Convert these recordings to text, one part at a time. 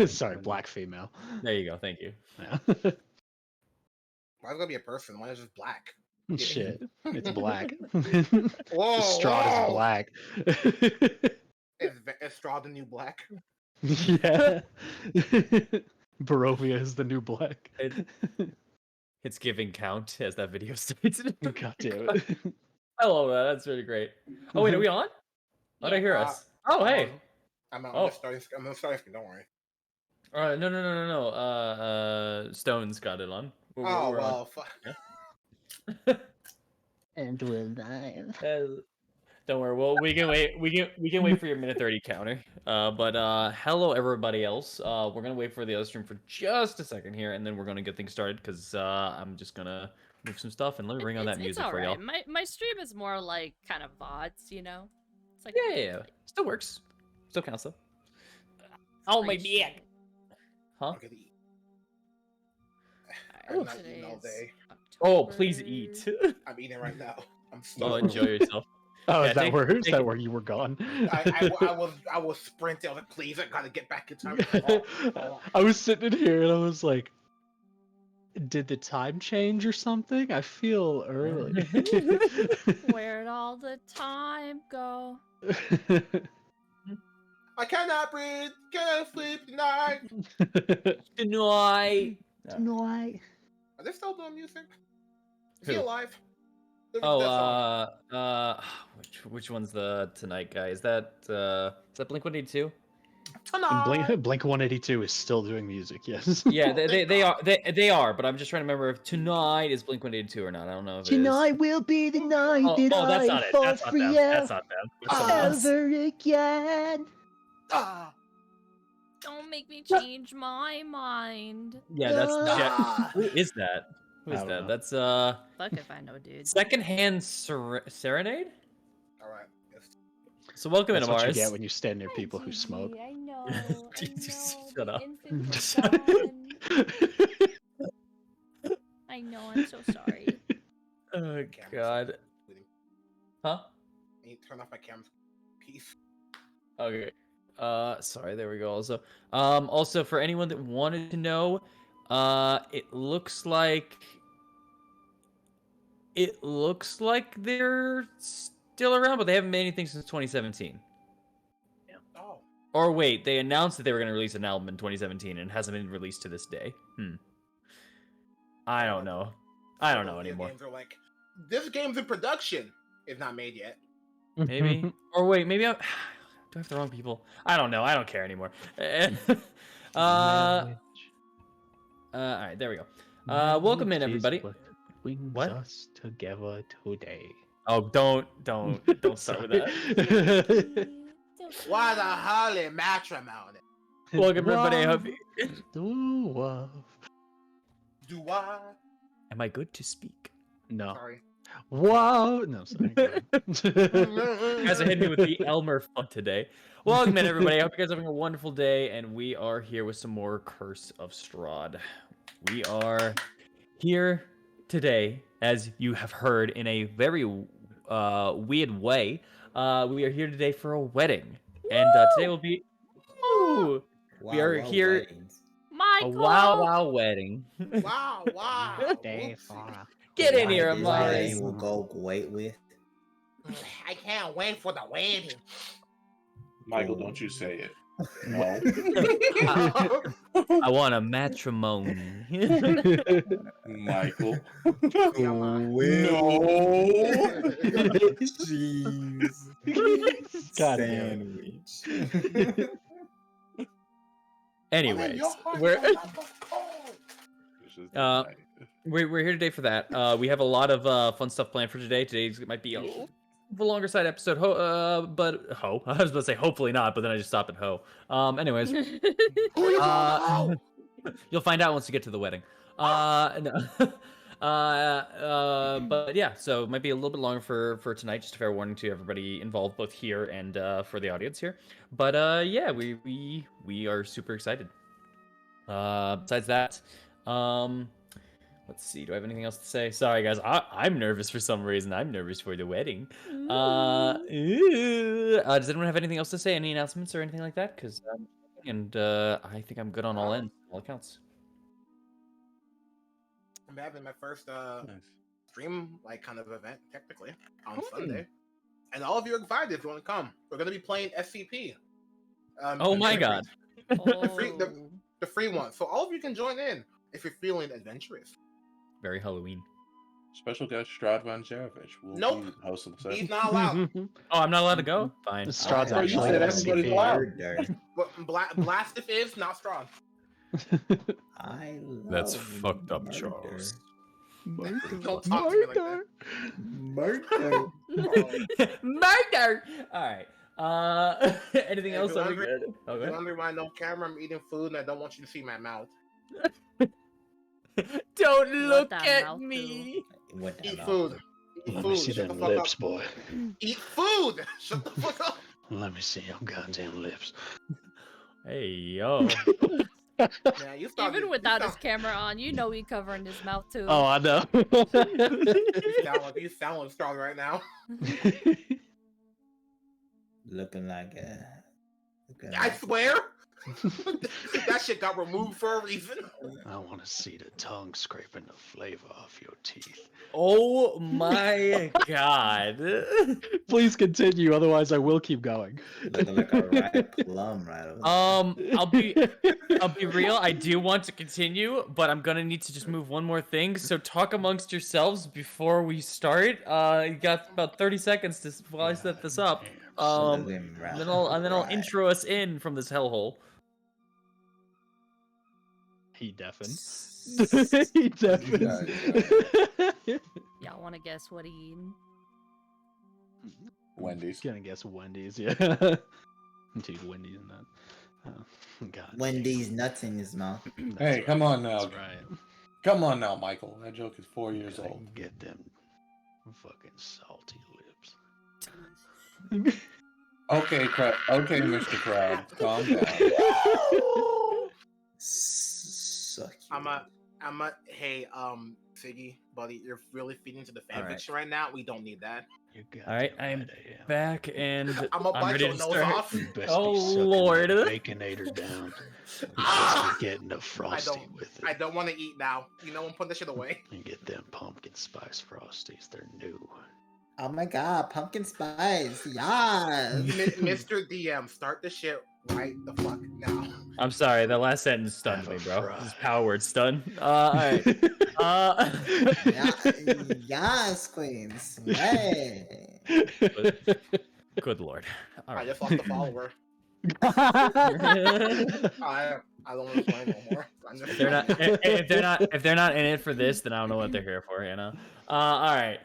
Sorry, black female. There you go. Thank you. Yeah. Why is it gonna be a person? Why is it just black? Shit, it's black. Whoa, Strahd is black. Is Strahd the new black? Yeah. Barovia is the new black. It's giving count, as that video states. God damn it. I love that. That's really great. Oh wait, are we on? How did I hear us? Oh hey. I'm Oh. just starting. I'm starting. Don't worry. No. Stone's got it on. We're well, fuck. Yeah. And we're live. Don't worry. Well, we can wait. We can wait for your minute 30 counter. But hello everybody else. We're gonna wait for the other stream for just a second here, and then we're gonna get things started because I'm just gonna move some stuff and let me bring on that music for y'all. My stream is more like kind of VODs, you know. It's like Yeah. Still works. Still counts though. Oh my dick. Huh? I'm not eating all day. Oh, please eat. I'm eating right now. I'm Oh, starving. enjoy yourself. Oh, Yeah, is that where you were gone? I was sprinting. I was like, please, I gotta get back in time. I was sitting in here and I was like, did the time change or something? I feel early. Where'd all the time go? I cannot breathe. Cannot sleep tonight. Tonight. Tonight. Are they still doing music? Is he Who? alive? Oh, which one's the Tonight guy? Is that Blink-182? Blink 182 is still doing music. Yes. Yeah, they are, but I'm just trying to remember if Tonight is Blink-182 or not. I don't know if Tonight it is. will be the night that that's not I it. fall That's not for them. you That's not them. It's someone else. ever again. Don't make me change my mind. Yeah, that's Ah. Who is that? Who is I don't that? know. That's Fuck if I know, dude. Secondhand Serenade. All right. So welcome That's in, what you Mars. get when you stand near people who smoke. I know. Jesus, shut up. I know. I'm so sorry. Oh God. Huh? Can you turn off my camera? Peace. Okay. Sorry, there we go. Also for anyone that wanted to know, it looks like they're still around, but they haven't made anything since 2017. Yeah. Oh. Or wait, they announced that they were going to release an album in 2017 and it hasn't been released to this day. I don't know. I don't know anymore. Games are like, this game's in production. It's not made yet. Maybe. Or wait, maybe do I have the wrong people? I don't know. I don't care anymore. All right, there we go. Welcome in, everybody. What? Us together today. Oh, don't start with that. What a holy matrimony. Welcome, everybody. I hope Do I? Am I good to speak? No. Sorry. Wow. No, sorry. You guys are hitting me with the Elmer fun today. Welcome in, everybody. I hope you guys are having a wonderful day, and we are here with some more Curse of Strahd. We are here today, as you have heard, in a very weird way. We are here today for a wedding, and today will be. Ooh, we are here. Weddings. Michael! A wow wedding. Wow. Get in here, This Amari. wedding will go great with. I can't wait for the wedding. Michael, don't you say it. No. I want a matrimony. Michael. No. Jeez. God damn Sandwich. Anyways, we're here today for that. We have a lot of fun stuff planned for today. Today's might be a longer side episode. But I was about to say hopefully not, but then I just stopped at anyways, you'll find out once you get to the wedding. No. But yeah, so it might be a little bit longer for tonight. Just a fair warning to everybody involved, both here and for the audience here. But yeah, we are super excited. Besides that, let's see. Do I have anything else to say? Sorry, guys. I'm nervous for some reason. I'm nervous for the wedding. Does anyone have anything else to say? Any announcements or anything like that? Because and I think I'm good on all ends, all accounts. I'm having my first Nice. stream like kind of event technically on Sunday, and all of you are invited if you want to come. We're gonna be playing SCP. Oh the my free- god. Oh. the free one. So all of you can join in if you're feeling adventurous. Very Halloween. Special guest Strahd Von Jarovich will Nope. be hosting the He's session. not allowed. Oh, I'm not allowed to go? Fine. Strahd's I actually said an everybody's SCP. allowed. Murder. But Blastif is not strong. I love That's fucked up, murder. Charles. Don't talk to me like that. Murder. Murder! Alright. Anything Hey, else if you're on the hungry- good? If Okay. you're wondering why no camera, I'm eating food and I don't want you to see my mouth. Don't look that at mouth me. What the Eat hell? food. Eat Let food. me see Shut them the fuck lips, up. boy. Eat food. Shut the fuck up. Let me see your goddamn lips. Hey, yo. Yeah, you sound, Even you without sound, his camera on, you know he covering his mouth too. Oh, I know. you sound like strong right now. Looking like a. Looking I like swear. That shit got removed for a reason. I want to see the tongue scraping the flavor off your teeth. Oh my god. Please continue, otherwise I will keep going. looking like a ripe plum right over there. I'll be real. I do want to continue, but I'm gonna need to just move one more thing. So talk amongst yourselves before we start. You got about 30 seconds to while I set this up. Looking And right- then I'll right. intro us in from this hellhole. He deafened. He deafened. Y'all want to guess what he eating? Wendy's. Gonna guess Wendy's, yeah. Dude, Wendy's and that. Oh, God. Wendy's nuts in his mouth. That's Hey, right, come on now. That's right. Come on now, Michael. That joke is 4 years I old. can get them fucking salty lips. Okay, okay, Mr. Krabs, calm down. Suck you. Hey, Figgy, buddy, you're really feeding to the fan Alright. fiction right now. We don't need that. You got Alright, I'm back and I'm gonna bite ready your to nose start. off. You best Oh, be sucking Lord. that Baconator down. You Ah! best be getting the frosty with I it. don't want to eat now. You know, I'm putting that shit away. You get them pumpkin spice frosties. They're new. Oh my god, pumpkin spice. Yes. Mr. DM, start the shit right the fuck now. I'm sorry, that last sentence stunned Have me, a bro. fry. This power word stun. Alright. Yes, queens. Hey. Good lord. I Alright. just lost a follower. I don't want to play no more. I'm just- If they're not in it for this, then I don't know what they're here for, you know. All right.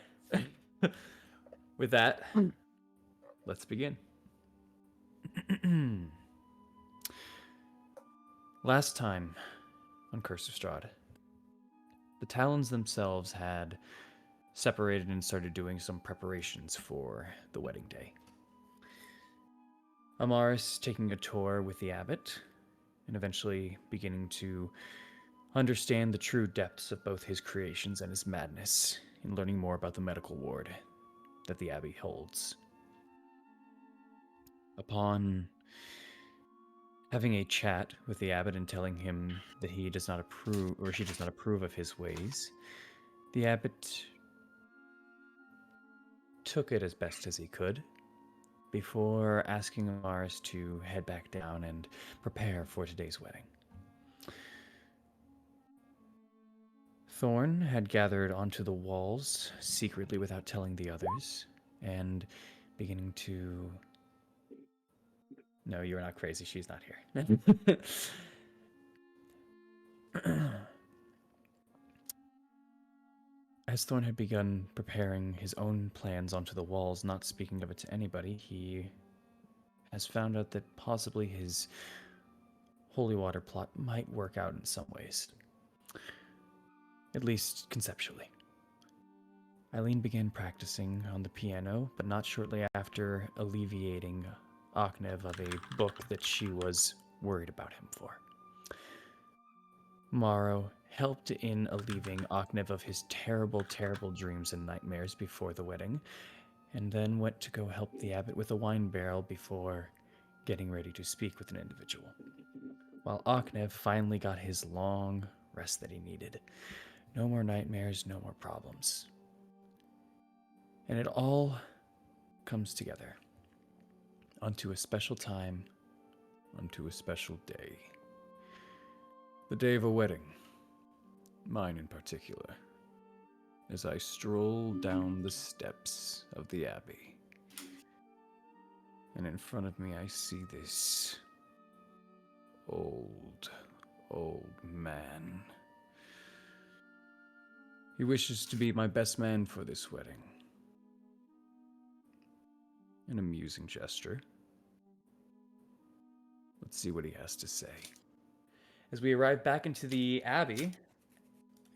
With that, let's begin. Last time on Curse of Strahd, the Talons themselves had separated and started doing some preparations for the wedding day. Amaris taking a tour with the abbot, and eventually beginning to understand the true depths of both his creations and his madness in learning more about the medical ward that the abbey holds. Upon having a chat with the abbot and telling him that he does not approve, or she does not approve of his ways, the abbot took it as best as he could before asking Amaris to head back down and prepare for today's wedding. Thorn had gathered onto the walls secretly without telling the others, and beginning to... No, you're not crazy. She's not here. As Thorn had begun preparing his own plans onto the walls, not speaking of it to anybody, he has found out that possibly his holy water plot might work out in some ways. At least conceptually. Eileen began practicing on the piano, but not shortly after alleviating Aknev of a book that she was worried about him for. Morrow helped in alleviating Aknev of his terrible, terrible dreams and nightmares before the wedding, and then went to go help the abbot with a wine barrel before getting ready to speak with an individual. while Aknev finally got his long rest that he needed. No more nightmares, no more problems. And it all comes together unto a special time, unto a special day. The day of a wedding, mine in particular, as I stroll down the steps of the Abbey. And in front of me, I see this old man. He wishes to be my best man for this wedding. An amusing gesture. Let's see what he has to say. As we arrive back into the Abbey,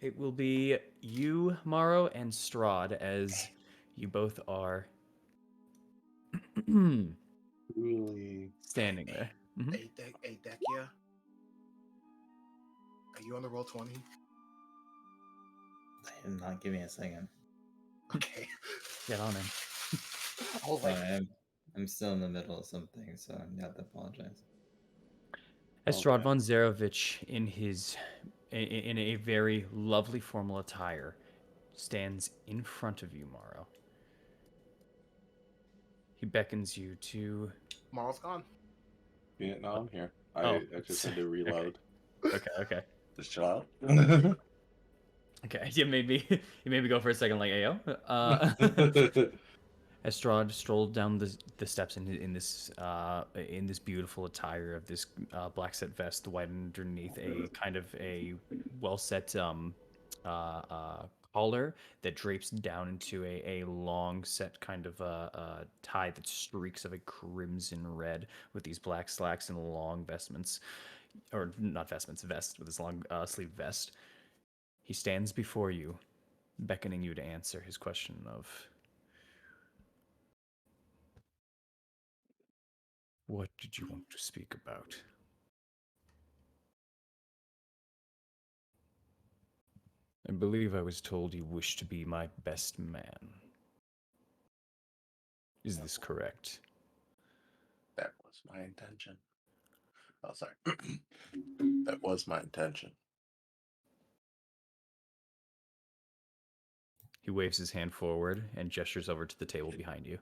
it will be you, Morrow, and Strahd, as you both are Really? standing there. Mhm. Hey, Dekia. Are you on the roll 20? I am not. Give me a second. Okay. Get on him. I was Sorry, like, I'm still in the middle of something, so I have to apologize. As Okay. Strahd von Zarevich, in a very lovely formal attire, stands in front of you, Morrow. He beckons you to. Marl's gone. Yeah, no, I'm here. Oh, I just had to reload Okay. this child. Okay, you made me go for a second, like, ayo. As Strahd strolled down the steps in this beautiful attire of this black set vest, white underneath a kind of a well set collar that drapes down into a long set kind of tie that streaks of a crimson red with these black slacks and long vestments, or not vestments, vest with his long sleeve vest. He stands before you, beckoning you to answer his question of, what did you want to speak about? I believe I was told you wish to be my best man. Is this correct? That was my intention. Oh, sorry. That was my intention. He waves his hand forward and gestures over to the table behind you.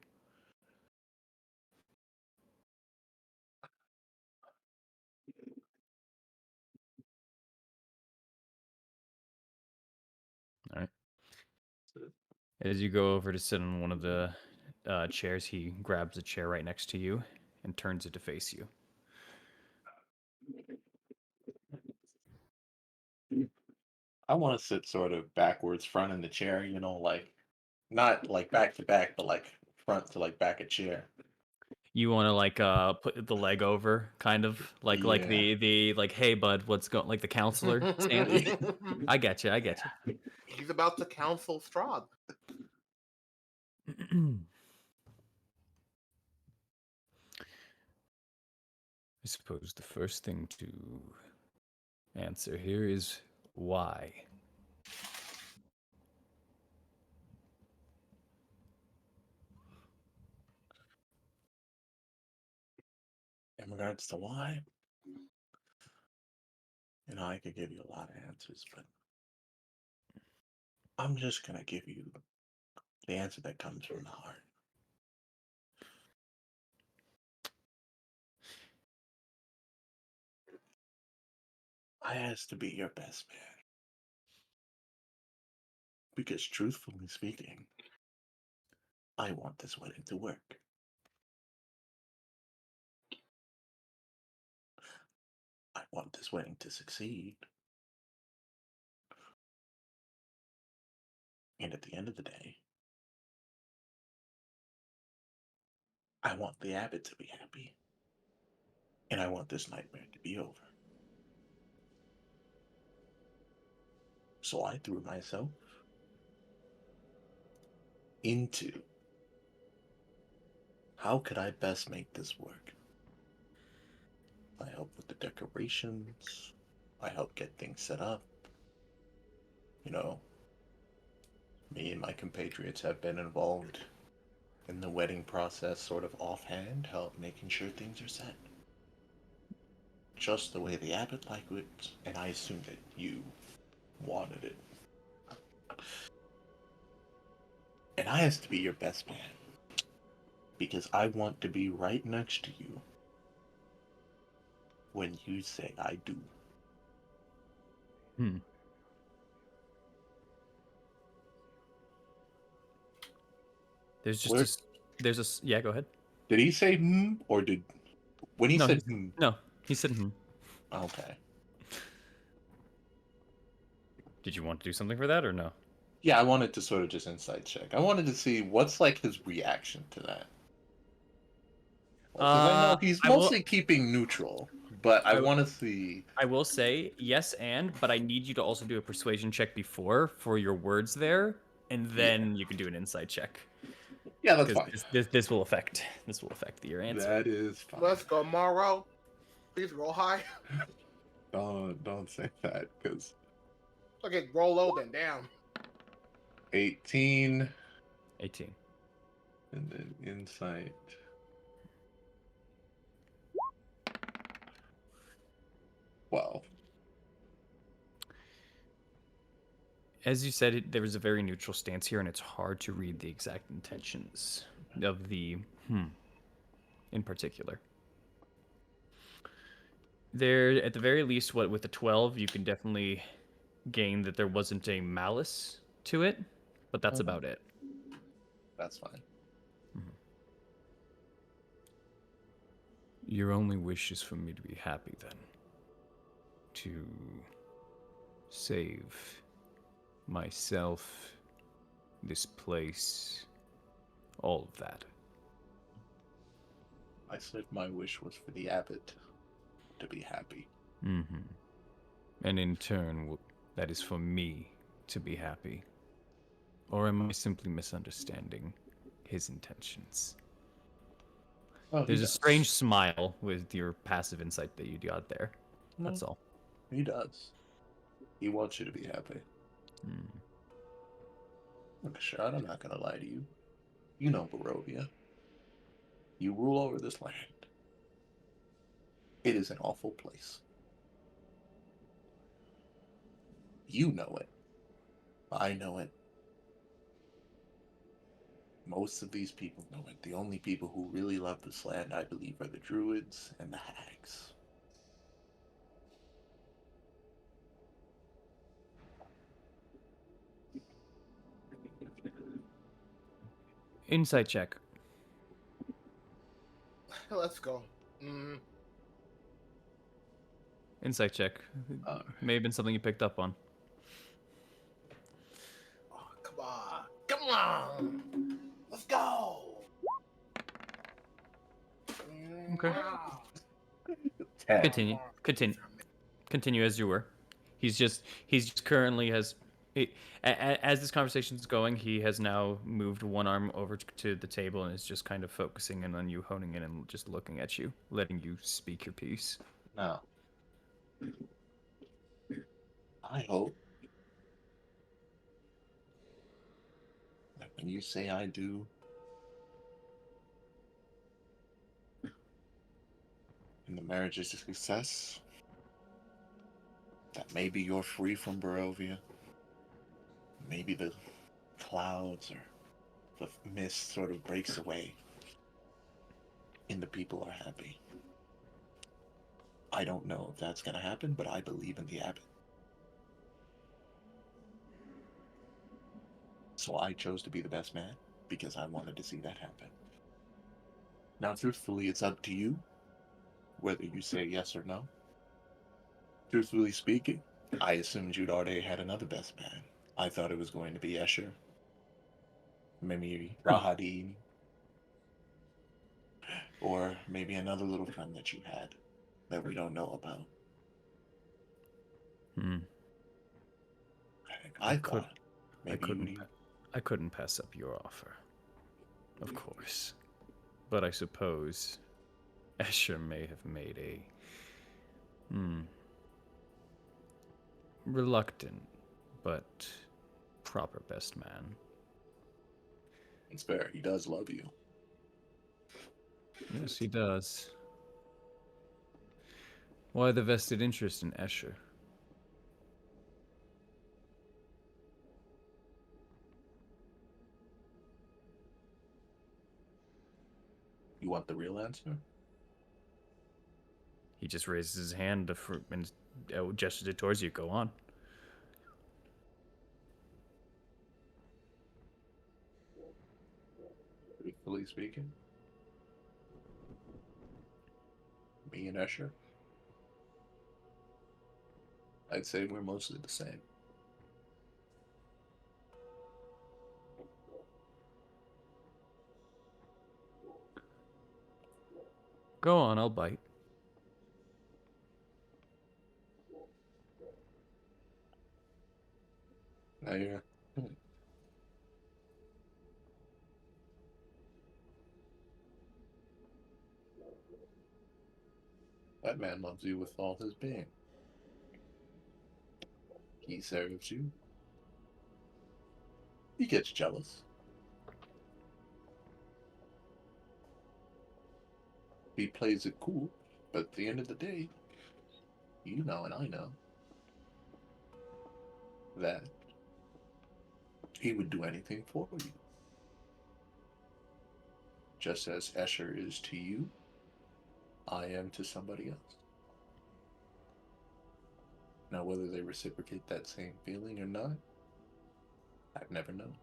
All right. As you go over to sit on one of the chairs, he grabs a chair right next to you and turns it to face you. I want to sit sort of backwards, front in the chair, like not like back to back, but like front to like back a chair. You want to like put the leg over, kind of like Yeah. the like, hey bud, what's going, like the counselor stance. I get you. He's about to counsel Strahd. I suppose the first thing to answer here is why. In regards to why, I could give you a lot of answers, but I'm just gonna give you the answer that comes from the heart. I asked to be your best man because, truthfully speaking, I want this wedding to work. I want this wedding to succeed. And at the end of the day, I want the abbot to be happy. And I want this nightmare to be over. So I threw myself into how could I best make this work? I helped with the decorations. I helped get things set up. Me and my compatriots have been involved in the wedding process sort of offhand, help making sure things are set. just the way the abbot liked it, and I assumed that you wanted it. And I has to be your best man. Because I want to be right next to you when you say I do. Hmm. There's just Where- yeah, go ahead. Did he say hmm, or did when he No, said hmm? No, he said hmm. Okay. Did you want to do something for that or no? Yeah, I wanted to sort of just insight check. I wanted to see what's like his reaction to that. Because I know he's I will. mostly keeping neutral, but I I- want to see. I will say yes, but I need you to also do a persuasion check before for your words there, and then you can do an insight check. Yeah, that's Because fine. this will affect your answer. That is fine. Let's go, Morrow. Please roll high. Don't say that, because Okay, roll low then. Damn. 18 18. and then insight. Well, As you said, there was a very neutral stance here, and it's hard to read the exact intentions of the in particular. There, at the very least, what with the 12, you can definitely gain that there wasn't a malice to it, but that's about it. that's fine. Your only wish is for me to be happy, then. To save myself, this place, all of that. I said my wish was for the abbot to be happy. Mm-hmm. And in turn, that is for me to be happy. Or am I simply misunderstanding his intentions? Oh, There's a strange smile with your passive insight that you got there. That's all. He does. He wants you to be happy. Look, Strahd, I'm not gonna lie to you. You know Barovia. You rule over this land. It is an awful place. You know it. I know it. Most of these people know it. The only people who really love this land, I believe, are the druids and the hags. Insight check. Let's go. Mm, Insight check. May have been something you picked up on. oh, come on. Come on. Let's go. Okay. Wow. Continue as you were. He's just currently has as this conversation's going, he has now moved one arm over to the table and is just kind of focusing in on you, honing in and just looking at you, letting you speak your piece. Now, I hope that when you say I do, and the marriage is a success, that maybe you're free from Barovia. Maybe the clouds or the mist sort of breaks away and the people are happy. I don't know if that's going to happen, but I believe in the abbot. So I chose to be the best man because I wanted to see that happen. Now, truthfully, it's up to you whether you say yes or no. Truthfully speaking, I assumed you'd already had another best man. I thought it was going to be Escher, maybe Rahadin, or maybe another little friend that you had that we don't know about. I thought maybe I couldn't pass up your offer. Of course. But I suppose Escher may have made a reluctant but proper best man. It's fair. He does love you. Yes, he does. Why the vested interest in Escher? You want the real answer? He just raises his hand and gestures it towards you. Go on. Truthfully speaking, me and Escher, I'd say we're mostly the same. Go on, I'll bite. Now you're. That man loves you with all his being. He serves you. He gets jealous. He plays it cool, but at the end of the day, you know and I know that he would do anything for you. Just as Escher is to you, I am to somebody else. Now, whether they reciprocate that same feeling or not, I've never known.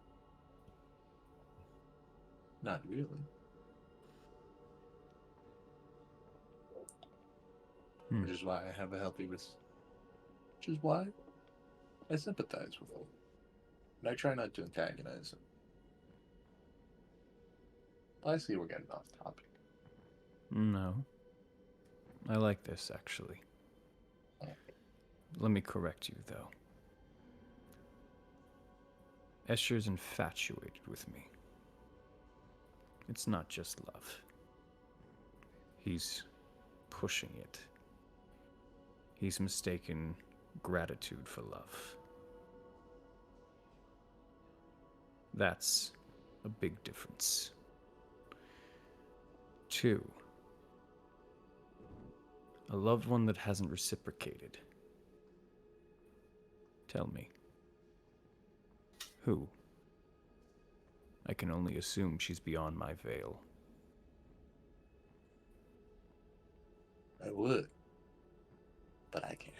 Not really. Which is why I have a healthy which is why I sympathize with him. And I try not to antagonize him. I see we're getting off topic. No. I like this, actually. Let me correct you, though. Escher's infatuated with me. It's not just love. He's pushing it. He's mistaken gratitude for love. That's a big difference. 2. A loved one that hasn't reciprocated. Tell me. Who? I can only assume she's beyond my veil. I would. But I can't.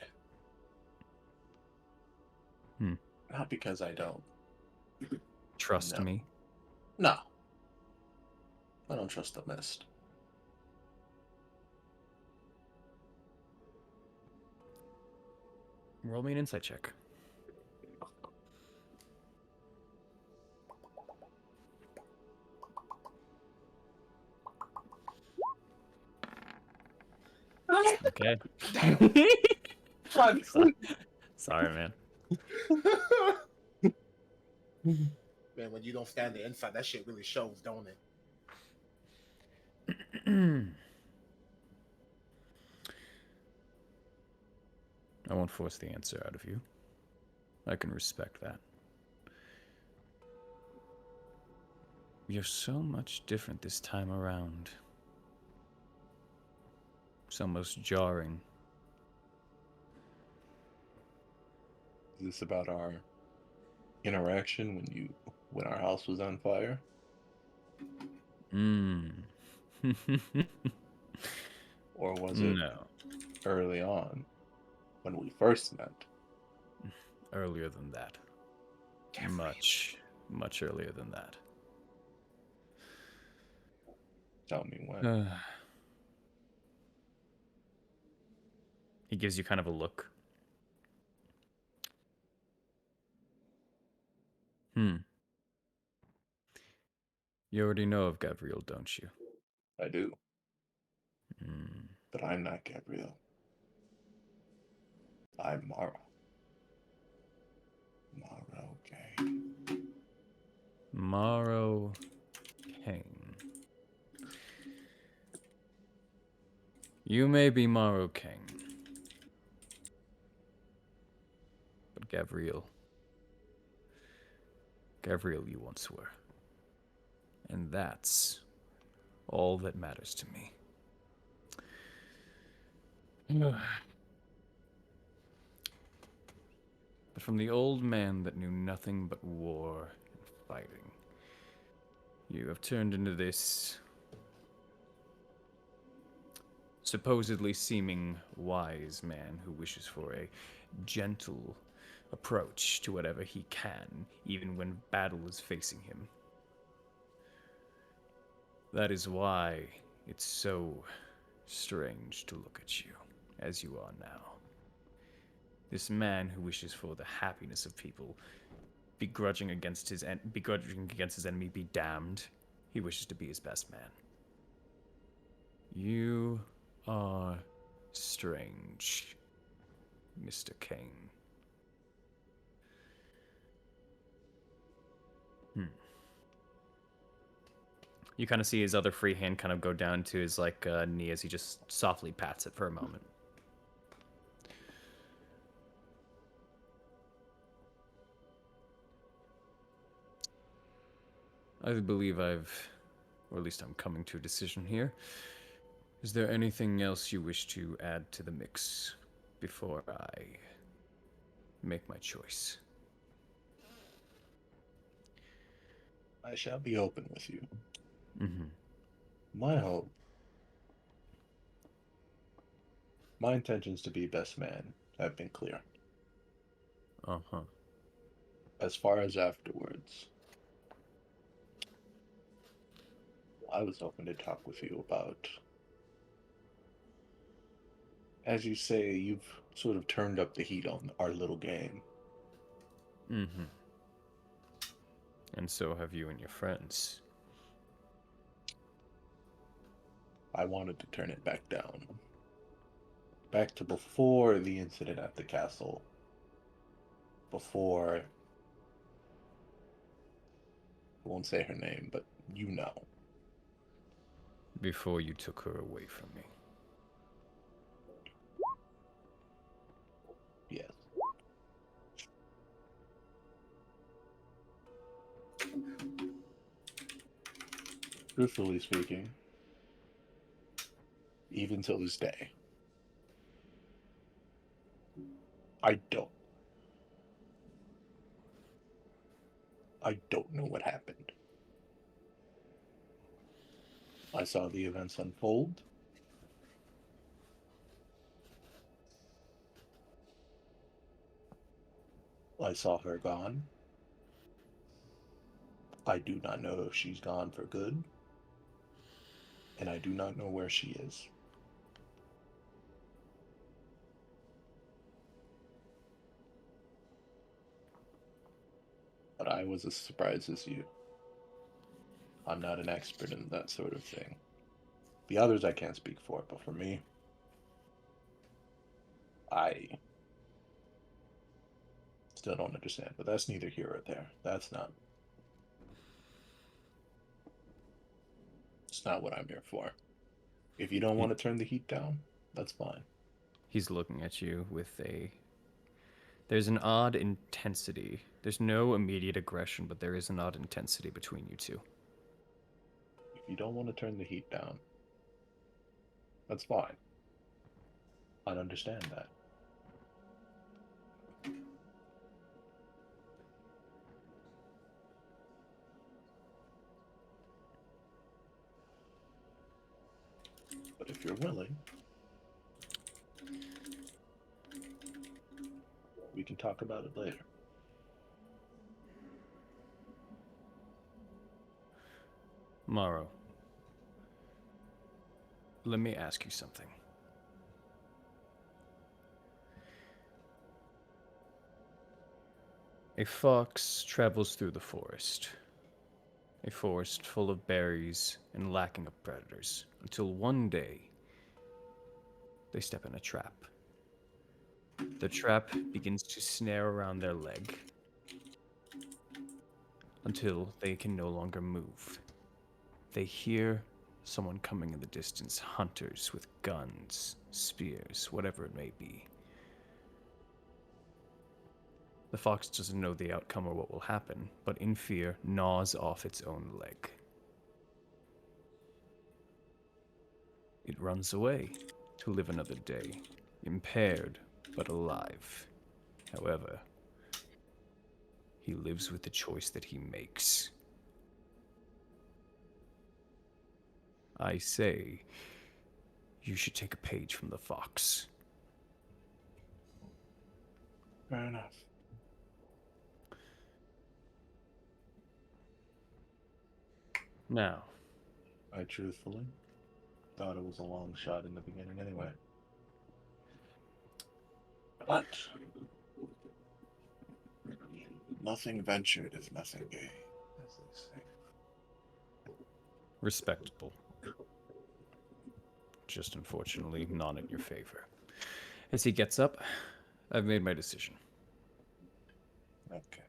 Not because I don't. Trust No. me? No. I don't trust the mist. Roll me an insight check. Okay. Sorry, man. Man, when you don't stand the inside, that shit really shows, don't it? I won't force the answer out of you. I can respect that. You're so much different this time around. It's almost jarring. Is this about our interaction when our house was on fire? Or was it No. early on when we first met? Earlier than that. Much, much earlier than that. Tell me when. He gives you kind of a look. You already know of Gabriel, don't you? I do. But I'm not Gabriel. I'm Mara. Morrow Kane. Morrow Kane. You may be Morrow Kane. But Gabriel, you once were. And that's all that matters to me. But from the old man that knew nothing but war and fighting, you have turned into this supposedly seeming wise man who wishes for a gentle approach to whatever he can, even when battle is facing him. That is why it's so strange to look at you as you are now. This man who wishes for the happiness of people, begrudging against his enemy, be damned. He wishes to be his best man. You are strange, Mr. Kane. You kind of see his other free hand kind of go down to his knee as he just softly pats it for a moment. I believe or at least I'm coming to a decision here. Is there anything else you wish to add to the mix before I make my choice? I shall be open with you. Mm-hmm. My intentions to be best man have been clear. Uh-huh. As far as afterwards, I was hoping to talk with you about, as you say, you've sort of turned up the heat on our little game. Mm-hmm. And so have you and your friends. I wanted to turn it back down. Back to before the incident at the castle. Before, I won't say her name, but you know. Before you took her away from me. Yes. Truthfully speaking, even till this day, I don't know what happened. I saw the events unfold. I saw her gone. I do not know if she's gone for good, and I do not know where she is. But I was as surprised as you. I'm not an expert in that sort of thing. The others I can't speak for, but for me, I still don't understand. But that's neither here or there. It's not what I'm here for. If you don't want to turn the heat down, that's fine. He's looking at you with there's an odd intensity. There's no immediate aggression, but there is an odd intensity between you two. If you don't want to turn the heat down, that's fine. I'd understand that. But if you're willing, we can talk about it later. Morrow, let me ask you something. A fox travels through the forest. A forest full of berries and lacking of predators, until one day they step in a trap. The trap begins to snare around their leg until they can no longer move. They hear someone coming in the distance, hunters with guns, spears, whatever it may be. The fox doesn't know the outcome or what will happen, but in fear gnaws off its own leg. It runs away to live another day, impaired but alive. However, he lives with the choice that he makes. I say, you should take a page from the fox. Fair enough. Now, I truthfully thought it was a long shot in the beginning anyway. But nothing ventured if nothing gained, as they say. respectable. Just unfortunately not in your favor. As he gets up, I've made my decision. Okay.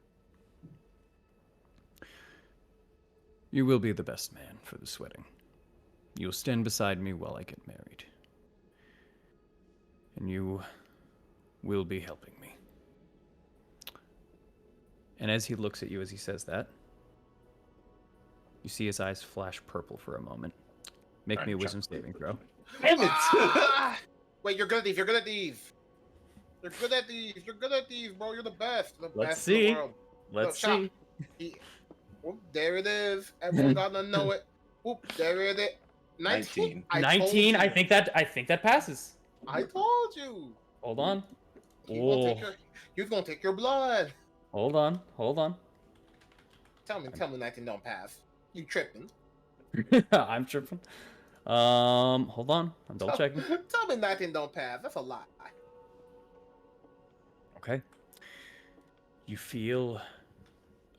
You will be the best man for this wedding. You'll stand beside me while I get married. And you will be helping me. And as he looks at you as he says that, you see his eyes flash purple for a moment. Make me a wisdom saving throw. Damn it! Ah! Wait, you're good at these. You're good at these. You're good at these. You're good at these, bro. You're the best. The Let's best in see. the world. Let's Shop. see. Whoop, there it is. Everyone gotta know it. Whoop, there it is. 19. 19. I think that passes. I told you. Hold on. He's gonna take your blood. Hold on. Tell me 19 don't pass. You tripping. I'm tripping. Hold on. I'm double checking. Tell me 19 don't pass. That's a lie. Okay. You feel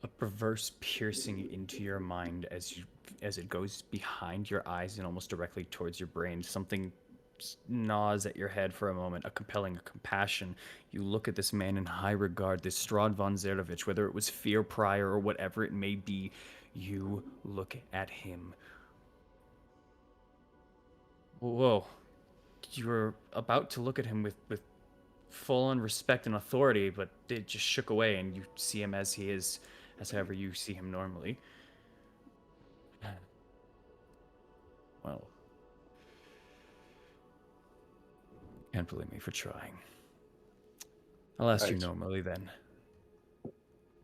a perverse piercing into your mind as it goes behind your eyes and almost directly towards your brain. Something gnaws at your head for a moment, a compassion. You look at this man in high regard, this Strahd von Zerdovich, whether it was fear prior or whatever it may be, you look at him. Whoa. You were about to look at him with full-on respect and authority, but it just shook away, and you see him as he is, as however you see him normally. Well, can't blame me for trying. I'll ask you normally then.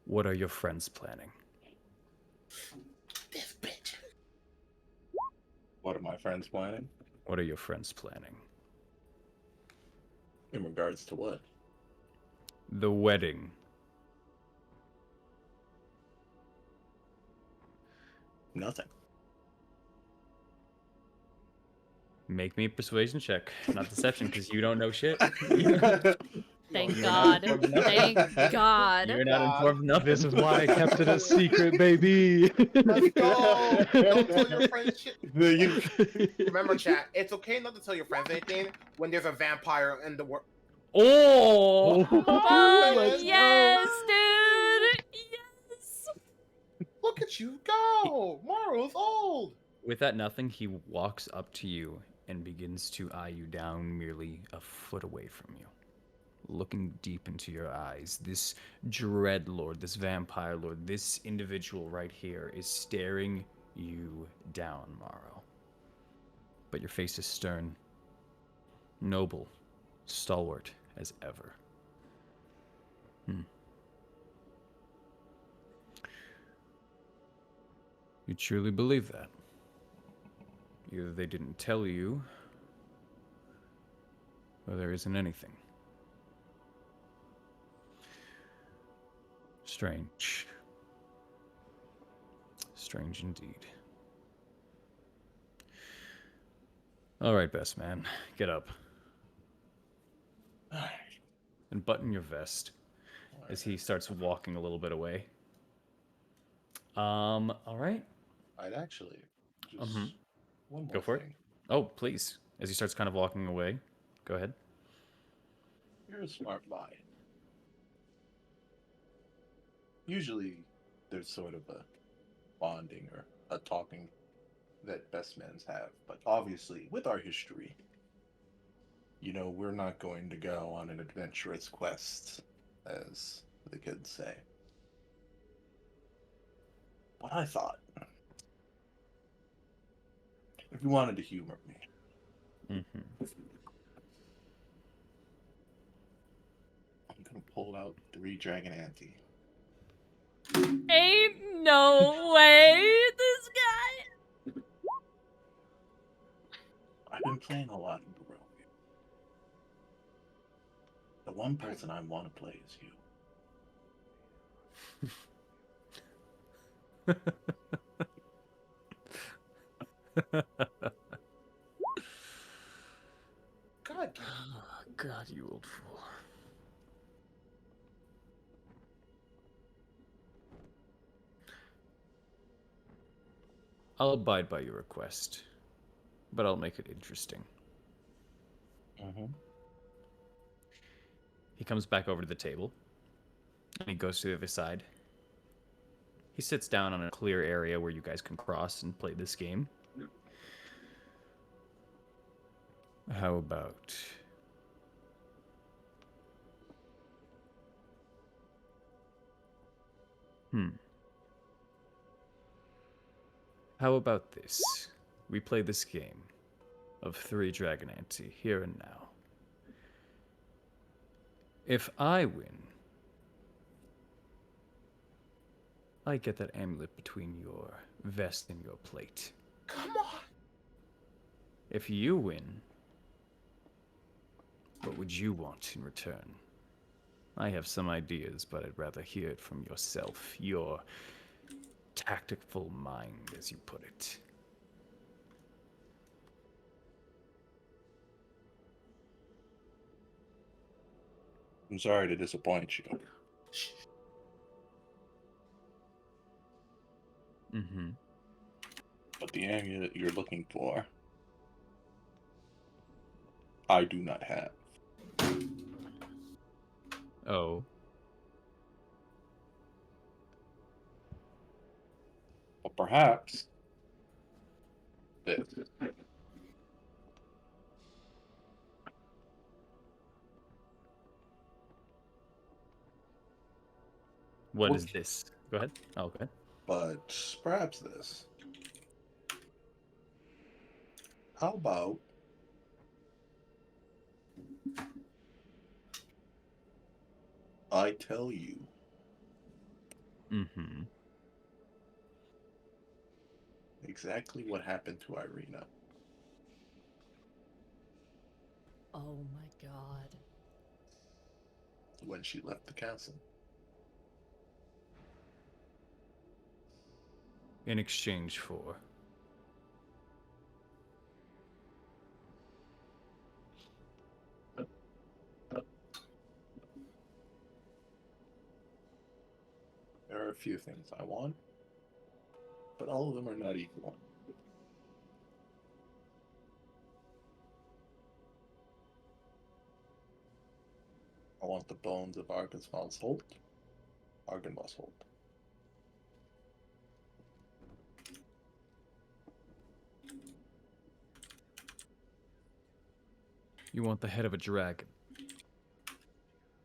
What are your friends planning? This bitch. What are my friends planning? What are your friends planning? In regards to what? The wedding. Nothing. Make me a persuasion check, not deception, because you don't know shit. Thank God. Thank God. You're not informed enough. This is why I kept it a secret, baby. Let's go. Don't tell your friends shit. Remember, chat, it's okay not to tell your friends anything when there's a vampire in the world. Oh! Oh, Let's yes, dude. Yes. Look at you go. Morrow's old. With that nothing, he walks up to you and begins to eye you down merely a foot away from you. Looking deep into your eyes, this dread lord, this vampire lord, this individual right here is staring you down, Morrow. But your face is stern, noble, stalwart as ever. You truly believe that? Either they didn't tell you, or there isn't anything. Strange. Strange indeed. All right, best man, get up. And button your vest as he starts walking a little bit away. All right. I'd actually just one more Go for it. thing. Oh, please. As he starts kind of walking away, go ahead. You're a smart guy. Usually, there's sort of a bonding or a talking that best men have, but obviously, with our history, you know, we're not going to go on an adventurous quest, as the kids say. But I thought, if you wanted to humor me, I'm gonna pull out 3 Dragon Ante. Ain't no way, this guy. I've been playing a lot in Barovia. The one person I want to play is you. God, Oh, God, you old fool. I'll abide by your request, but I'll make it interesting. Mm-hmm. He comes back over to the table, and he goes to the other side. He sits down on a clear area where you guys can cross and play this game. How about... How about this? We play this game of 3 Dragon Ante, here and now. If I win, I get that amulet between your vest and your plate. come on. If you win, what would you want in return? I have some ideas, but I'd rather hear it from yourself, your tactful mind, as you put it. I'm sorry to disappoint you, Mm-hmm. but the amulet you're looking for, I do not have. Oh. But perhaps this. What is Which- this? Go ahead. Oh, okay. But perhaps this. How about I tell you Mm-hmm. exactly what happened to Irina? Oh my god. When she left the castle. In exchange for... There are a few things I want, but all of them are not equal. I want the bones of Argynvostholt. You want the head of a dragon.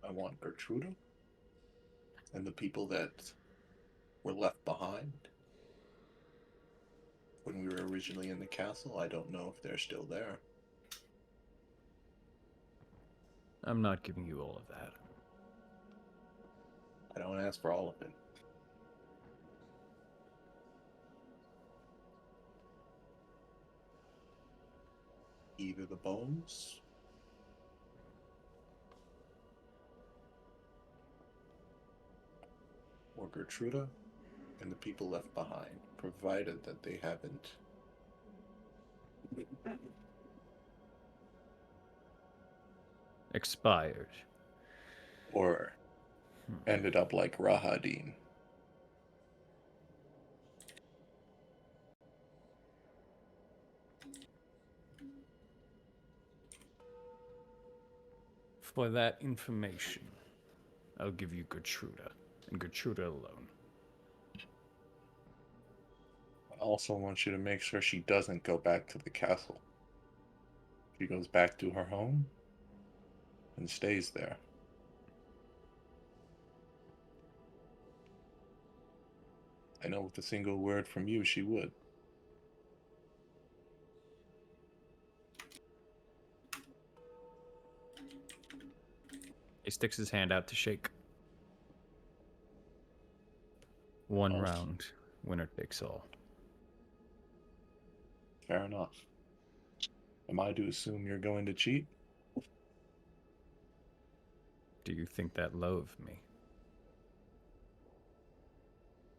I want Gertruda and the people that were left behind when we were originally in the castle. I don't know if they're still there. I'm not giving you all of that. I don't ask for all of it. Either the bones or Gertruda and the people left behind, provided that they haven't Expired. or ended up like Rahadin. For that information, I'll give you Gertruda, and Gertruda alone. I also want you to make sure she doesn't go back to the castle. She goes back to her home and stays there. I know with a single word from you, she would. sticks his hand out to shake. One round, winner takes all. Fair enough. Am I to assume you're going to cheat? Do you think that low of me?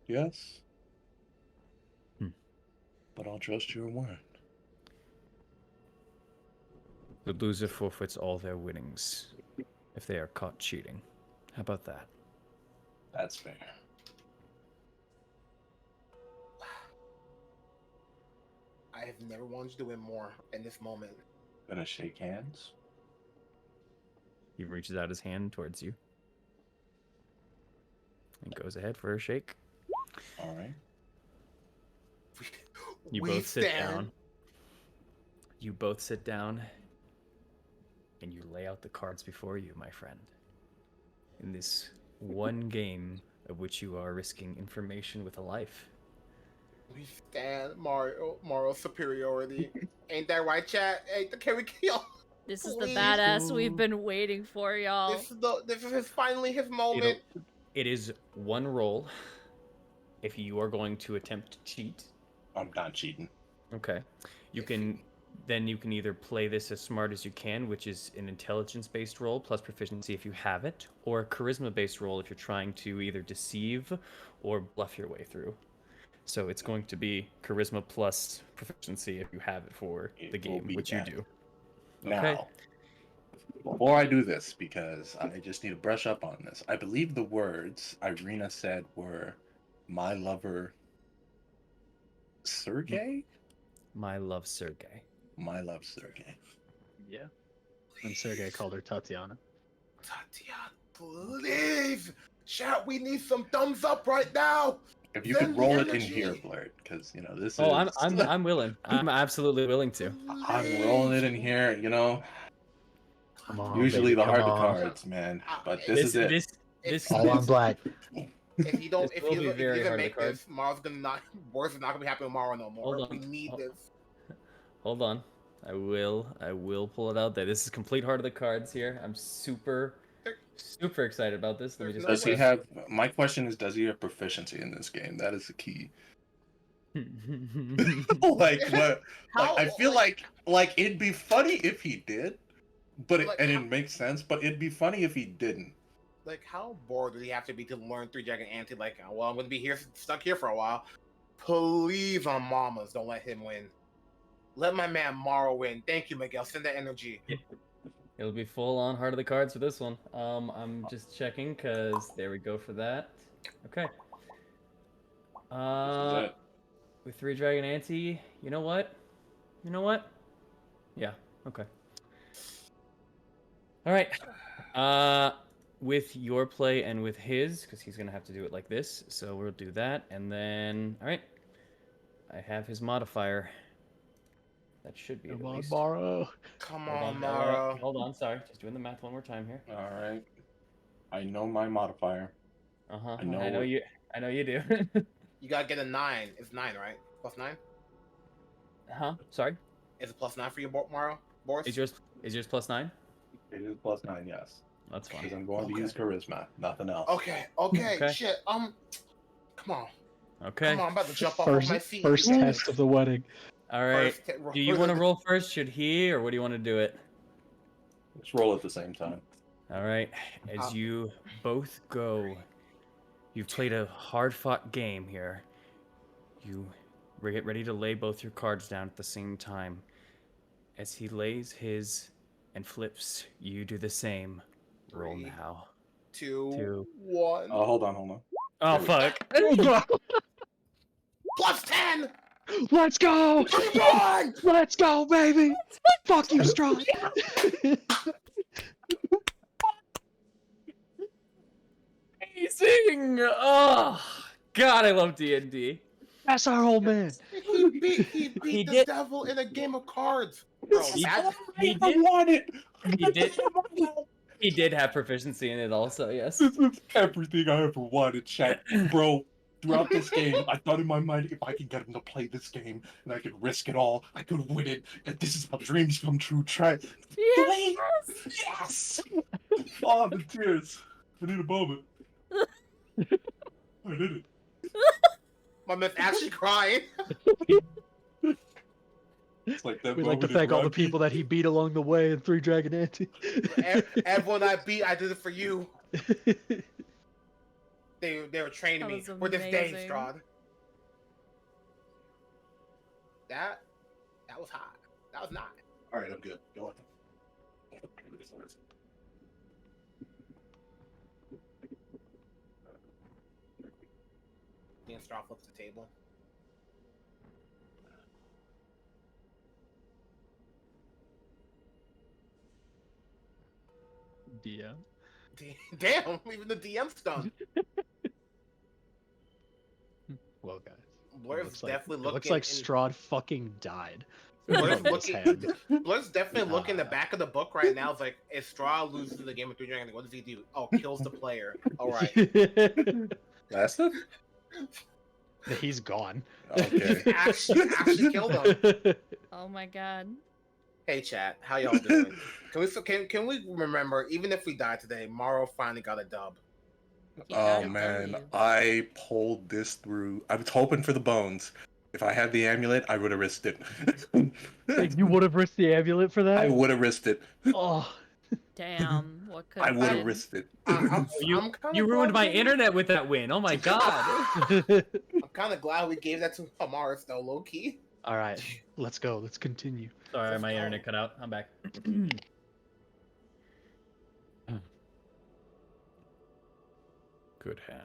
Yes. Hmm. But I'll trust your word. The loser forfeits all their winnings if they are caught cheating. How about that? That's fair. I have never wanted to win more in this moment. Gonna shake hands. He reaches out his hand towards you and goes ahead for a shake. All right. You We both sit stand. down. You both sit down and you lay out the cards before you, my friend. In this one game of which you are risking information with a life. We stand moral superiority. Ain't that right, chat? Can we kill? This is the Please. badass we've been waiting for, y'all. This is finally his moment. It is one roll. If you are going to attempt to cheat, I'm not cheating. okay, you can either play this as smart as you can, which is an intelligence-based roll plus proficiency if you have it, or a charisma-based roll if you're trying to either deceive or bluff your way through. So it's going to be charisma plus proficiency if you have it for the game, which you do. Okay. Now, before I do this, because I just need to brush up on this, I believe the words Irina said were, "My lover, Sergey." My love, Sergey. My love, Sergey. Yeah. And Sergey called her Tatiana. Tatiana, please! Chat, we need some thumbs up right now! If you Send could the roll it in energy. here, Blurt, because this Oh, is. I'm willing. I'm absolutely willing to. I'm rolling it in here. Come on, Usually baby, the come hard on. cards, man. But this is it. This All on black. If you don't, This if will you be don't, if very you doesn't hard to make card. this, tomorrow's gonna not. Worse is not gonna be happening tomorrow no more. Hold on. We need this. Hold on. I will pull it out there. This is complete heart of the cards here. I'm super excited about this. Let me just Does he have? My question is, does he have proficiency in this game? That is the key. Like what? Like I feel like it'd be funny if he did, but it makes sense. But it'd be funny if he didn't. Like, how bored would he have to be to learn Three Dragon Ante? Like, well, I'm gonna be stuck here for a while. Please, on mamas, don't let him win. Let my man Morrow win. Thank you, Miguel. Send that energy. It'll be full on heart of the cards for this one. I'm just checking because there we go for that. Okay. With Three Dragon Ante, you know what? Yeah. Okay. All right. With your play and with his, because he's gonna have to do it like this. So we'll do that, and then all right. I have his modifier. That should be it, Come at on, least. Morrow. Come Hold on, on, Morrow. hold on, sorry. Just doing the math one more time here. All right. I know my modifier. Uh-huh. I know I know you do. You gotta get a 9. It's 9, right? Plus 9? Huh? Sorry? Is it plus 9 for you, Morrow? Boris? Is yours +9? It is +9, yes. That's fine. Because I'm going to use charisma, nothing else. Okay, shit. Come on. Okay. Come on, I'm about to jump off my feet. First test of the wedding. All right. Do you want to roll first? Should he, or what do you want to do it? Let's roll at the same time. All right. As you both go, you've played a hard-fought game here. You get ready to lay both your cards down at the same time. As he lays his and flips, you do the same. Roll 3, now. 2, 1. Oh, hold on. Oh, fuck. Plus 10! Let's go! Come on! Let's go, baby! Fuck you, Strahd! Amazing! Oh, God, I love D&D. That's our old man. He beat He the did- devil in a game of cards. Bro, He that's- did. I want it! He did have proficiency in it also, yes. This is everything I ever wanted, chat. Bro, throughout this game, I thought in my mind, if I could get him to play this game and I could risk it all, I could win it. And this is how dreams come true. Try. Yes. Yes! Oh, I'm in tears. I need a moment. I did it. My man's actually crying. It's like that We'd like to moment in thank all the Rocky. people that he beat along the way in Three Dragon Ante. Everyone I beat, I did it for you. They were training That me was for this day, amazing. Strahd. That was hot. That was not. All right, I'm good. Go on. Me and Strahd flips the table. DM. Damn, even the DM's done. Well, guys. Blur's definitely It looking. looks like in- Strahd fucking died. Blur's from this looking. hand. Blur's definitely looking in the back of the book right now. It's like, if Strahd loses the game of Three Dragons, what does he do? Oh, kills the player. All right. Last up? He's gone. Okay. Actually killed him. Oh my god. Hey chat, how y'all doing? Can we remember, even if we die today, Morrow finally got a dub. You Oh gotta man, W. I pulled this through. I was hoping for the bones. If I had the amulet, I would have risked it. You would have risked the amulet for that? I would have risked it. Oh. Damn. What could I would have been? risked it. I'm You kinda ruined my glad we- internet with that win. Oh my god. I'm kind of glad we gave that to Amaris though, low key. All right, let's go. Let's continue. Sorry, Let's my go. internet cut out. I'm back. Good hand.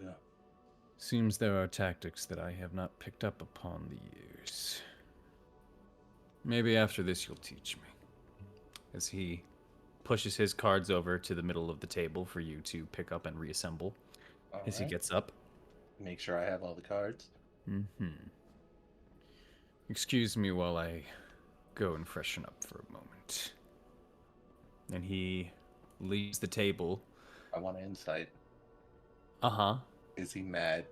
Yeah. Seems there are tactics that I have not picked up upon the years. Maybe after this you'll teach me. As he pushes his cards over to the middle of the table for you to pick up and reassemble as he Alright. gets up. Make sure I have all the cards. Mm-hmm. Excuse me while I go and freshen up for a moment. And he leaves the table. I want an insight. Uh-huh. Is he mad?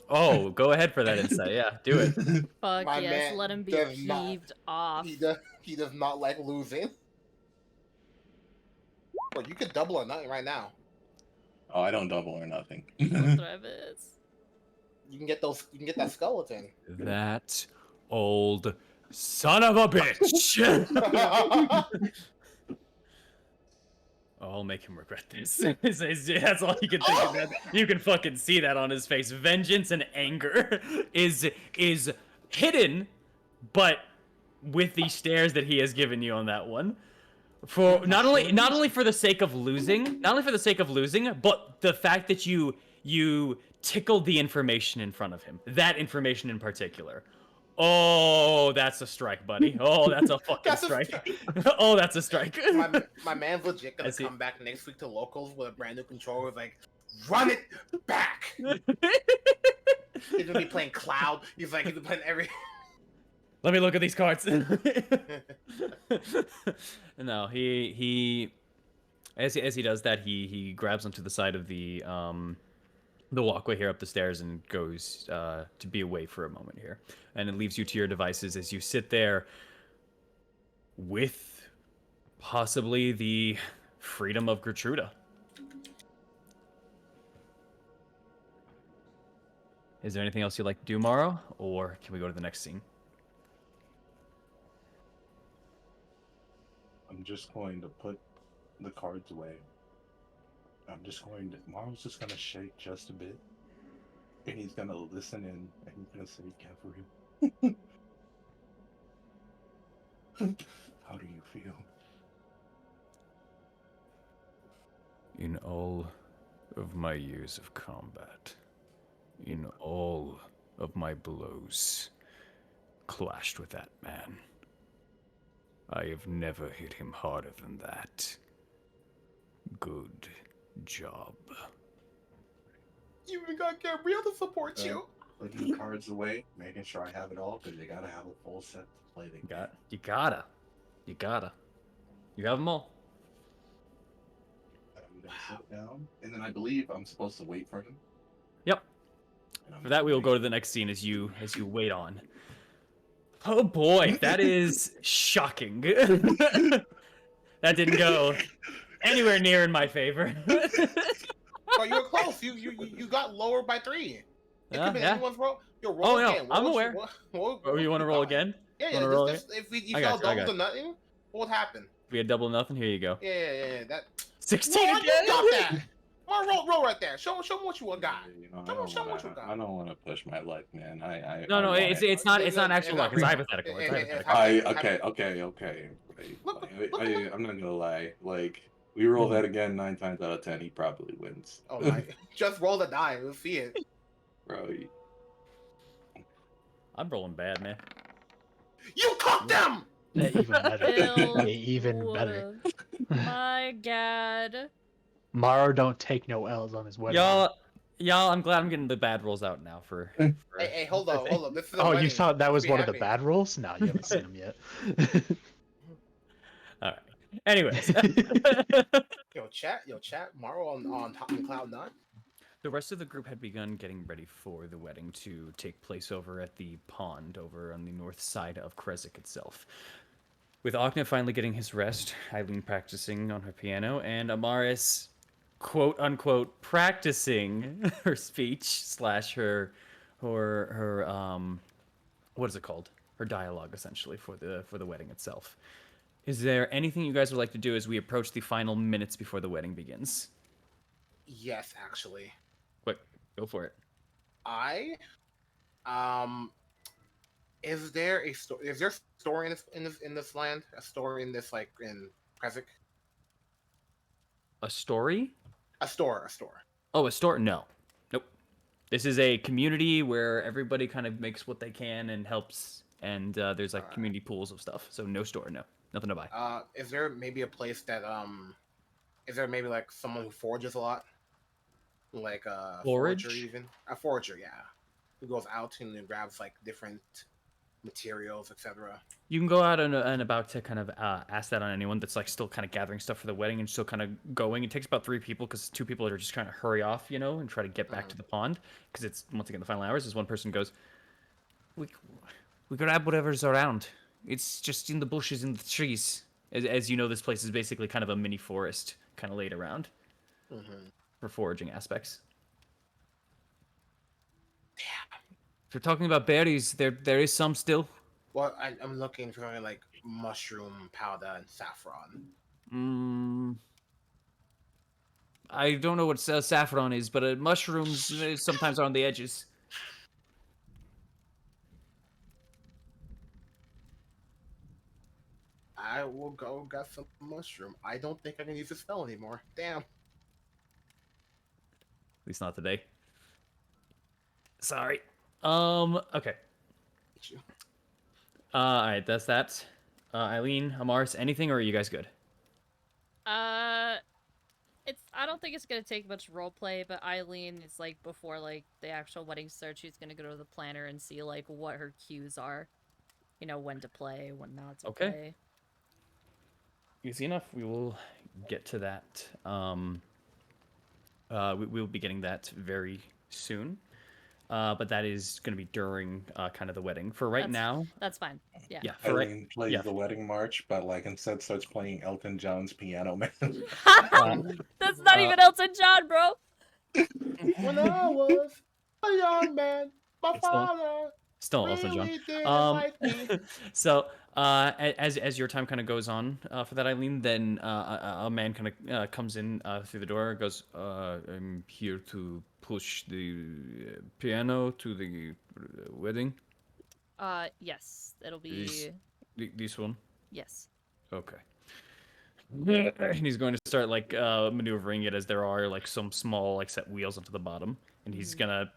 Oh, go ahead for that insight. Yeah, do it. Fuck My yes, man let him be does not- peeved off. He does not like losing. Well, you could double or nothing right now. Oh, I don't double or nothing. Travis. You can get those. You can get that skeleton. That old son of a bitch! I'll make him regret this. That's all you can think of. You can fucking see that on his face. Vengeance and anger is hidden, but with the stares that he has given you on that one. For not only for the sake of losing, but the fact that you tickled the information in front of him. That information in particular. Oh, that's a strike, buddy. Oh, that's a fucking That's a strike. Oh, that's a strike. My man's legit gonna I see. come back next week to locals with a brand new controller. With like, run it back. He's gonna be playing Cloud. He's like, he's playing every. Let me look at these cards. No, he as he does that, he grabs onto the side of the walkway here up the stairs and goes to be away for a moment here, and it leaves you to your devices as you sit there with possibly the freedom of Gertruda. Is there anything else you'd like to do, Morrow, or can we go to the next scene? I'm just going to put the cards away. Marvel's just gonna shake just a bit. And he's gonna listen in and he's gonna say, Gabriel. How do you feel? In all of my years of combat, in all of my blows clashed with that man, I have never hit him harder than that. Good job. You even got Gabrielle to support you. Putting the cards away, making sure I have it all, because you gotta have a full set to play the game. You gotta. You have them all. I'm gonna sit down, and then I believe I'm supposed to wait for him. Yep. And I'm For that, we will wait. go to the next scene as you wait on. Oh boy, that is shocking. That didn't go anywhere near in my favor. But you were close. You got lower by 3. It could have been Yeah. anyone's roll. Yo, roll Oh no, again. I'm What aware. Oh, you want to roll again? Yeah, Wanna yeah. roll Just if you I fell got you, I double got to nothing, what would happen? We had double nothing. Here you go. Yeah. That 16 Roll, again. you got that. Roll right there. Show me what you got. You know, Show me what you got. I don't want to push my luck, man. No, I want it's not actual luck. It's real. hypothetical. It's hypothetical. Okay. Look. I'm not gonna lie. Like, we roll that again 9 times out of 10, he probably wins. Oh my! Just roll the die. We'll see it. Bro, I'm rolling bad, man. You cooked them. Even better. Bill Even better. would've- My God. Maro don't take no L's on his wedding. Y'all, I'm glad I'm getting the bad rolls out now for Hey, hold on. This is a Oh, wedding. you thought that was Be one of the happy. bad rolls? No, you haven't seen them yet. All right. Anyways, Yo, chat. Maro on top of cloud 9. the rest of the group had begun getting ready for the wedding to take place over at the pond over on the north side of Kresik itself. With Ogna finally getting his rest, Eileen practicing on her piano, and Amaris, quote unquote, practicing her speech slash her what is it called? Her dialogue, essentially, for the wedding itself. Is there anything you guys would like to do as we approach the final minutes before the wedding begins? Yes, actually. Quick, go for it. Is there a story? Is there a story in this land? A story in this in Kresik? A story? A store. Oh, a store? No. Nope. This is a community where everybody kind of makes what they can and helps, and there's like community pools of stuff. So no store, no. Nothing to buy. Is there maybe a place that is there maybe someone who forges a lot? Like a Forage? forger even? A forger, yeah. Who goes out and grabs different materials, etc. You can go out and about to kind of ask that on anyone that's still kind of gathering stuff for the wedding and still kind of going. It takes about 3 people because 2 people are just trying to hurry off, and try to get back to the pond because it's once again the final hours. As one person goes, we grab whatever's around. It's just in the bushes, in the trees. As you know, this place is basically kind of a mini forest, kind of laid around for foraging aspects. If you're talking about berries, there is some still. Well, I'm looking for mushroom powder and saffron. I don't know what saffron is, but mushrooms sometimes are on the edges. I will go get some mushroom. I don't think I can use this spell anymore. Damn. At least not today. Sorry. Okay. Alright, that's that. Eileen, Amaris, anything, or are you guys good? I don't think it's gonna take much role play, but Eileen is before the actual wedding starts, she's gonna go to the planner and see what her cues are. When to play, when not to play. Easy enough. We will get to that. We'll be getting that very soon. But that is going to be during kind of the wedding. For right now, that's fine. Yeah. Yeah. Eileen plays the wedding march, but instead starts playing Elton John's Piano Man. That's not even Elton John, bro. When I was a young man, my father Still Elton John. really didn't like me. So as your time kind of goes on for that, Eileen, then a man kind of comes in through the door, goes, I'm here to push the piano to the wedding. Yes, it'll be. This one? Yes. Okay. And he's going to start maneuvering it as there are some small set wheels onto the bottom, and he's gonna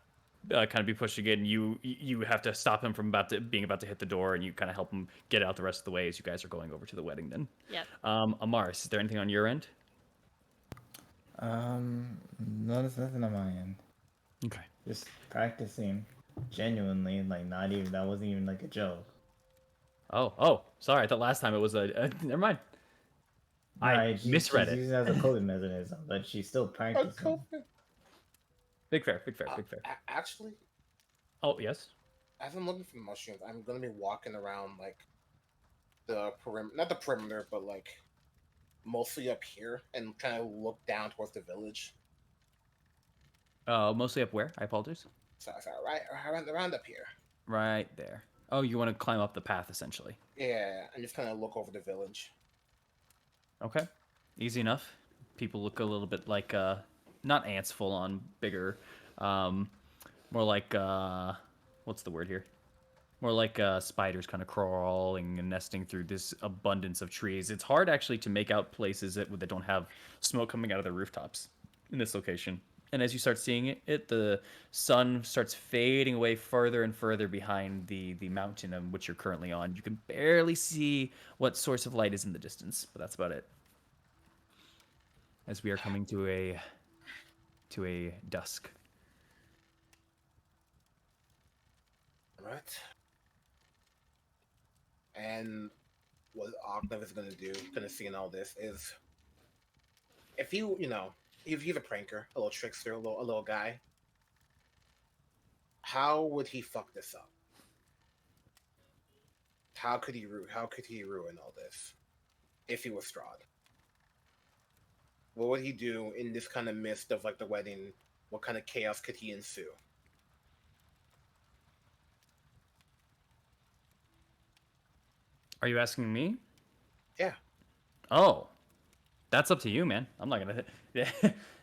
kind of be pushing it, and you have to stop him from being about to hit the door, and you kind of help him get out the rest of the way as you guys are going over to the wedding. Then, yep. Amaris, is there anything on your end? No, there's nothing on my end. Okay. Just practicing, genuinely, not even that wasn't even a joke. Oh, sorry. I thought last time it was a never mind. Alright, misread she's it. using it as a coping mechanism, but she's still practicing. Big fair, big fair, big fair. Actually, Oh, yes. as I'm looking for the mushrooms, I'm gonna be walking around like the perimeter, not the perimeter, but like mostly up here and kind of look down towards the village. Mostly up where? I apologize. Sorry, right around up here. Right there. Oh, you want to climb up the path, essentially. Yeah, and just kind of look over the village. Okay. Easy enough. People look a little bit like, not ants full on, bigger. More like, what's the word here? More like spiders kind of crawling and nesting through this abundance of trees. It's hard actually to make out places that don't have smoke coming out of the rooftops in this location. And as you start seeing it, the sun starts fading away further and further behind the mountain on which you're currently on. You can barely see what source of light is in the distance, but that's about it. As we are coming to a dusk. Right. And what Ognev is gonna do, gonna see in all this is, if he's a pranker, a little trickster, a little guy. How would he fuck this up? How could he ruin all this if he was Strahd? What would he do in this kind of midst of like the wedding? What kind of chaos could he ensue? Are you asking me? Yeah. Oh, that's up to you, man. I'm not gonna.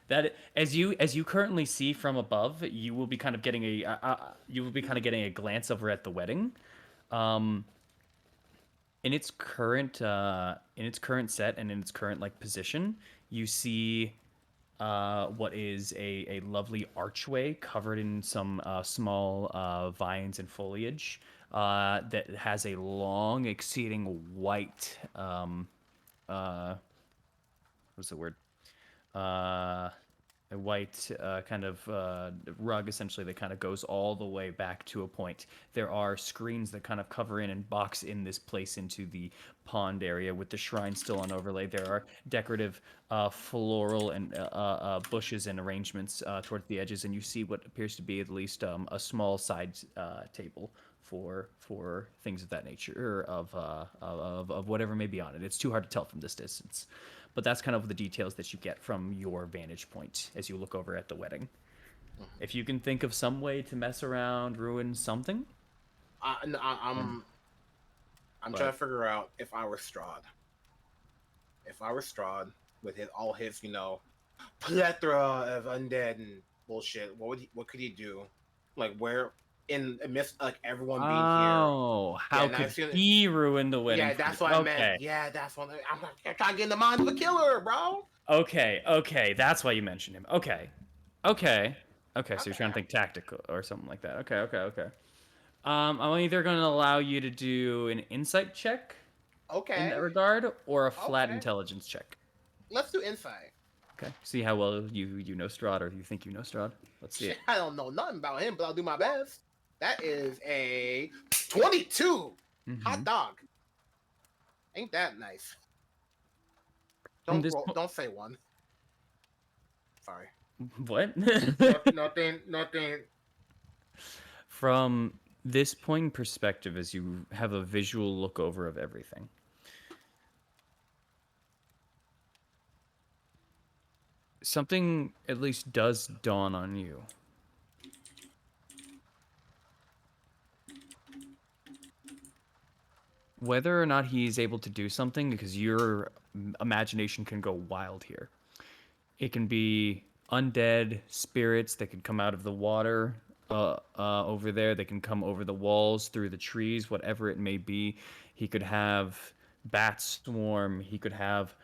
That as you currently see from above, you will be kind of getting a glance over at the wedding. In its current set and in its current like position, you see what is a lovely archway covered in some small vines and foliage that has a long, exceeding white what's the word? A white kind of rug, essentially, that kind of goes all the way back to a point. There are screens that kind of cover in and box in this place into the pond area with the shrine still on overlay. There are decorative floral and bushes and arrangements towards the edges, and you see what appears to be at least a small side table for things of that nature, or of whatever may be on it. It's too hard to tell from this distance. But that's kind of the details that you get from your vantage point as you look over at the wedding. If you can think of some way to mess around, ruin something. I'm trying to figure out if I were Strahd. If I were Strahd with all his plethora of undead and bullshit, what could he do? Like where in amidst like everyone being here? Oh, how could he ruin the wedding? Yeah, that's what I meant. Yeah, that's what I'm trying to get in the mind of a killer, bro. Okay, that's why you mentioned him. Okay. So you're trying to think tactical or something like that. Okay. I'm either going to allow you to do an insight check in that regard, or a flat intelligence check. Let's do insight. Okay. See how well you know Strahd, or you think you know Strahd. Let's see it. I don't know nothing about him, but I'll do my best. That is a 22. Hot dog. Ain't that nice? Don't say one. Sorry. What? Nothing. From this point in perspective, as you have a visual look over of everything, something at least does dawn on you. Whether or not he's able to do something, because your imagination can go wild here. It can be undead spirits that could come out of the water over there. They can come over the walls, through the trees, whatever it may be. He could have bats swarm. He could have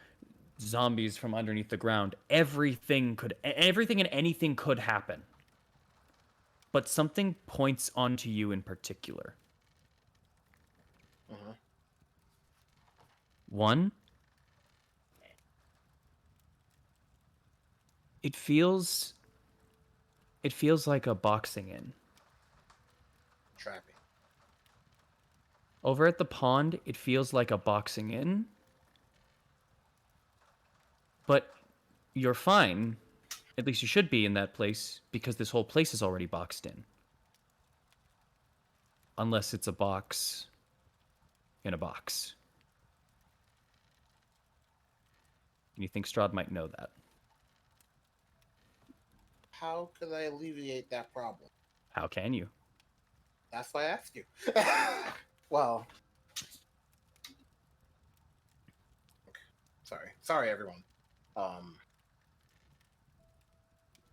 zombies from underneath the ground. Everything and anything could happen. But something points onto you in particular. One, it feels like a boxing in. Trapping. Over at the pond, it feels like a boxing in. But you're fine. At least you should be in that place because this whole place is already boxed in. Unless it's a box in a box. And you think Strahd might know that. How could I alleviate that problem? How can you? That's why I asked you. Well, sorry, everyone.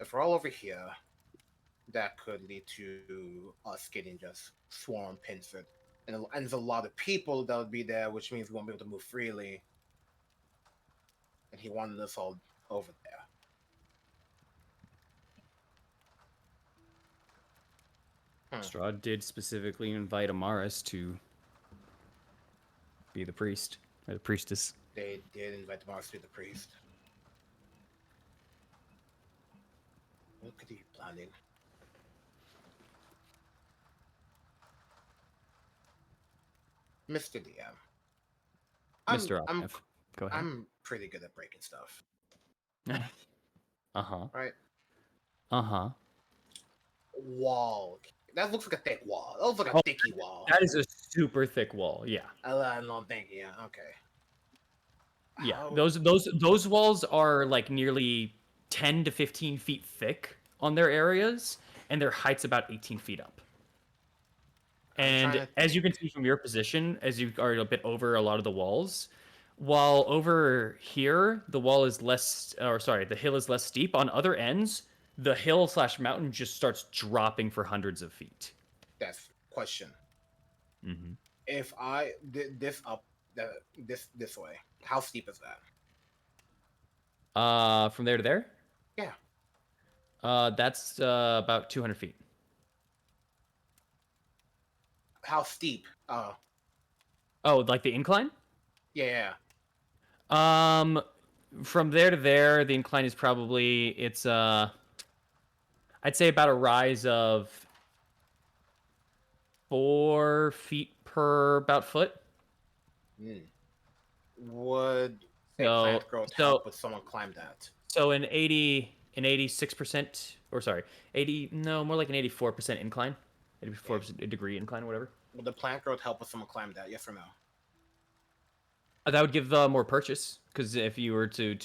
If we're all over here, that could lead to us getting just swarm pincered, and there's a lot of people that would be there, which means we won't be able to move freely. And he wanted us all over there. Strahd did specifically invite Amaris to be the priest, or the priestess. They did invite Mars to be the priest. What could he be planning? Mr. DM. Mr. Olive. Go ahead. I'm pretty good at breaking stuff. Uh-huh. Right? Uh-huh. Wall. That looks like a thick wall. That looks like a thicky wall. That is a super thick wall, yeah. I don't think, yeah, okay. Yeah, How- those walls are like nearly 10 to 15 feet thick on their areas, and their height's about 18 feet up. And as you can see from your position, as you are a bit over a lot of the walls, while over here the wall is less, or sorry, the hill is less steep. On other ends, the hill / mountain just starts dropping for hundreds of feet. That's question. Mm-hmm. If I did this up, this way, how steep is that? From there to there? Yeah. That's about 200 feet. How steep? Oh, like the incline? Yeah. From there to there, the incline is probably I'd say about a rise of 4 feet per about foot. Would So- plant growth help with someone climb that? So an 86%, or sorry, 80, no, more like an 84% incline, 84% degree incline, or whatever. Would the plant growth help with someone climb that? Yes or no? That would give more purchase, because if you were to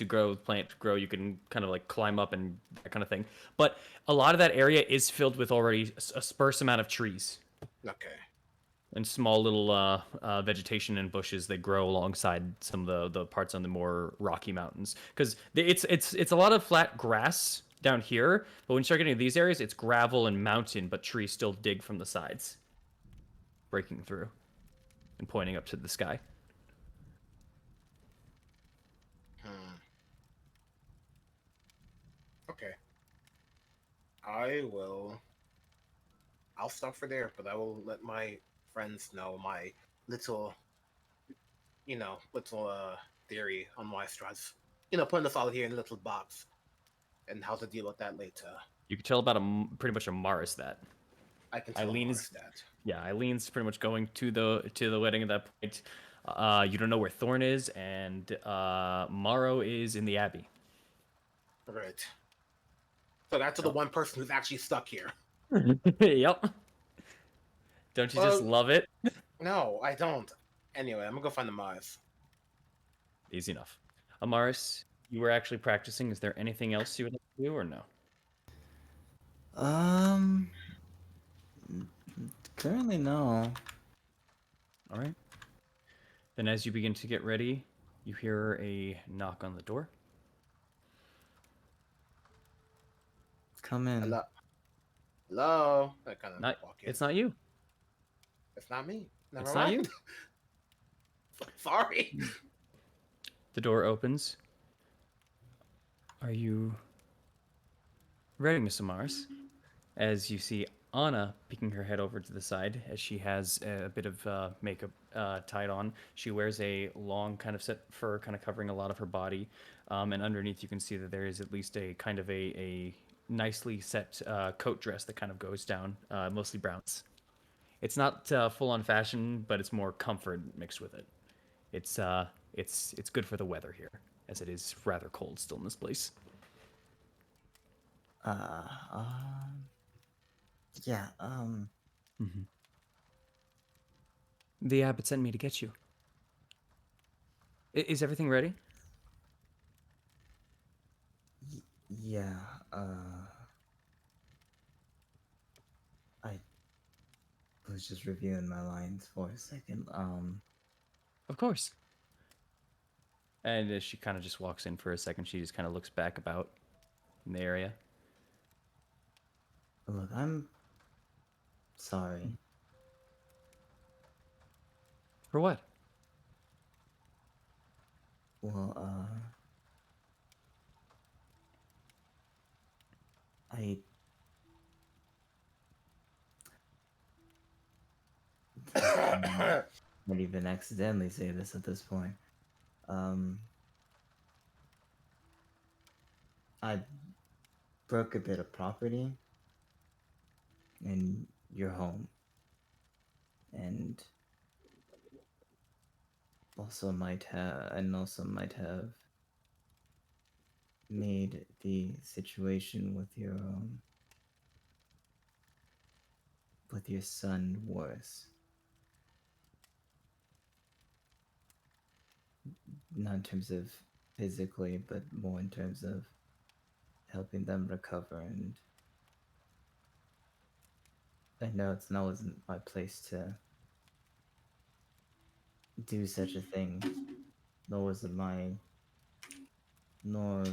plant grow, you can kind of like climb up and that kind of thing. But a lot of that area is filled with already a sparse amount of trees. Okay. And small little vegetation and bushes that grow alongside some of the parts on the more rocky mountains. Because it's a lot of flat grass down here, but when you start getting to these areas, it's gravel and mountain, but trees still dig from the sides, breaking through and pointing up to the sky. Okay. I'll stop for there, but I will let my friends know my little theory on why Strahd's, putting us all here in a little box, and how to deal with that later. You can tell about pretty much a Mars that. I can tell Mars that. Yeah, Eileen's pretty much going to the wedding at that point. You don't know where Thorn is, and Morrow is in the Abbey. Right. So that's the one person who's actually stuck here. Yep. Don't you just love it? No, I don't. Anyway, I'm gonna go find the Mars. Easy enough. Amaris, you were actually practicing. Is there anything else you would like to do, or no? Currently no. All right. Then as you begin to get ready, you hear a knock on the door. Come in. Hello. Hello. I kind of walk in. It's not you. It's not me. Never It's mind. not you. Sorry. The door opens. Are you ready, Miss Amaris? As you see Anna peeking her head over to the side, as she has a bit of makeup tied on. She wears a long kind of set fur, kind of covering a lot of her body, and underneath you can see that there is at least a kind of a nicely set coat dress that kind of goes down, mostly browns. It's not full-on fashion, but it's more comfort mixed with it. It's good for the weather here, as it is rather cold still in this place. Uh, yeah, Mm-hmm. The abbot sent me to get you. Is everything ready? yeah, I was just reviewing my lines for a second. Of course. And as she kind of just walks in for a second, she just kind of looks back about in the area. Look, I'm sorry. For what? Well, I would even accidentally say this at this point. I broke a bit of property in your home, and also might have made the situation with your son worse. Not in terms of physically, but more in terms of helping them recover. And I know wasn't my place to do such a thing, nor was it my, nor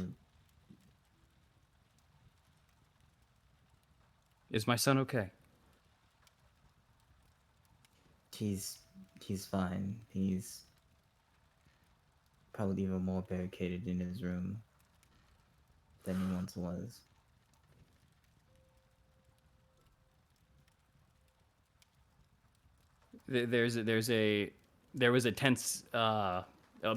Is my son okay? he's he's fine. He's probably even more barricaded in his room than he once was. There was a tense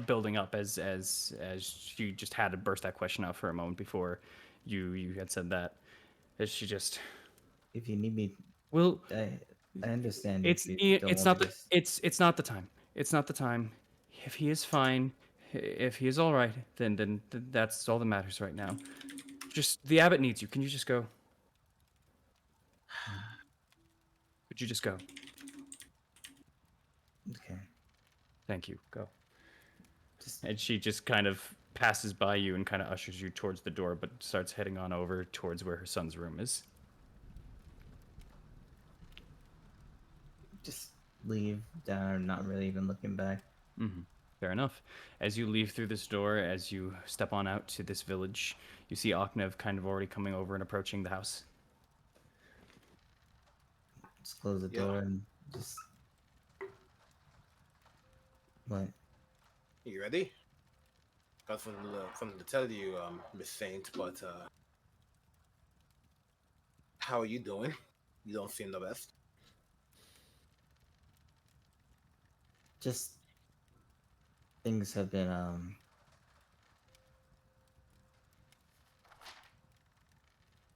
building up as she just had to burst that question out for a moment before you had said that. As she just If you need me, well, I understand if you don't it's want not me the to. it's not the time. It's not the time. If he is fine, if he is all right, then that's all that matters right now. Just the abbot needs you. Can you just go? Could you just go? Okay, Thank you. Go. just And she just kind of passes by you and kind of ushers you towards the door, but starts heading on over towards where her son's room is. just leave down, not really even looking back. Mm-hmm. Fair enough. As you leave through this door, as you step on out to this village, you see Aknev kind of already coming over and approaching the house. Just close the Yeah. door and just what? You ready? Got something to tell you, Miss Saint, but how are you doing? You don't seem the best. Just things have been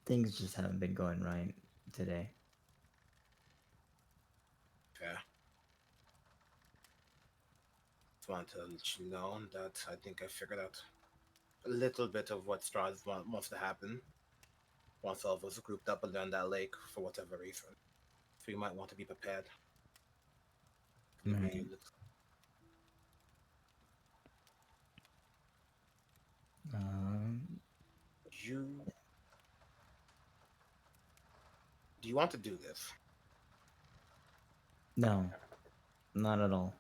things just haven't been going right today. Yeah. Just wanted to let you know that I think I figured out a little bit of what Strahd must have happened once all of us grouped up and on that lake for whatever reason. So you might want to be prepared. Give me a Right. little- Um, You do you want to do this? no, not at all.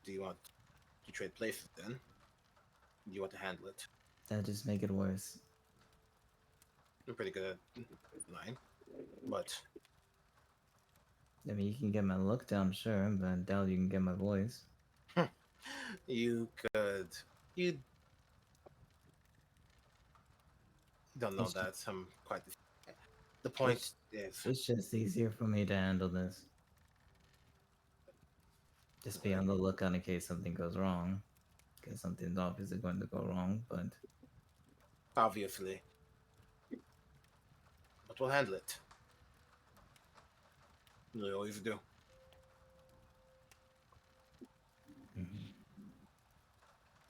Do you want to trade places then? Do you want to handle it? That just make it worse. I'm pretty good at lying, but I mean, you can get my look down, sure, but I doubt you can get my voice. you could. You don't know It's just, that. I'm quite. The point is, it's just easier for me to handle this. Just be on the lookout in case something goes wrong. Because something's obviously going to go wrong, but obviously, but we'll handle it. We always do. mhm.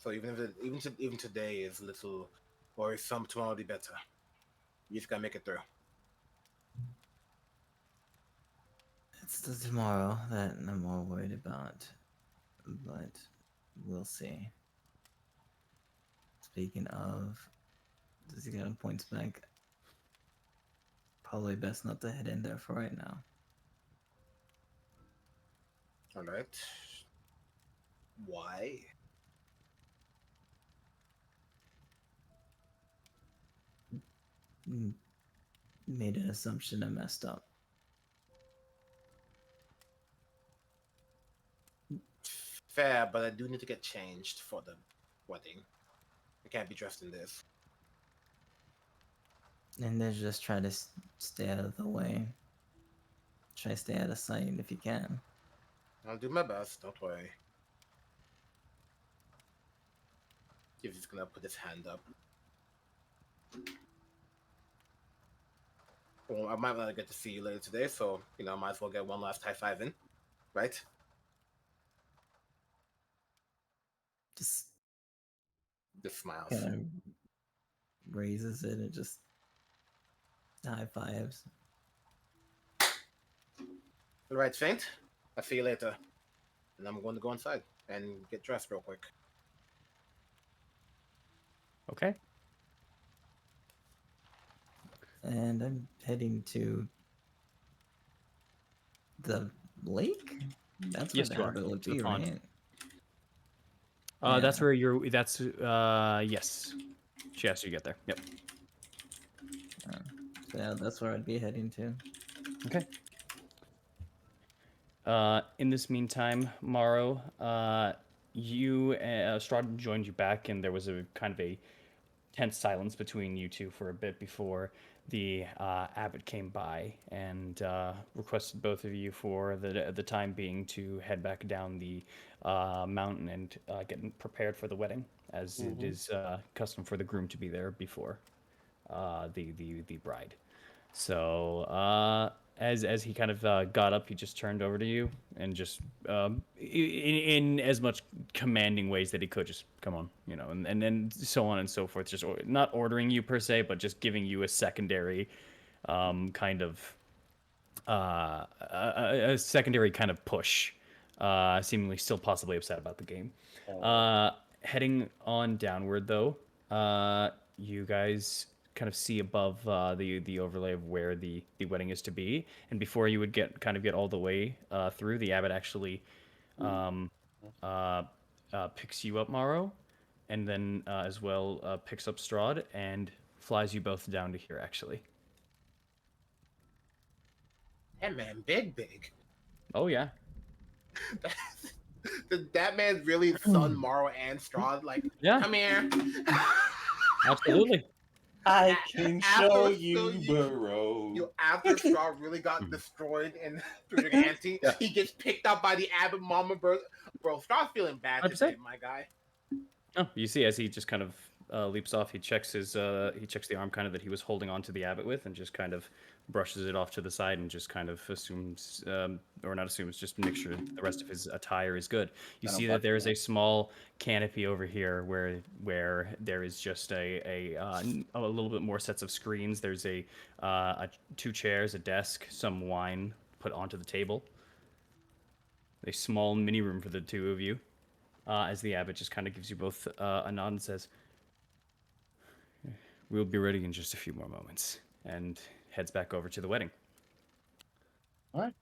So even today is little, or some tomorrow will be better. You just gotta make it through. It's the tomorrow that I'm more worried about, but we'll see. Speaking of, does he got points back? Probably best not to head in there for right now. All right. Why? Made an assumption I messed up. Fair, but I do need to get changed for the wedding. I can't be dressed in this. And then just try to stay out of the way. Try to stay out of sight if you can. I'll do my best. Don't worry. He's just gonna put his hand up. Well, I might not get to see you later today, so I might as well get one last high five in, right? Just Smiles. kind of raises it and just high fives. All right, Saint. I'll see you later. And I'm going to go inside and get dressed real quick. Okay. And I'm heading to the lake. That's where Yes, the you are. abbot would To the be, pond. right? That's where you're. That's yes. She has you get there. Yep. So yeah, that's where I'd be heading to. Okay. In this meantime, Morrow, Strahd joined you back, and there was a kind of a tense silence between you two for a bit before the abbot came by and requested both of you for the time being to head back down the mountain and get prepared for the wedding, as it is custom for the groom to be there before the bride. So as he kind of got up, he just turned over to you and just in as much commanding ways that he could, just come on, and then so on and so forth. Just not ordering you per se, but just giving you a secondary kind of a secondary kind of push. Seemingly still possibly upset about the game. Heading on downward though, you guys kind of see above the overlay of where the wedding is to be, and before you would get all the way through, the abbot actually picks you up, Morrow, and then as well picks up Strahd and flies you both down to here actually. That man, big. Oh yeah. Did that man really son Morrow and Strahd? Like, Yeah. come here. Absolutely. I can show After you, Burrow. After Strahd really got destroyed in Three Ante, he gets picked up by the abbot mama. Bro, Strahd's feeling bad 100%. today, my guy. Oh, you see, as he just kind of leaps off, he checks the arm kind of that he was holding onto the abbot with, and just kind of brushes it off to the side, and just kind of assumes, or not assumes, just make sure the rest of his attire is good. You see that there is a small canopy over here where there is just a little bit more sets of screens. There's a 2 chairs, a desk, some wine put onto the table. A small mini room for the two of you. As the abbot just kind of gives you both a nod and says, "We'll be ready in just a few more moments," and heads back over to the wedding. All right.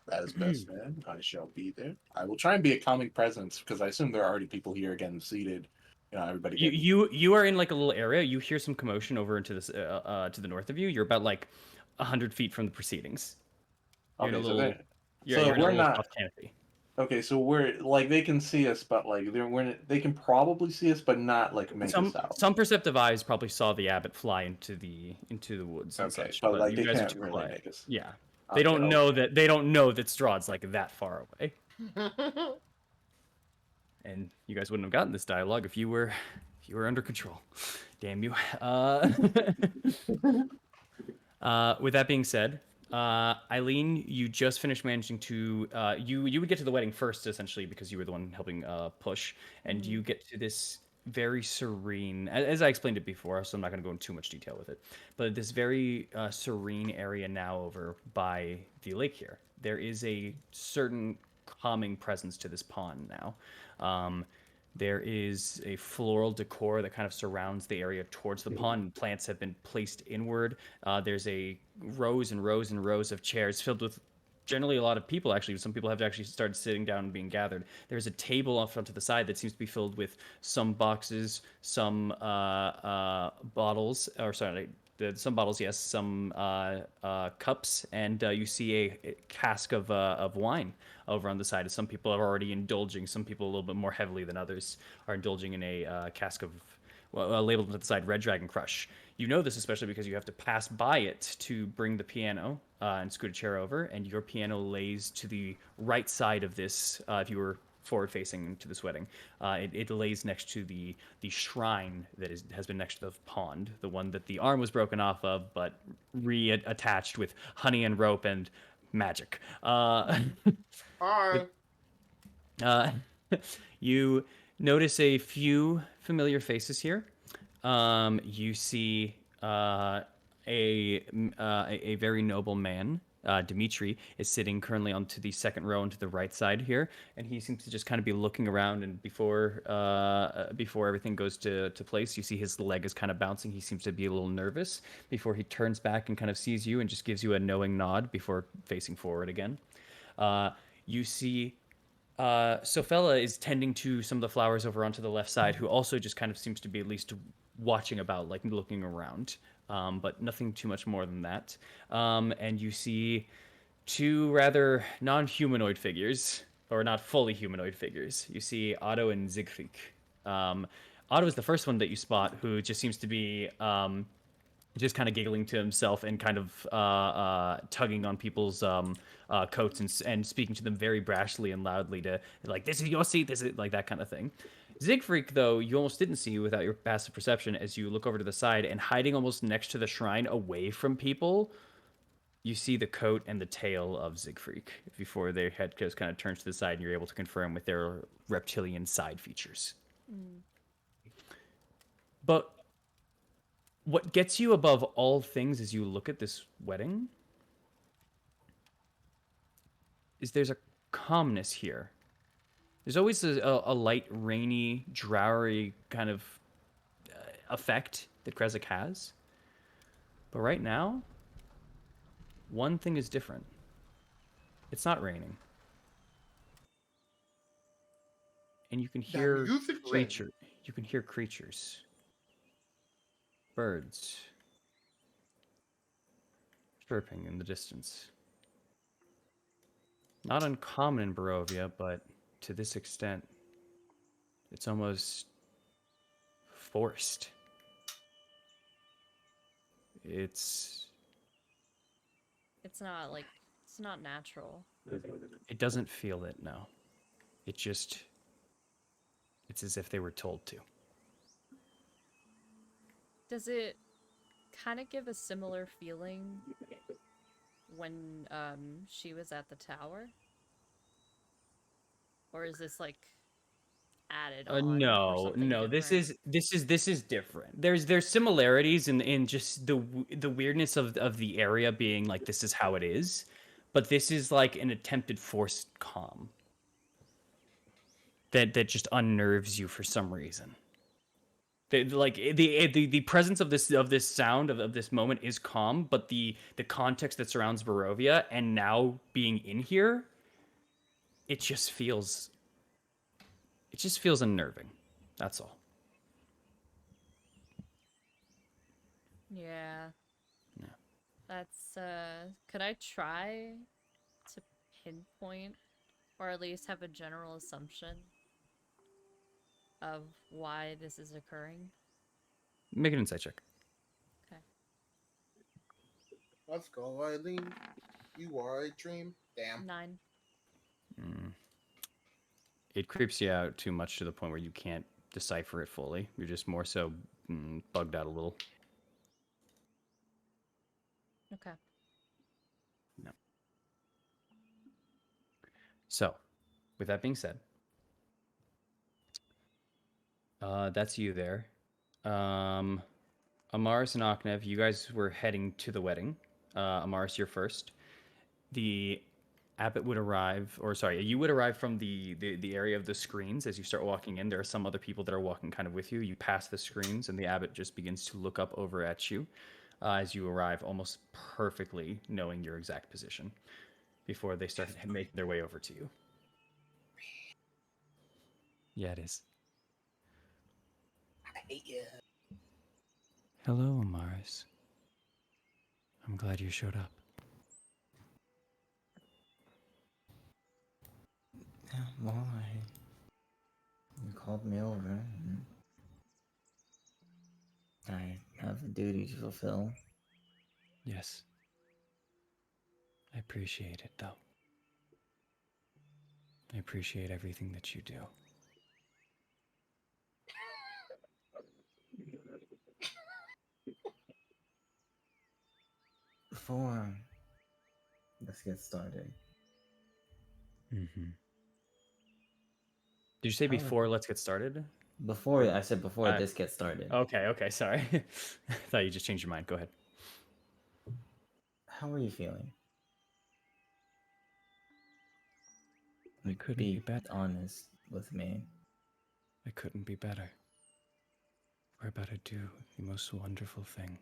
That is best, man. I shall be there. I will try and be a calming presence because I assume there are already people here getting seated. Everybody. You are in like a little area. You hear some commotion over into this to the north of you. You're about like 100 feet from the proceedings. You're in a little. You're in a little soft canopy. Okay, so we're like they can see us, but like they can probably see us, but not like make us out. Some perceptive eyes probably saw the abbot fly into the woods and such, but like you they guys can't are too really quiet. make us. Yeah, they don't know that Strahd's like that far away. And you guys wouldn't have gotten this dialogue if you were under control. Damn you. With that being said, Eileen, you just finished managing to you would get to the wedding first, essentially, because you were the one helping push, and you get to this very serene, as I explained it before, so I'm not going to go into too much detail with it, but this very serene area now over by the lake here. There is a certain calming presence to this pond now. There is a floral decor that kind of surrounds the area towards the pond, and plants have been placed inward. There's a rows and rows and rows of chairs filled with generally a lot of people. Actually, some people have actually started sitting down and being gathered. There's a table off to the side that seems to be filled with some boxes, some bottles, or sorry, some bottles, yes, some cups, and you see a cask of wine over on the side. Some people are already indulging. Some people a little bit more heavily than others are indulging in a cask of, well, labeled at the side, Red Dragon Crush. You know this especially because you have to pass by it to bring the piano and scoot a chair over, and your piano lays to the right side of this. If you were forward facing to this wedding, it lays next to the shrine that has been next to the pond, the one that the arm was broken off of, but reattached with honey and rope and magic. Hi. Uh, you notice a few familiar faces here. You see a very noble man. Dimitri is sitting currently onto the second row and to the right side here, and he seems to just kind of be looking around. And before everything goes to place, you see his leg is kind of bouncing. He seems to be a little nervous before he turns back and kind of sees you and just gives you a knowing nod before facing forward again. You see Sophella is tending to some of the flowers over onto the left side, who also just kind of seems to be at least watching about, like looking around, but nothing too much more than that. And you see two rather non-humanoid figures, or not fully humanoid figures. You see Otto and Siegfried. Otto is the first one that you spot, who just seems to be just kind of giggling to himself and kind of tugging on people's coats and speaking to them very brashly and loudly to, like, this is your seat, this is, like, that kind of thing. Siegfried, though, you almost didn't see without your passive perception as you look over to the side, and hiding almost next to the shrine away from people, you see the coat and the tail of Siegfried before their head just kind of turns to the side and you're able to confirm with their reptilian side features. But what gets you above all things as you look at this wedding is there's a calmness here. There's always a light, rainy, drowery kind of effect that Kresik has. But right now, one thing is different. It's not raining. And you can hear creatures. You can hear creatures. Birds. Chirping in the distance. Not uncommon in Barovia, but to this extent, it's almost forced. It's not natural. It doesn't feel it, no. It's as if they were told to. Does it kind of give a similar feeling when she was at the tower? Or is this like added on? No. This is different. There's similarities in just the weirdness of the area being like this is how it is, but this is like an attempted forced calm that just unnerves you for some reason. The presence of this sound of this moment is calm, but the context that surrounds Barovia and now being in here, it just feels unnerving. That's all. Yeah. Yeah. That's could I try to pinpoint or at least have a general assumption of why this is occurring? Make an insight check. Okay. Let's go, Eileen. You are a dream. Damn. 9. It creeps you out too much to the point where you can't decipher it fully. You're just more so bugged out a little. Okay. So, with that being said, that's you there. Amaris and Aknev, you guys were heading to the wedding. Amaris, you're first. The abbot would arrive, or sorry, you would arrive from the area of the screens as you start walking in. There are some other people that are walking kind of with you. You pass the screens, and the abbot just begins to look up over at you as you arrive, almost perfectly knowing your exact position before they start making their way over to you. Yeah, it is. I hate you. Hello, Amaris. I'm glad you showed up. Yeah, well, you called me over. And I have a duty to fulfill. Yes. I appreciate it, though. I appreciate everything that you do. Before let's get started. Mm-hmm. Did you say How- before let's get started? Before I said before Uh, this gets started. Okay, sorry. I thought you just changed your mind. Go ahead. How are you feeling? I couldn't be better. Honest with me. I couldn't be better. We're about to do the most wonderful thing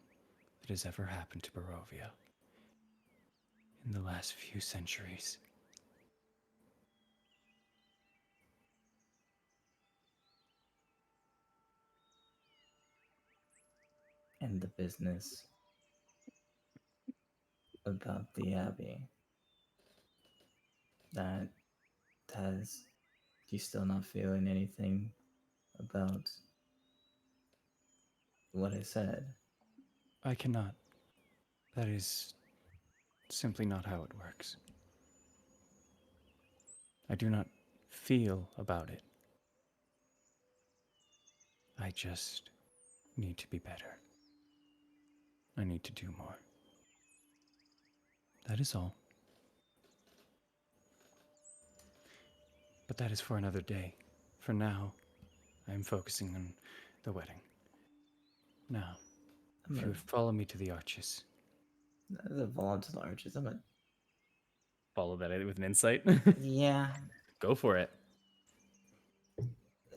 that has ever happened to Barovia in the last few centuries. And the business about the Abbey. That has you still not feeling anything about what I said? I cannot. That is simply not how it works. I do not feel about it. I just need to be better. I need to do more. That is all. But that is for another day. For now, I am focusing on the wedding. Now, if you would follow me to the arches. The vault to the arches. Follow that with an insight? Yeah. Go for it.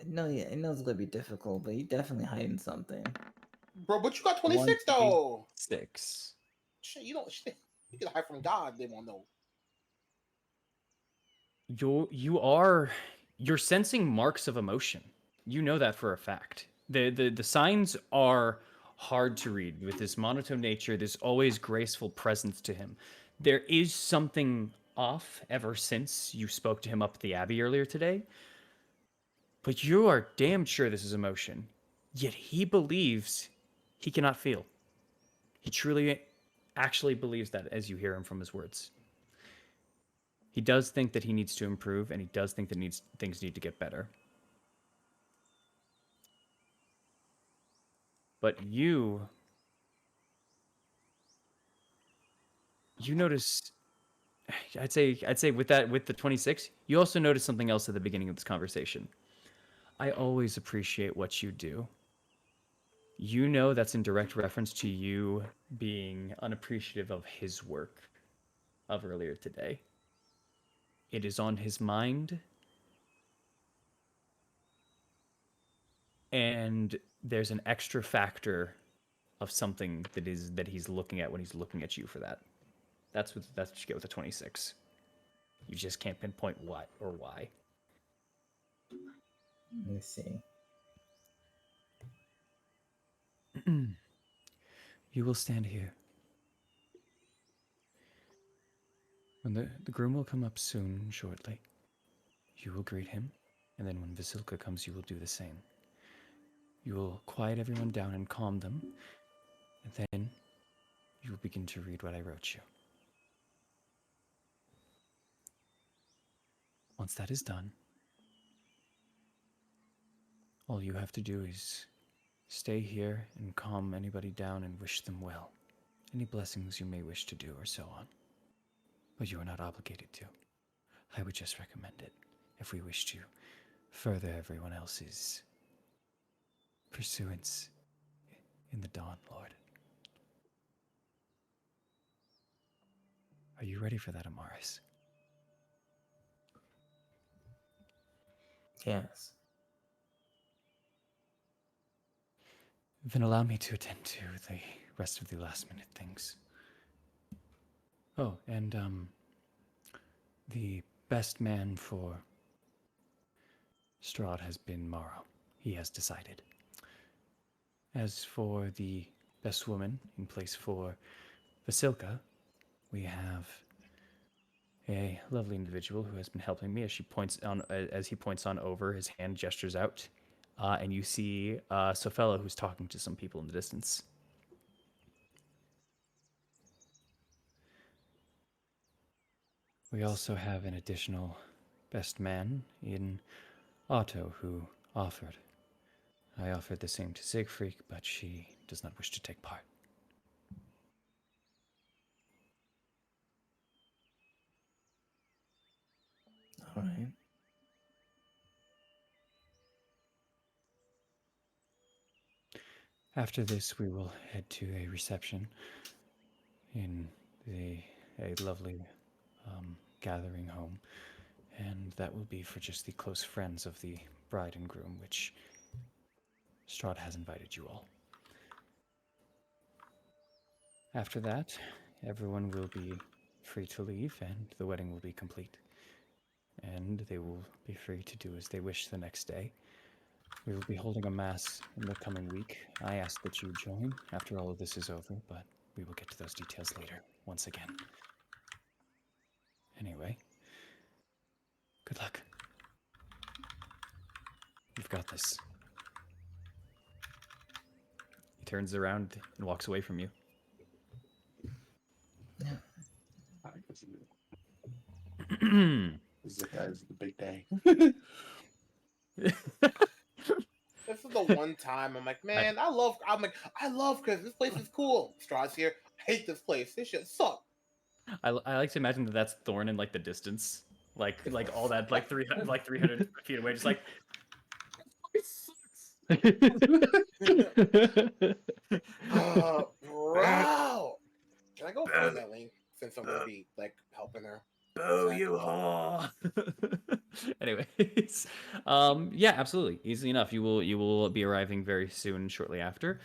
No, yeah, I know it's gonna be difficult, but you definitely hiding something. Bro, but you got 26 though. 6. Shit, you don't. Shit, you can hide from God. They won't know. You're sensing marks of emotion. You know that for a fact. The signs are hard to read with this monotone nature, this always graceful presence to him. There is something off ever since you spoke to him up at the Abbey earlier today. But you are damn sure this is emotion. Yet he believes he cannot feel. He truly actually believes that as you hear him from his words. He does think that he needs to improve, and he does think that things need to get better. But you notice, I'd say with the 26, you also notice something else at the beginning of this conversation. I always appreciate what you do. You know that's in direct reference to you being unappreciative of his work of earlier today. It is on his mind. And there's an extra factor of something that he's looking at when he's looking at you for that. That's what you get with the 26. You just can't pinpoint what or why. Let me see. You will stand here. When the groom will come up soon, shortly. You will greet him, and then when Vasilka comes, you will do the same. You will quiet everyone down and calm them, and then you will begin to read what I wrote you. Once that is done, all you have to do is stay here and calm anybody down and wish them well. Any blessings you may wish to do or so on. But you are not obligated to. I would just recommend it if we wish to further everyone else's pursuance in the Dawn Lord. Are you ready for that, Amaris? Yes. Then allow me to attend to the rest of the last minute things. Oh, and the best man for Strahd has been Morrow. He has decided. As for the best woman in place for Vasilka, we have a lovely individual who has been helping me as he points on over, his hand gestures out, and you see Sophella who's talking to some people in the distance. We also have an additional best man in Otto who offered. I offered the same to Siegfried, but she does not wish to take part. All right. After this, we will head to a reception in a lovely gathering home, and that will be for just the close friends of the bride and groom, which Strahd has invited you all. After that, everyone will be free to leave, and the wedding will be complete. And they will be free to do as they wish the next day. We will be holding a mass in the coming week. I ask that you join after all of this is over, but we will get to those details later, once again. Anyway, good luck. You've got this. He turns around and walks away from you. Yeah. This is the big day. This is the one time I'm like, man, I love because this place is cool. Strahd's here. I hate this place. This shit sucks. I like to imagine that that's Thorn in like the distance, like all that like 300 feet away, just like. Bro, can I go find that link since I'm gonna be like helping her? Boo you all. Anyways, yeah, absolutely, easily enough. You will be arriving very soon, shortly after.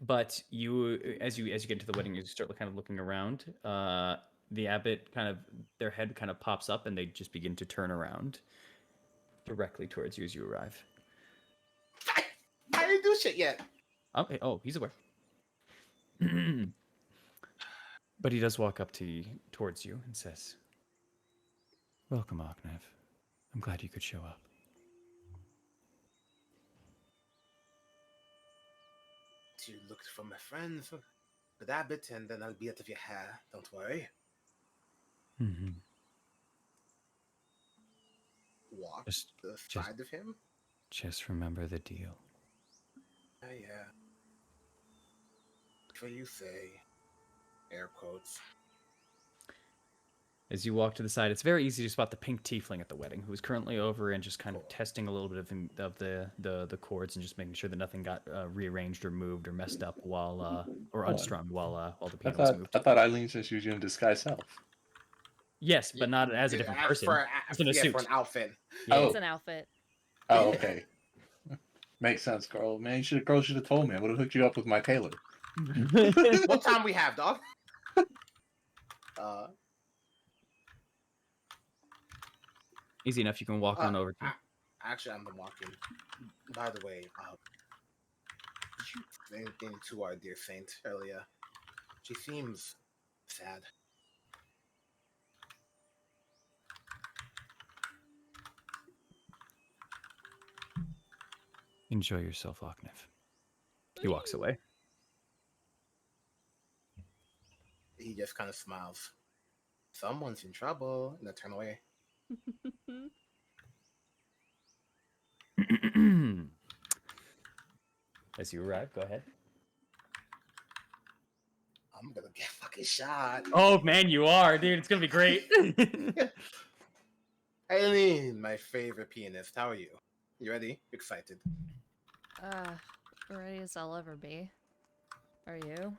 But you, as you get into the wedding, you start kind of looking around. The abbot their head kind of pops up, and they just begin to turn around directly towards you as you arrive. I didn't do shit yet. Okay. Oh, he's aware. But he does walk up towards you and says, "Welcome, Arknev. I'm glad you could show up." You looked for my friends, but abbot, and then I'll be out of your hair. Don't worry. Mm-hmm. Walk Just- to the side of him. Just remember the deal. Yeah. What you say? Air quotes. As you walk to the side, it's very easy to spot the pink tiefling at the wedding, who is currently over and just kind of testing a little bit of the chords and just making sure that nothing got rearranged or moved or messed up while or unstrung while the piano was moved. I thought Eileen said she was doing disguise self. Yes, but not as a different person. Just in a suit. For an outfit. Yeah. It's an outfit. Oh, okay. Makes sense, girl. Man, girl should have told me. I would have hooked you up with my tailor. What time we have, dog? Easy enough. You can walk on over to. Actually, I'm walking. By the way, did you say anything to our dear saint earlier? She seems sad. Enjoy yourself, Arknev. He walks away. He just kind of smiles. Someone's in trouble, and I turn away. As you arrive, go ahead. I'm gonna get fucking fucking shot. Oh man, you are, dude. It's gonna be great. Eileen, my favorite pianist. How are you? You ready? Excited? Ready as I'll ever be. Are you?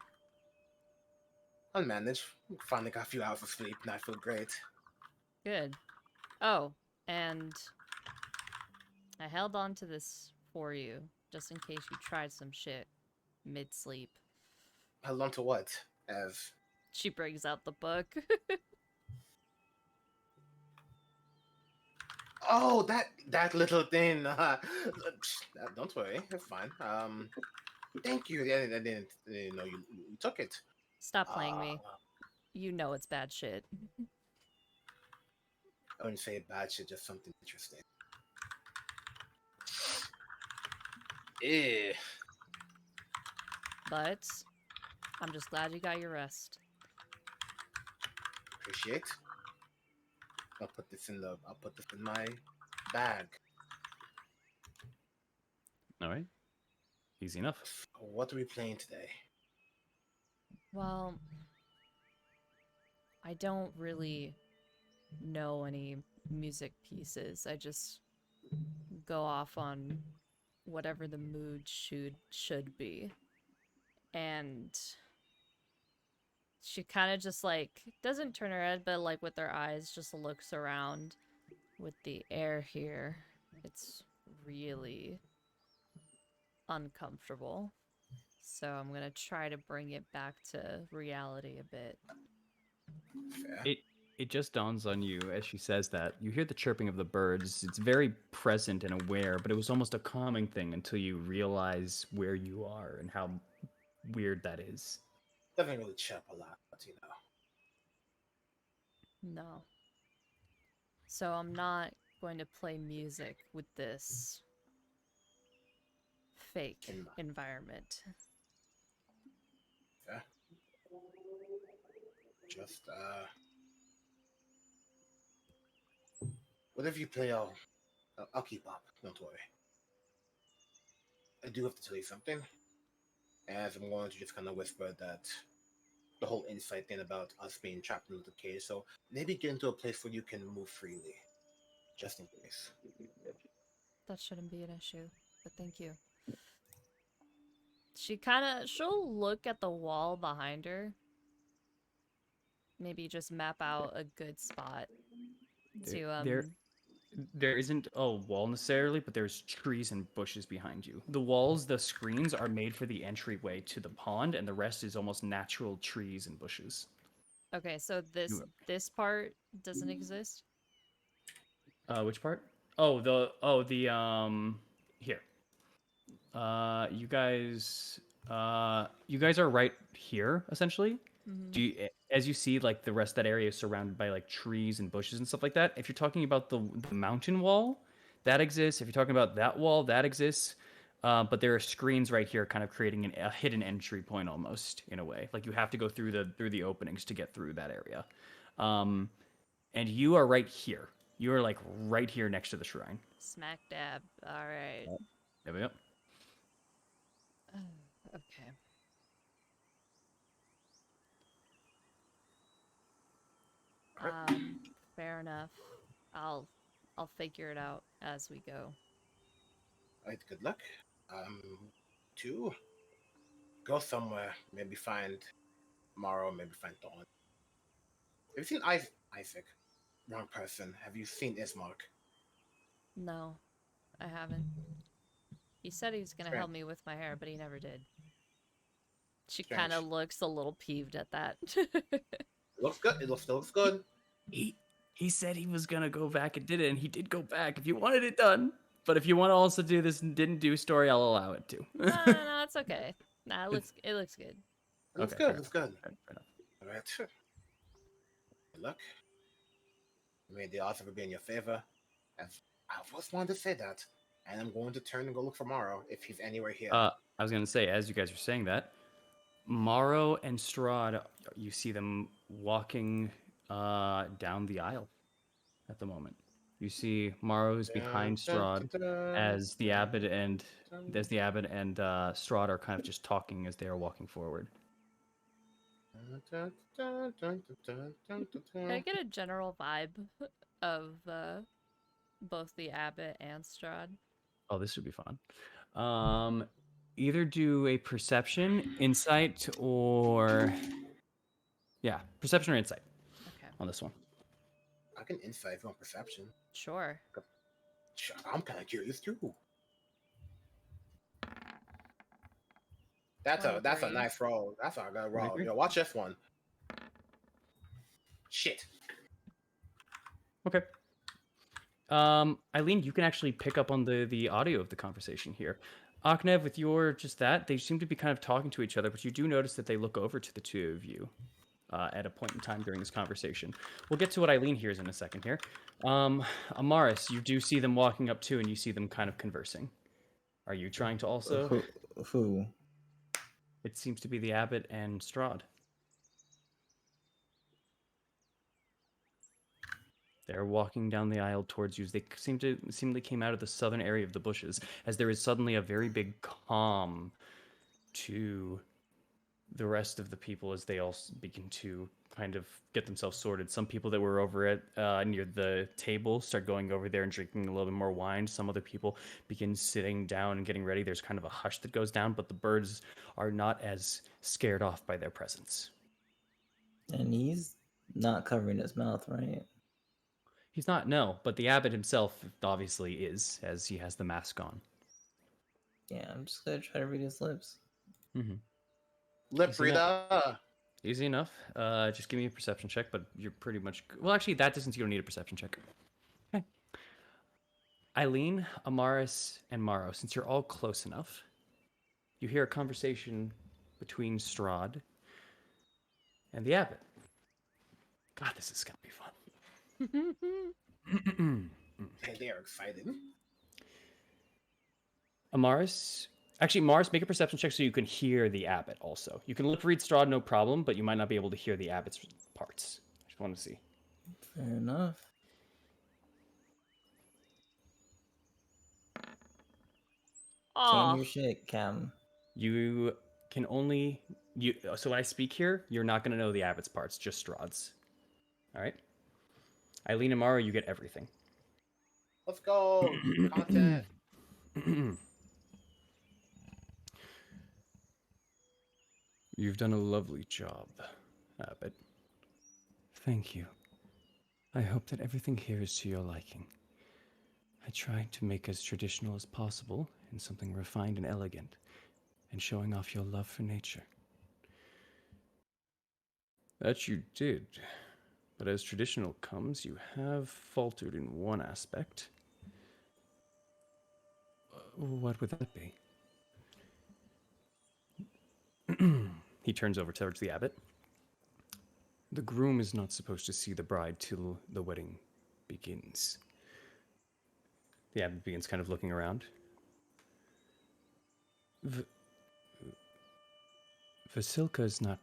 I'll manage. Finally got a few hours of sleep, and I feel great. Good. Oh, and I held on to this for you, just in case you tried some shit mid-sleep. Held on to what? As She brings out the book. oh, that little thing. Don't worry, it's fine. Thank you. I didn't know you took it. Stop playing me. You know it's bad shit. I wouldn't say bad shit, just something interesting. Eh. But I'm just glad you got your rest. Appreciate. I'll put this in my bag. All right. Easy enough. What are we playing today? Well, I don't really know any music pieces. I just go off on whatever the mood should be. And she kind of just like doesn't turn her head, but like with her eyes just looks around with the air here. It's really uncomfortable. So I'm gonna try to bring it back to reality a bit. Fair. It just dawns on you as she says that. You hear the chirping of the birds. It's very present and aware, but it was almost a calming thing until you realize where you are and how weird that is. Doesn't really chirp a lot, but you know. No. So I'm not going to play music with this fake environment. Yeah. Just whatever you play, I'll keep up. Don't worry. I do have to tell you something. As I'm going to just kind of whisper that the whole insight thing about us being trapped in the cage. So maybe get into a place where you can move freely, just in case. That shouldn't be an issue, but thank you. She'll look at the wall behind her. Maybe just map out a good spot to There isn't a wall necessarily, but there's trees and bushes behind you. The walls, the screens are made for the entryway to the pond, and the rest is almost natural trees and bushes. Okay, so this part doesn't exist? Which part? Here. You guys are right here essentially. Mm-hmm. As you see, like the rest of that area is surrounded by like trees and bushes and stuff like that. If you're talking about the mountain wall, that exists. If you're talking about that wall, that exists. But there are screens right here, kind of creating a hidden entry point almost in a way. Like you have to go through the openings to get through that area. And you are right here. You are like right here next to the shrine. Smack dab. All right. There we go. Okay. Fair enough. I'll figure it out as we go. Alright, good luck. Two. Go somewhere. Maybe find Morrow, maybe find Dawn. Have you seen Isaac? Wrong person. Have you seen Ismark? No, I haven't. He said he was gonna help me with my hair, but he never did. She kind of looks a little peeved at that. It looks good. It still looks good. He said he was gonna go back and did it, and he did go back. If you wanted it done, but if you want to also do this and didn't do story, I'll allow it too. No, it's okay. Nah, it looks good. It looks Okay, good. It looks good. Fair enough. All right. Good luck. May the odds ever be in your favor. I always wanted to say that, and I'm going to turn and go look for Morrow if he's anywhere here. I was gonna say, as you guys are saying that, Morrow and Strahd, you see them walking down the aisle at the moment. You see Morrow's behind Strahd as the abbot and Strahd are kind of just talking as they are walking forward. Can I get a general vibe of both the abbot and Strahd? Oh, this would be fun. Either do a perception, insight, or yeah, perception or insight Okay. on this one. I can insight on perception. Sure. I'm kind of curious too. That's a 23. nice roll. That's a good roll. 23? Yo, watch this one. Shit. Okay. Eileen, you can actually pick up on the audio of the conversation here. Aknev, with your just that, they seem to be kind of talking to each other, but you do notice that they look over to the two of you at a point in time during this conversation. We'll get to what Eileen hears in a second here. Amaris, you do see them walking up too, and you see them kind of conversing. Are you trying to also? Who? It seems to be the abbot and Strahd. They're walking down the aisle towards you. They seemingly came out of the southern area of the bushes, as there is suddenly a very big calm to the rest of the people as they all begin to kind of get themselves sorted. Some people that were over at near the table start going over there and drinking a little bit more wine. Some other people begin sitting down and getting ready. There's kind of a hush that goes down, but the birds are not as scared off by their presence. And he's not covering his mouth, right? He's not, no, but the abbot himself obviously is, as he has the mask on. Yeah, I'm just gonna try to read his lips. Mm-hmm. Lip Easy reader. Easy enough. Just give me a perception check, but you're pretty much... Well, actually, that distance, you don't need a perception check. Okay. Eileen, Amaris, and Maro, since you're all close enough, you hear a conversation between Strahd and the abbot. God, this is going to be fun. They are excited. Amaris... Actually, Mars, make a perception check so you can hear the abbot also. You can lip read Strahd, no problem, but you might not be able to hear the abbot's parts. I just want to see. Fair enough. Can't hear shit, Cam. You can only... So when I speak here, you're not going to know the abbot's parts, just Strahd's. All right? Eileen and Mara, you get everything. Let's go. Content. You've done a lovely job, Abbot. Thank you. I hope that everything here is to your liking. I tried to make as traditional as possible in something refined and elegant, and showing off your love for nature. That you did, but as traditional comes, you have faltered in one aspect. What would that be? He turns over towards the abbot. The groom is not supposed to see the bride till the wedding begins. The abbot begins kind of looking around. Vasilka is not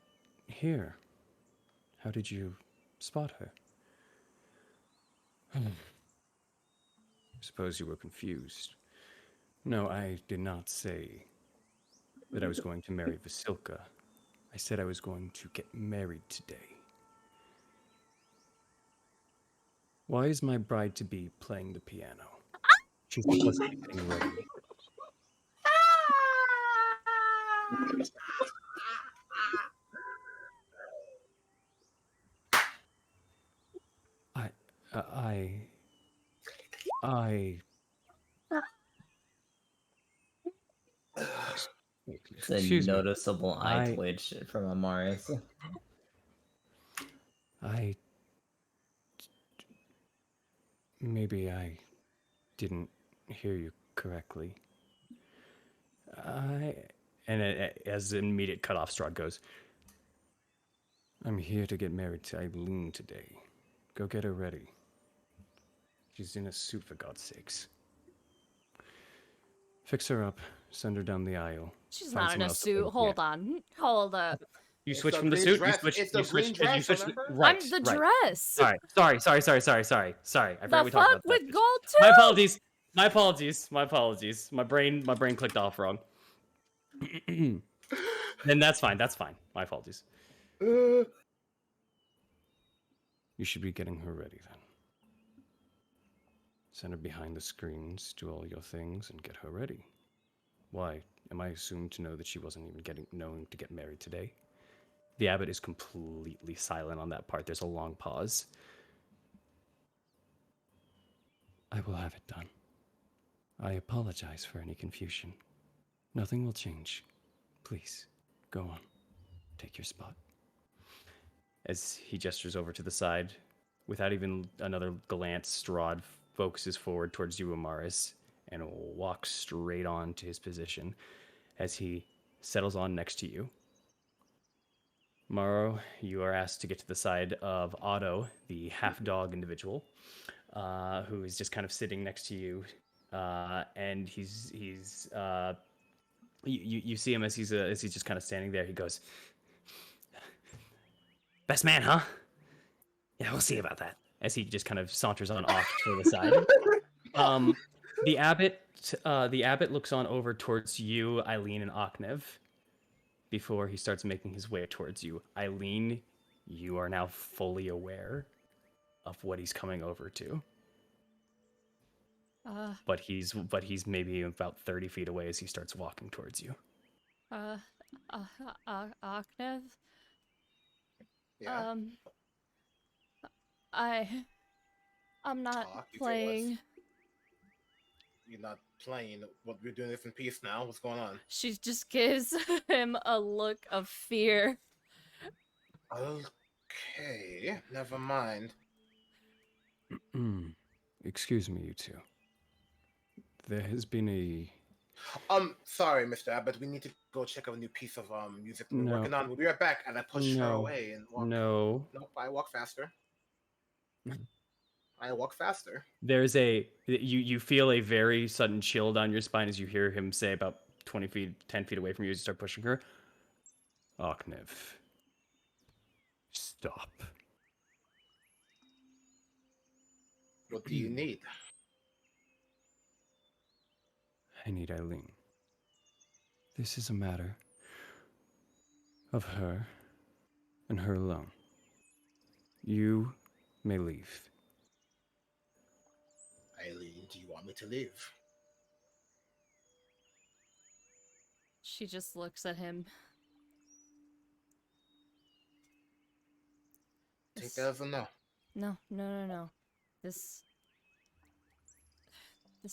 here. How did you spot her? Suppose you were confused. No, I did not say that I was going to marry Vasilka. I said I was going to get married today. Why is my bride-to-be playing the piano? She's supposed to be getting ready. It's a Excuse me. noticeable eye twitch from Amaris. Maybe I didn't hear you correctly. As an immediate cutoff, Strahd goes, I'm here to get married to Eileen today. Go get her ready. She's in a suit, for God's sakes. Fix her up, send her down the aisle. She's Find not in someone a else to suit. play Hold the on. Hold up. You It's switch the from the green suit. dress. You switch. It's the You switch. green dress, You switch. remember? Right. I'm the right. dress. Sorry. Sorry. I forgot we The talked fuck about that. with just- gold too? My apologies. My apologies. My brain clicked off wrong. Then that's fine. My apologies. Uh, You should be getting her ready then. Send her behind the screens, do all your things, and get her ready. Why? Am I assumed to know that she wasn't even knowing to get married today? The abbot is completely silent on that part. There's a long pause. I will have it done. I apologize for any confusion. Nothing will change. Please, go on. Take your spot. As he gestures over to the side, without even another glance, Strahd focuses forward towards you, Amaris, and walks straight on to his position as he settles on next to you. Morrow, you are asked to get to the side of Otto, the half-dog individual, who is just kind of sitting next to you, and he's you see him as he's just kind of standing there. He goes, "Best man, huh? Yeah, we'll see about that." As he just kind of saunters on off to the side. The abbot looks on over towards you, Eileen, and Aknev, before he starts making his way towards you. Eileen, you are now fully aware of what he's coming over to. But he's maybe about 30 feet away as he starts walking towards you. Aknev? Yeah. I'm not Talk, you say playing. You're not playing. What, we're doing this in peace now? What's going on? She just gives him a look of fear. Okay, never mind. Excuse me, you two. There has been a... Sorry, Mr. Abbott. We need to go check out a new piece of music we're No. working on. We'll be right back. And I push her No. away and walk. No. Nope, I walk faster. I walk faster. There's you feel a very sudden chill down your spine as you hear him say about 10 feet away from you as you start pushing her. Aknev. Stop. What do you need? I need Eileen. This is a matter of her and her alone. You may leave. Eileen, do you want me to leave? She just looks at him. Take that as a no. No. This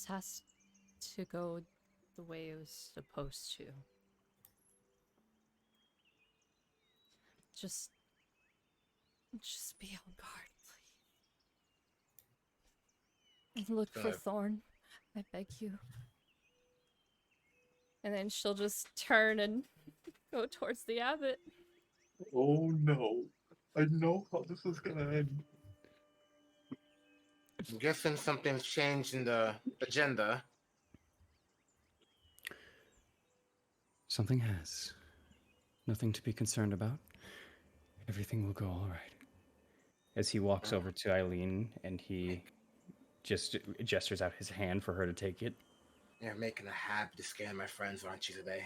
has to go the way it was supposed to. Just be on guard, please. And look for Thorn. I beg you. And then she'll just turn and go towards the abbot. Oh no. I know how this is gonna end. I'm guessing something's changed in the agenda. Something has. Nothing to be concerned about. Everything will go all right. As he walks over to Eileen and he just gestures out his hand for her to take it. You're making a habit to scare my friends, aren't you, today?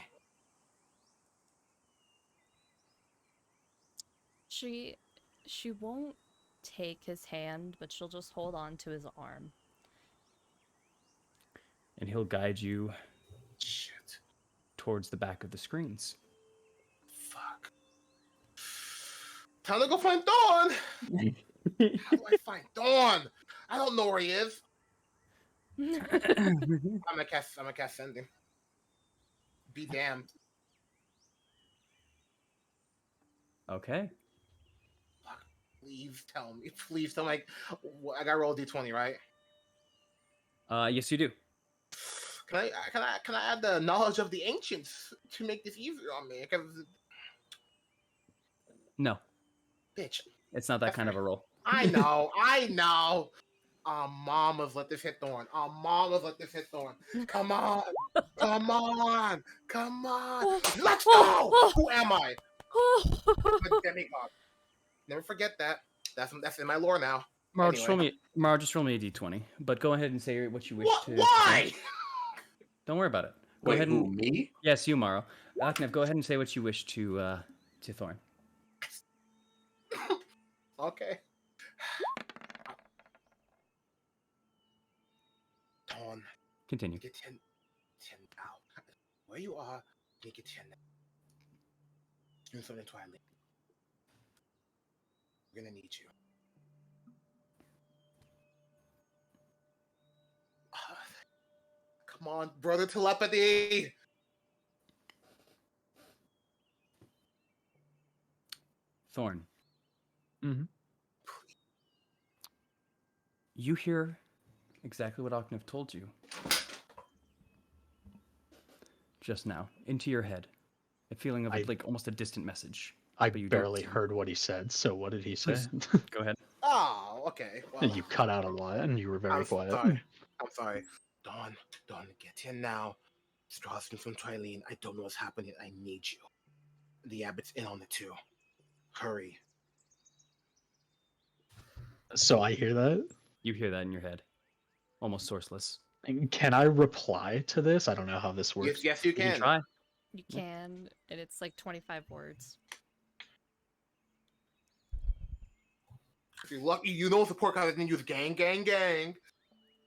She won't take his hand, but she'll just hold on to his arm. And he'll guide you Shit. towards the back of the screens. Fuck. Time to go find Dawn! How do I find Dawn? I don't know where he is. I'm gonna cast sending. Be damned. Okay. Fuck. Please tell me. Please tell me. I gotta roll a d20, right? Yes, you do. Can I add the knowledge of the ancients to make this easier on me? Because No, bitch. it's not that kind of a roll. I know. Mamas, let this hit Thorn. Mamas, let this hit Thorn. Come on. Let's go! Who am I? A demigod. Never forget that. That's in my lore now. Maro, Anyway. just roll me a d20. But go ahead and say what you wish to. Why? Don't worry about it. Go Wait, ahead and who, me? yes, you, Maro. Aknev, go ahead and say what you wish to Thorn. Okay. Dawn, Continue. get 10 now. Where you are, get 10 now. Do something to Eileen. We're gonna need you. Come on, brother telepathy. Thorn. Mhm. You hear exactly what Oknev told you just now, into your head. A feeling of like almost a distant message. I but you barely don't heard what he said. So what did he say? Please. Go ahead. Oh, okay. Well, You cut out a lot, and you were very I'm quiet. sorry. I'm sorry. Dawn, get in now. Strahd from Trilene. I don't know what's happening. I need you. The abbot's in on it too. Hurry. So I hear that. You hear that in your head, almost sourceless. Can I reply to this? I don't know how this works. Yes, you You can can. try. You can, and it's like 25 words. If you're lucky, you know support card didn't use gang, gang, gang.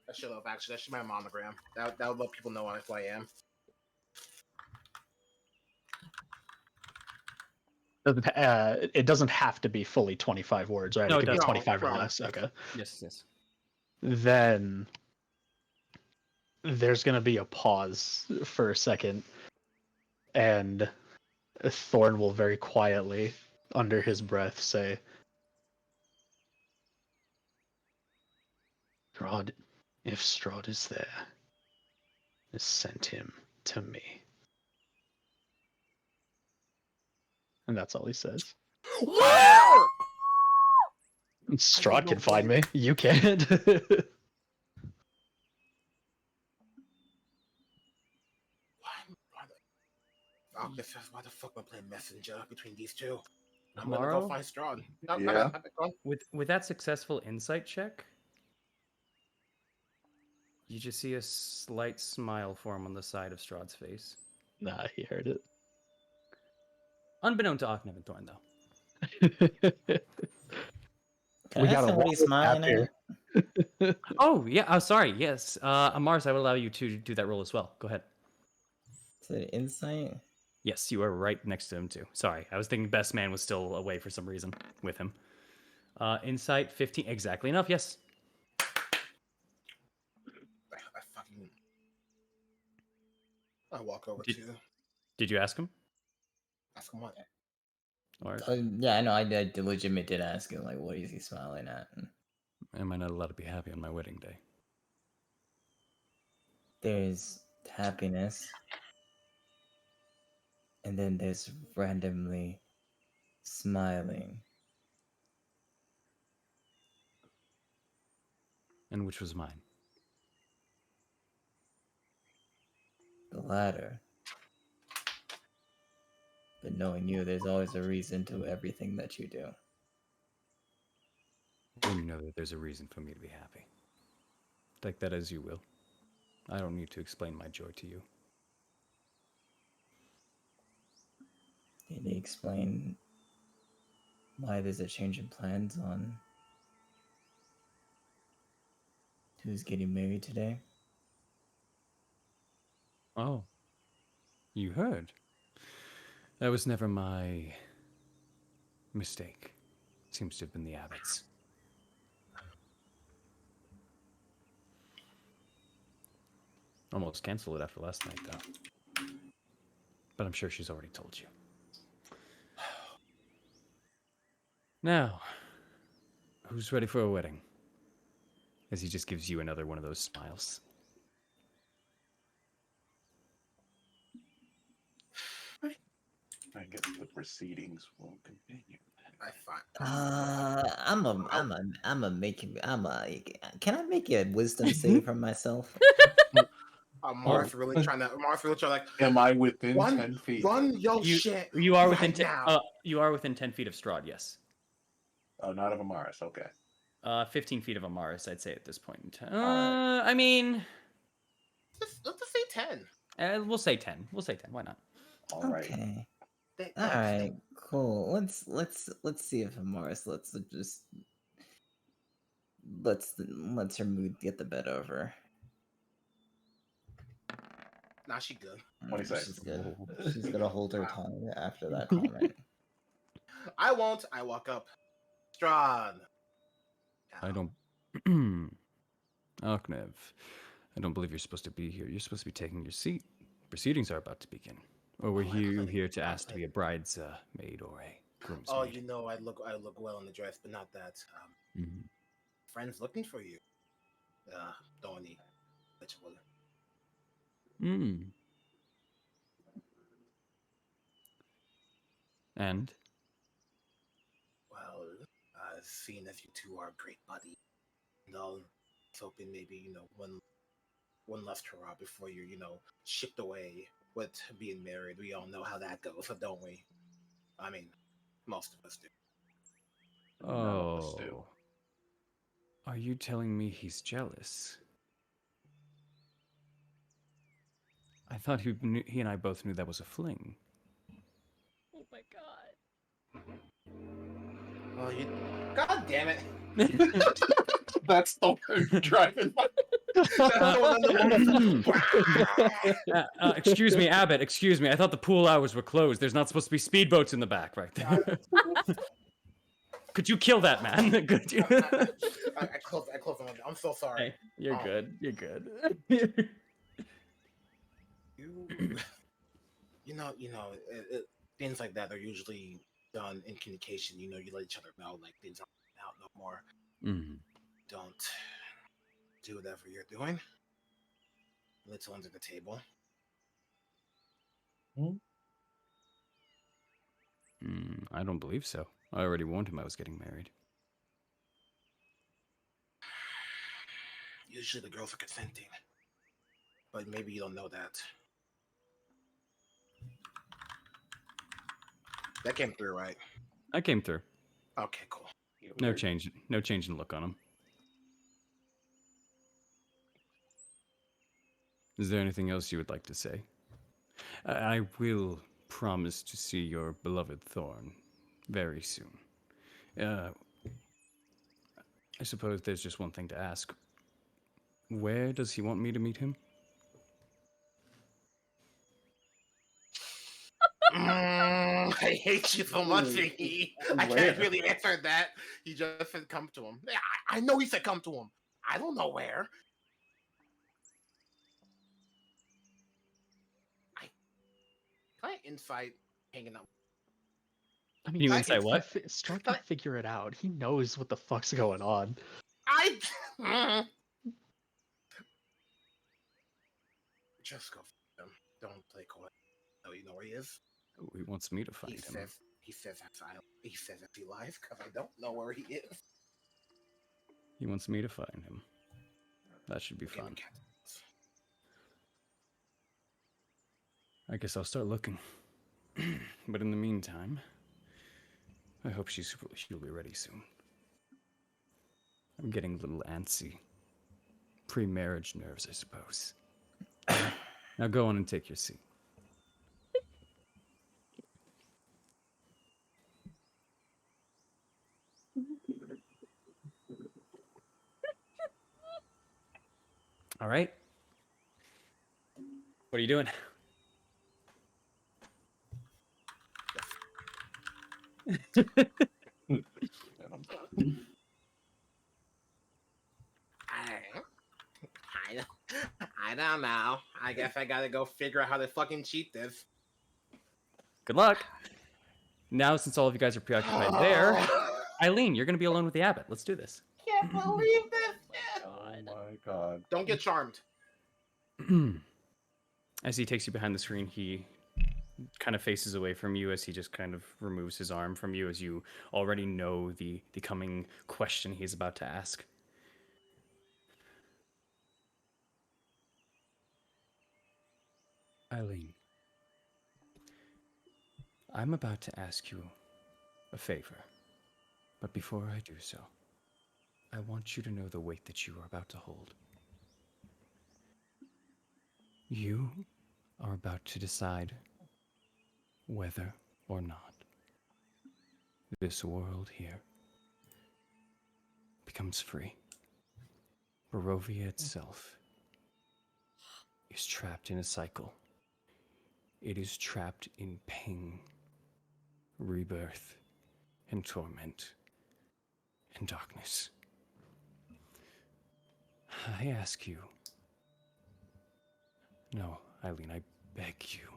I should have actually. That should be my monogram. That would let people know who I am. It doesn't have to be fully 25 words, right? No, It it could be doesn't. 25 or No. less. Okay. Yes. Then there's going to be a pause for a second, and Thorn will very quietly, under his breath, say, Strahd, if Strahd is there, send him to me. And that's all he says. Where? Strahd can find me. You can't. Oh, this is why the fuck am I playing messenger between these two? I'm Tomorrow? gonna go find Strahd. No, Yeah. With that successful insight check, you just see a slight smile form on the side of Strahd's face. Nah, he heard it. Unbeknown to Oknev and Thorn, though. Can We I got ask a him what he's lot smiling at? Oh, yeah. Oh, sorry. Yes. Amars, I will allow you to do that roll as well. Go ahead. Is it insight? Yes, you are right next to him, too. Sorry. I was thinking Best Man was still away for some reason with him. Insight 15. Exactly enough. Yes. I walk over to. Did you ask him? Ask him what? Or Yeah, I know. I legitimately did ask him, like, what is he smiling at? And am I not allowed to be happy on my wedding day? there's happiness, and then there's randomly smiling. And which was mine? The latter. But knowing you, there's always a reason to everything that you do. When you know that there's a reason for me to be happy. Take that as you will. I don't need to explain my joy to you. Did he explain why there's a change in plans on who's getting married today? Oh. You heard? That was never my mistake. Seems to have been the abbot's. Almost canceled it after last night, though. But I'm sure she's already told you. Now, who's ready for a wedding? As he just gives you another one of those smiles. I guess the proceedings will continue. Can I make a wisdom save from myself? Mark's really trying to. Mark's really trying to. Like, Am I within run, 10 feet? Run your shit. You are right within now. you are within 10 feet of Strahd, yes. Oh, not of Amaris. Okay. 15 feet of Amaris, I'd say at this point in time. Alright. I mean, Let's just say 10. we'll say 10. We'll say 10. Why not? All right. Okay. Thanks. All right. Cool. Let's see if Morris let's her mood get the bed over. Nah, she good. 20 seconds. She's good. She's gonna hold her tongue after that comment. I won't. I walk up. Strahd. I don't. Arknev, I don't believe you're supposed to be here. You're supposed to be taking your seat. Proceedings are about to begin. Or were you here to ask to be a bride's maid or a groomsmaid? Oh, you know, I look well in the dress, but not that. Friends looking for you. Donnie. And? Well, seeing as you two are great buddies, and I was hoping maybe, one last hurrah before you're, shipped away with being married. We all know how that goes, don't we? I mean, most of us do. Oh. Are you telling me he's jealous? I thought he and I both knew that was a fling. Oh my god. Well, God damn it. That's the word driving by. Excuse me, Abbott. Excuse me. I thought the pool hours were closed. There's not supposed to be speedboats in the back right there. Could you kill that man? Could you? I closed the window. I'm so sorry. Hey, you're good. You're good. Things like that are usually done in communication. You let each other know, like, things aren't out no more. Don't do whatever you're doing. Little under the table. I don't believe so. I already warned him I was getting married. Usually the girls are consenting. But maybe you don't know that. That came through, right? I came through. Okay, cool. No change. No change in look on him. Is there anything else you would like to say? I will promise to see your beloved Thorn very soon. I suppose there's just one thing to ask. Where does he want me to meet him? I hate you so much, Vicky. I can't really answer that. He just said come to him. I know he said come to him. I don't know where. Can I insight hanging out? I mean, You insight what? Strahd can figure it out. He knows what the fuck's going on. Just go for him. Don't play coy. Oh, you know where he is? He wants me to find him. He says that's he lies because I don't know where he is. He wants me to find him. That should be fun. I guess I'll start looking. But in the meantime, I hope she'll be ready soon. I'm getting a little antsy. Pre-marriage nerves, I suppose. Now go on and take your seat. All right. What are you doing? I don't know. I guess I gotta go figure out how to fucking cheat this. Good luck. Now, since all of you guys are preoccupied there, Eileen, you're going to be alone with the abbot. Let's do this. Can't believe this. Oh my god. Don't get charmed. As he takes you behind the screen, he kind of faces away from you as he just kind of removes his arm from you as you already know the coming question he's about to ask. Eileen, I'm about to ask you a favor, but before I do so, I want you to know the weight that you are about to hold. You are about to decide whether or not this world here becomes free. Barovia itself is trapped in a cycle. It is trapped in pain, rebirth, and torment, and darkness. I ask you, no, Eileen, I beg you,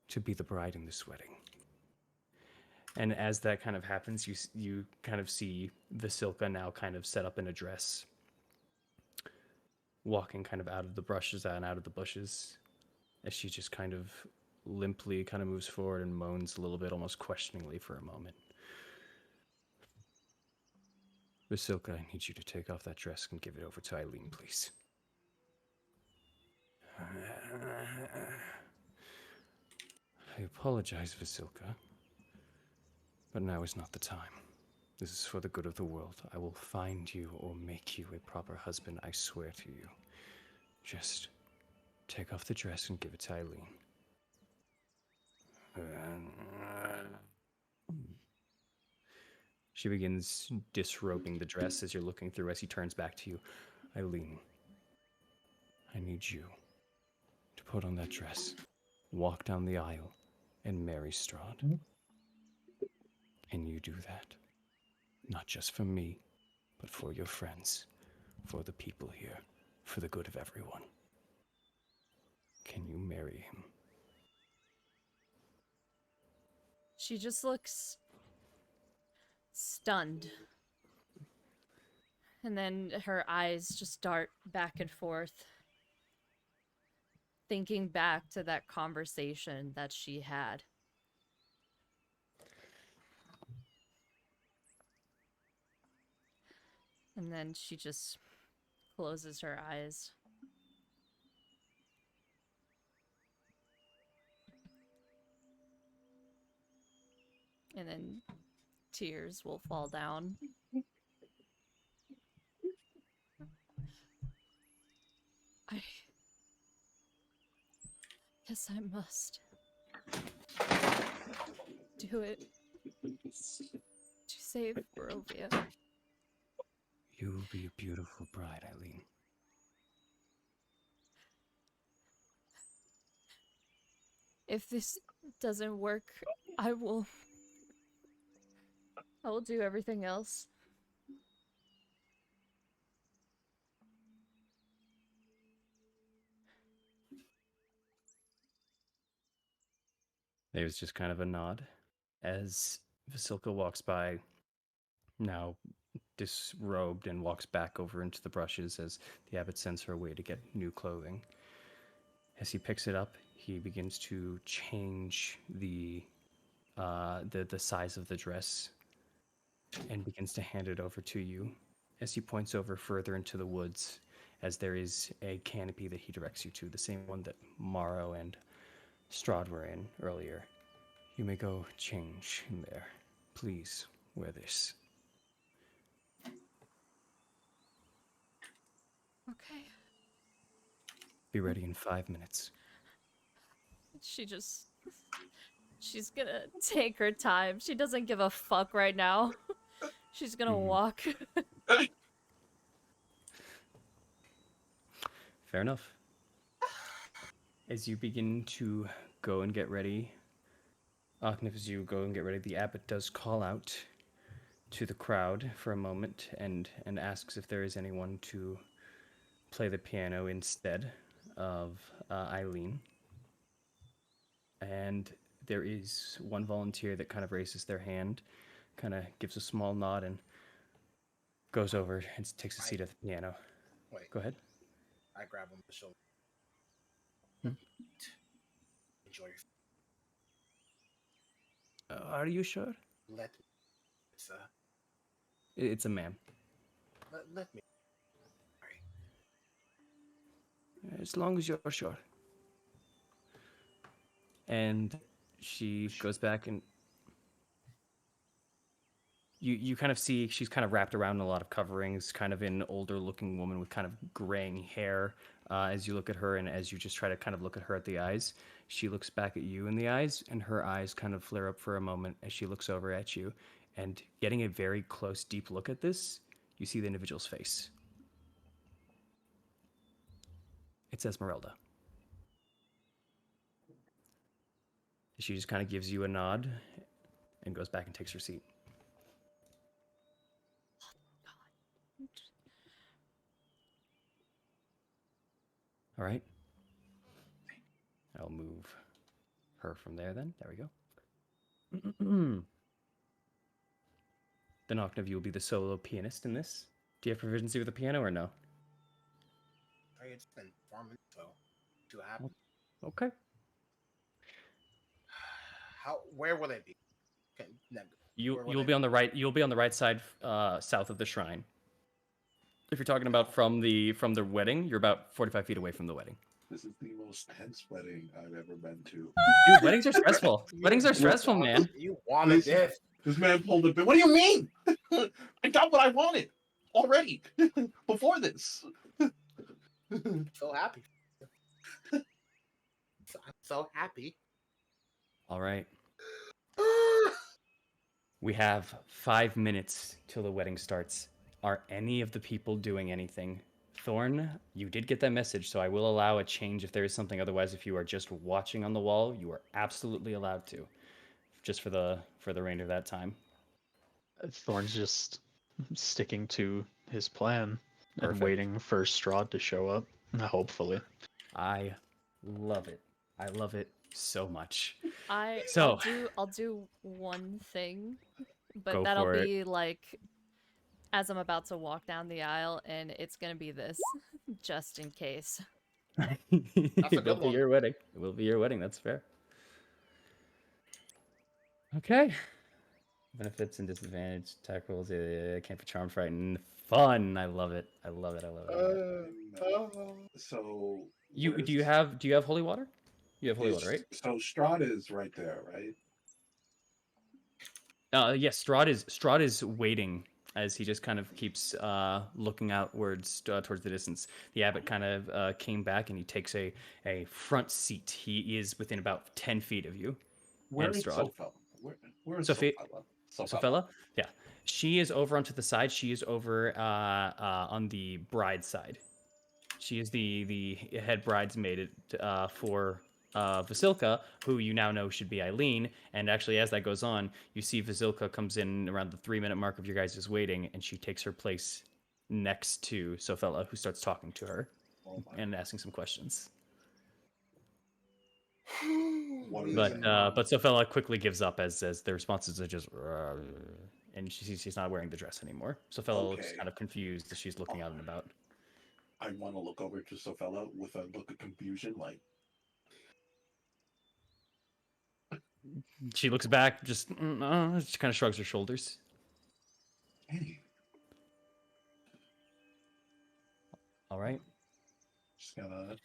to be the bride in this wedding. And as that kind of happens, you kind of see Vasilka now kind of set up in a dress, walking kind of out of the brushes and out of the bushes, as she just kind of limply kind of moves forward and moans a little bit, almost questioningly for a moment. Vasilka, I need you to take off that dress and give it over to Eileen, please. I apologize, Vasilka, but now is not the time. This is for the good of the world. I will find you or make you a proper husband, I swear to you. Just take off the dress and give it to Eileen. She begins disrobing the dress as you're looking through as he turns back to you. Eileen, I need you to put on that dress, walk down the aisle, and marry Strahd. Can you do that? Not just for me, but for your friends, for the people here, for the good of everyone. Can you marry him? She just looks stunned. And then her eyes just dart back and forth, thinking back to that conversation that she had. And then she just closes her eyes. And then tears will fall down. I guess I must do it to save Barovia. You will be a beautiful bride, Eileen. If this doesn't work, I will do everything else. There's just kind of a nod as Vasilka walks by, now disrobed, and walks back over into the brushes as the abbot sends her away to get new clothing. As he picks it up, he begins to change the size of the dress and begins to hand it over to you as he points over further into the woods, as there is a canopy that he directs you to, the same one that Morrow and Strahd were in earlier. You may go change in there. Please wear this. Okay. Be ready in 5 minutes. She's gonna take her time. She doesn't give a fuck right now. She's gonna walk. Fair enough. As you begin to go and get ready, Akhnif, as you go and get ready, the abbot does call out to the crowd for a moment and asks if there is anyone to play the piano instead of Eileen. And there is one volunteer that kind of raises their hand, kind of gives a small nod, and goes over and takes a seat at the piano. Wait. Go ahead. I grab him on the shoulder. Enjoy your. Are you sure? Let me. It's a ma'am. Let me. As long as you're sure. And she goes back, and you kind of see she's kind of wrapped around in a lot of coverings, kind of an older looking woman with kind of graying hair, as you look at her and as you just try to kind of look at her at the eyes. She looks back at you in the eyes, and her eyes kind of flare up for a moment as she looks over at you. And getting a very close, deep look at this, you see the individual's face. It's Esmeralda. She just kind of gives you a nod and goes back and takes her seat. All right. I'll move her from there then. There we go. The Nocturne of you will be the solo pianist in this. Do you have proficiency with the piano or no? It's been farming, so too happy. Okay. Where will it be? You'll be on the right. You'll be on the right side, south of the shrine. If you're talking about from the wedding, you're about 45 feet away from the wedding. This is the most tense wedding I've ever been to. Dude, weddings are stressful. Weddings are stressful, man. You wanted this. This man pulled a bit. What do you mean? I got what I wanted already before this. So happy. I'm so happy. All right. We have 5 minutes till the wedding starts. Are any of the people doing anything? Thorn, you did get that message, so I will allow a change if there is something. Otherwise, if you are just watching on the wall, you are absolutely allowed to, just for the remainder of that time. Thorn's just sticking to his plan Perfect. and waiting for Strahd to show up. Hopefully. I love it. I love it so much. I'll do one thing, but Go that'll for it. be like as I'm about to walk down the aisle, and it's gonna be this, just in case. It will be your wedding. It will be your wedding. That's fair. Okay. Benefits and disadvantage. Attack rolls. Can't be charm, frightened. Fun. I love it. I love it. I love it. So Do you have holy water? You have holy water, right? So Strahd is right there, right? Yes. Strahd is waiting as he just kind of keeps looking outwards towards the distance. The abbot kind of came back and he takes a front seat. He is within about 10 feet of you. Where and is Strahd. Sophella? Where is Sophia? Sophella? Sophella? Yeah. She is over onto the side. She is over on the bride's side. She is the head bridesmaid for Vasilka, who you now know should be Eileen. And actually, as that goes on, you see Vasilka comes in around the 3-minute mark of your guys' waiting, and she takes her place next to Sophella, who starts talking to her and asking some questions. But Sophella quickly gives up as the responses are just, and she's not wearing the dress anymore. Sophella looks kind of confused as she's looking out and about. I want to look over to Sophella with a look of confusion, like. She looks back, just she kind of shrugs her shoulders. Hey. All right. Just gonna.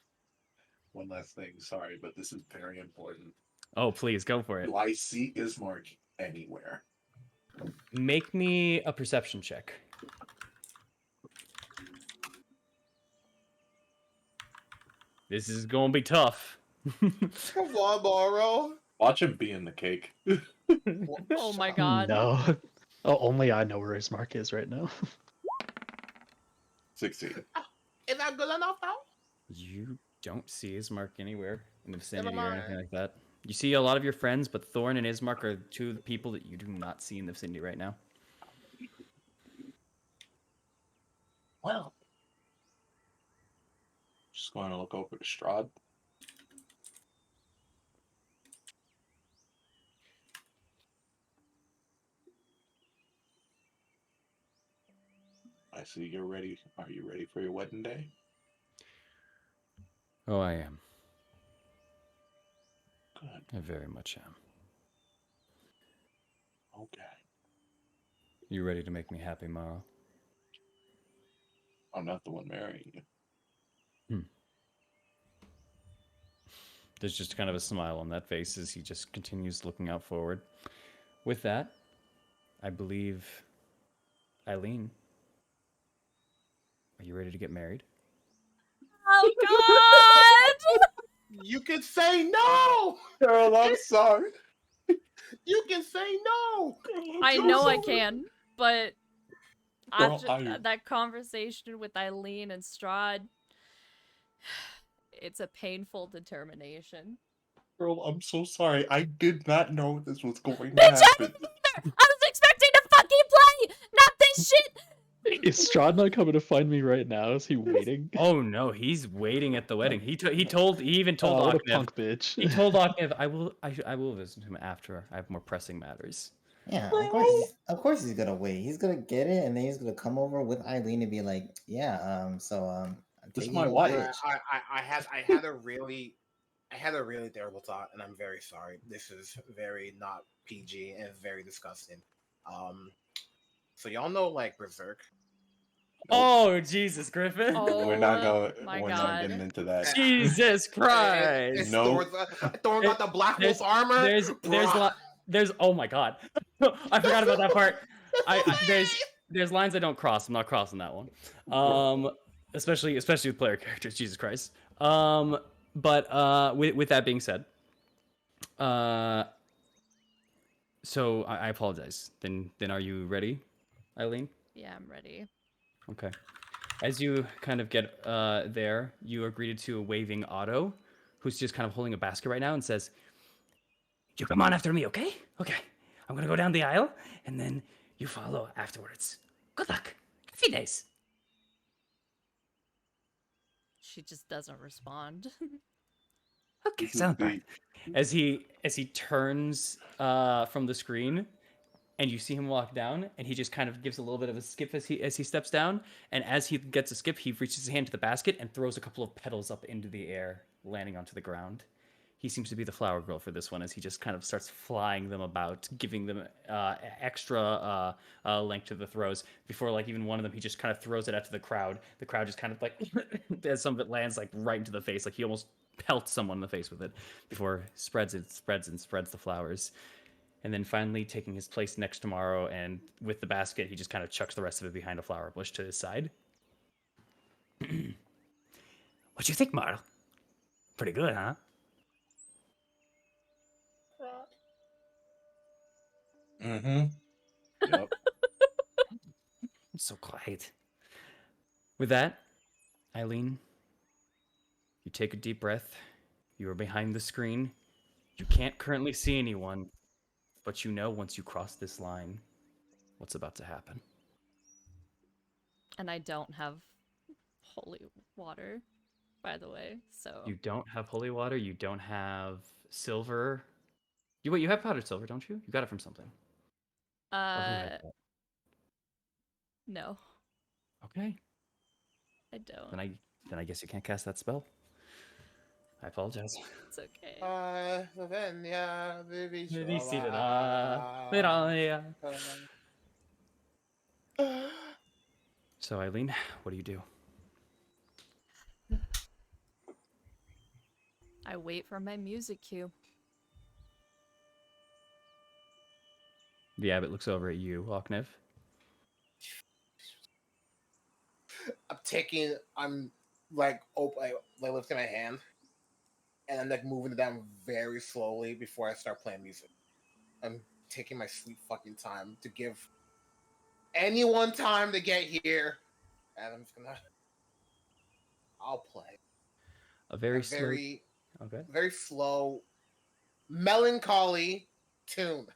One last thing. Sorry, but this is very important. Oh, please go for it. Do I see Ismark anywhere? Make me a perception check. This is gonna be tough. Come on, Morrow. Watch him be in the cake. Oh my god. No. Oh, only I know where his mark is right now. 16. Is that good enough now? You don't see Ismark anywhere in the vicinity or anything like that. You see a lot of your friends, but Thorn and Ismark are two of the people that you do not see in the vicinity right now. Well, just going to look over to Strahd. I see you're ready. Are you ready for your wedding day? Oh, I am. Good. I very much am. Okay. You ready to make me happy, Morrow? I'm not the one marrying you. There's just kind of a smile on that face as he just continues looking out forward. With that, I believe, Eileen, are you ready to get married? Oh God! You can say no. Girl, I'm sorry. You can say no. I You're know I so- can, but Girl, after that conversation with Eileen and Strahd, it's a painful determination. Girl, I'm so sorry. I did not know this was going to Bitch, I happen. didn't either! I was expecting to fucking play, not this shit! Is Strahd not coming to find me right now? Is he waiting? Oh no, he's waiting at the wedding. He even told What a Aknev. punk bitch. He told Aknev, I will visit him after I have more pressing matters. Yeah, of course he's gonna wait. He's gonna get it, and then he's gonna come over with Eileen and be like, "Yeah, I'm This is taking my your wife." bitch." I had a really terrible thought, and I'm very sorry. This is very not PG and very disgusting. So y'all know like Berserk. Oh Jesus, Griffin! Oh, We're not going. my We're God. not getting into that. Jesus Christ! It's No. Thor got the Black Wolf armor. There's oh my God, I forgot about that part. There's lines I don't cross. I'm not crossing that one. Especially with player characters. Jesus Christ. But with that being said, so I apologize. Then are you ready, Eileen? Yeah, I'm ready. Okay. As you kind of get there, you are greeted to a waving Otto, who's just kind of holding a basket right now and says, "You come on after me, okay? Okay. I'm gonna go down the aisle, and then you follow afterwards. Good luck. Happy days." She just doesn't respond. Okay, sounds fine. As he turns from the screen, and you see him walk down, and he just kind of gives a little bit of a skip as he steps down, and as he gets a skip, he reaches his hand to the basket and throws a couple of petals up into the air, landing onto the ground. He seems to be the flower girl for this one, as he just kind of starts flying them about, giving them extra length to the throws. Before, like, even one of them, he just kind of throws it out to the crowd. The crowd just kind of, like, as some of it lands, like, right into the face. Like, he almost pelts someone in the face with it before spreads the flowers. And then finally taking his place next to Morrow, and with the basket, he just kind of chucks the rest of it behind a flower bush to his side. What you think, Morrow? Pretty good, huh? Mm-hmm. Yep. It's so quiet. With that, Eileen, you take a deep breath. You are behind the screen. You can't currently see anyone, but you know once you cross this line, what's about to happen. And I don't have holy water, by the way, so... You don't have holy water. You don't have silver. You have powdered silver, don't you? You got it from something. Or who has that? No, Okay. I don't. Then I guess you can't cast that spell. I apologize. It's okay. So, Eileen, what do you do? I wait for my music cue. The abbot looks over at you, Oknev. I'm like lifting my hand, and I'm like moving it down very slowly before I start playing music. I'm taking my sweet fucking time to give anyone time to get here, and I'll play. A very slow, melancholy tune.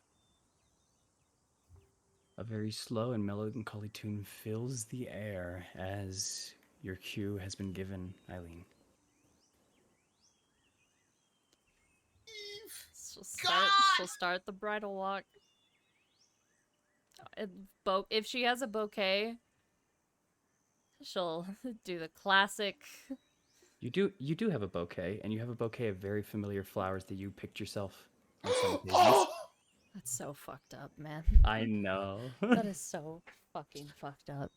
A very slow and melancholy tune fills the air as your cue has been given, Eileen. She'll start the bridal walk. If she has a bouquet, she'll do the classic. You do have a bouquet, and you have a bouquet of very familiar flowers that you picked yourself on some occasions. That's so fucked up, man. I know. That is so fucking fucked up.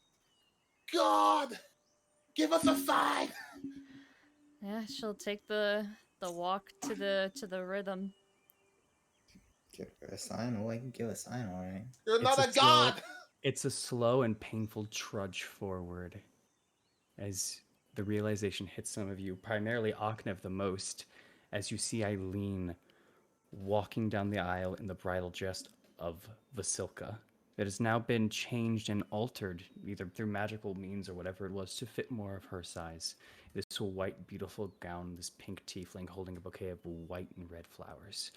God, give us a sign. Yeah, she'll take the walk to the rhythm. Give her a sign. Oh, I can give a sign, alright. You're not a god. It's a slow and painful trudge forward as the realization hits some of you, primarily Aknev the most, as you see Eileen walking down the aisle in the bridal dress of Vasilka. It has now been changed and altered, either through magical means or whatever it was, to fit more of her size. This white, beautiful gown, this pink tiefling holding a bouquet of white and red flowers,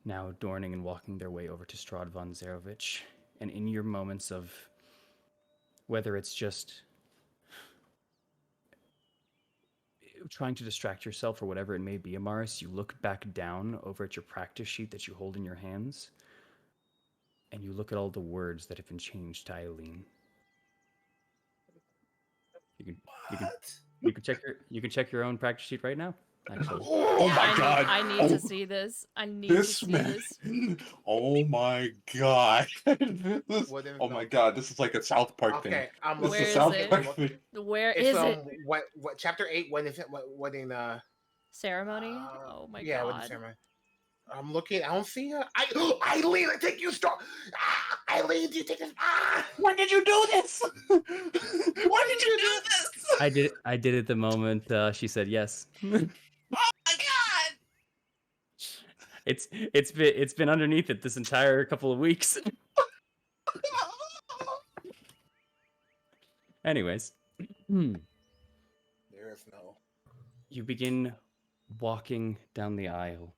now adorning and walking their way over to Strahd von Zarovich. And in your moments of, whether it's just trying to distract yourself or whatever it may be, Amaris, you look back down over at your practice sheet that you hold in your hands, and you look at all the words that have been changed to Eileen. You can check your own practice sheet right now. Actually, Oh my god! I need to see this. I need to see this. Oh my god! Oh my no. god! This is like a South Park thing. Okay, I'm This looking. is Where a is South it? Park thing. Where It's is it? what chapter 8? When is it? Wedding? Ceremony? Oh my yeah, wedding god. ceremony. I'm looking. I don't see her. Eileen, I think you start. Eileen, do you take this? When did you do this? When did you do this? I did it the moment she said yes. Oh my god! It's been underneath it this entire couple of weeks. Anyways, There is no. you begin walking down the aisle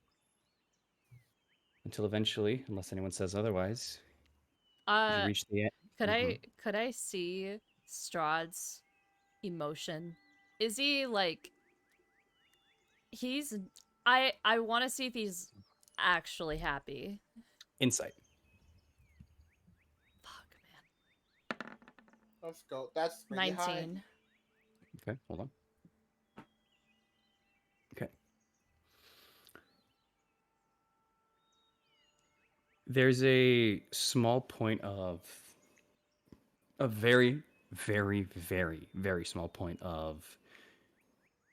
until eventually, unless anyone says otherwise, you reach the end. Could I see Strahd's emotion? Is he like I want to see if he's actually happy. Insight. Fuck, man. Let's go. That's pretty 19. high. Okay, hold on. Okay. There's a small point of a very, very, very, very small point of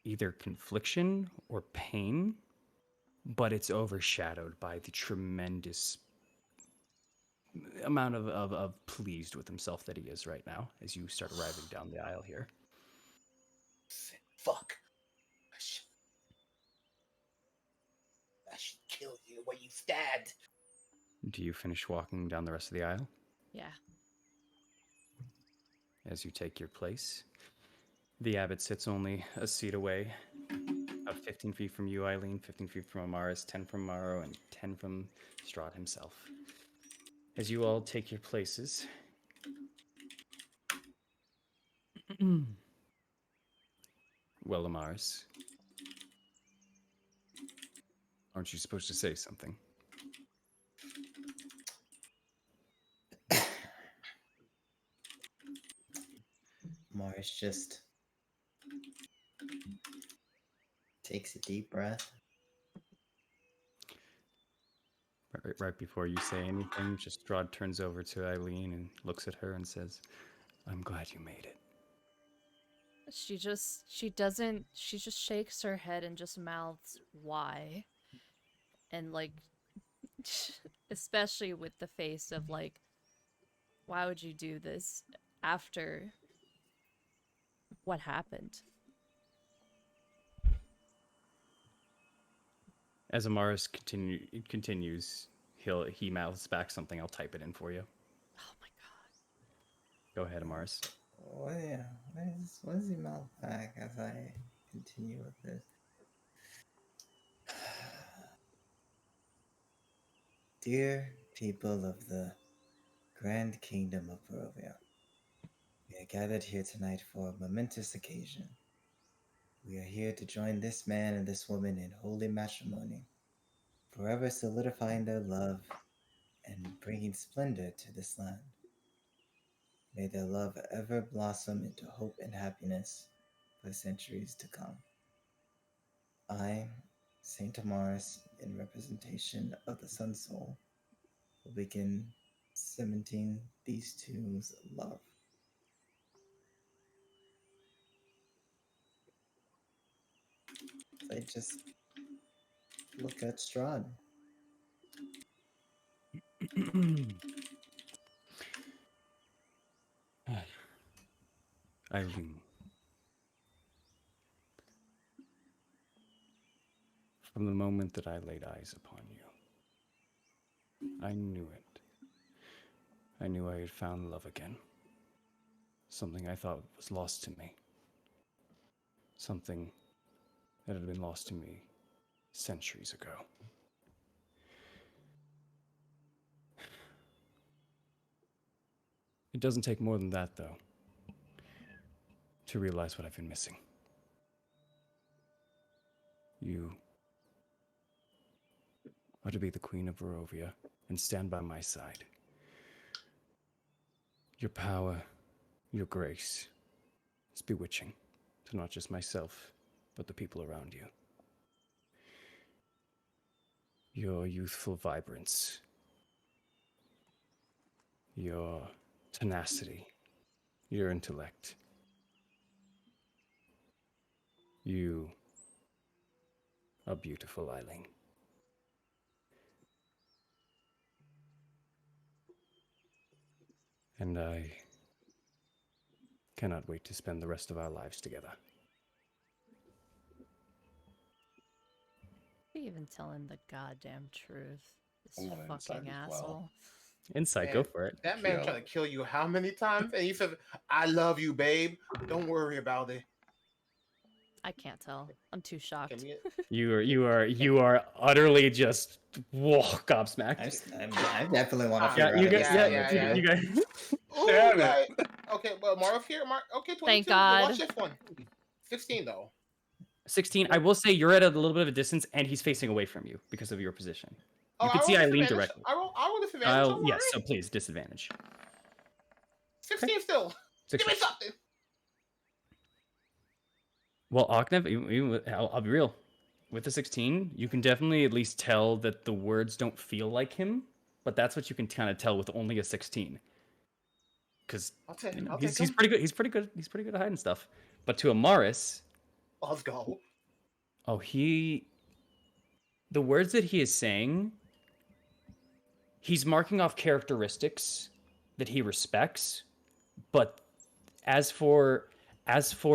either confliction or pain, but it's overshadowed by the tremendous amount of pleased with himself that he is right now as you start arriving down the aisle here. Fuck. I should kill you when you stabbed. Do you finish walking down the rest of the aisle? Yeah. As you take your place, the abbot sits only a seat away, about 15 feet from you, Eileen, 15 feet from Amaris, 10 from Morrow, and 10 from Strahd himself. As you all take your places, well, Amaris, aren't you supposed to say something? Morris just takes a deep breath. Right before you say anything, just Strahd turns over to Eileen and looks at her and says, I'm glad you made it. She just shakes her head and just mouths, why? And like, especially with the face of like, why would you do this after what happened? As Amaris continues, he mouths back something. I'll type it in for you. Oh my god. Go ahead, Amaris. Oh yeah, what is he mouth back as I continue with this? Dear people of the Grand Kingdom of Barovia, we are gathered here tonight for a momentous occasion. We are here to join this man and this woman in holy matrimony, forever solidifying their love and bringing splendor to this land. May their love ever blossom into hope and happiness for centuries to come. I, Saint Amaris, in representation of the Sun Soul, will begin cementing these two's love. I just look at Strahd. Eileen, From the moment that I laid eyes upon you, I knew it. I knew I had found love again. Something I thought was lost to me. Something that had been lost to me centuries ago. It doesn't take more than that, though, to realize what I've been missing. You are to be the Queen of Barovia and stand by my side. Your power, your grace, is bewitching to not just myself, but the people around you. Your youthful vibrance, your tenacity, your intellect. You are beautiful, Eileen. And I cannot wait to spend the rest of our lives together. Be even telling the goddamn truth. This I want an insight fucking as well. asshole. Insight, Man, go for it. That man Yo. tried to kill you how many times? And he said, "I love you, babe. Don't worry about it." I can't tell. I'm too shocked. Can we? You are utterly just gobsmacked. I definitely want to Yeah, figure you out. guys. how Yeah, this is you gonna guys. Ooh, Damn it. like, okay, well, Mario's here. Okay, 22. Thank We'll God. watch this one. 16 though. 16. I will say you're at a little bit of a distance, and he's facing away from you because of your position. You Oh, can I see roll Eileen disadvantage. directly. I roll disadvantage. Don't worry. Yes, so please disadvantage. 16 still. Give 16. me something. Well, Oknev, I'll be real. With the 16, you can definitely at least tell that the words don't feel like him, but that's what you can kind of tell with only a 16. Because I'll take. you know, I'll he's take him. pretty good. He's pretty good. He's pretty good at hiding stuff. But to Amaris, Let's go. oh, the words that he is saying, he's marking off characteristics that he respects, but as for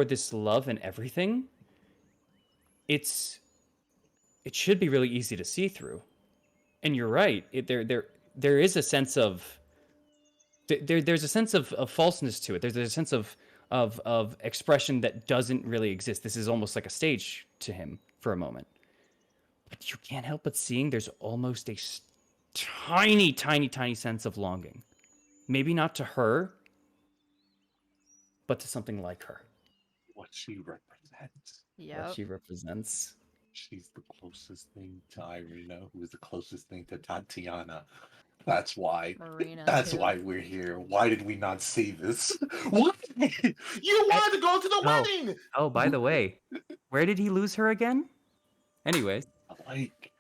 this love and everything, it should be really easy to see through. And you're right. There is a sense of there's a sense of falseness to it. There's a sense of expression that doesn't really exist. This is almost like a stage to him for a moment. But you can't help but seeing there's almost a tiny, tiny, tiny sense of longing. Maybe not to her, but to something like her. What she represents. What Yep. she represents. She's the closest thing to Irina, who is the closest thing to Tatiana. That's why. Marina. That's too. why we're here. Why did we not see this? What? You wanted to go to the wedding. Oh, by the way, where did he lose her again? Anyways, Like,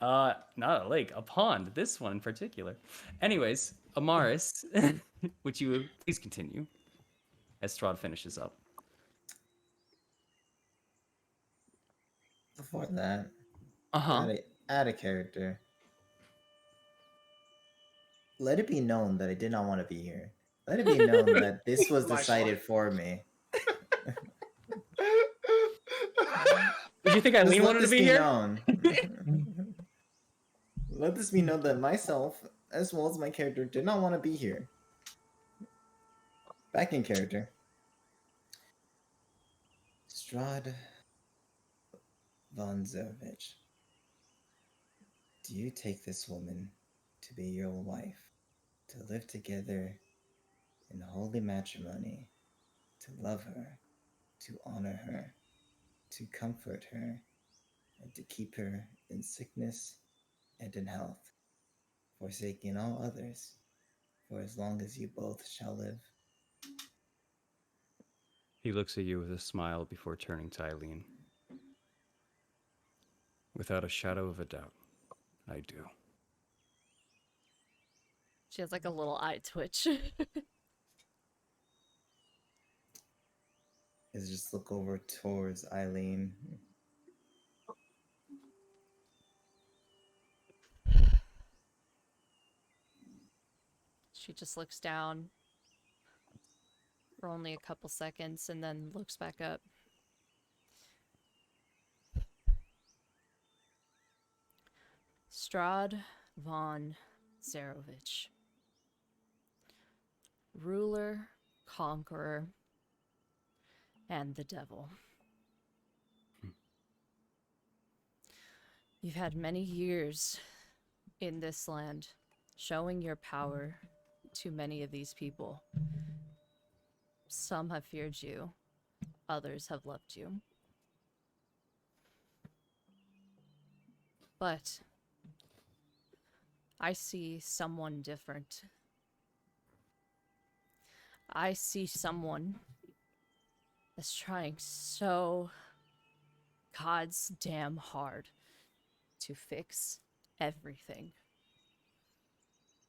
not a lake, a pond. This one in particular. Anyways, Amaris, would you please continue as Strahd finishes up? Before that, Uh-huh. add a character. Let it be known that I did not want to be here. Let it be known that this was My decided God. for me. Did you think Just Eileen let wanted to this be here? known. Let this be known that myself, as well as my character, did not want to be here. Back in character. Strahd von Zervich. Do you take this woman to be your wife, to live together in holy matrimony, to love her, to honor her, to comfort her, and to keep her in sickness and in health, forsaking all others, for as long as you both shall live? He looks at you with a smile before turning to Eileen. Without a shadow of a doubt, I do. She has like a little eye twitch. Is just look over towards Eileen. She just looks down for only a couple seconds and then looks back up. Strahd von Zarovich. Ruler, conqueror, and the devil. You've had many years in this land, showing your power to many of these people. Some have feared you, others have loved you. But I see someone different. I see someone that's trying so God's damn hard to fix everything.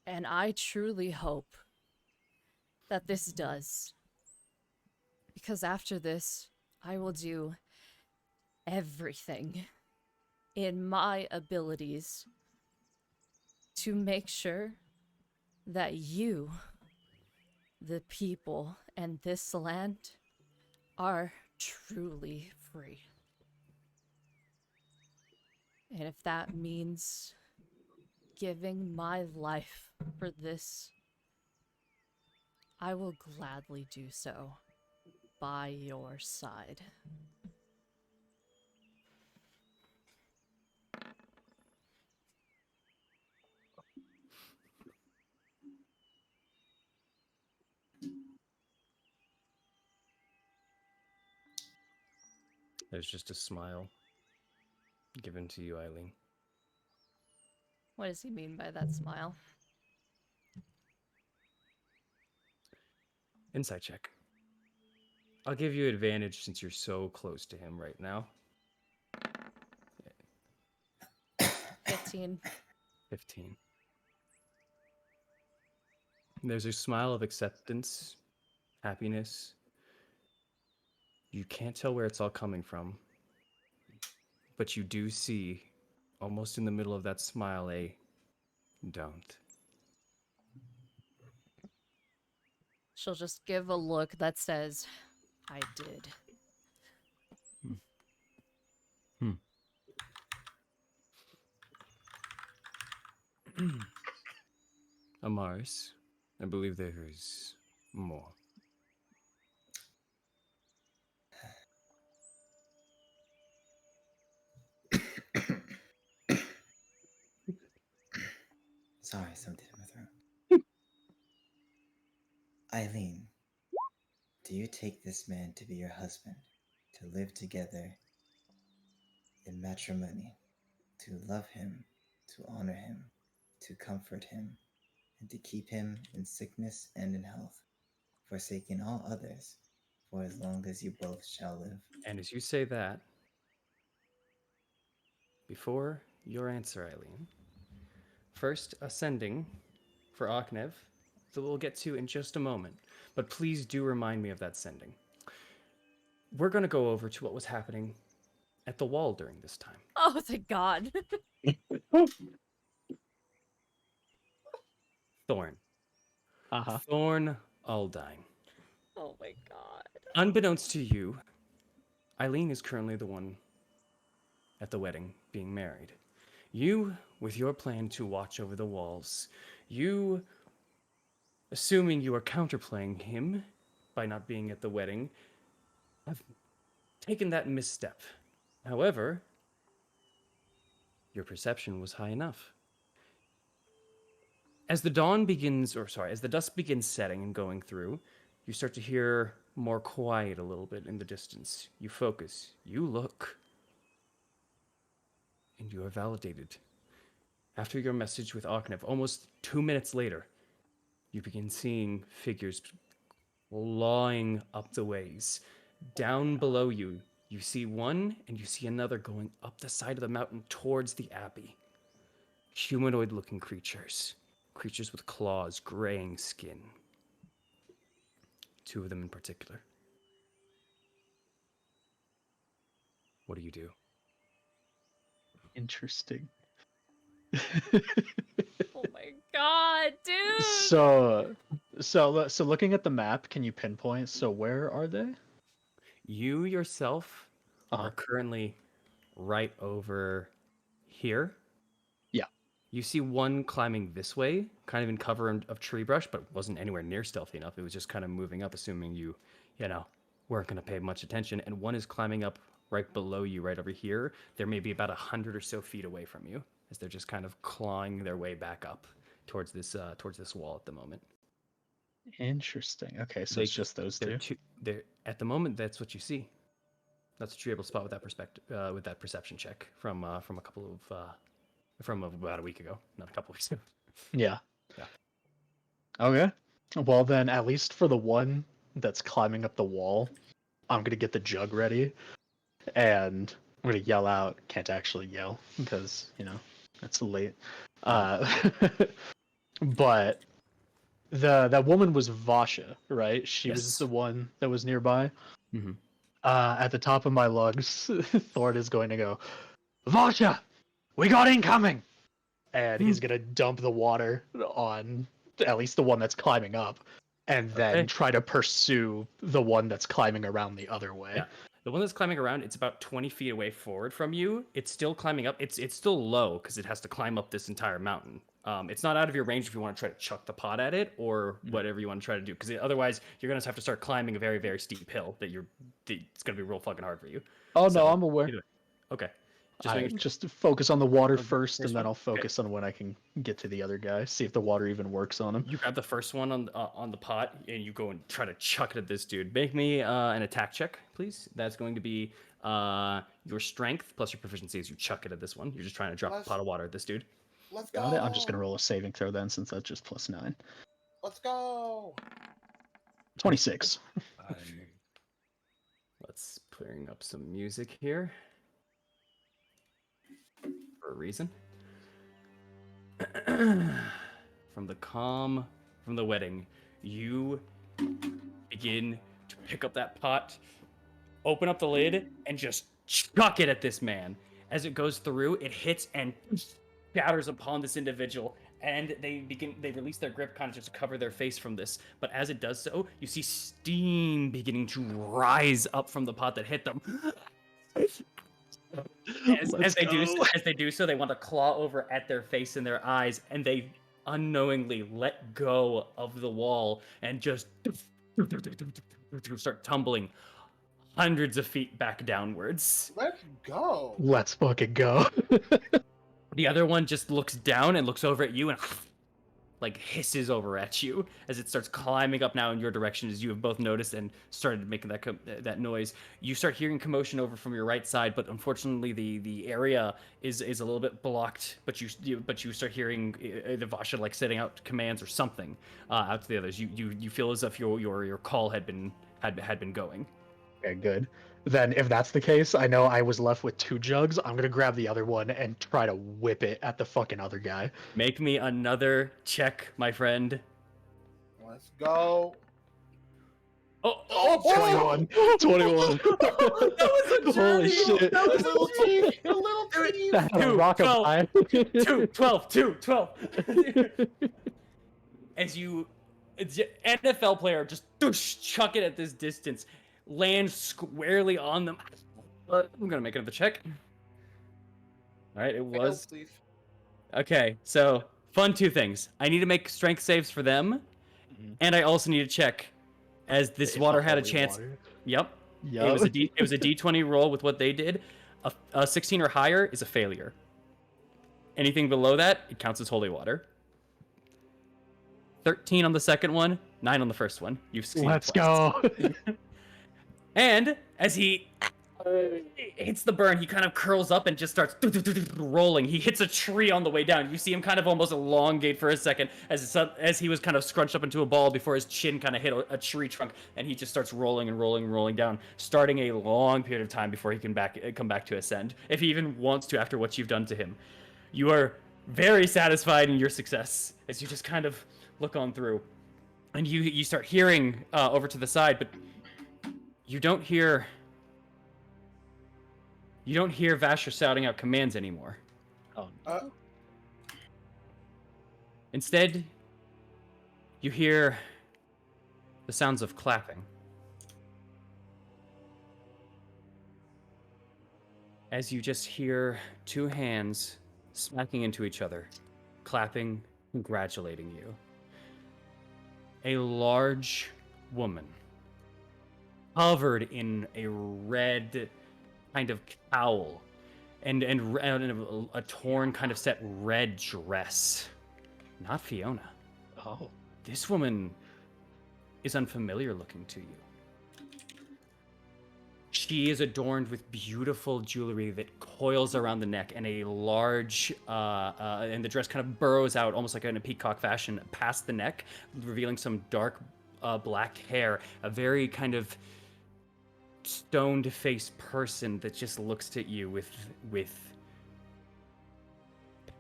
And I truly hope that this does. Because after this, I will do everything in my abilities to make sure that you, the people, and this land are truly free. And if that means giving my life for this, I will gladly do so by your side. There's just a smile given to you, Eileen. What does he mean by that smile? Insight check. I'll give you advantage since you're so close to him right now. 15. 15. There's a smile of acceptance, happiness. You can't tell where it's all coming from, but you do see, almost in the middle of that smile, a don't. She'll just give a look that says, I did. Amaris, I believe there is more. Sorry, something in my throat. Eileen, do you take this man to be your husband, to live together in matrimony, to love him, to honor him, to comfort him, and to keep him in sickness and in health, forsaking all others, for as long as you both shall live? And as you say that, before your answer, Eileen, first ascending for Aknev, that we'll get to in just a moment, but please do remind me of that sending. We're going to go over to what was happening at the wall during this time. Oh, thank God. Thorn. Uh-huh. Thorn Aldine. Oh my God. Unbeknownst to you, Eileen is currently the one at the wedding being married. You, with your plan to watch over the walls, you, assuming you are counterplaying him by not being at the wedding, have taken that misstep. However, your perception was high enough. As the dusk begins setting and going through, you start to hear more quiet a little bit in the distance. You focus, you look, and you are validated. After your message with Aknev, almost 2 minutes later, you begin seeing figures clawing up the ways. Down below you, you see one and you see another going up the side of the mountain towards the abbey. Humanoid-looking creatures. Creatures with claws, graying skin. 2 of them in particular. What do you do? Interesting. Oh my God, dude. So looking at the map, can you pinpoint? So where are they? You yourself are currently right over here. Yeah. You see one climbing this way, kind of in cover of tree brush, but wasn't anywhere near stealthy enough. It was just kind of moving up, assuming you weren't going to pay much attention. And one is climbing up right below you, right over here. They're maybe about 100 or so feet away from you, as they're just kind of clawing their way back up towards this wall at the moment. Interesting. Okay, so it's just those two. They're at the moment. That's what you see. That's what you're able to spot with that perspective, with that perception check from about a week ago, not a couple weeks ago. Yeah. Yeah. Okay. Well, then, at least for the one that's climbing up the wall, I'm gonna get the jug ready, and I'm gonna yell out. Can't actually yell because it's late. But that woman was Vasha, right? She was Yes. the one that was nearby. Mm-hmm. At the top of my lungs, Thorn is going to go, Vasha, we got incoming, and he's gonna dump the water on at least the one that's climbing up, and then try to pursue the one that's climbing around the other way. Yeah. The one that's climbing around, it's about 20 feet away forward from you. It's still climbing up. It's still low because it has to climb up this entire mountain. It's not out of your range if you want to try to chuck the pot at it or whatever you want to try to do. Because otherwise, you're going to have to start climbing a very, very steep hill it's going to be real fucking hard for you. Oh, no, I'm aware. Okay. Just focus on the water first, and then I'll focus on when I can get to the other guy. See if the water even works on him. You grab the first one on the pot, and you go and try to chuck it at this dude. Make me an attack check, please. That's going to be your strength plus your proficiency as you chuck it at this one. You're just trying to drop a pot of water at this dude. Let's Got go. it. I'm just gonna roll a saving throw then, since that's just +9. Let's go. 26. Let's clearing up some music here for a reason. From the wedding, you begin to pick up that pot, open up the lid, and just chuck it at this man. As it goes through, it hits and shatters upon this individual, and they release their grip, kind of just to cover their face from this. But as it does so, you see steam beginning to rise up from the pot that hit them. As they do so, they want to claw over at their face and their eyes, and they unknowingly let go of the wall and just start tumbling hundreds of feet back downwards. Let's go. Let's fucking go. The other one just looks down and looks over at you and like hisses over at you as it starts climbing up now in your direction, as you have both noticed and started making that noise. You start hearing commotion over from your right side, but unfortunately the area is a little bit blocked. But you start hearing the Vasha like setting out commands or something out to the others. You feel as if your call had been going. Okay, good. Then if that's the case, I know I was left with 2 jugs. I'm gonna grab the other one and try to whip it at the fucking other guy. Make me another check, my friend. Let's go. Oh, 21. 21. That was a Holy journey. shit. That was a little teeth. A little teeth. That had a rock of iron. 12. As you, NFL player, just chuck it at this distance, land squarely on them. I'm gonna make another check. All right, it was. Please. Okay, so fun 2 things. I need to make strength saves for them, and I also need to check as this water had a chance. Water. Yep. It was a D20 roll with what they did. A 16 or higher is a failure. Anything below that, it counts as holy water. 13 on the second one, 9 on the first one. You've succeeded. Let's go. And as he hits the burn, he kind of curls up and just starts rolling. He hits a tree on the way down. You see him kind of almost elongate for a second as he was kind of scrunched up into a ball before his chin kind of hit a tree trunk, and he just starts rolling and rolling down, starting a long period of time before he can come back to ascend, if he even wants to after what you've done to him. You are very satisfied in your success as you just kind of look on through, and you start hearing over to the side, but you don't hear Vasher shouting out commands anymore. Oh, Instead, you hear the sounds of clapping. As you just hear 2 hands smacking into each other clapping, congratulating you. A large woman, covered in a red kind of cowl, and a torn kind of set red dress. Not Fiona. Oh. This woman is unfamiliar looking to you. She is adorned with beautiful jewelry that coils around the neck, and a large, and the dress kind of burrows out almost like in a peacock fashion past the neck, revealing some dark black hair. A very kind of stoned-faced person that just looks at you with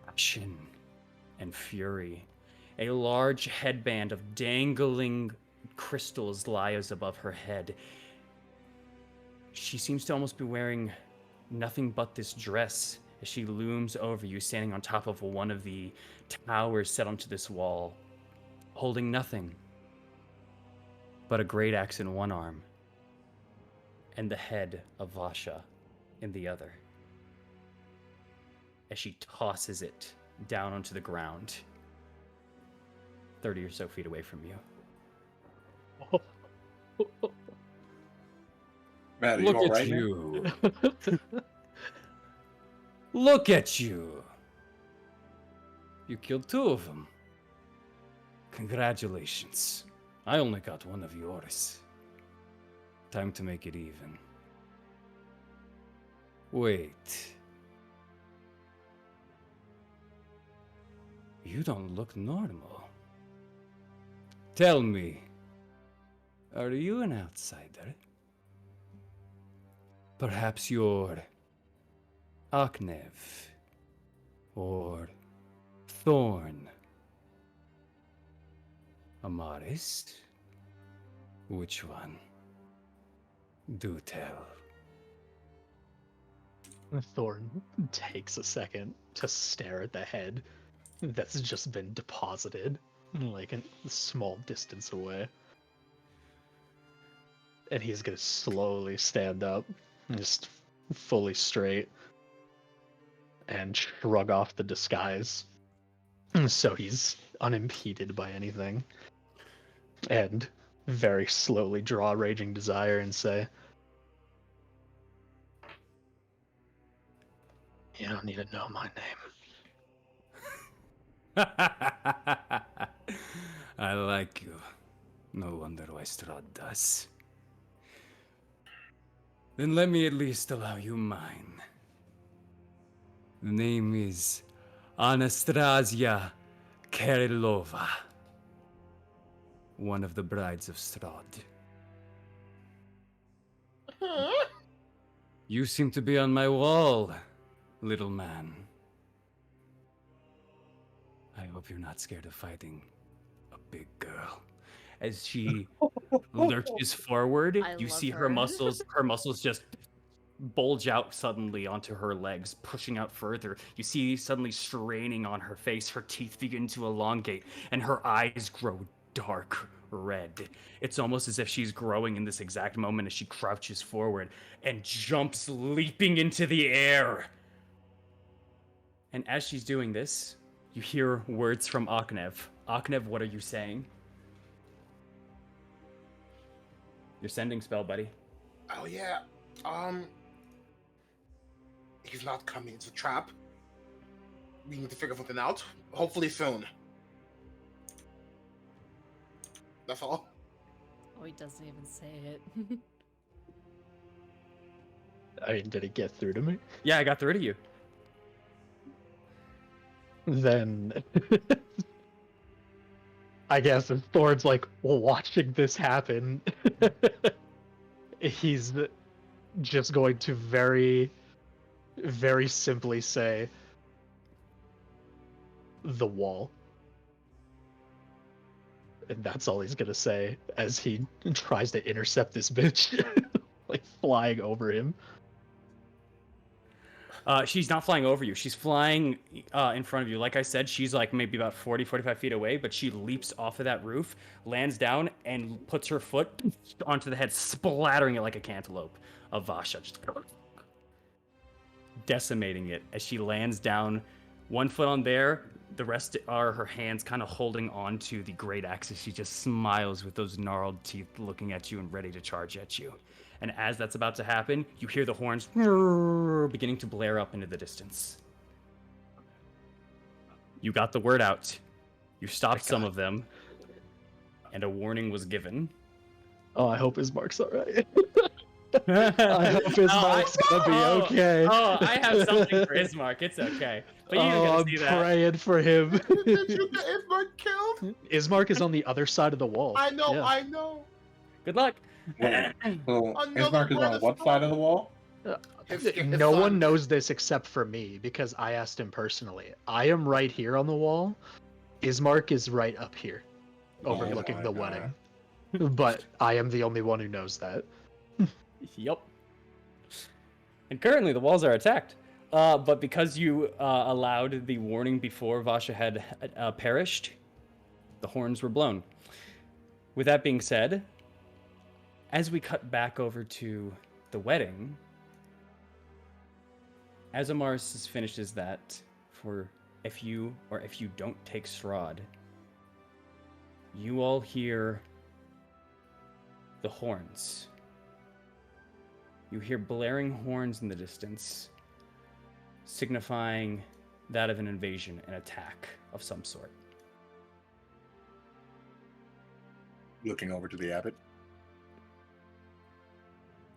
passion and fury. A large headband of dangling crystals lies above her head. She seems to almost be wearing nothing but this dress as she looms over you, standing on top of one of the towers set onto this wall, holding nothing but a great axe in one arm and the head of Vasha in the other, as she tosses it down onto the ground, 30 or so feet away from you. Matt, are you Look all at right, man? you. Look at you. You killed 2 of them. Congratulations. I only got 1 of yours. Time to make it even. Wait. You don't look normal. Tell me, are you an outsider? Perhaps you're Aknev or Thorn. Amaris? Which one? Do tell. Thorn takes a second to stare at the head that's just been deposited, like a small distance away. And he's gonna slowly stand up, just fully straight, and shrug off the disguise. So he's unimpeded by anything. And very slowly draw Raging Desire and say, "You don't need to know my name." I like you. No wonder why Strahd does. Then let me at least allow you mine. The name is Anastasia Kirilova, one of the brides of Strahd. You seem to be on my wall, little man. I hope you're not scared of fighting a big girl. As she lurches forward, I you love see her her. muscles just bulge out suddenly onto her legs, pushing out further. You see suddenly straining on her face, her teeth begin to elongate, and her eyes grow dark red. It's almost as if she's growing in this exact moment as she crouches forward and jumps leaping into the air. And as she's doing this, you hear words from Aknev. Aknev, what are you saying? Your sending spell, buddy. Oh yeah. He's not coming. It's a trap. We need to figure something out. Hopefully soon. That's all. Oh, he doesn't even say it. I mean, did it get through to me? Yeah, I got through to you. Then I guess if Thorn's like watching this happen, he's just going to very, very simply say, "The wall." And that's all he's gonna say as he tries to intercept this bitch, like flying over him. She's not flying over you. She's flying in front of you. Like I said, she's like maybe about 40, 45 feet away, but she leaps off of that roof, lands down, and puts her foot onto the head, splattering it like a cantaloupe of Vasha, just decimating it as she lands down, one foot on there, the rest are her hands kind of holding onto the great axe as she just smiles with those gnarled teeth looking at you and ready to charge at you. And as that's about to happen, you hear the horns beginning to blare up into the distance. You got the word out. You stopped some of them, and a warning was given. Oh, I hope his mark's alright. I hope his mark's gonna be okay. Oh, I have something for his mark. It's okay. But you don't Oh, get I'm to see that. praying for him. Did you get Ismark killed? Ismark is on the other side of the wall. I know, Yeah. I know. Good luck. Wait, so Another Ismark is on brother what Strahd. side of the wall? His No one son. knows this except for me because I asked him personally. I am right here on the wall. Ismark is right up here, overlooking my the God. wedding. But I am the only one who knows that. Yep. And currently the walls are attacked. But because you allowed the warning before Vasha had perished, the horns were blown. With that being said, as we cut back over to the wedding, as Amaris finishes that, for if you don't take Strahd, you all hear the horns. You hear blaring horns in the distance, signifying that of an invasion, an attack of some sort. Looking over to the abbot.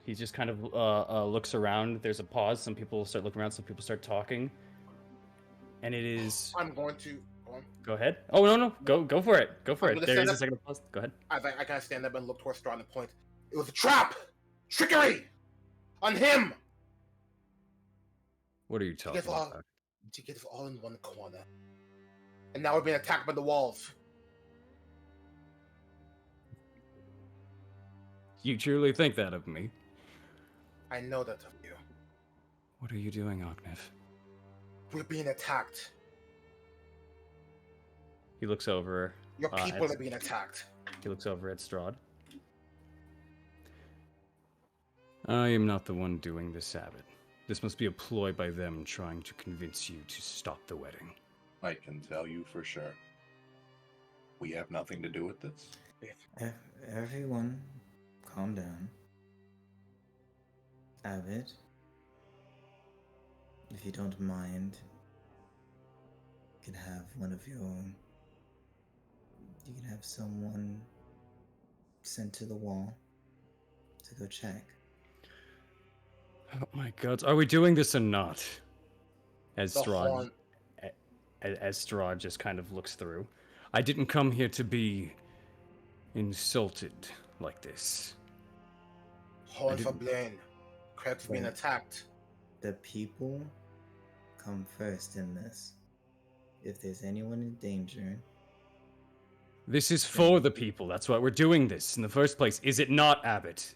He just kind of looks around. There's a pause. Some people start looking around. Some people start talking. And it is... I'm going to. Go on. Go ahead. Oh, no. Go for it. Go for I'm it. gonna There stand is a up. second pause. Go ahead. I gotta stand up and look towards Strahd and point. It was a trap! Trickery! On him! What are you talking about? To get us all in one corner. And now we're being attacked by the walls. You truly think that of me? I know that of you. What are you doing, Ognev? We're being attacked. He looks over. Your people are being attacked. He looks over at Strahd. I am not the one doing this, Abbot. This must be a ploy by them trying to convince you to stop the wedding. I can tell you for sure. We have nothing to do with this. Everyone, calm down. Abbott, if you don't mind, you can have one of your own. You can have someone sent to the wall to go check. Oh my god, are we doing this or not? As The Strahd, horn. as Strahd just kind of looks through. I didn't come here to be insulted like this. Horn for didn't- Blaine. Krebs being Right. attacked. The people come first in this. If there's anyone in danger, This is for the people. That's why we're doing this in the first place. Is it not, Abbot?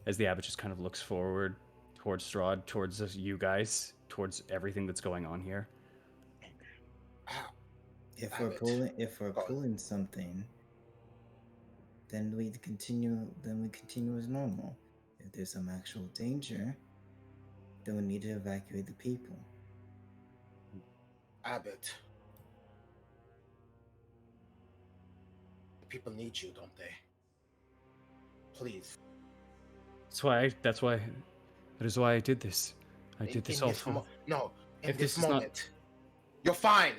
As the Abbot just kind of looks forward towards Strahd, towards you guys, towards everything that's going on here. if we're Abbott. pulling Go on. pulling something, then we continue as normal. If there's some actual danger, then we need to evacuate the people. Abbott. The people need you, don't they? Please. That is why I did this. I did this all for... No, in If this this is not- moment. You're fine.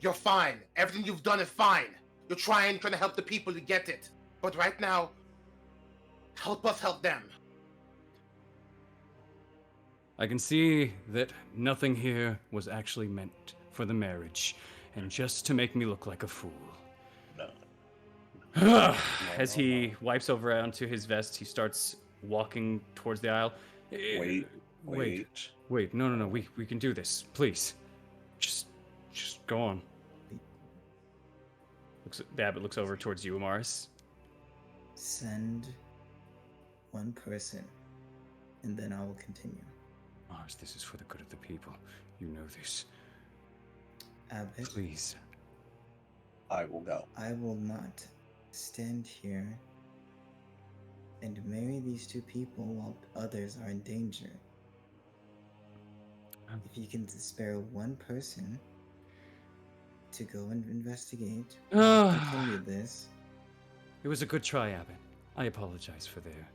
You're fine. Everything you've done is fine. You're trying to help the people to get it. But right now, help us help them. I can see that nothing here was actually meant for the marriage, and just to make me look like a fool. No. As he wipes over onto his vest, he starts walking towards the aisle. Wait. No. We can do this. Please. Just go on. The Abbot looks over towards you, Amaris. Send one person, and then I will continue. Amaris, this is for the good of the people. You know this. Abbott, Please. I will go. I will not stand here and marry these two people while others are in danger. If you can spare one person, to go and investigate. Ah. Continue this. It was a good try, Abbott. I apologize for their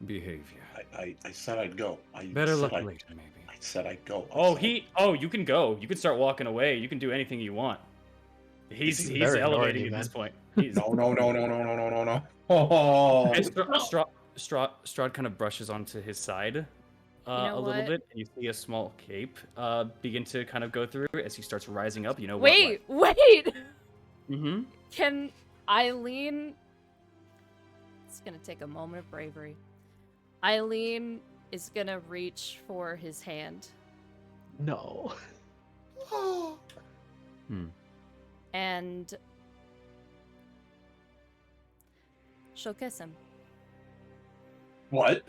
behavior. I said I'd go. Better luck later, maybe. I said I'd go. You can go. You can start walking away. You can do anything you want. He's He's very elevating ignoring you, at this man. point. He's, No. Oh. And Strahd kind of brushes onto his side know a little what? bit, and you see a small cape begin to kind of go through as he starts rising up. You know Wait. what? Mm-hmm. Can Eileen? It's gonna take a moment of bravery. Eileen is gonna reach for his hand No. and she'll kiss him. What?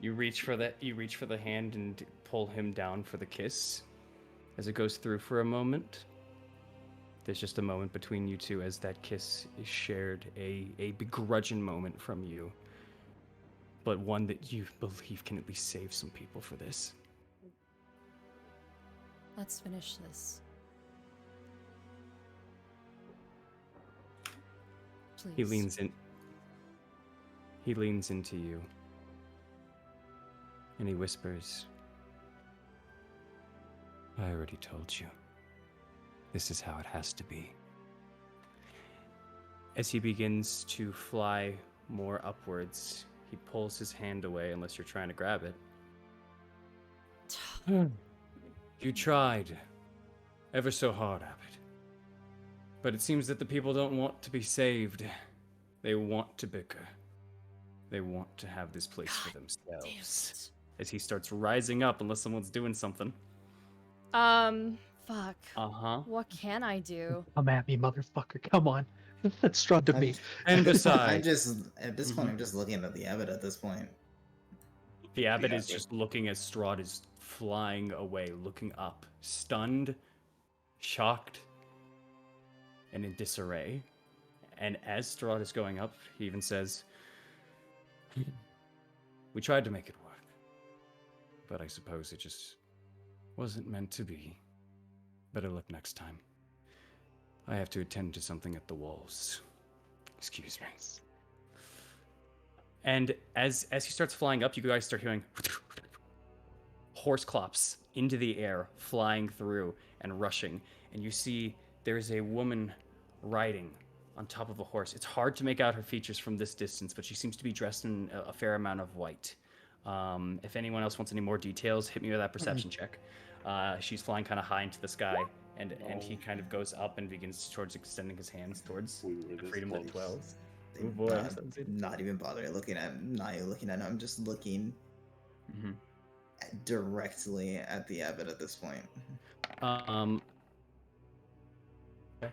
You reach for the hand and pull him down for the kiss. As it goes through for a moment, there's just a moment between you two as that kiss is shared, a begrudging moment from you, but one that you believe can at least save some people for this. Let's finish this. Please. He leans in. He leans into you, and he whispers, I already told you. This is how it has to be. as he begins to fly more upwards, he pulls his hand away unless you're trying to grab it. You tried. Ever so hard, Abbott. But it seems that the people don't want to be saved. They want to bicker. They want to have this place for themselves. As he starts rising up unless someone's doing something. Fuck. Uh-huh. What can I do? Come at me, motherfucker. Come on. That's Strahd to me. And I'm besides, just at this point. I'm just looking at the abbot. At this point, The abbot is just looking as Strahd is flying away, looking up, stunned, shocked, and in disarray. And as Strahd is going up, he even says, we tried to make it work. But I suppose it just wasn't meant to be. Better luck next time. I have to attend to something at the walls. Excuse me. and as he starts flying up, you guys start hearing horse clops into the air, flying through and rushing. And you see there's a woman riding on top of a horse. It's hard to make out her features from this distance, but she seems to be dressed in a fair amount of white. If anyone else wants any more details, hit me with that perception check. She's flying kind of high into the sky, and he kind of goes up and begins towards extending his hands towards freedom that dwells. Oh boy, not even bothering looking at. Not even looking at him. I'm just looking directly at the abbot at this point. Okay.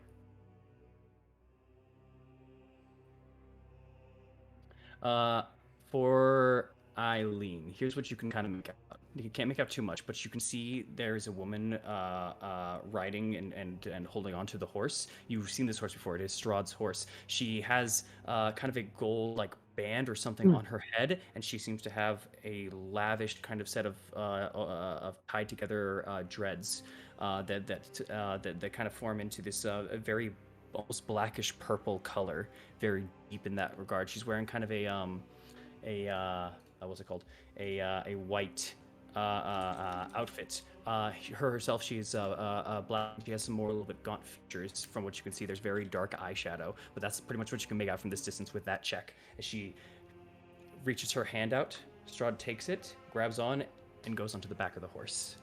For Eileen, here's what you can kind of make out. You can't make out too much, but you can see there's a woman riding and holding onto the horse. You've seen this horse before. It is Strahd's horse. She has kind of a gold like band or something on her head, and she seems to have a lavish kind of set of tied together dreads that kind of form into this a very almost blackish purple color, very deep in that regard. She's wearing kind of what's it called? A white outfit. Herself, she's black. She has some more a little bit gaunt features. From what you can see, there's very dark eyeshadow, but that's pretty much what you can make out from this distance with that check. As she reaches her hand out, Strahd takes it, grabs on, and goes onto the back of the horse.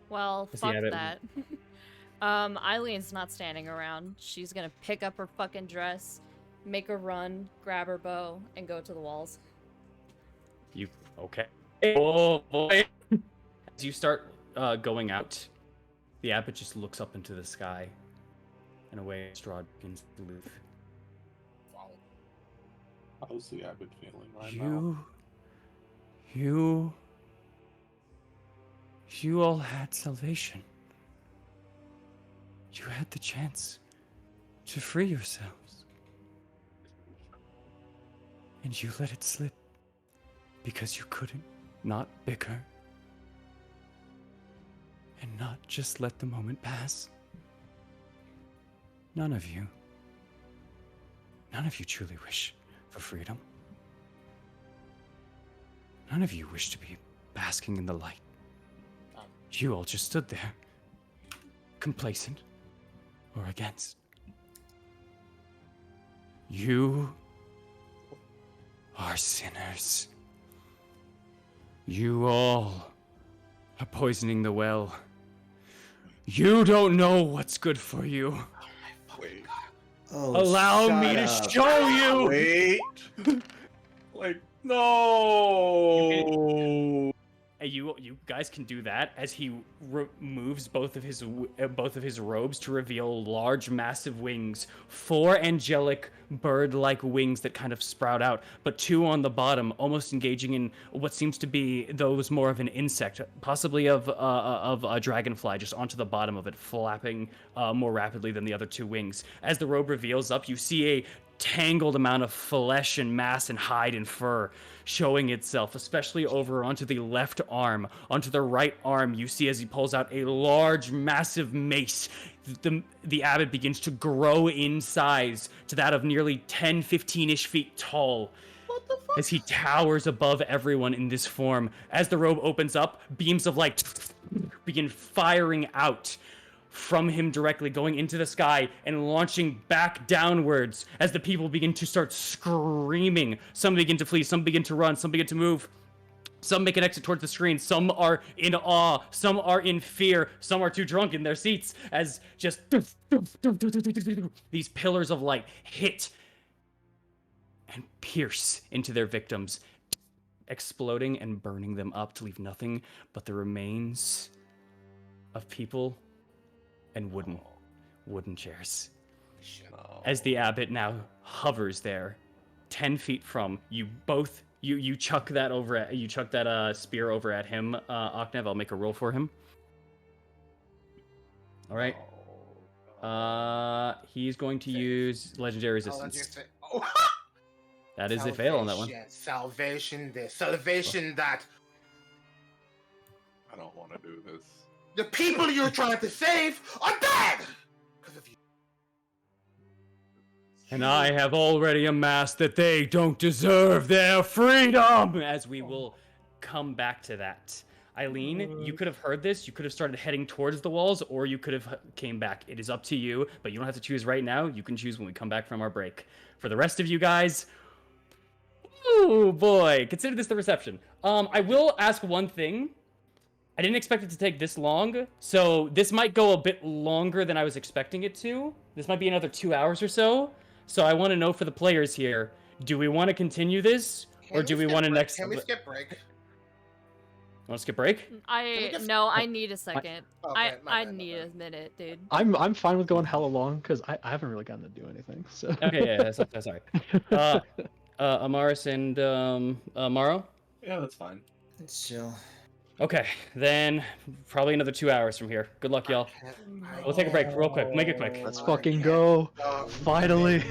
Well, fuck that. Eileen's not standing around. She's gonna pick up her fucking dress, make a run, grab her bow, and go to the walls. You okay? Oh boy! As you start going out, the abbot just looks up into the sky, and away Strahd begins to move. How's the abbot feeling right now? You all had salvation. You had the chance to free yourselves. And you let it slip because you couldn't not bicker. and not just let the moment pass? None of you truly wish for freedom. None of you wish to be basking in the light. You all just stood there, complacent or against. You are sinners. You all are poisoning the well. You don't know what's good for you. Wait. Oh, Allow me to shut up. show you. Wait. Like, no. And you guys can do that as he removes both of his robes to reveal large, massive wings, 4 angelic bird-like wings that kind of sprout out, but 2 on the bottom, almost engaging in what seems to be those more of an insect, possibly of a dragonfly, just onto the bottom of it, flapping more rapidly than the other 2 wings. As the robe reveals up, you see a tangled amount of flesh and mass and hide and fur showing itself, especially over onto the left arm. Onto the right arm, you see as he pulls out a large, massive mace. The abbot begins to grow in size to that of nearly 10, 15-ish feet tall. What the fuck? As he towers above everyone in this form. As the robe opens up, beams of light begin firing out from him directly, going into the sky and launching back downwards as the people begin to start screaming. Some begin to flee, some begin to run, some begin to move. Some make an exit towards the screen, some are in awe, some are in fear, some are too drunk in their seats as just these pillars of light hit and pierce into their victims, exploding and burning them up to leave nothing but the remains of people and wooden chairs. No. As the abbot now hovers there, 10 feet from you both, you chuck that spear over at him, Oknev. I'll make a roll for him. All right. He's going to use legendary resistance. Oh, That is a fail on that one. Salvation this, salvation that. I don't want to do this. The people you're trying to save are dead because of you. And I have already amassed that they don't deserve their freedom, as we will come back to that. Eileen, you could have heard this. You could have started heading towards the walls, or you could have came back. It is up to you, but you don't have to choose right now. You can choose when we come back from our break. For the rest of you guys, oh boy, consider this the reception. I will ask one thing. I didn't expect it to take this long, so this might go a bit longer than I was expecting it to. This might be another 2 hours or so. So I want to know for the players here, do we want to continue this, or do we want to next... Can we skip break? Want to skip break? I need a second. Okay, I need a minute, dude. I'm fine with going hella long because I haven't really gotten to do anything. So Okay, yeah, sorry. Amaris and Maro? Yeah, that's fine. It's chill. Okay, then probably another 2 hours from here. Good luck, y'all. We'll take a break real quick. Make it quick. let's fucking go. Finally.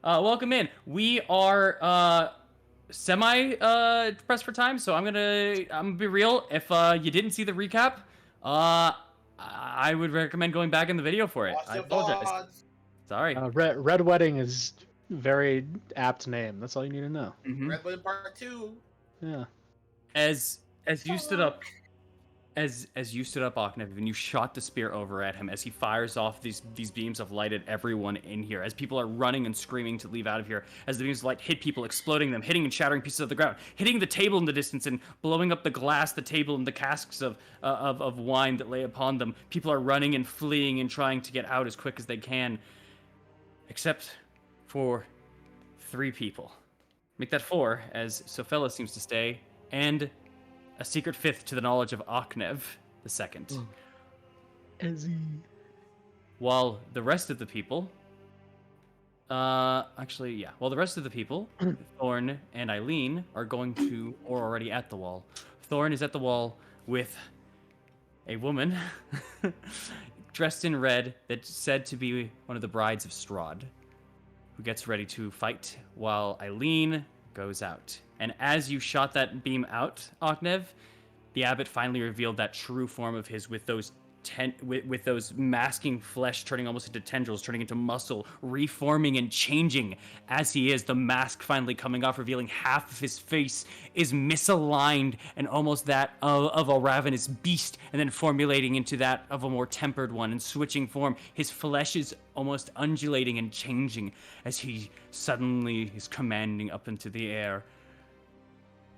welcome in. We are semi pressed for time, so I'm gonna be real. If you didn't see the recap, I would recommend going back in the video for it. Watch I the apologize. VODs. Sorry. Red Wedding is very apt name. That's all you need to know. Mhm. Red Wedding Part 2. Yeah. As you stood up, as you stood up, Aknev, and you shot the spear over at him as he fires off these beams of light at everyone in here, as people are running and screaming to leave out of here, as the beams of light hit people, exploding them, hitting and shattering pieces of the ground, hitting the table in the distance and blowing up the glass, the table, and the casks of wine that lay upon them. People are running and fleeing and trying to get out as quick as they can, except for 3 people. Make that 4, as Sophella seems to stay, and a secret 5th to the knowledge of Aknev the second. Ezzy. While the rest of the people, while the rest of the people, Thorn and Eileen are going to, or already at the wall. Thorn is at the wall with a woman dressed in red that's said to be one of the brides of Strahd, who gets ready to fight while Eileen goes out. And as you shot that beam out, Aknev, the abbot finally revealed that true form of his with those with those masking flesh turning almost into tendrils, turning into muscle, reforming and changing as he is. The mask finally coming off, revealing half of his face is misaligned and almost that of a ravenous beast, and then formulating into that of a more tempered one and switching form. His flesh is almost undulating and changing as he suddenly is commanding up into the air.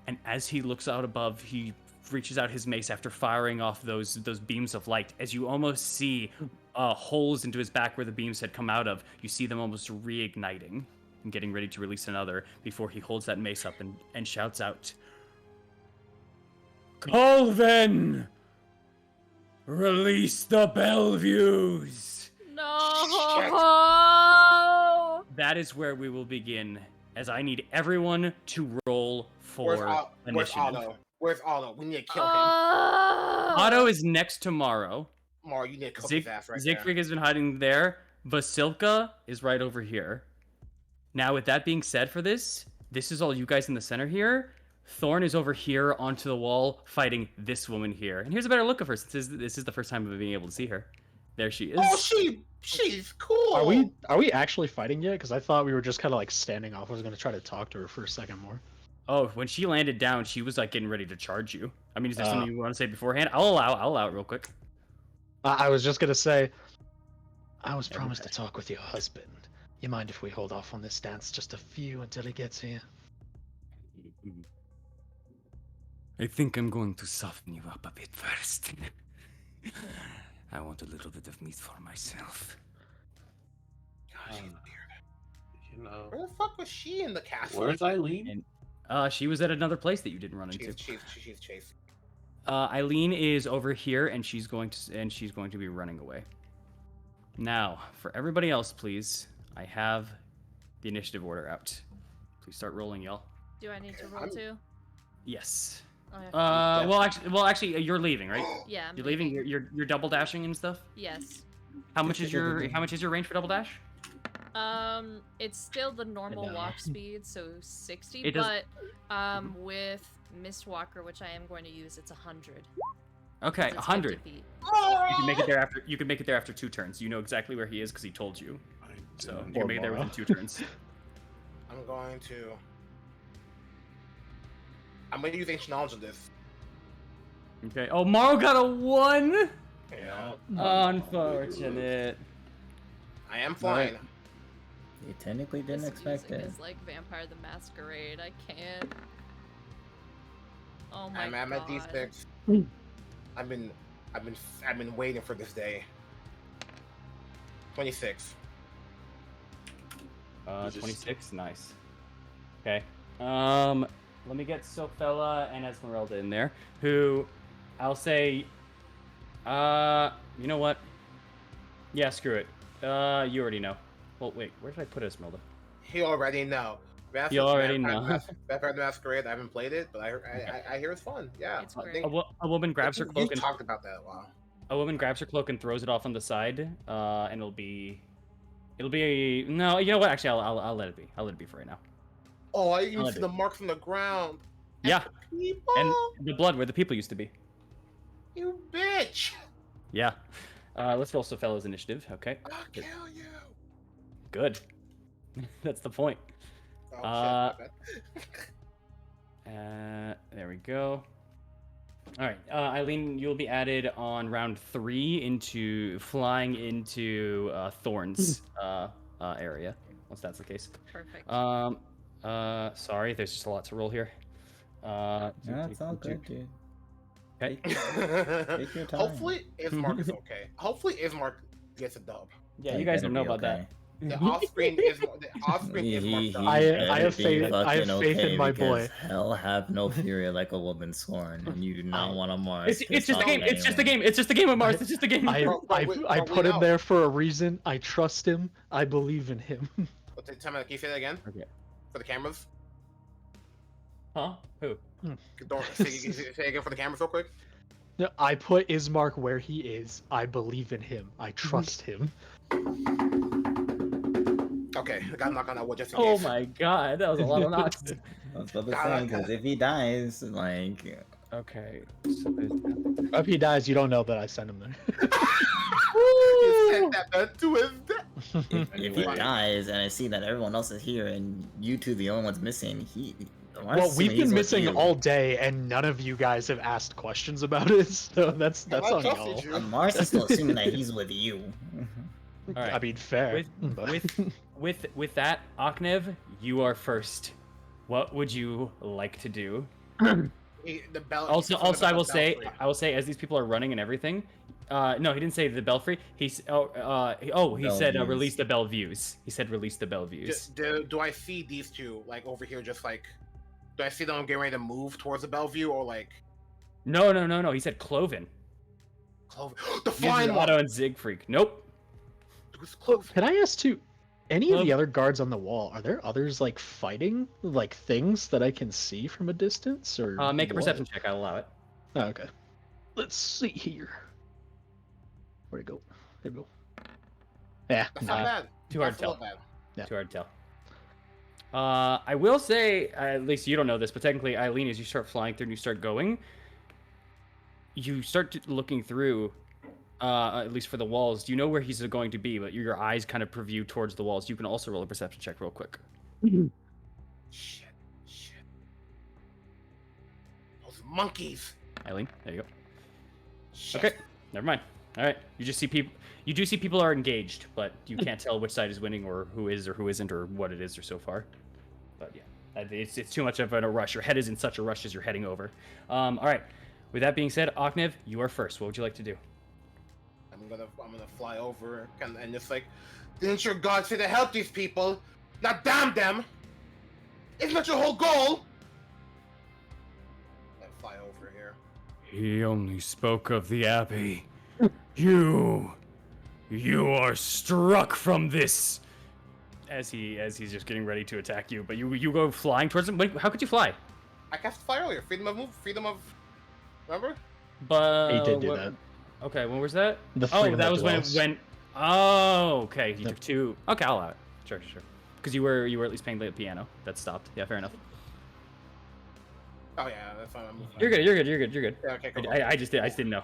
And as he looks out above, he reaches out his mace after firing off those beams of light. As you almost see holes into his back where the beams had come out of, you see them almost reigniting and getting ready to release another before he holds that mace up and shouts out, "Call then! Release the Bellevues!" No. That is where we will begin, as I need everyone to roll for Where's initiative. Otto? Where's Otto? We need to kill him. Otto is next tomorrow. Mar, you need to cook his ass right there. Siegfried has been hiding there. Vasilka is right over here. Now, with that being said for this is all you guys in the center here. Thorn is over here onto the wall fighting this woman here. And here's a better look of her since this is the first time of being able to see her. There she is. Oh, she's cool. Are we actually fighting yet? Because I thought we were just kind of like standing off. I was gonna try to talk to her for a second more. Oh, when she landed down, she was like getting ready to charge you. I mean, is there something you want to say beforehand? I'll allow it real quick. I was just gonna say, I was promised to talk with your husband. You mind if we hold off on this dance just a few until he gets here? I think I'm going to soften you up a bit first. I want a little bit of meat for myself. You know, Where the fuck was she in the castle? where's Eileen? She was at another place that you didn't run into. She's chasing. Eileen is over here, and she's going to be running away. Now, for everybody else, please, I have the initiative order out. Please start rolling, y'all. Do I need to roll too? Yes. Okay. Well, actually, you're leaving, right? Yeah. I'm You're leaving. You're double dashing and stuff. Yes. How much is your range for double dash? It's still the normal No. walk speed, so 60. It does- But with Mistwalker, which I am going to use, it's 100. Okay, 'cause it's 100. 50 feet. You can make it there after. You can make it there after 2 turns. You know exactly where he is because he told you. So you can make it there within 2 turns. I'm going to use ancient knowledge of this. Okay. Oh, Morrow got a 1. Yeah. Unfortunate. I am flying. You technically didn't This expect music it. is like Vampire the Masquerade. I can't. Oh my I'm god. at D6. I've been waiting for this day. 26. 26. Nice. Okay. Let me get Sophella and Esmeralda in there. Who, I'll say. You know what? Yeah, screw it. You already know. Well, wait. Where did I put Esmeralda? He already know. You already know. Vampire the Masquerade. I haven't played it, but I hear it's fun. Yeah. It's I great. think A woman grabs her cloak You and talked about that a while. a woman grabs her cloak and throws it off on the side. And It'll be no. You know what? Actually, I'll let it be. I'll let it be for right now. Oh, I I'll even let see it. the marks on the ground. Yeah, People, and the blood where the people used to be. you bitch! Yeah. Let's roll Sophella's initiative. Okay. I'll kill you. Good. That's the point. Oh shit! My bad. There we go. All right, Eileen, you'll be added on round 3 into flying into Thorn's area, once that's the case. Perfect. Sorry, there's just a lot to roll here. No, it's all good, dude. Okay. Take your time. Hopefully, Ismark is okay. Hopefully, Ismark gets a dub. Yeah, He you guys better don't know be about okay. The offspring is Ismark dub. I have faith. I have faith in my boy. Hell have no fury like a woman scorn, and you do not want to mark. It's just a game. It's just a game. It's just a game of Mars. It's just a game. I But we put him know. there for a reason. I trust him. I believe in him. Tell me, can you say that again Okay. for the cameras? Huh? Who? Say again for the cameras real quick. No, I put Ismark where he is. I believe in him. I trust him. Okay, I got to knock on that wood just in Oh case. my god, that was a lot of knocks. I was about to say, because if he dies, like, Okay. So there's If he dies, you don't know that I sent him there. You sent that man to his death. if he Anyway. dies, and I see that everyone else is here, and you two the only ones missing, Well, we've been missing all day, and none of you guys have asked questions about it. So that's I on trusted y'all. you. Mars is still assuming that he's with you. All right. I mean, fair. With that, Aknev, you are first. What would you like to do? The bell. Also, something about I the will belfry. say, as these people are running and everything. No, he didn't say the belfry. He said release the Belleviews. He said release the Belleviews. Do I see these two like over here? Just like, do I see them getting ready to move towards the Bellevue or like? No. He said Cloven. Clover. The Uses flying Otto one. and Siegfried. Nope. Who's Clover? Can I ask too? Any of the Well- other guards on the wall, are there others like fighting, like things that I can see from a distance, or Make a what? perception check. I'll allow it. Oh, okay. Let's see here. Where'd it go? There we go. Yeah. That's no. not bad. Too hard That's to not tell. bad. Yeah. Too hard to tell. I will say, at least you don't know this, but technically, Eileen, as you start flying through and you start going, you start looking through, at least for the walls. You know where he's going to be, but your eyes kind of preview towards the walls. You can also roll a perception check real quick. Shit. Those monkeys. Eileen, there you go. Shit. Okay, never mind. All right, you just see people. You do see people are engaged, but you can't tell which side is winning or who is or who isn't or what it is or so far. But yeah, it's too much of a rush. Your head is in such a rush as you're heading over. All right. With that being said, Aknev, you are first. What would you like to do? I'm gonna fly over and just like, didn't your god say to help these people? Not damn them! Isn't that your whole goal? And fly over here. He only spoke of the Abbey. You are struck from this. As he's just getting ready to attack you, but you go flying towards him. Wait, how could you fly? I cast fly earlier. Freedom of move. Freedom of. Remember? But He did do that. Okay, when was that? The Oh, freedom that of was when it dwells. went. Oh, okay. He Yep. took 2. Okay, I'll allow it. Sure. Because you were at least playing the piano. That stopped. Yeah, fair enough. Oh yeah, that's fine. I'm moving. You're good. Yeah, okay, cool. I just didn't know.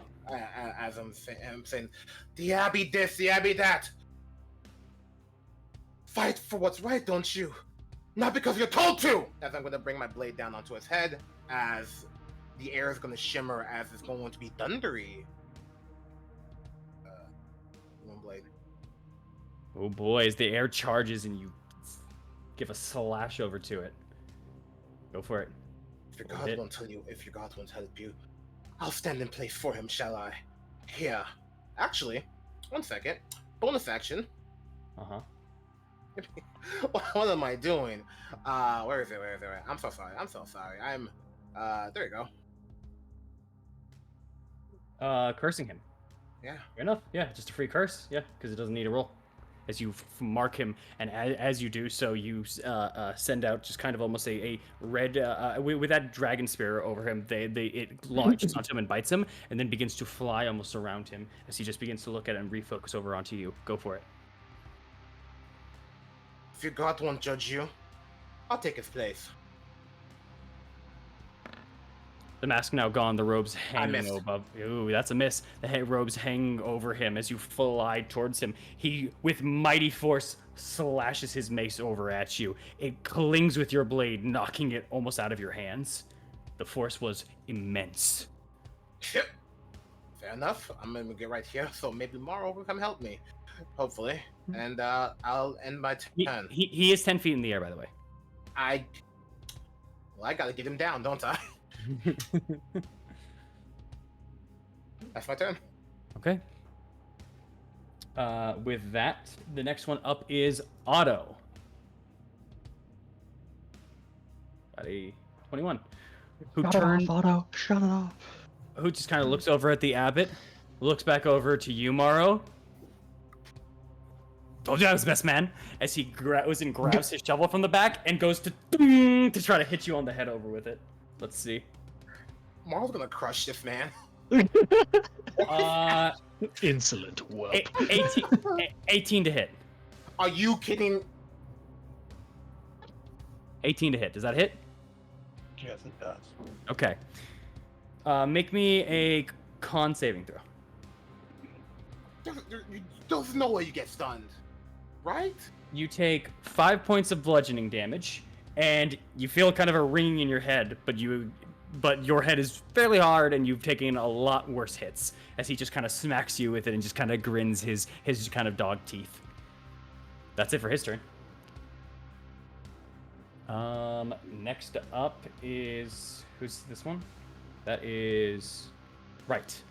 As I'm saying, the Abbey this, the Abbey that. Fight for what's right, don't you? Not because you're told to! As I'm gonna bring my blade down onto his head, as the air is gonna shimmer as it's going to be thundery. One blade. Oh boy, as the air charges and you give a slash over to it. Go for it. If your Roll god hit. won't tell you, if your god won't help you, I'll stand in place for him, shall I? Here. Actually, 1 second. Bonus action. Uh-huh. What am I doing? Where is it? I'm so sorry. I'm there you go. Cursing him. Yeah. Fair enough. Yeah, just a free curse. Yeah, because it doesn't need a roll. As you mark him, and as you do so, you send out just kind of almost a red with that dragon spear over him. It launches onto him and bites him, and then begins to fly almost around him as he just begins to look at it and refocus over onto you. Go for it. If your god won't judge you, I'll take his place. The mask now gone, the robes hanging missed. above. Ooh, that's a miss. The robes hang over him as you fly towards him. He, with mighty force, slashes his mace over at you. It clings with your blade, knocking it almost out of your hands. The force was immense. Yep. Fair enough. I'm gonna get right here, so maybe Morrow will come help me. Hopefully. And I'll end my turn. He is 10 feet in the air, by the way. I gotta get him down, don't I? That's my turn. Okay. With that, the next one up is Otto. Got a 21. Who Shut turned? it off, Otto. Shut it off. Who just kind of looks over at the abbot, looks back over to you, Morrow. Told you I was the best man. As he goes and grabs his shovel from the back and goes to try to hit you on the head over with it. Let's see. Morrow's gonna crush this man. Insolent whelp. 18 to hit. Are you kidding? 18 to hit. Does that hit? Yes, it does. Okay. Make me a con saving throw. There's no way you get stunned, right? You take 5 points of bludgeoning damage, and you feel kind of a ringing in your head, but your head is fairly hard, and you've taken a lot worse hits. As he just kind of smacks you with it and just kind of grins his kind of dog teeth. That's it for his turn. Next up is who's this one? That is right.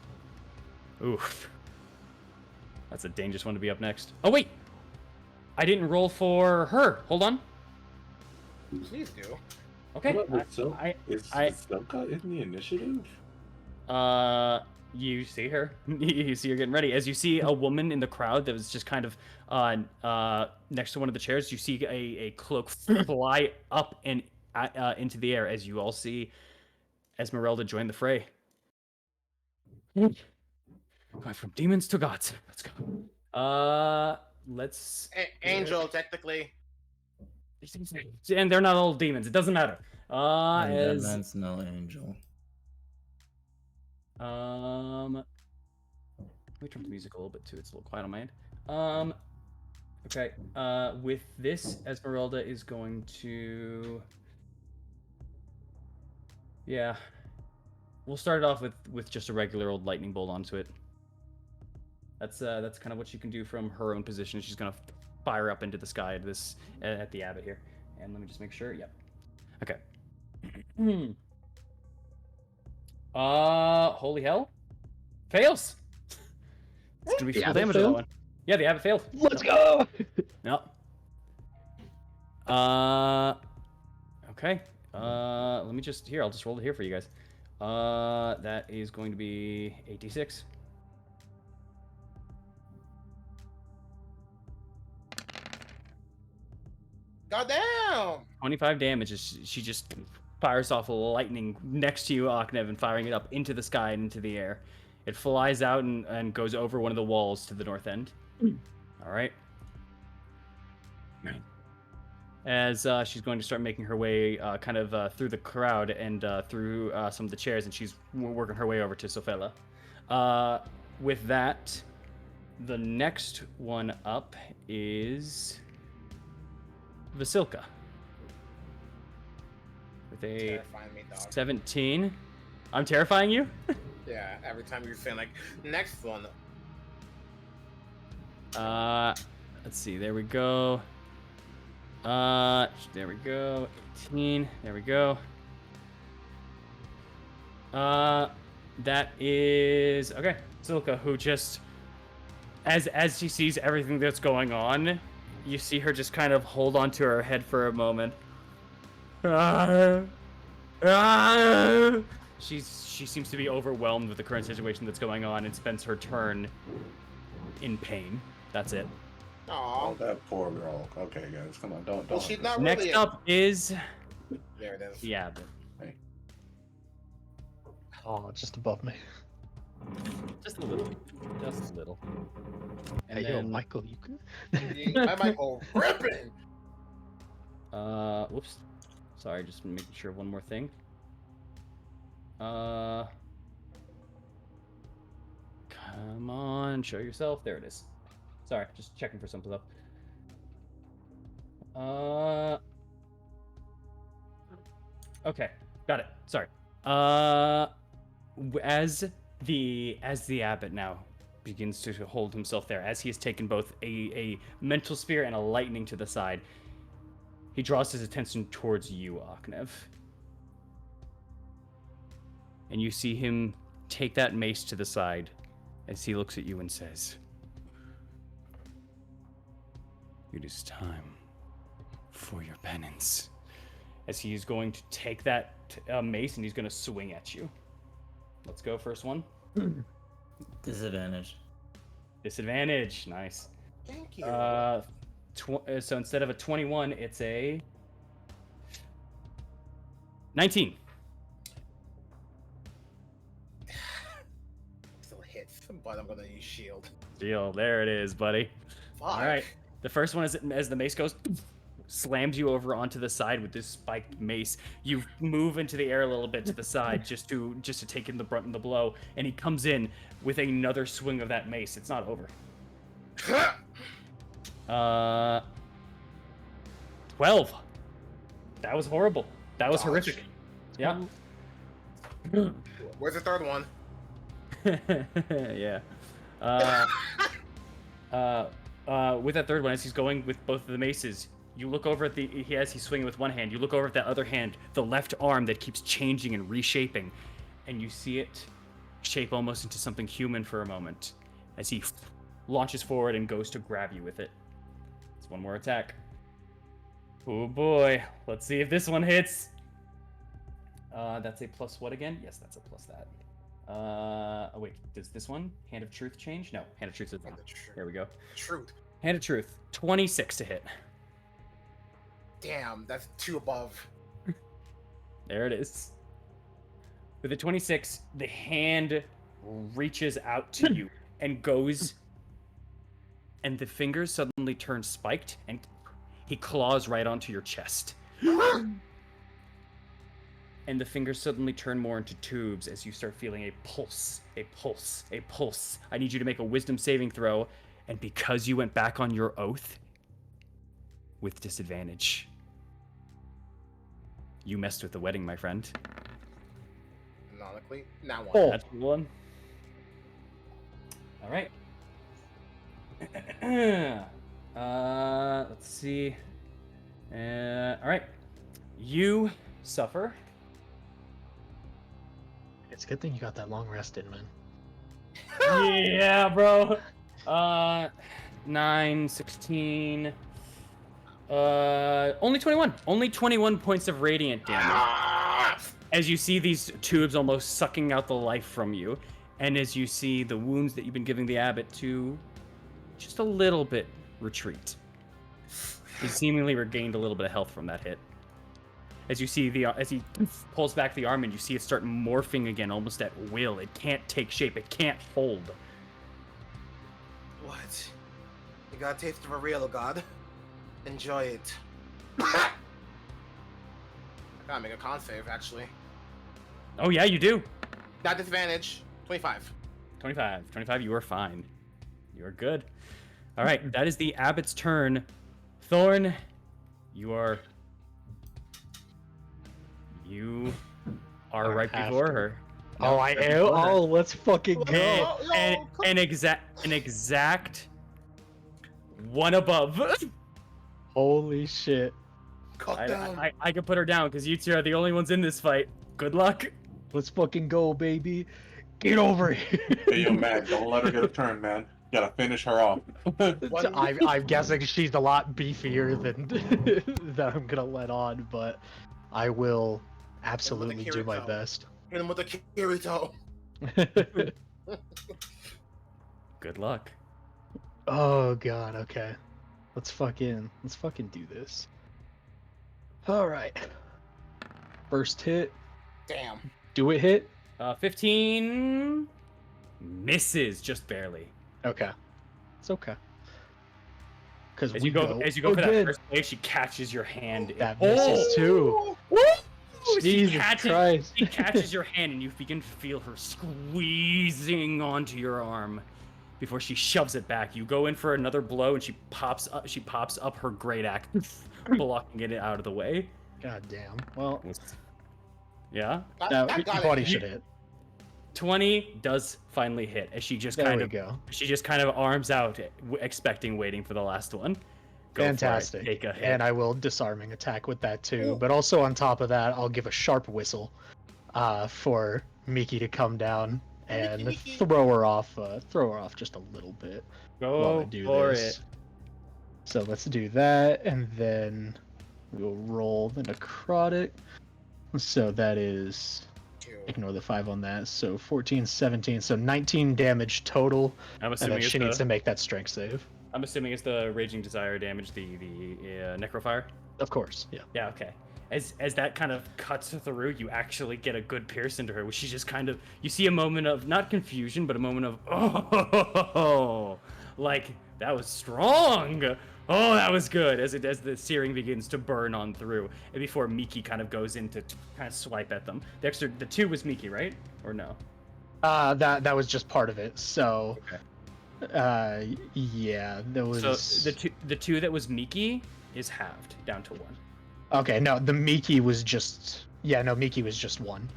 Oof. That's a dangerous one to be up next. Oh wait, I didn't roll for her. Hold on. Please do. Okay. Is Silka in the initiative? You see her. You see her getting ready. As you see a woman in the crowd that was just kind of next to one of the chairs, you see a cloak fly up and into the air as you all see Esmeralda join the fray. Going from demons to gods. Let's go. Let's. Angel, technically. And they're not all demons. It doesn't matter. And that man's no angel. Let me turn the music a little bit too. It's a little quiet on my end. Okay. With this, Esmeralda is going to. Yeah. We'll start it off with just a regular old lightning bolt onto it. That's kind of what she can do from her own position. She's gonna fire up into the sky at the abbot here. And let me just make sure. Yep. Okay. Holy hell. Fails. It's gonna be full damage on that one. Yeah, the abbot failed. Let's go. No. Okay. Let me just I'll just roll it here for you guys. That is going to be 86. Goddamn! 25 damage. She just fires off lightning next to you, Aknev, and firing it up into the sky and into the air. It flies out and goes over one of the walls to the north end. All right. As she's going to start making her way kind of through the crowd and through some of the chairs, and she's working her way over to Sofela. With that, the next one up is Vasilka. With a Terrifying me, dog. 17. I'm terrifying you? Yeah, every time you're saying like next one. Let's see. There we go. There we go. 18. There we go. That is okay. Silka, who just as she sees everything that's going on, you see her just kind of hold onto her head for a moment. She seems to be overwhelmed with the current situation that's going on and spends her turn in pain. That's it. Aw. Oh, that poor girl. Okay, guys, come on, don't. Well, she's not Next really up is There it is. the abbot. Oh, just above me. Just a little. Just a little. And Hey, yo, then Michael, you can. I might go ripping. Whoops. Sorry, just making sure one more thing. Come on, show yourself. There it is. Sorry, just checking for something up. Okay, got it. Sorry. As the abbot now begins to hold himself there, as he has taken both a mental spear and a lightning to the side, he draws his attention towards you, Aknev. And you see him take that mace to the side as he looks at you and says, "It is time for your penance." As he is going to take that mace and he's going to swing at you. Let's go, first one. Disadvantage. Disadvantage, nice. Thank you. So instead of a 21, it's a 19. Still hits, but I'm gonna use shield. Deal, there it is, buddy. Fuck. All right, the first one is as the mace goes, slams you over onto the side with this spiked mace. You move into the air a little bit to the side just to take in the brunt and the blow, and he comes in with another swing of that mace. It's not over. 12. That was horrible. That was Dodge. horrific. Yeah. Where's the third one? Yeah. With that third one, as he's going with both of the maces, you look over at he's swinging with one hand. You look over at that other hand, the left arm that keeps changing and reshaping, and you see it shape almost into something human for a moment as he launches forward and goes to grab you with it. It's one more attack. Oh boy, let's see if this one hits. That's a plus what again? Yes, that's a plus that. Oh wait, does this one Hand of Truth change? No, Hand of Truth is not. There we go. Truth. Hand of Truth, 26 to hit. Damn, that's 2 above. There it is. With a 26, the hand reaches out to you and goes, and the fingers suddenly turn spiked, and he claws right onto your chest. And the fingers suddenly turn more into tubes as you start feeling a pulse, a pulse, a pulse. I need you to make a wisdom saving throw, and because you went back on your oath, with disadvantage, you messed with the wedding, my friend. Canonically, now one. Oh. That's one. All right. Let's see. All right. You suffer. It's a good thing you got that long rest in, man. Yeah, bro. 9, 16. Only 21. Only 21 points of radiant damage. As you see these tubes almost sucking out the life from you, and as you see the wounds that you've been giving the abbot to just a little bit retreat. He seemingly regained a little bit of health from that hit. As you see as he pulls back the arm and you see it start morphing again almost at will. It can't take shape. It can't hold. What? You got a taste of a real god? Enjoy it. I gotta make a con save, actually. Oh yeah, you do. Not disadvantage. 25. 25, you are fine. You are good. All right, that is the abbot's turn. Thorn, you are right before her. Oh, I am. Oh, let's fucking go. An exact one above. Holy shit. Cut down. I can put her down because you two are the only ones in this fight. Good luck. Let's fucking go, baby. Get over here. Hey, yo, man, don't let her get a turn, man. Gotta finish her off. I'm guessing she's a lot beefier than that I'm gonna let on, but I will absolutely do my Kirito. best. Hit him with a Kirito. Good luck. Oh god, okay. Let's fucking do this. Alright. First hit. Damn. Do it hit? 15 misses just barely. Okay. It's okay. Because As we you go, for that good. first wave, she catches your hand. That misses too. Woo! Jesus Christ. She catches your hand, and you begin to feel her squeezing onto your arm before she shoves it back. You go in for another blow, and she pops up her great axe, blocking it out of the way. God damn. Well, yeah. that body should hit. 20 does finally hit as she just kind of arms out, waiting for the last one. Go Fantastic. For it. Take a hit. And I will disarming attack with that too. But also on top of that, I'll give a sharp whistle for Miki to come down and throw her off just a little bit. While I do this. So let's do that, and then we'll roll the necrotic. So that is, ignore the 5 on that. So 14, 17, so 19 damage total. I'm and then she needs to make that strength save. I'm assuming it's the Raging Desire damage, the Necrofire? Of course, yeah. Yeah, okay. As that kind of cuts through, you actually get a good pierce into her, which she just kind of, you see a moment of, not confusion, but a moment of, oh, like, that was strong. Oh, that was good, as the searing begins to burn on through, and before Miki kind of goes in to kind of swipe at them. The 2 was Miki, right? Or no? That was just part of it, so... Okay. Yeah, there was... So the two that was Miki is halved, down to 1. Okay, no, the Miki was just... Yeah, no, Miki was just 1.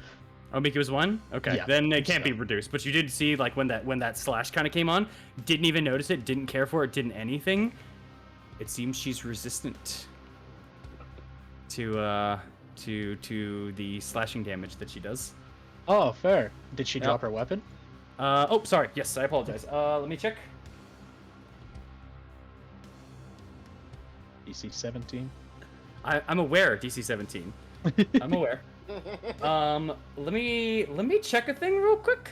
Oh, Miki was 1? Okay, yeah, then it can't be reduced. But you did see, like, when that slash kind of came on, didn't even notice it, didn't care for it, didn't anything. It seems she's resistant to the slashing damage that she does. Oh, fair. Did she drop her weapon? Oh, sorry. Yes, I apologize. Let me check. DC 17. I'm aware DC 17. I'm aware. Let me check a thing real quick.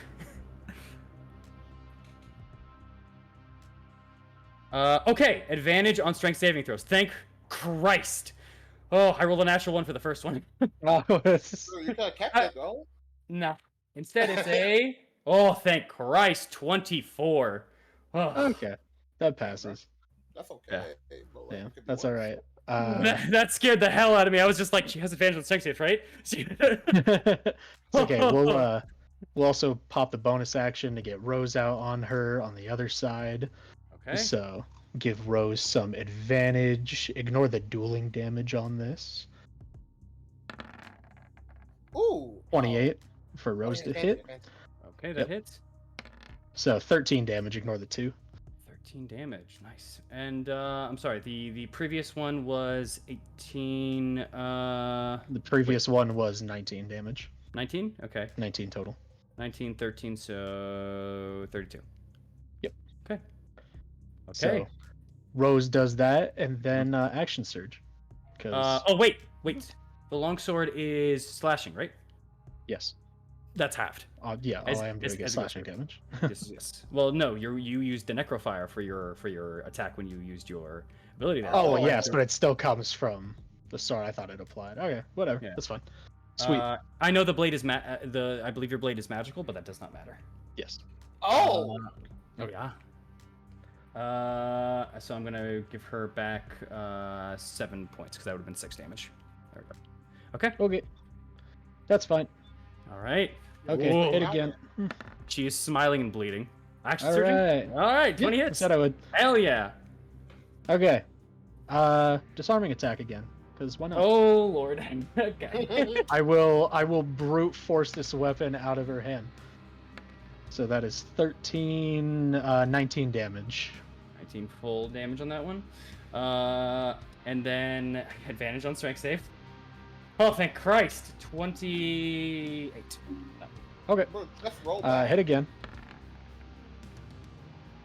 Okay, advantage on strength saving throws. Thank Christ. Oh, I rolled a natural 1 for the first one. You could have kept it though. No. Instead, it's a... Oh, thank Christ, 24. Oh. Okay, that passes. That's okay. Yeah, that's all right. That scared the hell out of me. I was just like, she has advantage on strength saves, right? It's okay. We'll also pop the bonus action to get Rose out on her on the other side. Okay. So give Rose some advantage. Ignore the dueling damage on this. Ooh. 28 for Rose to hit. Okay, that hits. So 13 damage. Ignore the 2. 13 damage, nice. And I'm sorry, the previous one was 18. The previous one was 19 damage. 19? Okay. 19 total. 19, 13, so 32. Yep. Okay. Okay. So Rose does that, and then action surge. Oh wait. The longsword is slashing, right? Yes. That's halved. Yeah, all I am doing is slashing damage. Yes. Well, no, you used the necrofire for your attack when you used your ability there. Oh, yes, but it still comes from the sword. I thought it applied. Okay, whatever. Yeah. That's fine. Sweet. I know the blade is I believe your blade is magical, but that does not matter. Yes. Oh. Oh yeah. So I'm gonna give her back 7 points because that would have been 6 damage. There we go. Okay. Okay. That's fine. All right. Okay. Whoa. Hit again. She is smiling and bleeding. Action All surging. right. All right. 20 I hits. said I would. Hell yeah. Okay. Disarming attack again. Because why not? Oh Lord. Okay. I will brute force this weapon out of her hand. So that is 13, 19 damage. 19 full damage on that one. And then advantage on strength save. Oh, thank Christ. 28. Okay. Let's roll back. Hit again.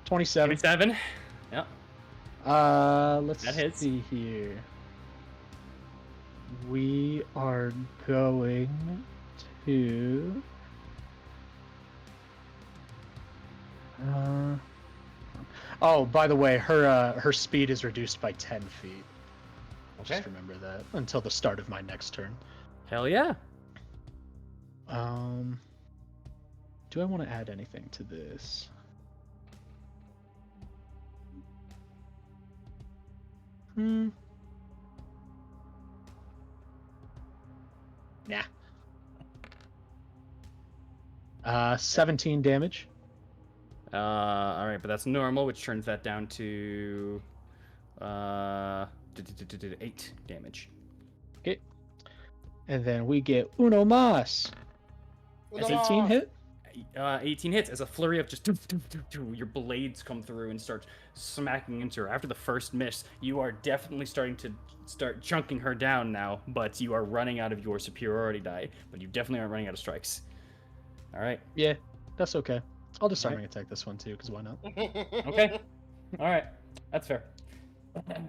27. 27. Yeah. Let's That hits. see here. We are going to... Oh, by the way, her speed is reduced by 10 feet. Okay. Just remember that until the start of my next turn. Hell yeah. Do I want to add anything to this? Hmm. Nah. 17 damage. All right, but that's normal, which turns that down to 8 damage. Okay. And then we get uno mas. Uno 18 mas. hit. 18 hits as a flurry of just your blades come through and start smacking into her. After the first miss, you are definitely starting to start chunking her down now, but you are running out of your superiority die. But you definitely aren't running out of strikes. All right. Yeah, that's okay. I'll just Right. Disarming Attack this one too, because why not? Okay. All right. That's fair.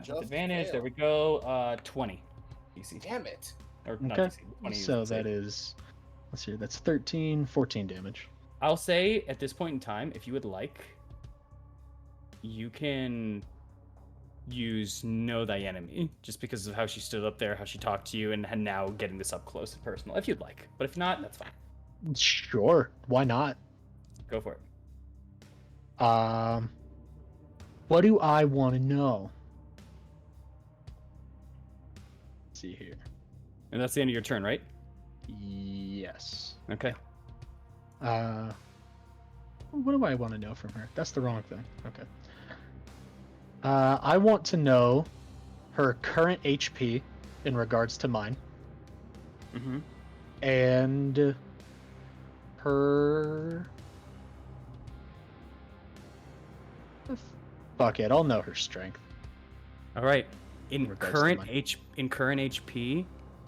Just With advantage, fail. there we go. 20 DC. Damn it. Or not Okay. DC, 20 So is the that save. is, let's see, that's 13, 14 damage. I'll say at this point in time, if you would like, you can use Know Thy Enemy, just because of how she stood up there, how she talked to you, and now getting this up close and personal, if you'd like. But if not, that's fine. Sure, why not? Go for it. What do I want to know? Let's see here. And that's the end of your turn, right? Yes. Okay. What do I want to know from her? That's the wrong thing. Okay. I want to know her current HP in regards to mine, Mm-hmm. and her. Fuck it, I'll know her strength. All right. In regards to current mine. in current HP,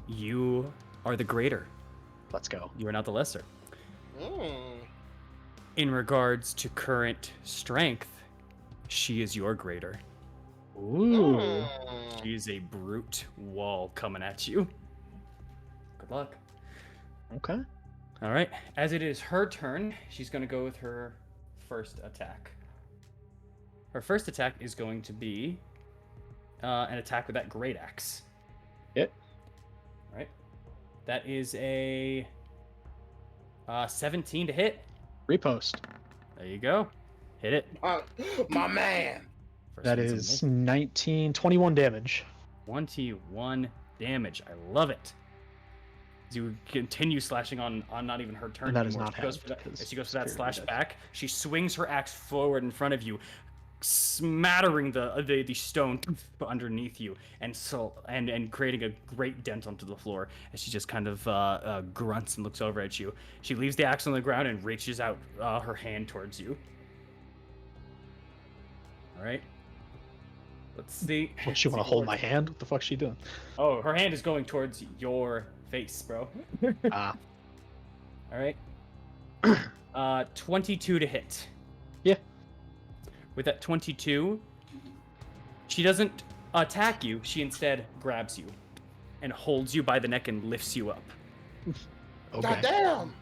you are the greater. Let's go. You are not the lesser. Mm. In regards to current strength, she is your greater. Ooh. Mm. She is a brute wall coming at you. Good luck. Okay. All right. As it is her turn, she's going to go with her first attack. Her first attack is going to be an attack with that great axe. Hit. All right. That is a 17 to hit. Repost. There you go. Hit it. My man. First That one's a is miss. 19, 21 damage. 21 damage. I love it. As you continue slashing on not even her turn And that is anymore. not She goes halved, for that, because as she goes for that superiority slash dice. back, she swings her axe forward in front of you, smattering the stone underneath you, and creating a great dent onto the floor. As she just kind of grunts and looks over at you, she leaves the axe on the ground and reaches out her hand towards you. All right. Let's see. What, she want to See hold what- my hand? What the fuck's she doing? Oh, her hand is going towards your face, bro. Ah. All right. 22 to hit. Yeah. With that 22, she doesn't attack you. She instead grabs you and holds you by the neck and lifts you up. Okay. Goddamn.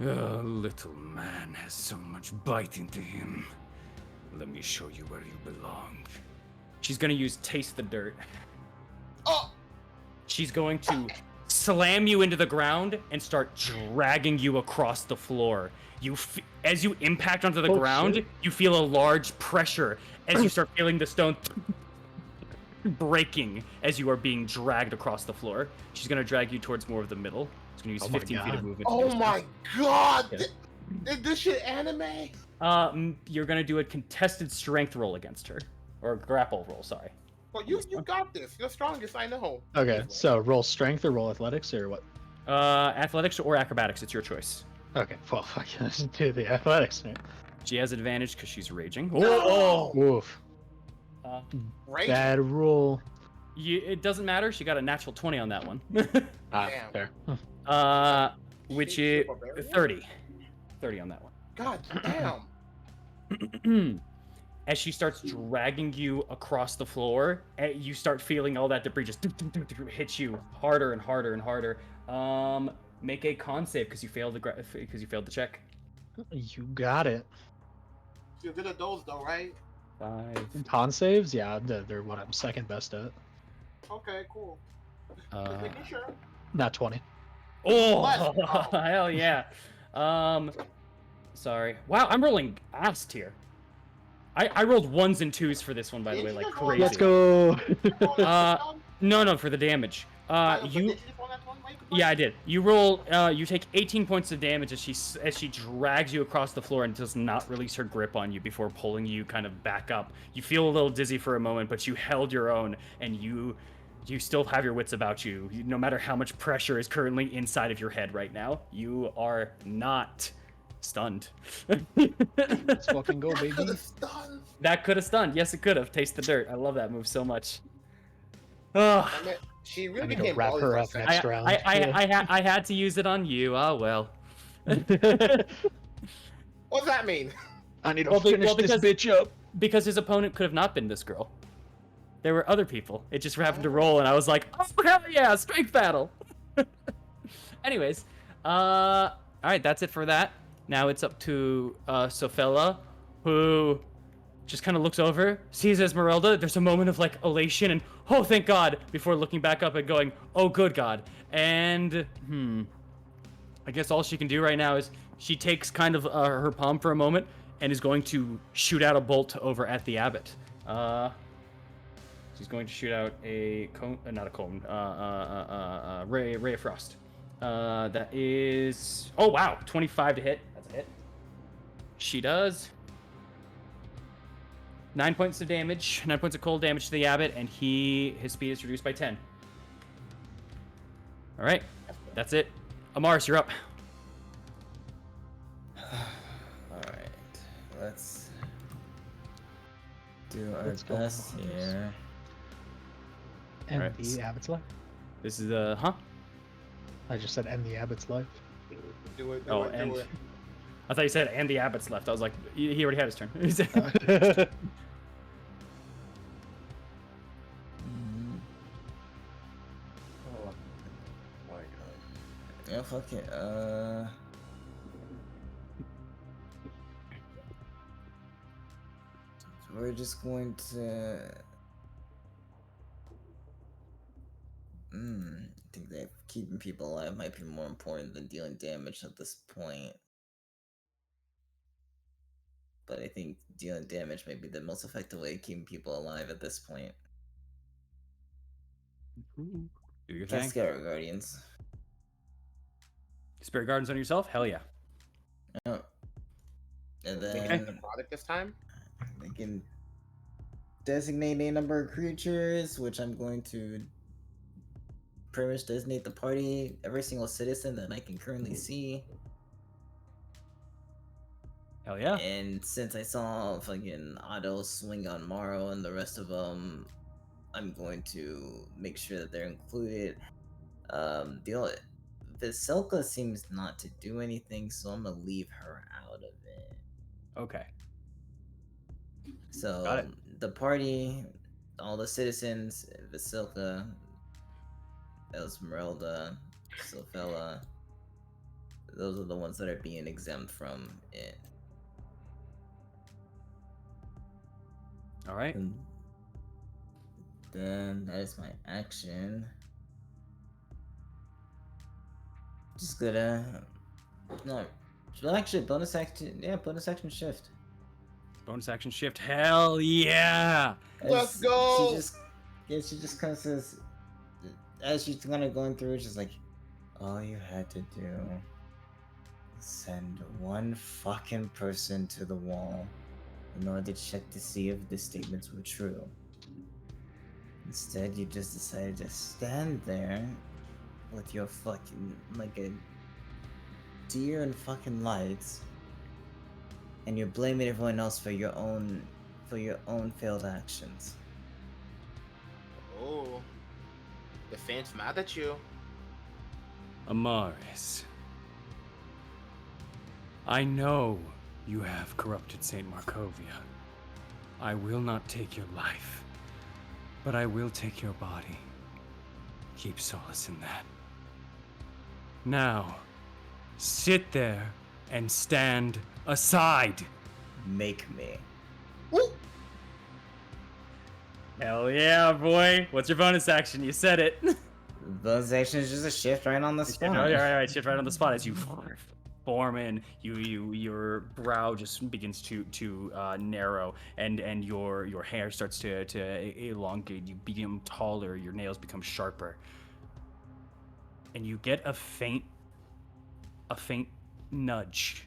Little man has so much bite into him. Let me show you where you belong. She's going to use Taste the Dirt. Oh. She's going to slam you into the ground and start dragging you across the floor. As you impact onto the Oh, ground, shit. you feel a large pressure as you start feeling the stone breaking as you are being dragged across the floor. She's going to drag you towards more of the middle. She's going to use Oh my 15 feet of God. movement. to Oh go my god. Yeah. Is this shit anime? You're going to do a contested strength roll against her. Or grapple roll, sorry. Well, you got this. You're the strongest I know. Okay, so roll strength or roll athletics or what? Athletics or acrobatics, it's your choice. Okay, well, I can do the athletics. Right? She has advantage because she's raging. No! Oof. Right? Bad roll. It doesn't matter. She got a natural 20 on that one. Ah, Damn. fair. Which She's is a barbarian? 30. 30 on that God damn. one. As she starts dragging you across the floor, you start feeling all that debris just hit you harder and harder and harder. Make a con save because you failed the check. You got it. You're good at those though, right? 5. Con saves? Yeah, they're what I'm second best at. Okay, cool. Uh, Just making sure. Not 20. Oh, Let's go. hell yeah. Sorry. Wow, I'm rolling ass here. I rolled 1s and 2s for this one, by the way, like crazy. Let's go. No, for the damage. Yeah, I did. You roll. You take 18 points of damage as she drags you across the floor and does not release her grip on you before pulling you kind of back up. You feel a little dizzy for a moment, but you held your own, and you still have your wits about you. No matter how much pressure is currently inside of your head right now, you are not stunned. Let's fucking go, baby. That could have stunned. Yes, it could have. Taste the dirt. I love that move so much. Ugh. She I really need to became wrap Molly her for a up second. next round. I had to use it on you. Ah, well. What does that mean? I need to finish this bitch up. Because his opponent could have not been this girl. There were other people. It just happened to roll, and I was like, oh, hell yeah, strength battle. Anyways, all right, that's it for that. Now it's up to Sophella, who just kind of looks over, sees Esmeralda. There's a moment of like elation and oh, thank God, before looking back up and going, oh, good God. And I guess all she can do right now is she takes kind of her palm for a moment and is going to shoot out a bolt over at the abbot. She's going to shoot out a cone, not a cone, ray of frost. That is, oh wow, 25 to hit. That's a hit. She does 9 points of damage, 9 points of cold damage to the abbot, and his speed is reduced by 10. All right, that's it. Amaris, you're up. All right, let's do our Let's go, best Amaris. here. End Alright. the abbot's life. This is I just said end the abbot's life. Do it. Oh, and Do it. I thought you said and the abbot's left. I was like, he already had his turn. Oh my God. Yeah, fuck it. We're just going to. I think that keeping people alive might be more important than dealing damage at this point. But I think dealing damage may be the most effective way of keeping people alive at this point. Do your thing. Cast Scout Guardians. Spirit Gardens on yourself? Hell yeah. Oh. And Making then it the product this time? I can designate a number of creatures, which I'm going to pretty much designate the party, every single citizen that I can currently see. Hell yeah. And since I saw fucking Otto swing on Morrow and the rest of them, I'm going to make sure that they're included. Vasilka seems not to do anything, so I'm gonna leave her out of it. Okay. So Got it. the party, all the citizens, Vasilka, Esmeralda, Sophella, those are the ones that are being exempt from it. All right. And then that is my action. Just gonna no, well, actually bonus action. Yeah, bonus action shift. Bonus action shift. Hell yeah. Let's go! She just kind of says, as she's kind of going through, she's like, all you had to do was send one fucking person to the wall in order to check to see if the statements were true. Instead, you just decided to stand there with your fucking, like a deer in fucking lights, and you're blaming everyone else for your own failed actions. Oh. The fans mad at you. Amaris, I know you have corrupted Saint Markovia. I will not take your life, but I will take your body. Keep solace in that. Now, sit there and stand aside. Make me. Hell yeah, boy. What's your bonus action? You said it. Bonus action is just a shift right on the spot. All right. Shift right on the spot as you form, and your brow just begins to narrow, and your hair starts to elongate. You become taller. Your nails become sharper, and you get a faint nudge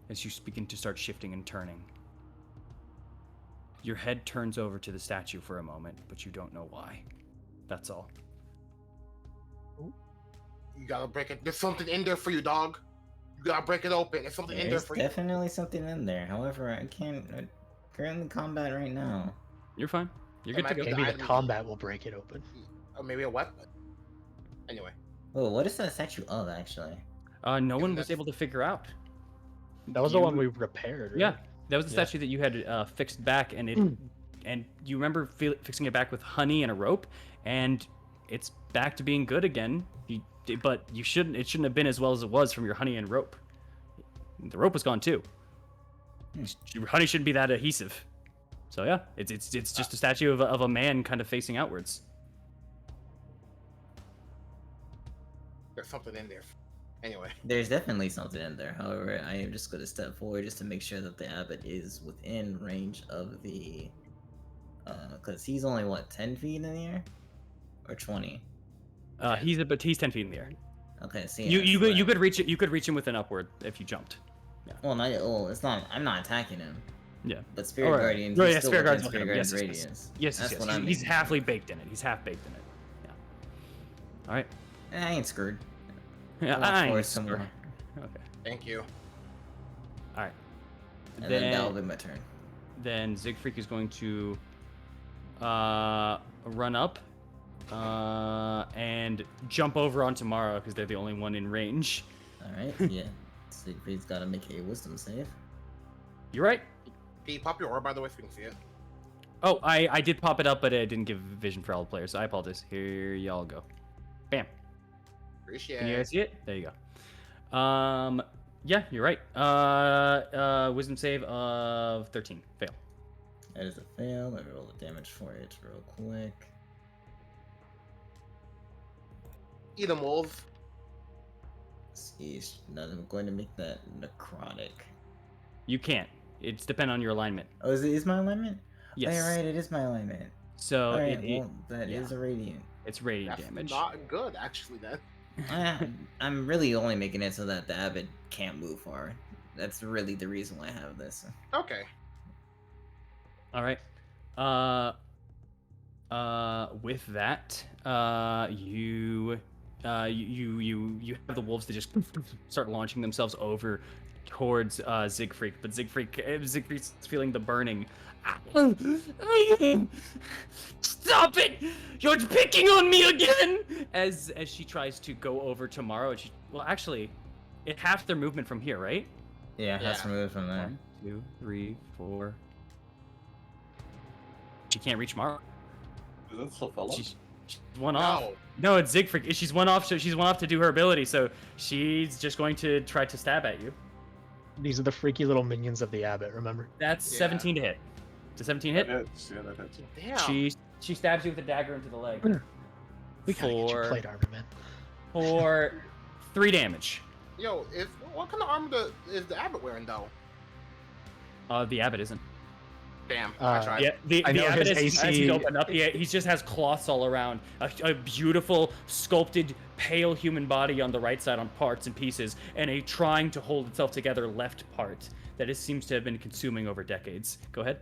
as you begin to start shifting and turning. Your head turns over to the statue for a moment, but you don't know why. That's all. You gotta break it. There's something in there for you, dog. You gotta break it open. There's something in there There's for you. definitely something in there. However, I can't currently combat right now. You're fine. You're That good to might go. be Maybe the item- combat will break it open. Or maybe a weapon. Anyway. Oh, what is that statue of, actually? No one Isn't was that- able to figure out. That was the one we repaired, right? Yeah, that was the Yeah. statue that you had fixed back, and you remember fixing it back with honey and a rope, and it's back to being good again. But it shouldn't have been as well as it was from your honey and rope. The rope was gone too. Your honey shouldn't be that adhesive. So yeah, it's just a statue of a man kind of facing outwards. There's something in there. Anyway. There's definitely something in there. However, I am just going to step forward just to make sure that the abbot is within range of the... Because he's only, what, 10 feet in the air? Or 20? He's 10 feet in the air. Okay, see. You could reach it. You could reach him with an upward if you jumped. Yeah. Well, it's not... I'm not attacking him. Yeah. But Spirit Alright. Guardian, he's Oh, yeah, still Spirit within Guardian's Spirit with him. Guardian's Yes, radius. Yes, That's yes. what I'm He's making. halfly baked in it. He's half baked in it. Yeah. All right. I ain't screwed. Yeah, I'll I force ain't some screwed. more. Okay. Thank you. All right. And then that'll be my turn. Then Siegfried is going to run up and jump over onto Mara because they're the only one in range. Alright, yeah. Siegfried's gotta make a wisdom save. You're right. Can you pop your orb, by the way, so we can see it? Oh, I did pop it up, but it didn't give vision for all the players, so I apologize. Here y'all go. Bam. Appreciate Can you it. guys see it? There you go. Yeah, you're right. Wisdom save of 13. Fail. That is a fail. Let me roll the damage for it real quick. Eat 'em, wolves. Sheesh. No, I'm going to make that necrotic. You can't. It's depend on your alignment. Oh, is my alignment? Yes. Oh, yeah, right, it is my alignment. So Alright, well, that yeah. is a radiant. It's radiant That's damage. not good, actually, then. I'm really only making it so that the abbot can't move far. That's really the reason why I have this. Okay. All right. With that, you have the wolves that just start launching themselves over towards Siegfried, but Siegfried's feeling the burning. Stop it! You're picking on me again! As she tries to go over to Maro, and actually, it half their movement from here, right? Yeah, that's Yeah. removed from there. 1, 2, 3, 4. She can't reach Maro. Is that still fellow? She's one off. No. No, it's Siegfried. She's one off. So she's one off to do her ability. So she's just going to try to stab at you. These are the freaky little minions of the abbot, remember? That's Yeah. 17 to hit. It's a 17 hit. That hits. Yeah, that hits. Damn. She stabs you with a dagger into the leg. We gotta get you For plate armor, man. for 3 damage. Yo, what kind of armor is the abbot wearing, though? The abbot isn't. Damn, I tried. Yeah, I the know abbot his is, as AC he's opened up, he just has cloths all around. A beautiful, sculpted, pale human body on the right side on parts and pieces, and a trying to hold itself together left part that it seems to have been consuming over decades. Go ahead.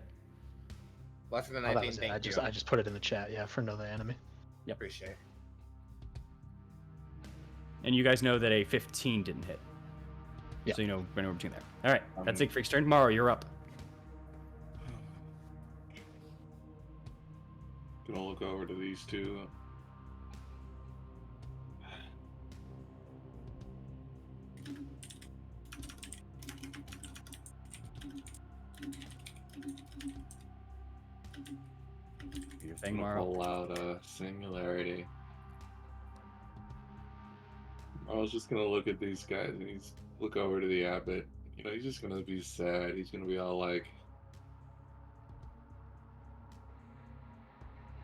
Less than Oh, that 19, was it. thank I you. just put it in the chat, yeah, for another enemy. Appreciate it. And you guys know that a 15 didn't hit. Yeah. So you know, right over between there. All right, that's Siegfried's turn. Maro, you're up. Gonna look over to these two. Your thing, Gonna Maro. pull out a singularity. I was just gonna look at these guys and he's look over to the abbot. You know, he's just gonna be sad. He's gonna be all like,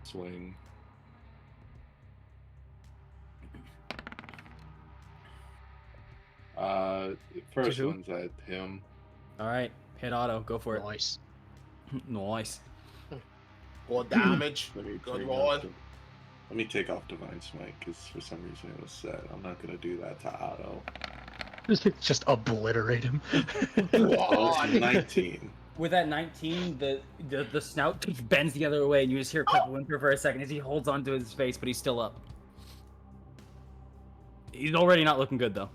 swing. First who? one's at him. All right, hit auto. Go for it. Nice. Nice. Good damage. Let me Good take roll. off let me take off Divine Smite because for some reason it was set. I'm not gonna do that to Otto. Just obliterate him. Well, it's 19. With that 19, the snout bends the other way, and you just hear Pepper whimper for a second as he holds onto his face, but he's still up. He's already not looking good, though.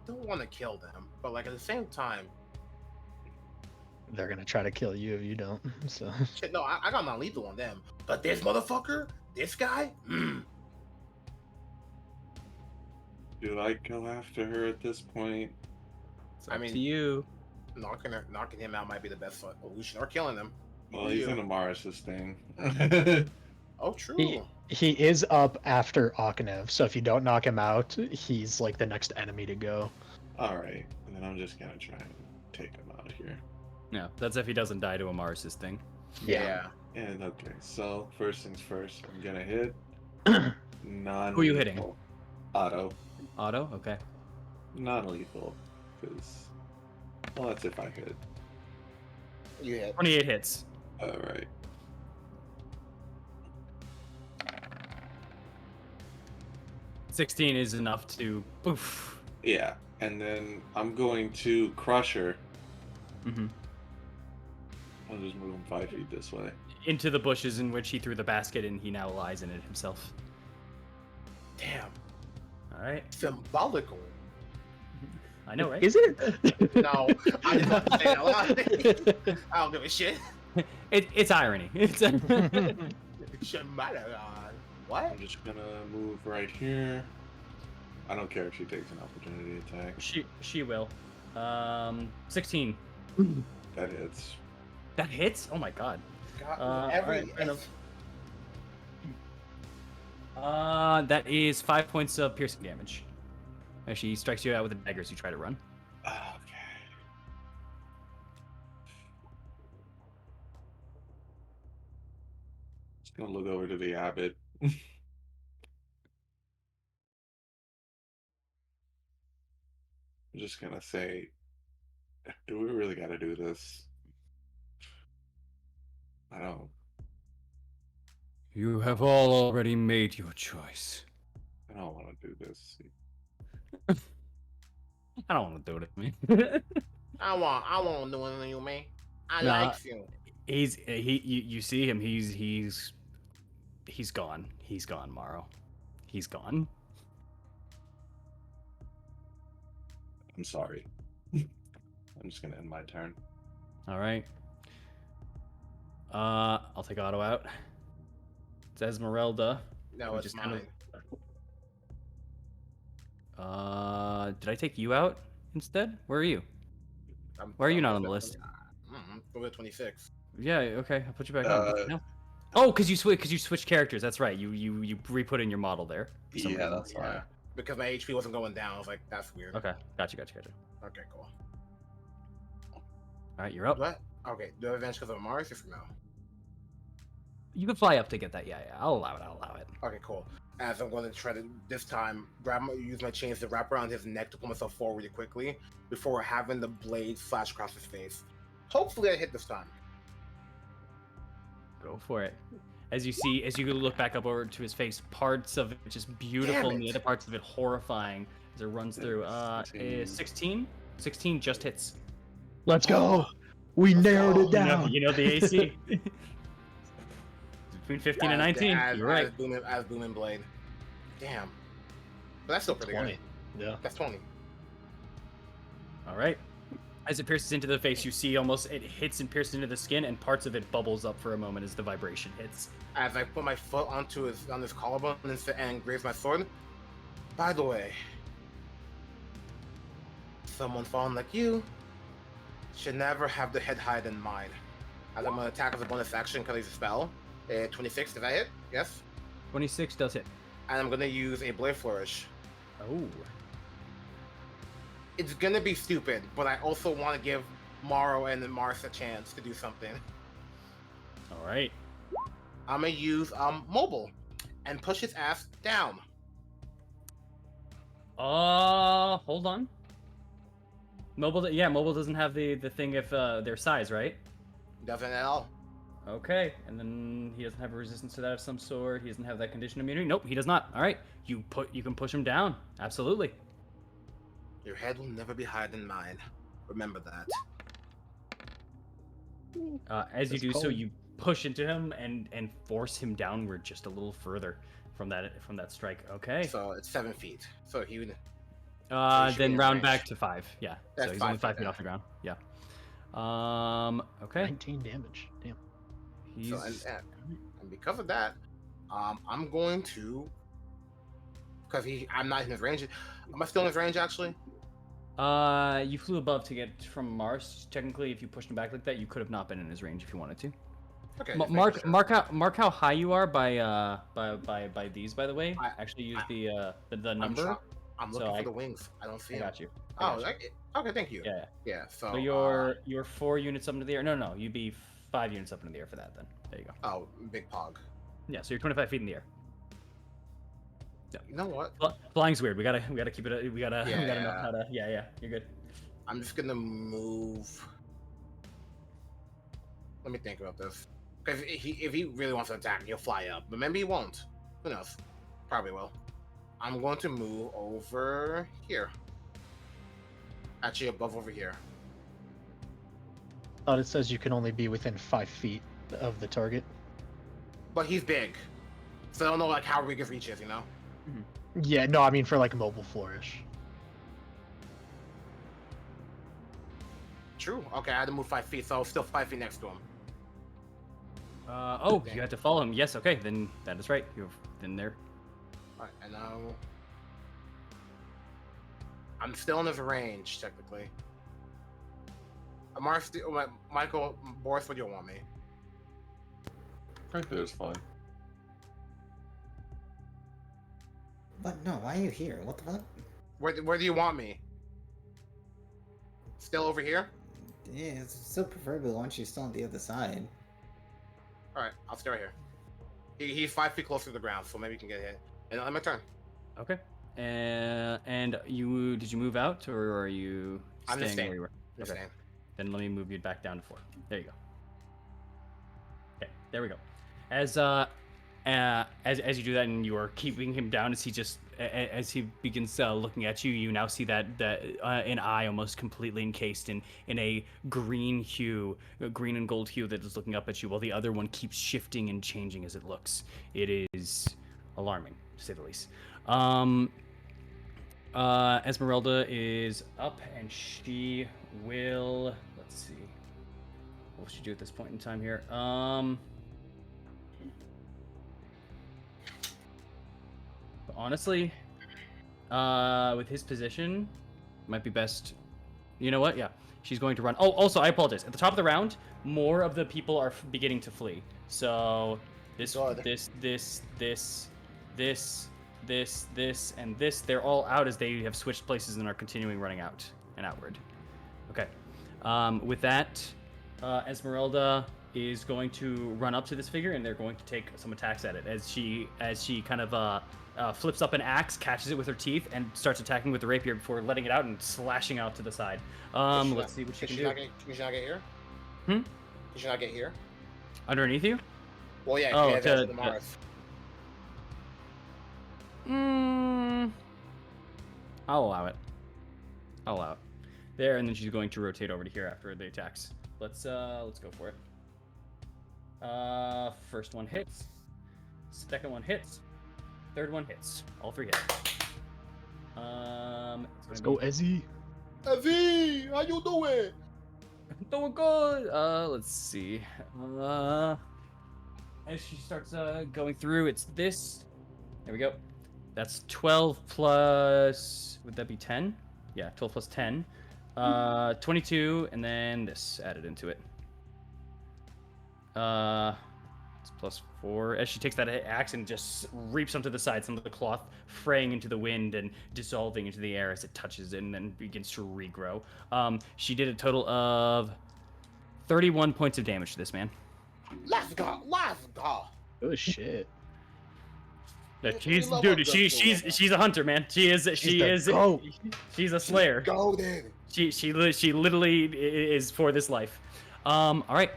Don't want to kill them, but like at the same time, They're gonna try to kill you if you don't. So shit. No, I got non lethal on them. But this motherfucker, this guy, Do I go after her at this point? It's I up mean- to you. knocking him out might be the best solution, or killing him. Well, You he's do. in Amaris's thing. Oh, true. he is up after Akanev, so if you don't knock him out, he's like the next enemy to go. Alright, and then I'm just gonna try and take him out here. Yeah, that's if he doesn't die to Amaris's thing. Yeah. And okay, so first things first, I'm gonna hit non. Who are you hitting? Otto. Auto? Okay. Non-lethal, because well, that's if I hit. You hit. 28 hits. All right. $16 is enough to poof. Yeah, and then I'm going to crush her. Mm-hmm. I'll just move him 5 feet this way. Into the bushes in which he threw the basket, and he now lies in it himself. Damn. All right. Symbolical. I know, right? Is it? No, I just have to say that out loud. I don't give a shit. It's irony. It's Symbolical. What? I'm just gonna move right here. I don't care if she takes an opportunity attack. she will. 16. That hits. That hits? Oh my god. God, alright, fair enough. That is 5 points of piercing damage. As she strikes you out with a dagger as you try to run. Okay. Just gonna look over to the abbot. I'm just gonna say, do we really gotta do this? I don't. You have all already made your choice. I don't want to do this. I don't want to do it to me. I won't do anything to you, man. I Nah. like you. You see him, he's gone. He's gone, Morrow. He's gone. I'm sorry. I'm just gonna end my turn. All right. I'll take Otto out. It's Esmeralda. No, Which it's is kind mine. Did I take you out instead? Where are you? Why are you not on the list? Go to 26. Yeah, okay, I'll put you back on. No. Oh, because you switched characters. That's right. You re-put in your model there. For some Yeah, reason. that's why. Yeah. Because my HP wasn't going down. I was like, that's weird. Okay, gotcha. Okay, cool. All right, you're up. What? Okay, do I have advantage because of Mars or no? You can fly up to get that. Yeah, I'll allow it. Okay, cool. As I'm going to try to, this time, use my chains to wrap around his neck to pull myself forward really quickly before having the blade flash across his face. Hopefully I hit this time. Go for it. As you look back up over to his face, parts of it just beautiful, and the other parts of it horrifying as it runs through. 16? 16 just hits. Let's go. We narrowed it down. You know the AC. Between 15 and 19. You're right. As Booming Blade. Damn. But that's still pretty 20. good. Yeah. That's 20. All right. As it pierces into the face, you see it hits and pierces into the skin, and parts of it bubbles up for a moment as the vibration hits. As I put my foot on his collarbone and graze my sword. By the way, someone fallen like you should never have the head hide in mind. As I'm gonna attack as a bonus action because it's a spell. 26, did I hit? Yes. 26 does hit. And I'm gonna use a Blade Flourish. Oh. It's gonna be stupid, but I also want to give Morrow and Mars a chance to do something. All right. I'm gonna use mobile. and push his ass down. Hold on. Mobile doesn't have the thing if their size, right? Doesn't at all. Okay, and then he doesn't have a resistance to that of some sort. He doesn't have that condition immunity. Nope, he does not. All right, you can push him down. Absolutely. Your head will never be higher than mine. Remember that. As you That's do so, cold. you push into him and force him downward just a little further from that strike. Okay. So it's 7 feet. So he would. should be Then in round range. back to 5. Yeah. That's So he's 5 only 5 feet feet then. off the ground. Yeah. Okay. 19 damage. Damn. He's So and because of that, I'm going to, because I'm not in his range. Am I still in his range actually? you flew above to get from Mars. Technically, if you pushed him back like that, you could have not been in his range if you wanted to. Okay. Ma- just making mark sure. mark how high you are by these, by the way. I- Actually use the number. I'm So looking for I- the wings. I don't see I them. got you. Oh, okay. Thank you. Yeah. Yeah. So, So you're 4 units up into the air. No, you'd be 5 units up into the air for that. Then there you go. oh, big pog. Yeah, so you're 25 feet in the air. You know what? Flying's weird. We gotta keep it. We gotta know Yeah. how to. Yeah. You're good. I'm just gonna move. Let me think about this. Because if he really wants to attack, he'll fly up. But maybe he won't. Who knows? Probably will. I'm going to move over here. Actually, above over here. Thought it says you can only be within 5 feet of the target. But he's big, so I don't know like how big his reach is. You know. Yeah, no, I mean for like a mobile flourish. True. Okay, I had to move 5 feet, so I was still 5 feet next to him. You had to follow him. Yes. Okay. Then that is right. You've been there. All right, and now I'm still in his range technically. Michael, Boris, what do you want me? Right there's fine. What? No, why are you here? What the fuck? Where do you want me? Still over here? Yeah, it's still preferable once you're still on the other side. All right, I'll stay right here. He's 5 feet closer to the ground, so maybe he can get hit. And on my turn. Okay. And did you move out or are you I'm just staying staying. where you were? Just Okay. saying. Then let me move you back down to 4. There you go. Okay, there we go. As you do that, and you are keeping him down, as he begins looking at you, you now see that an eye almost completely encased in a green hue, a green and gold hue that is looking up at you, while the other one keeps shifting and changing as it looks. It is alarming, to say the least. Esmeralda is up, and she will. Let's see. What will she do at this point in time here? Honestly, with his position, might be best. You know what? Yeah, she's going to run. Oh, also, I apologize. At the top of the round, more of the people are beginning to flee. So this, God. this, and this, they're all out as they have switched places and are continuing running out and outward. Okay. With that, Esmeralda is going to run up to this figure, and they're going to take some attacks at it as she kind of flips up an axe, catches it with her teeth, and starts attacking with the rapier before letting it out and slashing out to the side. Let's see what she can do. Can she not get here? Hmm? Can she not get here? Underneath you? Well, yeah. Oh, yeah, that's to- the Mars. I'll allow it. There, and then she's going to rotate over to here after the attacks. Let's go for it. First one hits. Second one hits. Third one hits. All 3 hit. Let's go, Ezzy. Evie, how you doing? Doing good. Let's see. As she starts going through, it's this. There we go. That's 12 plus. Would that be 10? Yeah, 12 plus 10. 22, and then this added into it. It's plus 4. As she takes that axe and just reaps onto the side, some of the cloth fraying into the wind and dissolving into the air as it touches it and then begins to regrow. She did a total of 31 points of damage to this man. Let's go. Oh shit. She's love dude. our She's a hunter, man. She's the goat. she's a slayer. Golden. She literally is for this life. All right.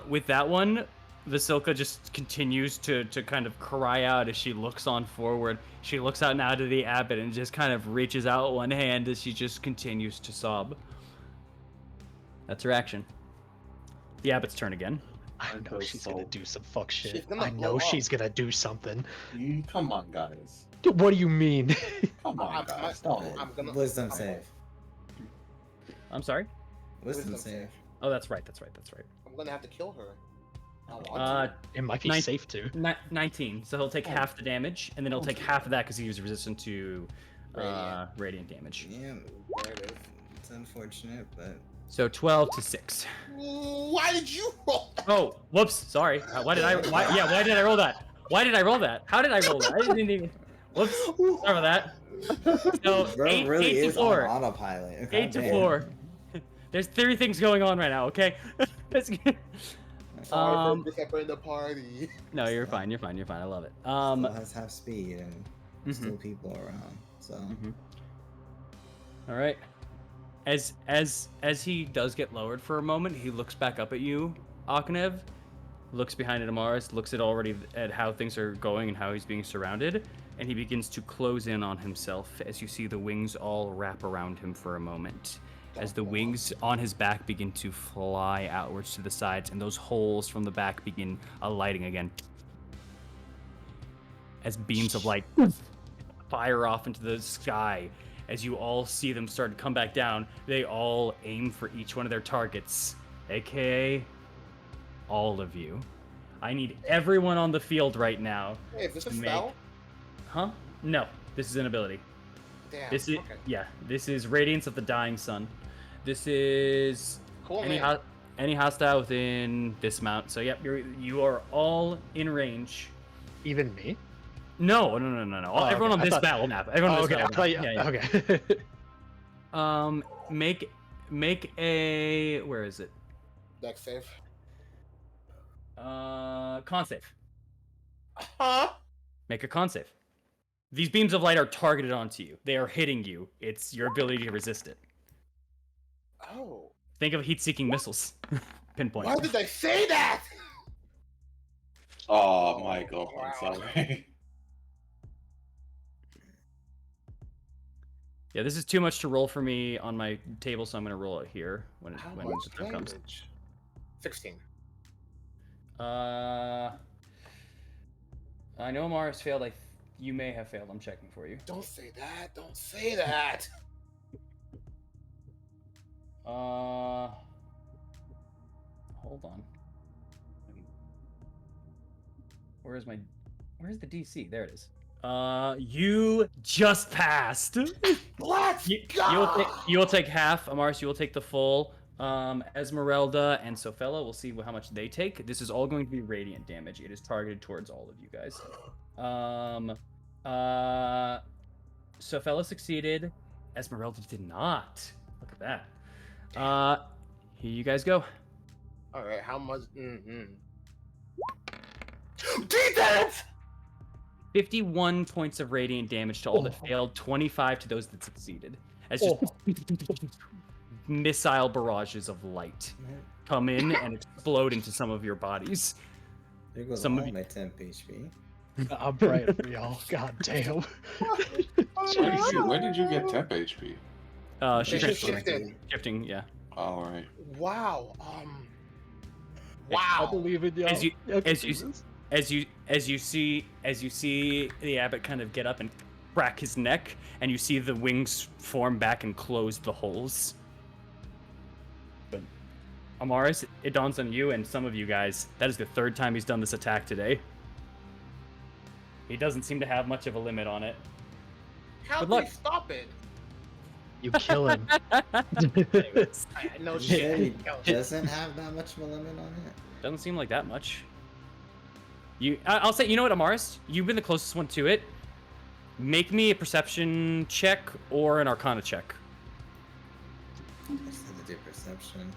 With that one, Vasilka just continues to kind of cry out as she looks on forward. She looks out now to the abbot and just kind of reaches out one hand as she just continues to sob. That's her action. The abbot's turn again. I know she's gonna do some fuck shit. She's gonna I blow know up. she's gonna do something. Come on, guys. What do you mean? Come on, guys. Don't. I'm gonna Wisdom save. I'm sorry. Wisdom Wisdom save. Oh, that's right. I'm gonna have to kill her. I want to. It might be Nine- safe to. 19. So he'll take half the damage, and then he'll take half of that because he was resistant to radiant damage. Yeah, There it is. it's unfortunate, but So 12 to 6. Why did you roll? Oh, whoops. Sorry. Why did I roll that? Why did I roll that? How did I roll that? I didn't even. Whoops. Sorry about that. So bro 8 really to is 4. on autopilot. 8 to Goddamn. 4. There's 3 things going on right now. Okay. That's good. Sorry for separating the party. No, you're fine. You're fine. I love it. Still has half speed and Mhm. still people around. So All right. As he does get lowered for a moment, he looks back up at you, Akanev, looks behind at Amaris, looks at how things are going and how he's being surrounded, and he begins to close in on himself as you see the wings all wrap around him for a moment. As the wings on his back begin to fly outwards to the sides, and those holes from the back begin alighting again. As beams of light fire off into the sky, as you all see them start to come back down, they all aim for each one of their targets, aka all of you. I need everyone on the field right now. Hey, is this a to spell? Huh? No, this is an ability. Damn. This is okay. This is Radiance of the Dying Sun. This is Cool, any man. any hostile within this mount. So yep, you are all in range. Even me? No. Oh, Everyone okay. on I this thought- battle map. Everyone on this Okay, I battle thought map. you. Yeah. Okay. Make a where is it? Dex save. Con save. Huh? Make a con save. These beams of light are targeted onto you. They are hitting you. It's your ability to resist it. Oh. Think of heat-seeking missiles. Pinpoint. Why did I say that? Oh, Michael, Wow. I'm sorry. Yeah, this is too much to roll for me on my table, so I'm gonna roll it here when How when much the time comes. damage? 16. I know Mars failed. You may have failed. I'm checking for you. Don't say that. Don't say that. Hold on. Where's the DC? There it is. You just passed. Let's You will take half. Amaris, you will take the full. Esmeralda and Sophella, we'll see how much they take. This is all going to be radiant damage. It is targeted towards all of you guys. Sophella succeeded. Esmeralda did not. Look at that. Here you guys go. All right. How much? Defense. 51 points of radiant damage to all that failed, 25 to those that succeeded. As just missile barrages of light come in and explode into some of your bodies. there goes Some all of you- my temp HP. I'm praying for y'all. God damn. Where did you get temp HP? She's It's shifting. shifted. Yeah. All right. Wow. I Wow. believe in y'all. As you- Okay, as you- Jesus. As you see the abbot kind of get up and crack his neck, and you see the wings form back and close the holes. But Amaris, it dawns on you and some of you guys, that is the third time he's done this attack today. He doesn't seem to have much of a limit on it. How Good do we luck. stop it? You kill him. No You said he shit. doesn't have that much of a limit on it. Doesn't seem like that much. I'll say, you know what, Amaris? You've been the closest one to it. Make me a perception check or an arcana check. I just had to do perception.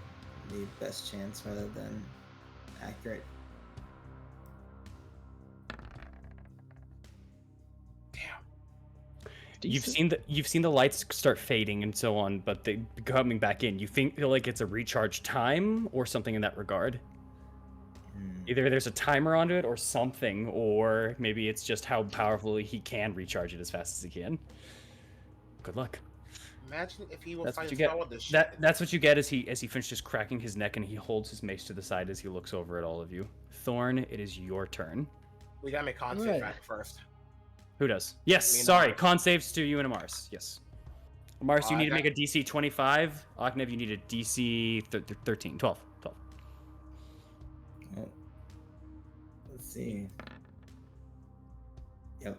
The best chance rather than accurate. you've seen the lights start fading and so on, but they coming back in. You feel like it's a recharge time or something in that regard? Either there's a timer on it or something, or maybe it's just how powerfully he can recharge it as fast as he can. Good luck. Imagine if he will That's fight what you get. Strahd with this shit. That's what you get as he finishes cracking his neck and he holds his mace to the side as he looks over at all of you. Thorn, it is your turn. We gotta make con save back first. Who does? Yes, Me and sorry. Amars. Con saves to you and Amars. Yes. Amars, you I need to got- make a DC 25. Aknev, you need a DC 13. 12. Oh. Let's see. Yep.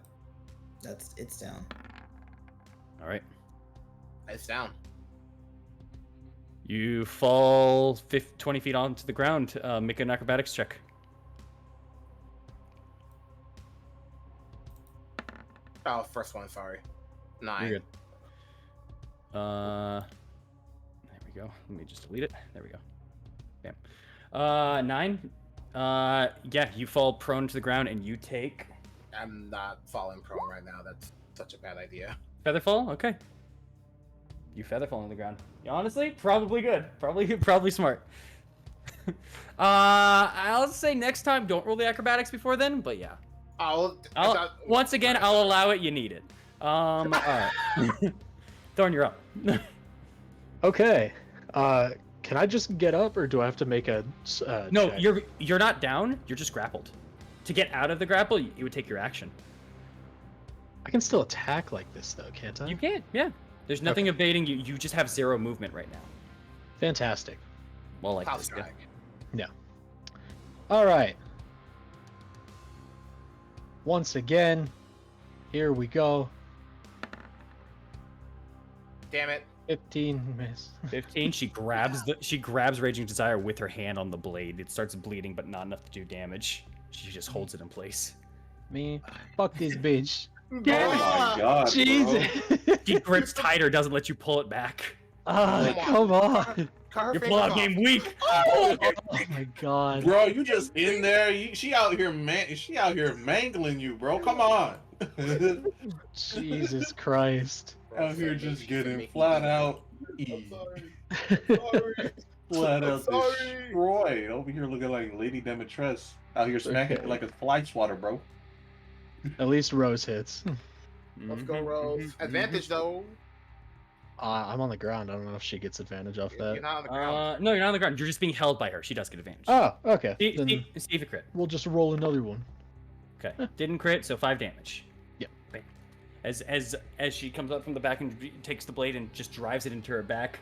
It's down. All right. It's down. You fall 20 feet onto the ground. Make an acrobatics check. Oh, first one, sorry. 9. You're good. There we go. Let me just delete it. There we go. Bam. 9. Yeah, you fall prone to the ground and you take I'm not falling prone right now. That's such a bad idea. featherfall. Okay. You featherfall on the ground. Honestly, probably good. Probably smart. I'll say next time don't roll the acrobatics before then, but yeah. Once again, I'll allow it. You need it. All right. Thorn, you're up. Okay. Can I just get up, or do I have to make a No, check? you're not down. You're just grappled. To get out of the grapple, it would take your action. I can still attack like this, though, can't I? You can, yeah. There's nothing evading you. You just have 0 movement right now. Fantastic. Well, like Top this. strike. Yeah. All right. Once again, here we go. Damn it. 15 miss. 15. She grabs Raging Desire with her hand on the blade. It starts bleeding, but not enough to do damage. She just holds it in place. Me, fuck this bitch. Oh my god, Jesus. She grips tighter, doesn't let you pull it back. Come on. Cut her Your fingers pull-out off. game weak. Oh my god. Bro, you just in there. She out here, she out here mangling you, bro. Come on. Jesus Christ. Out here just getting flat out flat out destroyed. Over here looking like Lady Demetress. Out here smacking Okay. like a fly swatter, bro. At least Rose hits. Let's go, Rose. Advantage, though. I'm on the ground. I don't know if she gets advantage off You're that. not on the ground. No, you're not on the ground. You're just being held by her. She does get advantage. Oh, okay. Then See if it crit. we'll just roll another one. Okay. Didn't crit, so 5 damage. Yep. Bam. As she comes up from the back and takes the blade and just drives it into her back,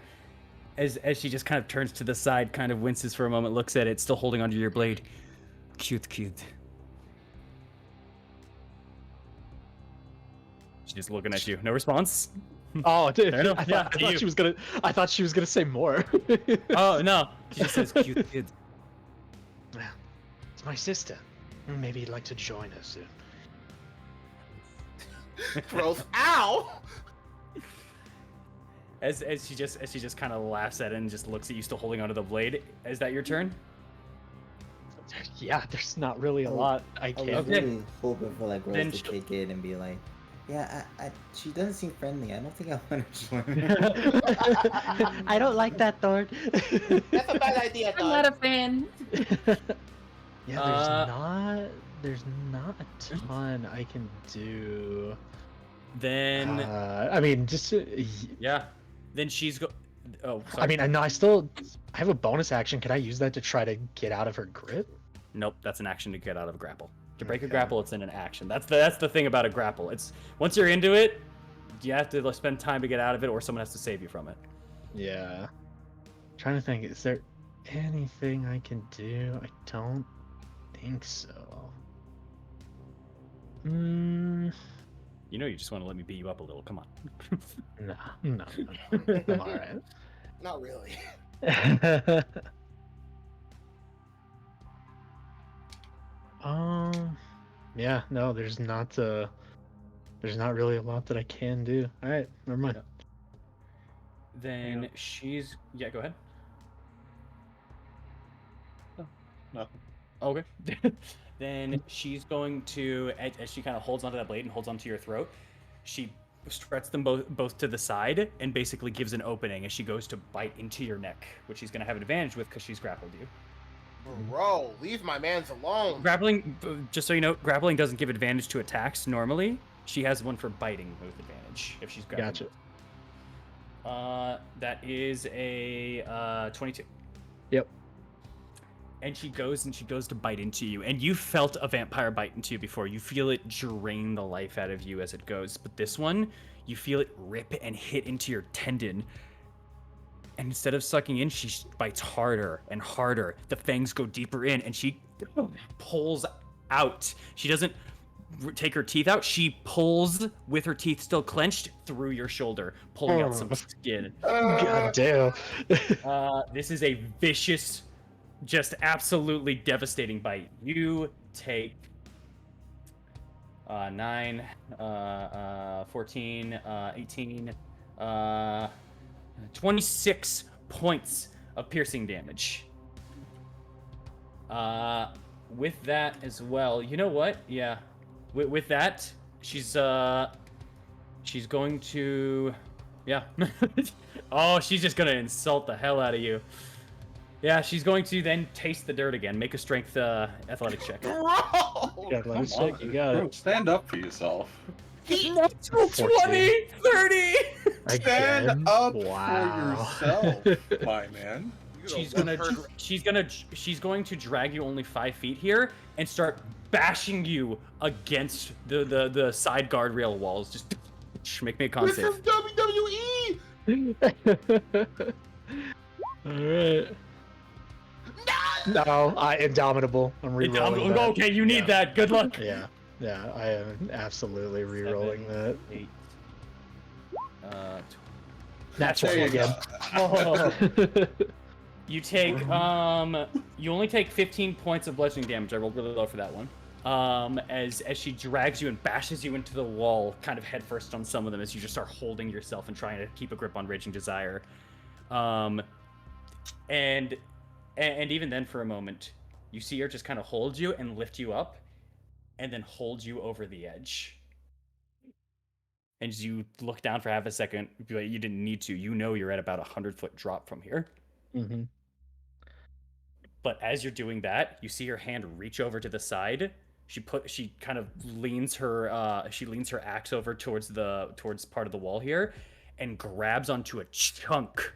as she just kind of turns to the side, kind of winces for a moment, looks at it, still holding onto your blade. Cute. She's just looking at you. No response. Oh, dude, Fair enough. I Yeah, thought, to you. she was gonna. I thought she was gonna say more. Oh no. She just says cute kid. Well, it's my sister. Maybe you'd like to join us soon. Rose, ow! As she just kind of laughs at it and just looks at you, still holding onto the blade. Is that your turn? Yeah, there's not really a Oh, lot I I can. was Okay. really hoping for like Then Rose to she'll- kick in and be like, yeah, she doesn't seem friendly. I don't think I want to join her. I don't like that, Thorn. That's a bad idea, I'm not a fan. Yeah, there's not a ton I can do. Then I mean, just yeah. Then she's go. Oh, sorry. I mean, I have a bonus action. Can I use that to try to get out of her grip? Nope, that's an action to get out of a grapple. To break a Okay. grapple, it's in an action. That's the thing about a grapple. It's once you're into it, you have to spend time to get out of it, or someone has to save you from it. Yeah. Trying to think, is there anything I can do? I don't think so. You know, you just want to let me beat you up a little. Come on. No. I'm alright. Not really. Yeah, no, there's not really a lot that I can do. All right, never mind. Then she's go ahead. Nothing. Okay. Then she's going to, as she kind of holds onto that blade and holds onto your throat, she struts them both to the side and basically gives an opening as she goes to bite into your neck, which she's gonna have an advantage with because she's grappled you. Bro, leave my mans alone. Grappling, just so you know, grappling doesn't give advantage to attacks normally. She has one for biting with advantage if she's grappled. Gotcha. That is a 22. Yep. And she goes to bite into you, and you felt a vampire bite into you before. You feel it drain the life out of you as it goes, but this one, you feel it rip and hit into your tendon. And instead of sucking in, she bites harder and harder. The fangs go deeper in, and she pulls out. She doesn't take her teeth out. She pulls with her teeth still clenched through your shoulder, pulling out some skin. God damn. This is a vicious, just absolutely devastating bite. You take 9, 14, 18, 26 points of piercing damage. With that as well, you know what? Yeah, with that, she's going to, yeah. Oh, she's just gonna insult the hell out of you. Yeah, she's going to then taste the dirt again. Make a strength athletics check. Bro! Athletics check, you got Bro, it. stand up for yourself. 20, 30. Stand Again? up Wow. for yourself, my man. She's going to drag you only 5 feet here and start bashing you against the side guardrail walls. Just make me a con This save. is WWE! Alright. No, Indomitable. I'm re-rolling that. Okay, you need that. Good luck. Yeah, I am absolutely re-rolling that. 8. That's There right you again. Oh. You take you only take 15 points of bludgeoning damage. I rolled really low for that one. As she drags you and bashes you into the wall, kind of headfirst on some of them, as you just start holding yourself and trying to keep a grip on Raging Desire. And even then, for a moment, you see her just kind of hold you and lift you up, and then hold you over the edge. And as you look down for half a second, you didn't need to. You know you're at about 100-foot drop from here. Mm-hmm. But as you're doing that, you see her hand reach over to the side. She kind of leans her axe over towards part of the wall here, and grabs onto a chunk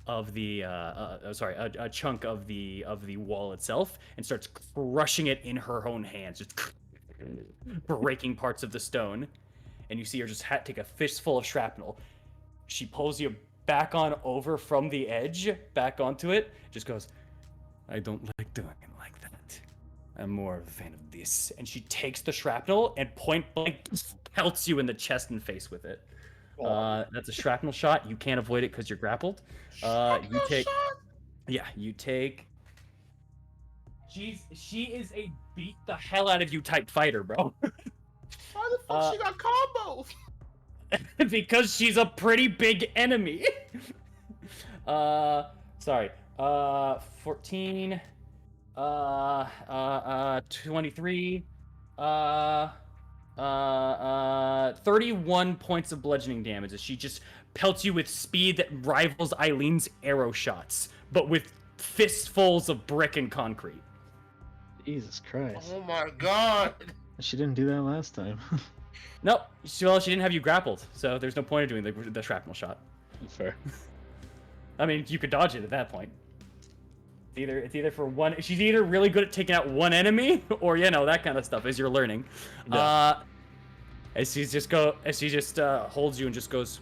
of the a chunk of the wall itself, and starts crushing it in her own hands, just breaking parts of the stone. And you see her just take a fistful of shrapnel. She pulls you back on over from the edge, back onto it, just goes, I don't like doing it like that. I'm more of a fan of this. And she takes the shrapnel and point blank pelts you in the chest and face with it. That's a shrapnel shot. You can't avoid it because you're grappled. You take. She is a beat the hell out of you type fighter, bro. Why the fuck she got combos? Because she's a pretty big enemy. 14, 23, 31 points of bludgeoning damage as she just pelts you with speed that rivals Eileen's arrow shots, but with fistfuls of brick and concrete. Jesus Christ. Oh my god. She didn't do that last time. Nope. She didn't have you grappled, so there's no point of doing the shrapnel shot. Fair. I mean, you could dodge it at that point. It's either for one. She's either really good at taking out one enemy, or that kind of stuff as you're learning. Yeah. As she just holds you and just goes.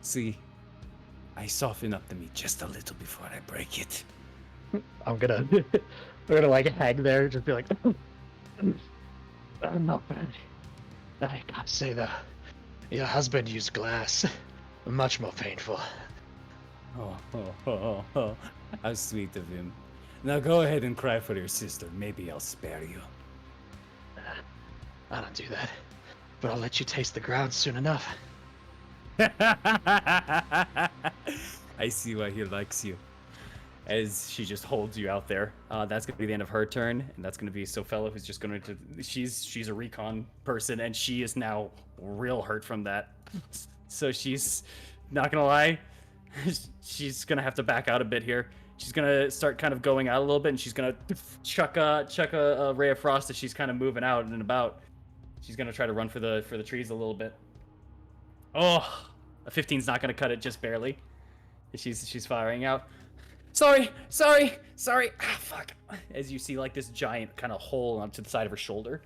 See, I soften up the meat just a little before I break it. I'm gonna like hang there, just be like, not bad. I gotta say that your husband used glass. Much more painful. Oh, how sweet of him. Now go ahead and cry for your sister. Maybe I'll spare you. I don't do that, but I'll let you taste the ground soon enough. I see why he likes you. as she just holds you out there. That's gonna be the end of her turn, and that's gonna be Sophella, who's just going to. She's a recon person, and she is now real hurt from that. So she's not gonna lie, she's gonna have to back out a bit here. She's gonna start kind of going out a little bit, and she's gonna chuck a ray of frost as she's kind of moving out and about. She's gonna try to run for the trees a little bit. Oh, a 15's not gonna cut it, just barely. She's firing out. Sorry. Ah, fuck. As you see, like this giant kind of hole onto the side of her shoulder.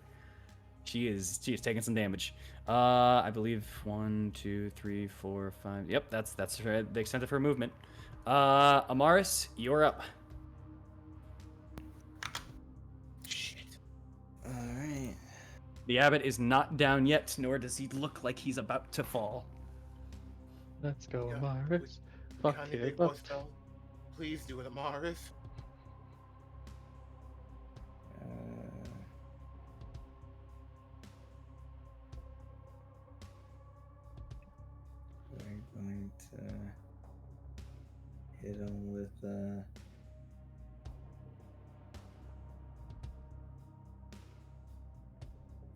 She is taking some damage. I believe 1, 2, 3, 4, 5. Yep, that's the extent of her movement. Amaris, you're up. Shit. All right. The abbot is not down yet, nor does he look like he's about to fall. Let's go, Yeah, Amaris. We Fuck kinda yeah. big boy spell. Please do it, Amaris. We're going to hit him with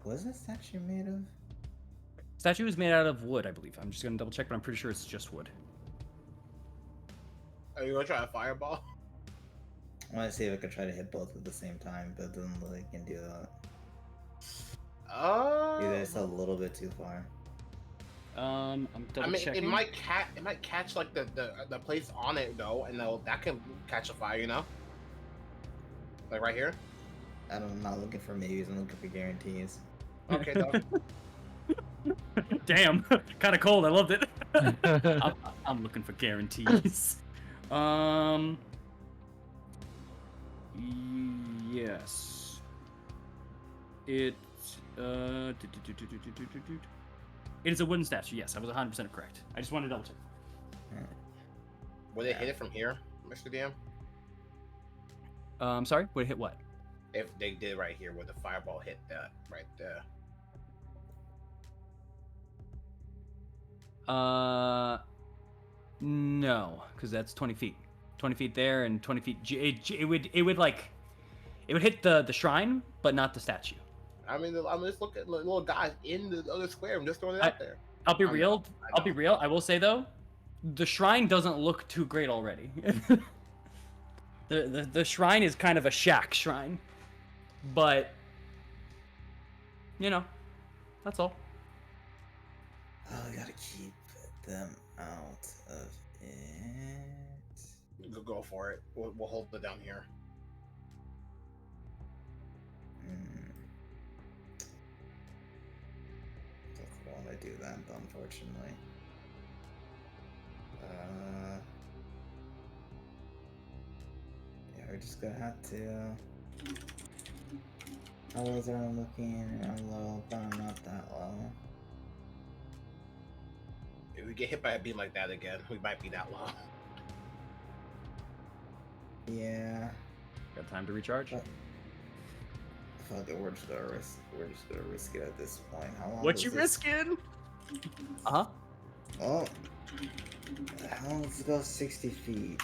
what's that statue made of? Statue is made out of wood, I believe. I'm just gonna double check, but I'm pretty sure it's just wood. Are you gonna try a fireball? I want to see if I could try to hit both at the same time, but it doesn't look like I can do that. Either it's a little bit too far. I'm double I mean, checking. it might catch like the place on it though, and that can catch a fire, you know? Like right here. I'm not looking for maybes, I'm looking for guarantees. Okay, though. Damn, kind of cold. I loved it. I'm looking for guarantees. Yes. It it is a wooden statue. Yes, I was 100% correct. I just wanted to double check. Would they hit it from here, Mr. DM? Sorry. Would it hit what? If they did right here, would the fireball hit that right there? No, because that's 20 feet. 20 feet there and 20 feet. It would hit the shrine, but not the statue. I mean, I'm just looking at the little guys in the other square. I'm just throwing it out there. I'll be I real. know. I'll be real. I will say though, the shrine doesn't look too great already. the shrine is kind of a shack shrine, but you know, that's all. Oh, I gotta keep them out of it. Go for it. We'll hold it down here. Doesn't want to do that, unfortunately. Yeah, we're just gonna have to. How low is I'm looking? I'm low, but I'm not that low. If we get hit by a beam like that again, we might be that low. Yeah. Got time to recharge. Fuck it, we're just gonna risk it at this point. How long? What you risking? Uh huh. Oh, how long does it go? 60 feet.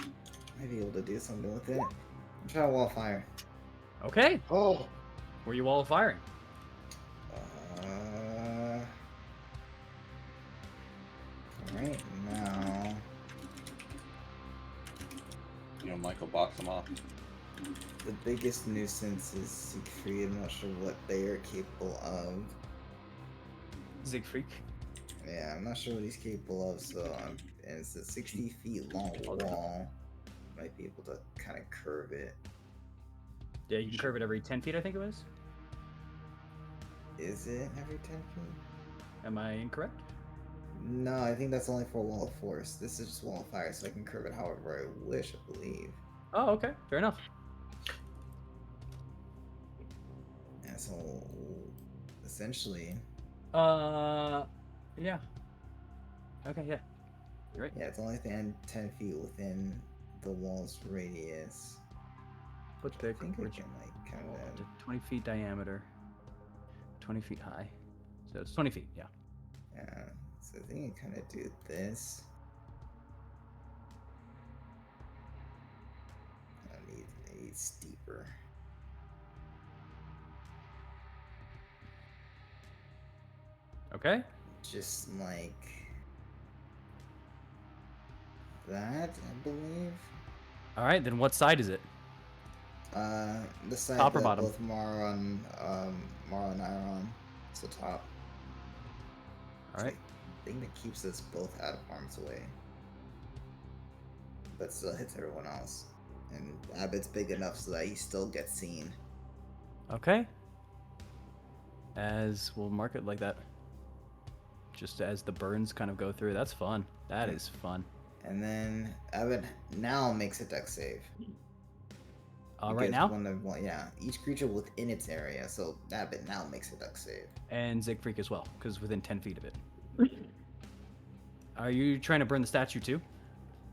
Might be able to do something with it. I'm trying wall fire. Okay. Oh. Were you all firing? Right now. You know, Michael box them off. The biggest nuisance is Siegfried. I'm not sure what they are capable of. Siegfried. Yeah, I'm not sure what he's capable of, so and it's a 60 feet long wall. Might be able to kind of curve it. Yeah, you can curve it every 10 feet, I think it was. Is it every 10 feet? Am I incorrect? No, I think that's only for wall of force. This is just wall of fire, so I can curve it however I wish, I believe. Oh, okay. Fair enough. Yeah, so essentially. Yeah. Okay, yeah. You're right. Yeah, it's only 10 feet within the wall's radius. What's I big? think I can, like, kind of. 20 feet diameter. 20 feet high. So it's 20 feet, yeah. Yeah, so I think I kind of do this. steeper. Okay. Just like that, I believe. All right. Then what side is it? The side Top or that bottom? both Mara and I are on. It's the top. All right. The thing that keeps us both out of harm's way, but still hits everyone else. And Abbott's big enough so that he still gets seen. Okay. As we'll mark it like that. Just as the burns kind of go through. That's fun. That is fun. And then Abbott now makes a dex save. Right now? Each creature within its area. So Abbott now makes a dex save. And Siegfried as well, because within 10 feet of it. Are you trying to burn the statue too?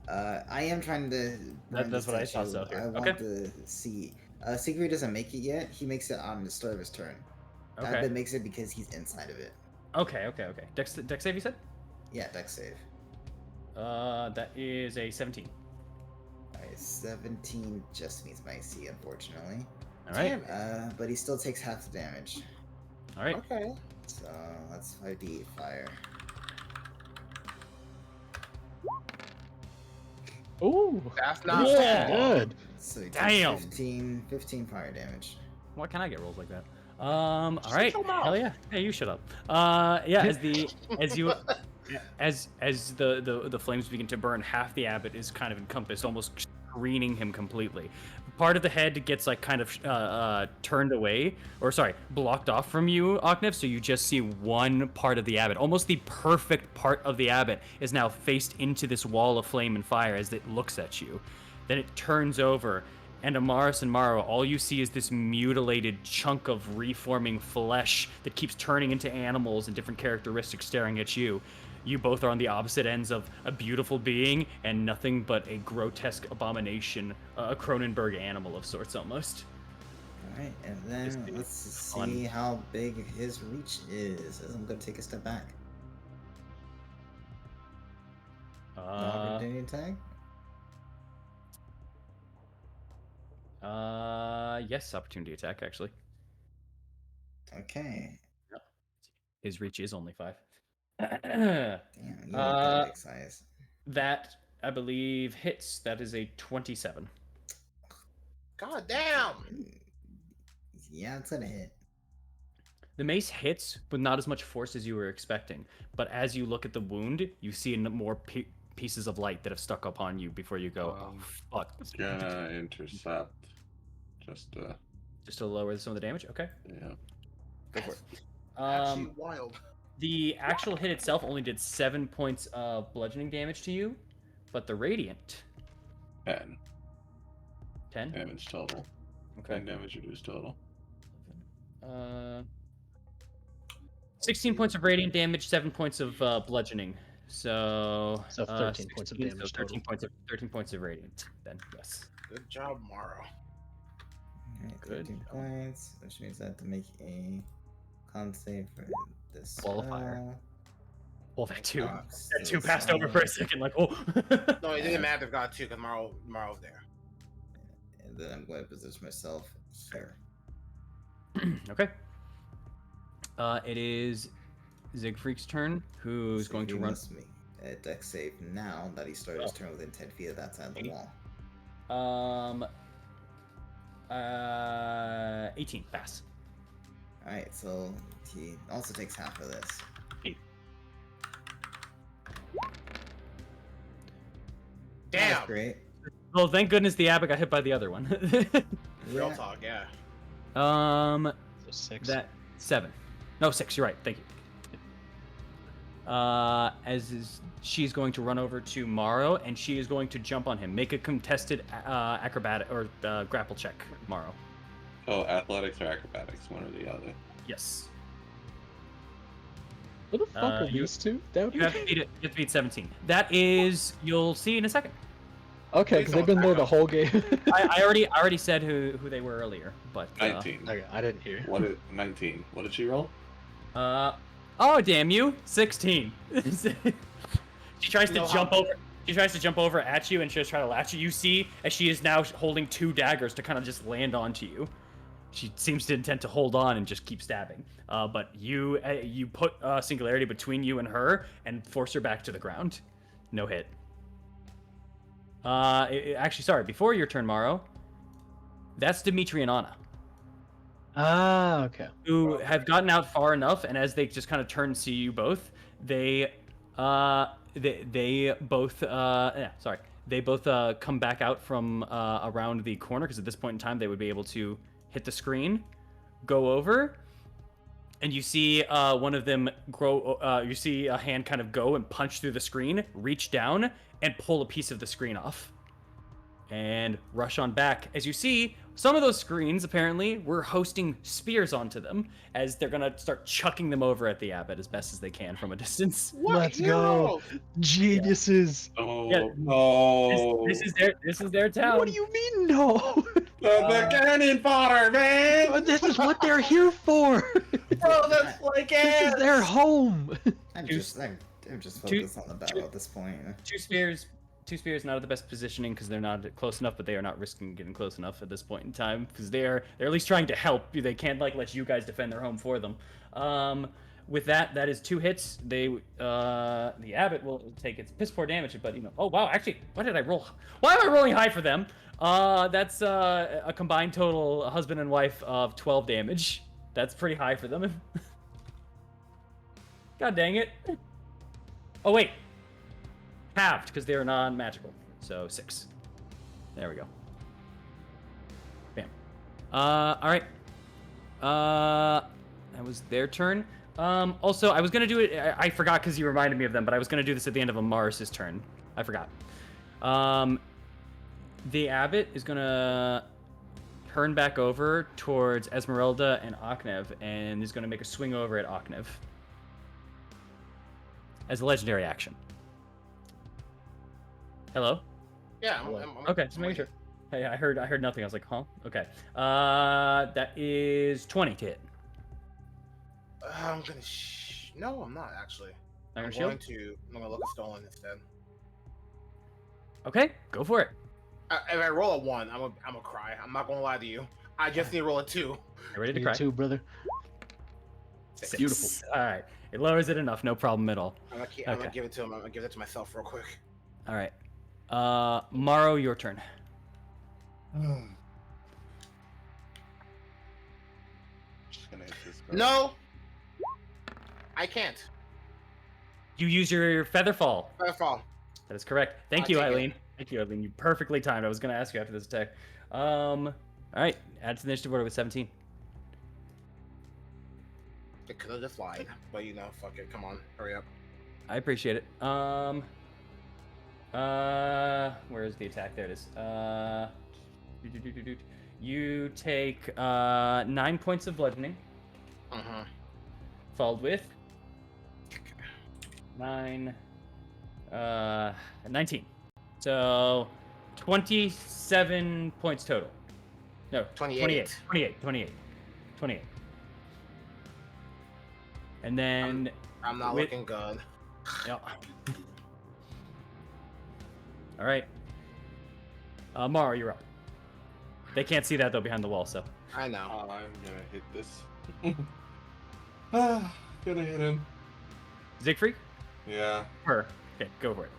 I am trying to. That's what I thought so. I want to see. Sigrid doesn't make it yet. He makes it on the start of his turn. Okay. Abbott makes it because he's inside of it. Okay. Dex save, you said? Yeah, dex save. That is a 17. Alright, 17 just meets my AC, unfortunately. All right. But he still takes half the damage. All right. Okay. So that's 5d8 fire. Ooh, That's not yeah, bad. good. So he Damn. takes 15 fire damage. Why can't I get rolls like that? All right. your mouth. Hell yeah. Hey, you shut up. Yeah. As the flames begin to burn, half the abbot is kind of encompassed, almost screening him completely. Part of the head gets like kind of turned away, or sorry, blocked off from you, Oknev. So you just see one part of the abbot. Almost the perfect part of the abbot is now faced into this wall of flame and fire as it looks at you. Then it turns over. And Amaris and Maro, all you see is this mutilated chunk of reforming flesh that keeps turning into animals and different characteristics staring at you. You both are on the opposite ends of a beautiful being and nothing but a grotesque abomination, a Cronenberg animal of sorts almost. Alright, and then let's see how big his reach is. As I'm going to take a step back. Opportunity attack? Yes, opportunity attack, actually. Okay. His reach is only 5. Damn, you are big size. That, I believe, hits. That is a 27. God damn. Yeah, it's gonna hit. The mace hits, but not as much force as you were expecting. But as you look at the wound, you see more pieces of light that have stuck upon you before you go, oh, fuck. Gonna intercept. Just to lower some of the damage? Okay. Yeah. Go for it. Actually wild. The actual hit itself only did 7 points of bludgeoning damage to you, but the radiant 10 10 damage total. Okay. 10 damage reduced total. 16 points of radiant damage, 7 points of bludgeoning. So 13 points of 16, damage so 13 total. 13 points of radiant. Then yes. Good job, Morrow. Alright, Good 13 points, which means I have to make a con save for this Qualifier. Well, that two. Oh, That two so passed over for a second, like, oh. No, it didn't matter if got 2 because Morrow's there. And then I'm going to position myself here. Okay. It is Siegfried's turn, who's going to He run. must make a dex save now that he started his turn within 10 feet of that side of the wall. 18, pass. Alright, so he also takes half of this. Damn. That's great. Well, thank goodness the abbot got hit by the other one. Real Yeah. talk, yeah. So 6. That 7. No, 6. You're right. Thank you. She's going to run over to Morrow, and she is going to jump on him. Make a contested acrobatic or grapple check, Morrow. Oh, athletics or acrobatics, one or the other. Yes. What the fuck are you- these two? That You have to beat it. You have to beat 17. That is. You'll see in a second. Okay, because they've been there the whole game. I already said who they were earlier, but 19. Okay, I didn't hear. 19. What did she roll? oh damn you, 16. She tries to jump over. She tries to jump over at you and she just try to latch you. You see, as she is now holding 2 daggers to kind of just land onto you. She seems to intend to hold on and just keep stabbing. But you put Singularity between you and her and force her back to the ground. No hit. Actually, sorry. Before your turn, Morrow, that's Dimitri and Anna. Ah, okay. Who have gotten out far enough, and as they just kind of turn and see you both, they both come back out from around the corner, because at this point in time they would be able to hit the screen, go over, and you see one of them grow. You see a hand kind of go and punch through the screen, reach down, and pull a piece of the screen off, and rush on back. As you see, some of those screens apparently were hosting spears onto them, as they're gonna start chucking them over at the abbot as best as they can from a distance. What Let's go. heroes? Geniuses. Oh Yeah. no! This is their town. What do you mean, no? The cannon fodder, man! This is what they're here for. Bro, that's like This is their home. I'm Two- just two- focused on the battle at this point. Two spears not at the best positioning because they're not close enough, but they are not risking getting close enough at this point in time because they're at least trying to help. They can't like let you guys defend their home for them. With that is 2 hits. The abbot will take its piss poor damage, but oh wow, actually, what did I roll? Why am I rolling high for them? That's a combined total husband and wife of 12 damage. That's pretty high for them. God dang it. Oh wait. Halved, because they're non-magical. So 6. There we go. Bam. Alright. That was their turn. Also, I was gonna do it, I forgot because you reminded me of them, but I was gonna do this at the end of Amaris's turn. I forgot. The abbot is gonna turn back over towards Esmeralda and Aknev, and is gonna make a swing over at Aknev. As a legendary action. Hello? Yeah. Okay, just making sure. Hey, I heard nothing. I was like, huh? Okay. That is 20 to hit. I'm gonna. No, I'm not actually. Iron I'm shield. gonna look at stolen instead. Okay, go for it. If I roll a 1, I'm gonna cry. I'm not gonna lie to you. I just need to roll a 2. You ready to Me cry? too, brother. 6. Beautiful. All right, it lowers it enough. No problem at all. I'm gonna give it to him. I'm gonna give it to myself real quick. All right. Morrow, your turn. Just gonna hit this guy. No, I can't. You use your feather fall. Fall. That is correct. Thank I'll you, take it. Eileen. Thank you, Eileen. You perfectly timed. I was gonna ask you after this attack. All right. Add to the initiative order with 17. It could have just lied, but fuck it. Come on, hurry up. I appreciate it. Where is the attack? There it is. You take 9 points of bludgeoning, followed with 19. So 27 points total. No, 28. 28. And then I'm not with- looking good. yeah. All right. Mara, you're up. They can't see that though behind the wall, so. I know. I'm gonna hit this. Gonna hit him. Siegfried? Yeah. Her. Okay, go for it.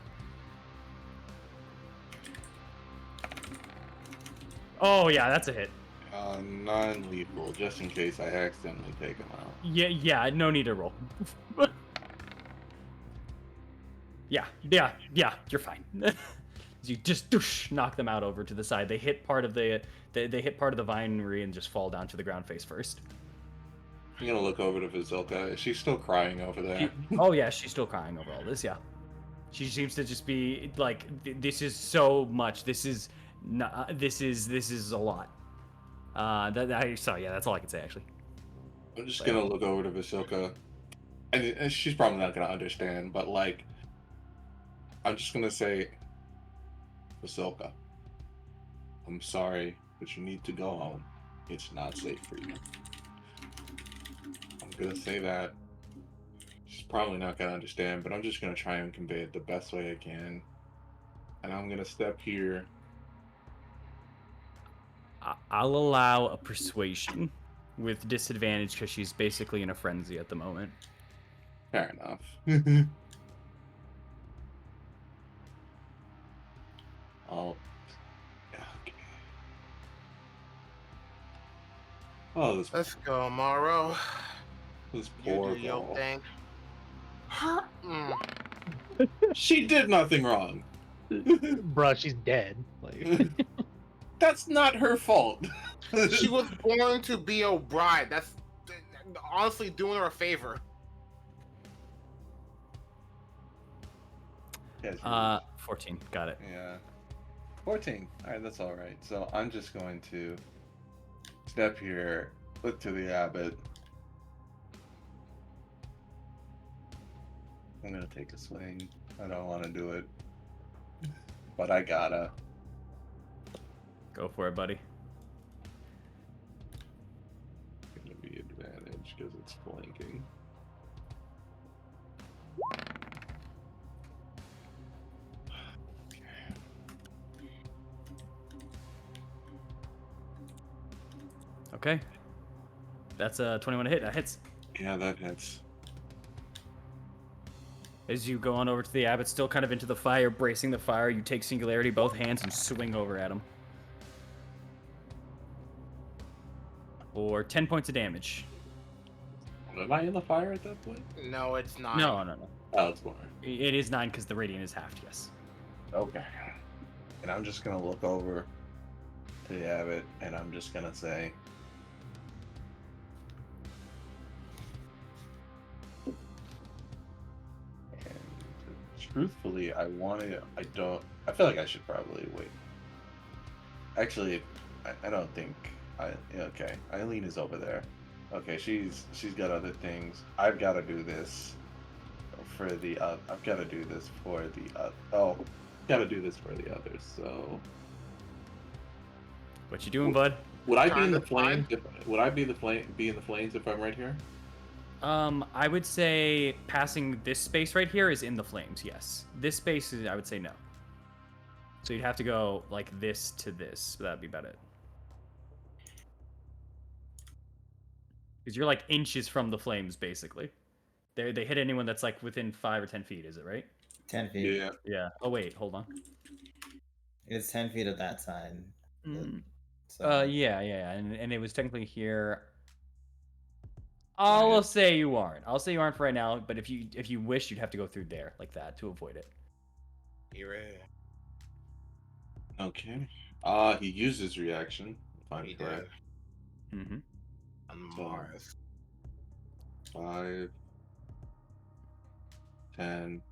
Oh yeah, that's a hit. Non-lethal, just in case I accidentally take him out. Yeah, no need to roll. yeah, you're fine. You just knock them out over to the side. They hit part of the they hit part of the vinery and just fall down to the ground face first. I'm gonna look over to Vizilka. She's still crying over there. Oh yeah, she's still crying over all this. Yeah, she seems to just be like, this is so much. This is not. This is a lot. So yeah, that's all I can say actually. I'm just gonna look over to Vizilka, and she's probably not gonna understand, but like, I'm just gonna say, Vizilka, I'm sorry, but you need to go home. It's not safe for you. I'm gonna say that. She's probably not gonna understand, but I'm just gonna try and convey it the best way I can. and I'm gonna step here. I'll allow a persuasion with disadvantage because she's basically in a frenzy at the moment. Fair enough. Oh. Okay. Oh, Let's go, Morrow. this You poor do your girl. thing. Mm. She did nothing wrong. Bruh, she's dead. Like, That's not her fault. She was born to be a bride. That's honestly doing her a favor. Yes, 14. Got it. yeah. 14. Alright, that's alright. So I'm just going to step here, look to the abbot. I'm gonna take a swing. I don't want to do it, but I gotta. Go for it, buddy. Gonna be advantage because it's flanking. Okay. That's a 21 to hit. That hits. Yeah, that hits. As you go on over to the abbot, still kind of into the fire, bracing the fire, you take Singularity both hands and swing over at him. For 10 points of damage. Am I in the fire at that point? No, it's not. No. Oh, it's more. It is 9 because the radiant is halved, yes. Okay. And I'm just gonna look over to the abbot and I'm just gonna say, and truthfully, I feel like I should probably wait. Actually, I don't think okay. Eileen is over there. Okay, she's got other things. I've got to do this for the I've got to do this for the got to do this for the others. So What you doing, bud? would I be in the Kinda flames? Would I be in the flames if I'm right here? I would say passing this space right here is in the flames, yes. This space is, I would say no. So you'd have to go like this to this. That'd be about it. Because you're like inches from the flames, basically. They hit anyone that's like within 5 or 10 feet, is it right? 10 feet. Yeah. Yeah. Oh wait, hold on. It's 10 feet of that side. Mm. So Yeah, and it was technically here. I'll say you aren't. I'll say you aren't for right now. But if you wish, you'd have to go through there like that to avoid it. You're right. Okay. He used his reaction. If I'm He correct. did. Mm-hmm. On So- Mars. 5, 10.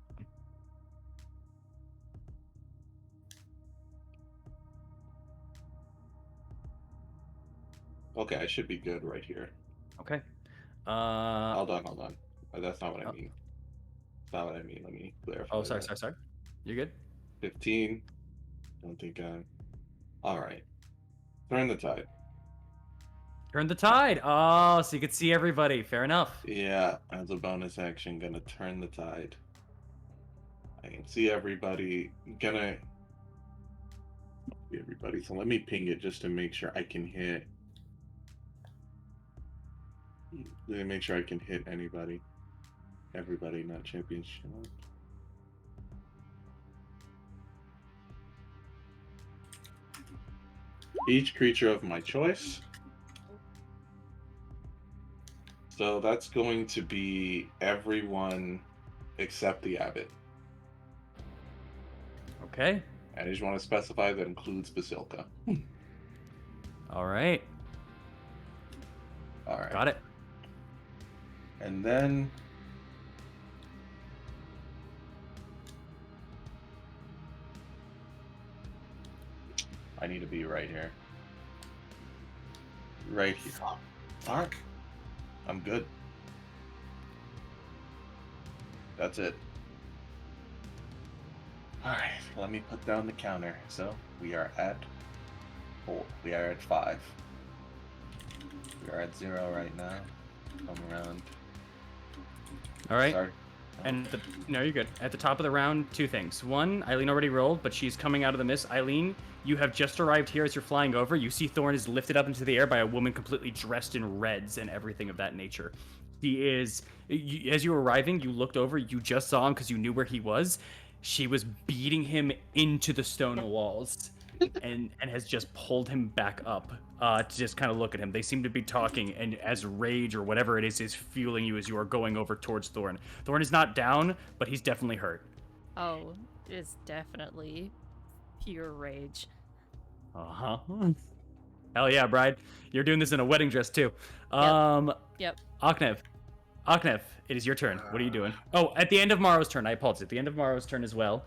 Okay, I should be good right here. Okay. Hold on. That's not what I Oh. mean. That's not what I mean. Let me clarify. Oh, sorry. that. You're good. 15. Don't think I'm. All right. Turn the tide. Turn the tide. Oh, so you could see everybody. Fair enough. Yeah, as a bonus action, gonna turn the tide. I can see everybody. Gonna see everybody. So let me ping it just to make sure I can hit. Let me make sure I can hit anybody. Everybody, not championship. Each creature of my choice. So that's going to be everyone except the abbot. Okay. And I just want to specify that includes Basilka. All right. All right. Got it. And then I need to be right here. Right here. Fuck. I'm good. That's it. Alright, let me put down the counter. So we are at 4. We are at 5. We are at 0 right now. Come around. All right. Start And no, you're good. At the top of the round, two things. One, Eileen already rolled, but she's coming out of the mist. Eileen, you have just arrived here as you're flying over. You see Thorn is lifted up into the air by a woman completely dressed in reds and everything of that nature. He is, as you were arriving, you looked over, you just saw him because you knew where he was. She was beating him into the stone walls and has just pulled him back up to just kind of look at him. They seem to be talking, and as rage or whatever it is fueling you as you are going over towards Thorn. Thorn is not down, but he's definitely hurt. Oh, it's definitely pure rage. Uh-huh. Hell yeah, bride. You're doing this in a wedding dress, too. Yep. Aknev, it is your turn. What are you doing? Oh, at the end of Morrow's turn, I apologize. At the end of Morrow's turn as well,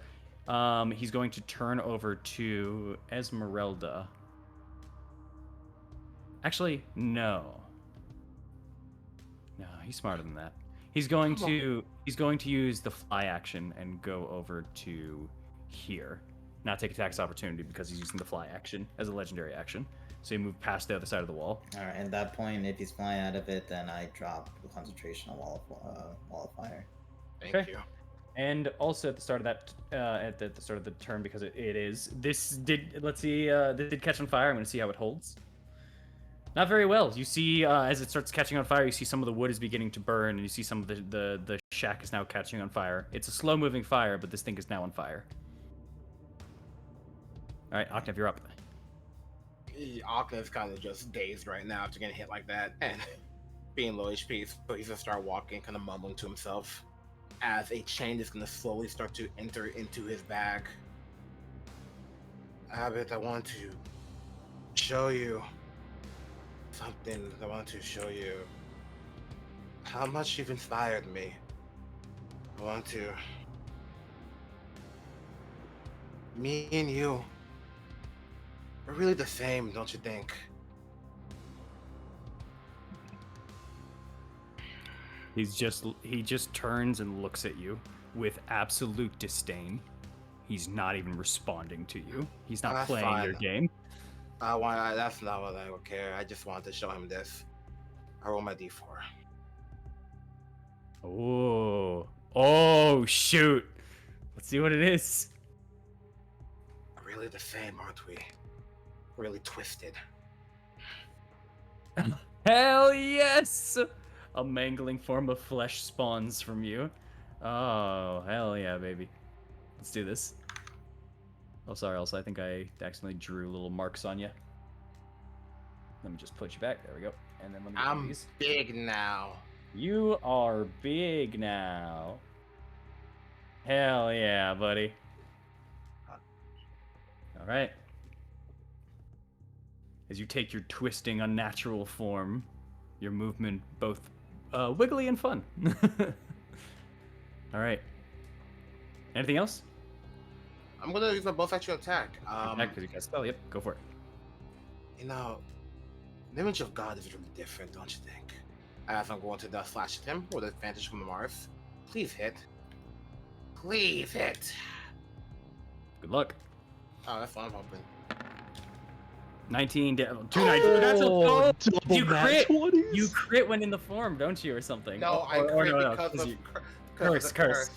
he's going to turn over to Esmeralda. Actually, no. No, he's smarter than that. He's going to use the fly action and go over to here. Not take a tax opportunity because he's using the fly action as a legendary action. So he moved past the other side of the wall. Alright, at that point, if he's flying out of it, then I drop the concentration on wall of fire. Thank you. And also at the start of that, at the start of the turn, because it is, this did catch on fire. I'm going to see how it holds. Not very well. You see, as it starts catching on fire, you see some of the wood is beginning to burn, and you see some of the shack is now catching on fire. It's a slow-moving fire, but this thing is now on fire. All right, Octave, you're up. Akna's kind of just dazed right now after getting hit like that and being low HP, so he's gonna start walking, kind of mumbling to himself as a chain is gonna slowly start to enter into his bag. Abbott, I want to show you something. I want to show you how much you've inspired me. I want to. Me and you, we're really the same, don't you think? He just turns and looks at you with absolute disdain. He's not even responding to you. He's not That's playing your fine. game. That's not what I would care. I just wanted to show him this. I roll my d4. Oh, shoot. Let's see what it is. We're really the same, aren't we? Really twisted. Hell yes! A mangling form of flesh spawns from you. Oh, hell yeah, baby. Let's do this. Oh, sorry, also, I think I accidentally drew little marks on you. Let me just put you back. There we go. And then let me do I'm these. big now. You are big now. Hell yeah, buddy. All right. As you take your twisting, unnatural form, your movement both wiggly and fun. All right. Anything else? I'm gonna use my bonus action attack. Because you got spell. Yep, go for it. You know, the image of God is really different, don't you think? As I'm going to dust slash at him with advantage from the Mars. Please hit. Please hit. Good luck. Oh, that's what I'm hoping. 19, 219. That's a double you nat crit. 20s? You crit when in the form, don't you, or something? No, I crit because of you- curse. curse.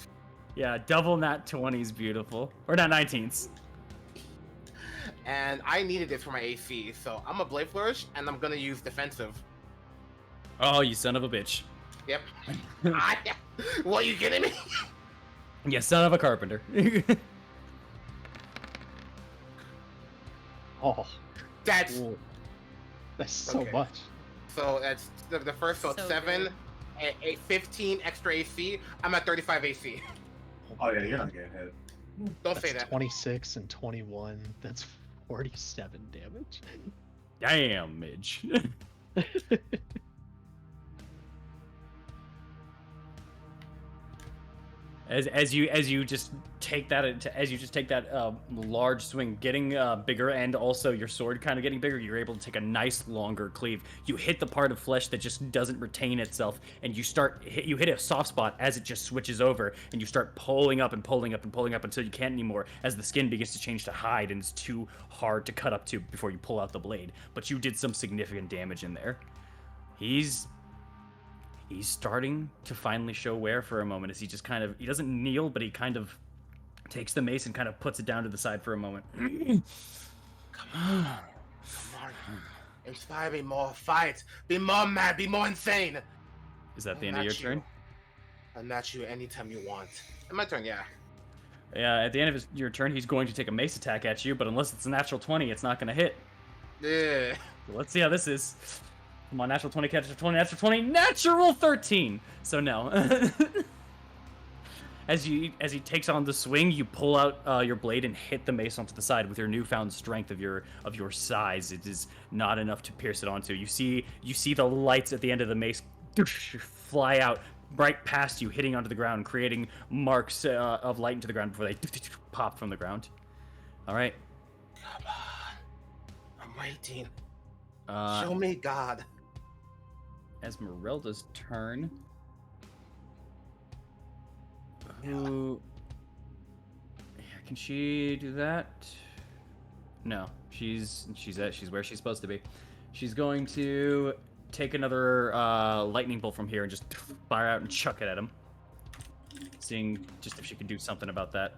Yeah, double nat 20s, beautiful. Or not 19s. And I needed this for my AC, so I'm a Blade Flourish, and I'm gonna use defensive. Oh, you son of a bitch. Yep. What, are you kidding me? You son of a carpenter. Oh, That's that's so Okay. much. so that's the first, so So 7, good. a 15 extra AC. I'm at 35 AC. Oh yeah, you're not getting hit. Don't That's say that. 26 and 21. That's 47 damage. Damn, Midge. As you just take that large swing, getting bigger, and also your sword kind of getting bigger, you're able to take a nice longer cleave. You hit the part of flesh that just doesn't retain itself, and you hit a soft spot as it just switches over, and you start pulling up and pulling up and pulling up until you can't anymore, as the skin begins to change to hide and it's too hard to cut up to before you pull out the blade. But you did some significant damage in there. He's he's starting to finally show wear for a moment as he just kind of, he doesn't kneel, but he kind of takes the mace and kind of puts it down to the side for a moment. Come on. Inspire me more. Fight. Be more mad. Be more insane. Is that the end of your turn? I'll match you anytime you want. And my turn, yeah. Yeah, at the end of your turn, he's going to take a mace attack at you, but unless it's a natural 20, it's not going to hit. Yeah. So let's see how this is. Come on, natural 20, natural 20, natural 20, natural 13! So no. As he takes on the swing, you pull out your blade and hit the mace onto the side with your newfound strength of your size. It is not enough to pierce it onto. You see the lights at the end of the mace fly out right past you, hitting onto the ground, creating marks of light into the ground before they pop from the ground. All right. Come on. I'm waiting. Show me God. Esmeralda's turn. Who? Can she do that? No, she's where she's supposed to be. She's going to take another lightning bolt from here and just fire out and chuck it at him. Seeing just if she can do something about that.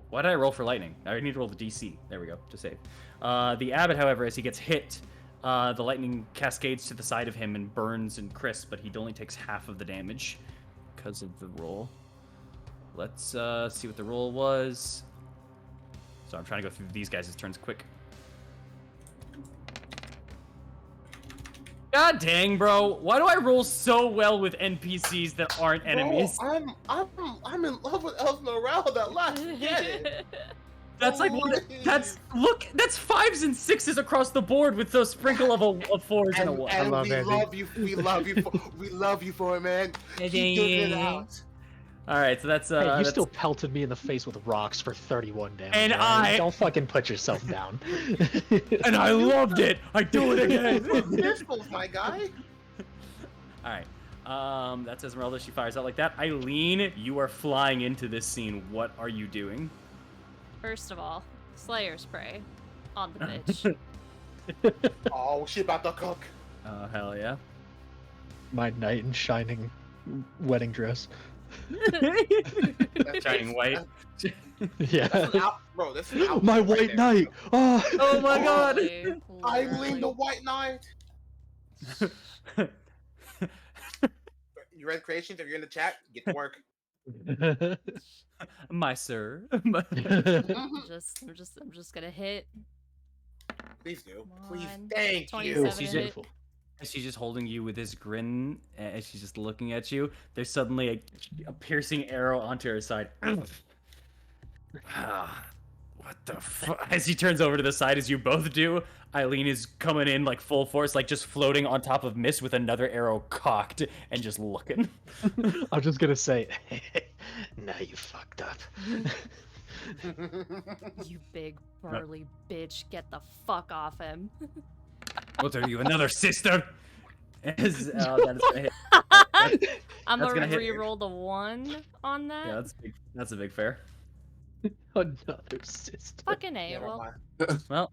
Why did I roll for lightning? I need to roll the DC. There we go, to save. The abbot, however, as he gets hit, the lightning cascades to the side of him and burns and crisps, but he only takes half of the damage because of the roll. Let's see what the roll was. So I'm trying to go through these guys' turns quick. God dang, bro! Why do I roll so well with NPCs that aren't enemies? Bro, I'm in love with Esmeralda. Let's get it. That's like that's 5s and 6s across the board with those sprinkle of 4s and a 1. And love we Evie. love you. We love you. We love you for it, man. Keep doing it out. All right, so that's Hey, you that's- still pelted me in the face with rocks for 31 damage. And right? I- Don't fucking put yourself down. and I loved it. I do it again. Pistols, my guy. All right. That's Esmeralda. She fires out like that. Eileen, you are flying into this scene. What are you doing? First of all, Slayer spray on the bitch. Oh, she about to cook. Oh, hell yeah. My knight in shining wedding dress. Shining white. Yeah. Bro, this is out My right white there. knight. Oh. Oh my god. Literally, Eileen the literally. White Knight. You read creations? If you're in the chat, get to work. My sir. I'm just gonna hit. Please do. Come Please. on. Thank 27 you. She's hit. Beautiful. She's just holding you with this grin, and she's just looking at you. There's suddenly a piercing arrow onto her side. What the fuck? As he turns over to the side, as you both do, Eileen is coming in like full force, like just floating on top of Mist with another arrow cocked and just looking. I'm just gonna say, now you fucked up. You big burly bitch, get the fuck off him. What are you, another sister? That is gonna hit. I'm That's gonna gonna hit. re-roll the 1 on that. Yeah, that's a big fair. Another sister. Fucking A. Never Well, mind. Well,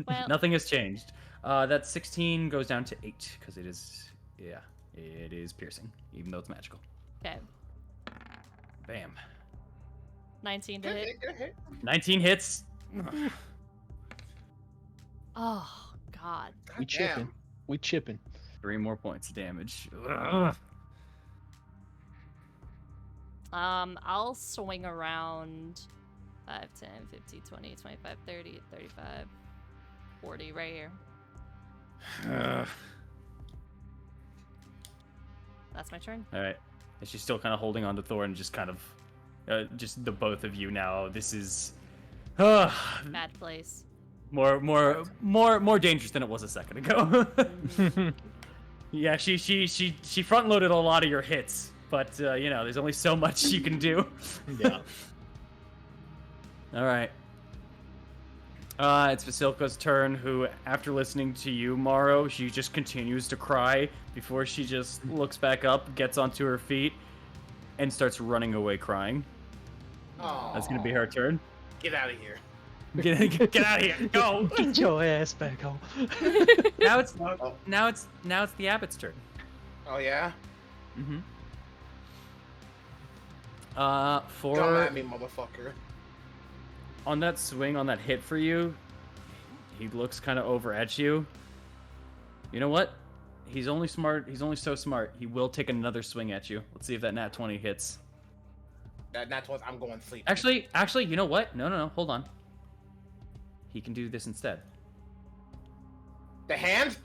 Well- nothing has changed. That 16 goes down to 8 because it is piercing, even though it's magical. okay. Bam. 19 to Good hit. hit, good hit. 19 hits. Oh God. We God chipping. damn. We chipping. 3 more points of damage. Ugh. I'll swing around 5, 10, 15, 20, 25, 30, 35, 40 right here. That's my turn. All right. And she's still kind of holding on to Thor and just kind of, just the both of you now. This is Bad place. more dangerous than it was a second ago. Yeah, she front loaded a lot of your hits, but there's only so much you can do. Yeah. All right. It's Vasilka's turn, who, after listening to you, Morrow, she just continues to cry before she just looks back up, gets onto her feet, and starts running away crying. Aw. That's going to be her turn. Get out of here. Get out of here. Go. Get your ass back home. Now it's Oh. now it's the abbot's turn. Oh yeah. Mm-hmm. Come For at me, motherfucker. on that swing, on that hit for you, he looks kind of over at you. You know what? He's only smart. He's only so smart. He will take another swing at you. Let's see if that nat 20 hits. That's what I'm going to sleep. Actually, you know what? No. Hold on. He can do this instead. The hand?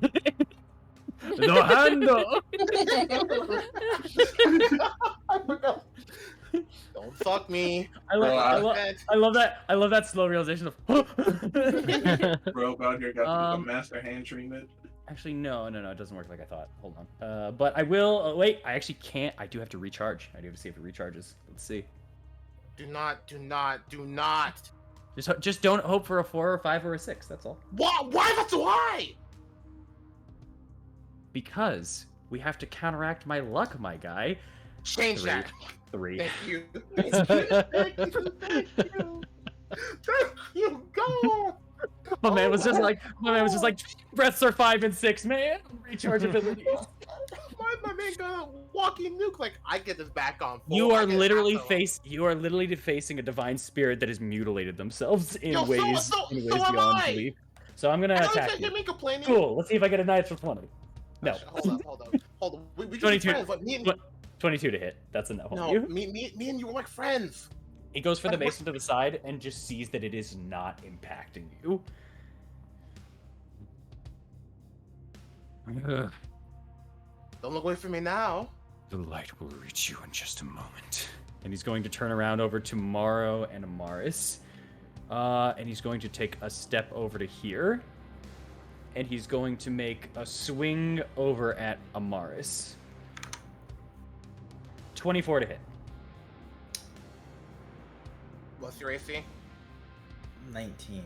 The handle. Don't fuck me. I love that slow realization of. Rogue out here got the Um, master hand treatment. Actually, no, it doesn't work like I thought. Hold on. But I will. Wait, I actually can't. I do have to recharge. I do have to see if it recharges. Let's see. Do not. Just don't hope for a 4 or 5 or a 6. That's all. Why that's so high? Because we have to counteract my luck, my guy. Change that. 3. Thank you. Thank you. Go. My man was just like, breaths are 5 and 6, man. Recharge abilities. My man got a walking nuke. Like, I get this back on. Full. You I are get literally back on. You are literally facing a divine spirit that has mutilated themselves in Yo, ways so am beyond I. belief. So I'm gonna I don't attack hear you. me complaining. Cool. Let's see if I get a knife for 20. No. Hold on. We can be 22. friends, but me and 22 to hit. That's a no. no, You? me and you were like friends. He goes for the Like, mason to the side and just sees that it is not impacting you. Don't look away from me now. The light will reach you in just a moment. And he's going to turn around over to Morrow and Amaris. And he's going to take a step over to here. And he's going to make a swing over at Amaris. 24 to hit. What's your AC? 19.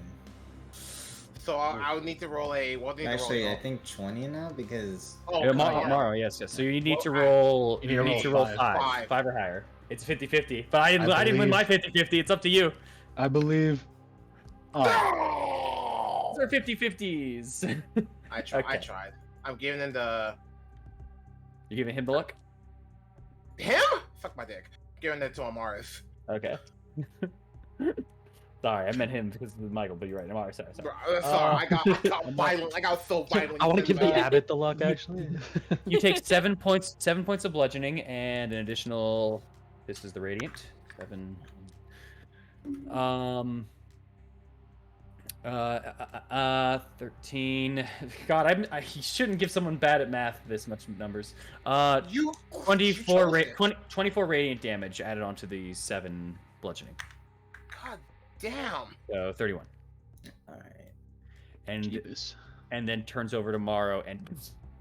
So I would need to roll a. What do you need Actually, to roll? I think 20 now because. Oh, Yeah, yeah. Morrow, yes. So you need to Well, roll. you You need need to to roll roll five. 5 or higher. It's 50-50. But I didn't win believe- my 50-50. It's up to you. I believe. Oh, No! Those are 50-50s. I tried. Okay. I'm giving him the. You giving him the look? Him? Suck my dick. Giving it to Amaris. Okay. Sorry, I meant him because of Michael, but you're right. Amaris, sorry. Bro, sorry, I got violent. I got so violent. I want to give the man. abbot the luck, actually. You take 7 points of bludgeoning and an additional. This is the radiant. 7. 13. God, he shouldn't give someone bad at math this much numbers. You 24 you chose it. 24 radiant damage added onto the 7 bludgeoning. God damn. So 31. Alright. And Jeebus. and then turns over to Morrow and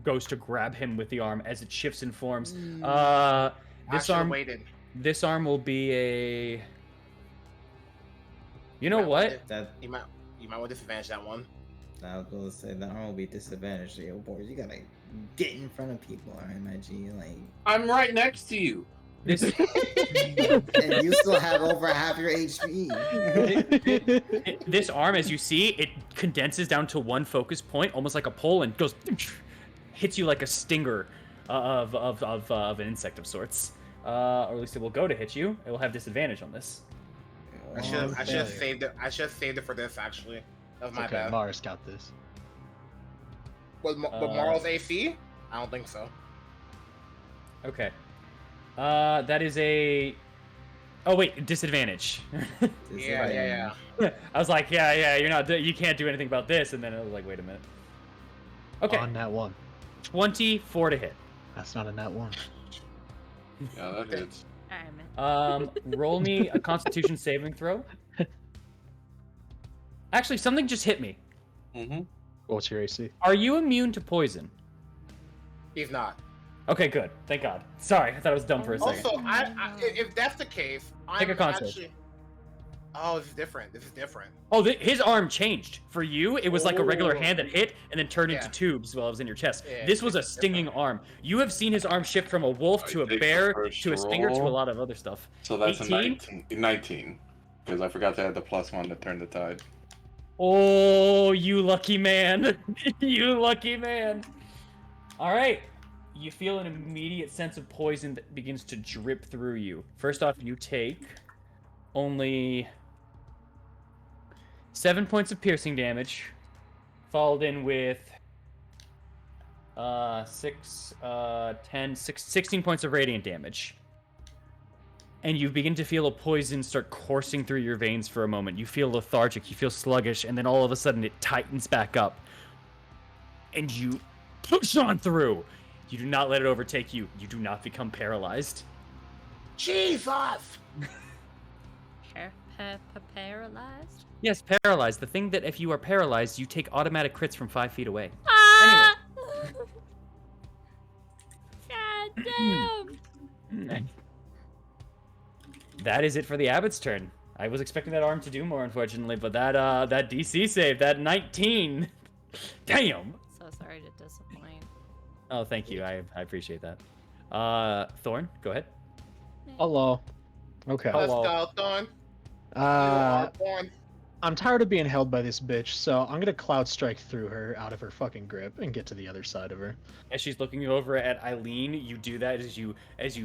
goes to grab him with the arm as it shifts and forms. I This should've arm waited. This arm will be a. You know Might what? want it. That You might want to disadvantage that one. I was going to say that arm will be disadvantaged. Yo, boy, you gotta get in front of people, alright, my G? Like, I'm right next to you. This and you still have over half your HP. this arm, as you see, it condenses down to one focus point, almost like a pole, and goes hits you like a stinger of an insect of sorts. Or at least it will go to hit you. It will have disadvantage on this. I should have saved it. I should have saved it for this actually. That was my Okay, bad. Mars got this. But Moral's AC? I don't think so. Okay. That is a. Oh wait, disadvantage. Yeah. I was like, you're not. You can't do anything about this, and then I was like, wait a minute. Okay. On that one. 24 to hit. That's not a nat one. Yeah, that hits. Roll me a Constitution saving throw. Actually, something just hit me. Mm-hmm. What's your AC? Are you immune to poison? He's not. Okay, good. Thank God. Sorry, I thought it was dumb for a second. Also, if that's the case, Take a I'm con save. actually. Oh, this is different. Oh, his arm changed. For you, it was like a regular Oh. hand that hit and then turned into Yeah. tubes while it was in your chest. Yeah, This was a it's stinging different. arm. You have seen his arm shift from a wolf I to a take the bear first to a stinger to a roll. lot of other stuff. So that's 18? a 19. because I forgot to add the +1 to turn the tide. Oh, you lucky man. You lucky man. All right. You feel an immediate sense of poison that begins to drip through you. First off, you take only 7 points of piercing damage, followed in with 16 points of radiant damage. And you begin to feel a poison start coursing through your veins for a moment. You feel lethargic, you feel sluggish, and then all of a sudden it tightens back up. And you push on through. You do not let it overtake you. You do not become paralyzed. Jesus! Paralyzed? Yes, paralyzed. The thing that if you are paralyzed, you take automatic crits from 5 feet away. Ah! God damn! That is it for the Abbot's turn. I was expecting that arm to do more, unfortunately, but that DC save, that 19. Damn! So sorry to disappoint. Oh, thank you. I appreciate that. Thorn, go ahead. Hello. Okay. Let's Hello. go, Thorn. You Uh, are Thorn. I'm tired of being held by this bitch, so I'm gonna Cloud Strike through her out of her fucking grip and get to the other side of her. As she's looking over at Eileen, you do that as you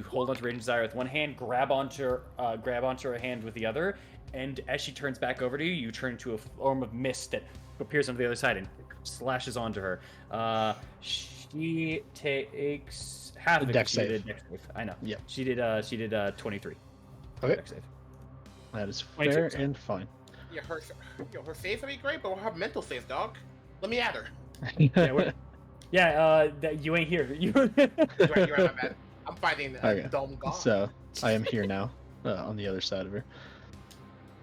hold onto Radiant Desire with one hand, grab onto her hand with the other, and as she turns back over to you, you turn into a form of mist that appears on the other side and slashes onto her. She takes half of it. Dex She save. did a dex save. I know. Yep. She did 23. Okay. Dex save. That is 22, fair sorry. and fine. Yeah, her saves would be great, but her mental saves, dog. Let me add her. You ain't here. You're right, my bad. I'm fighting a Okay. dumb god. So I am here now, on the other side of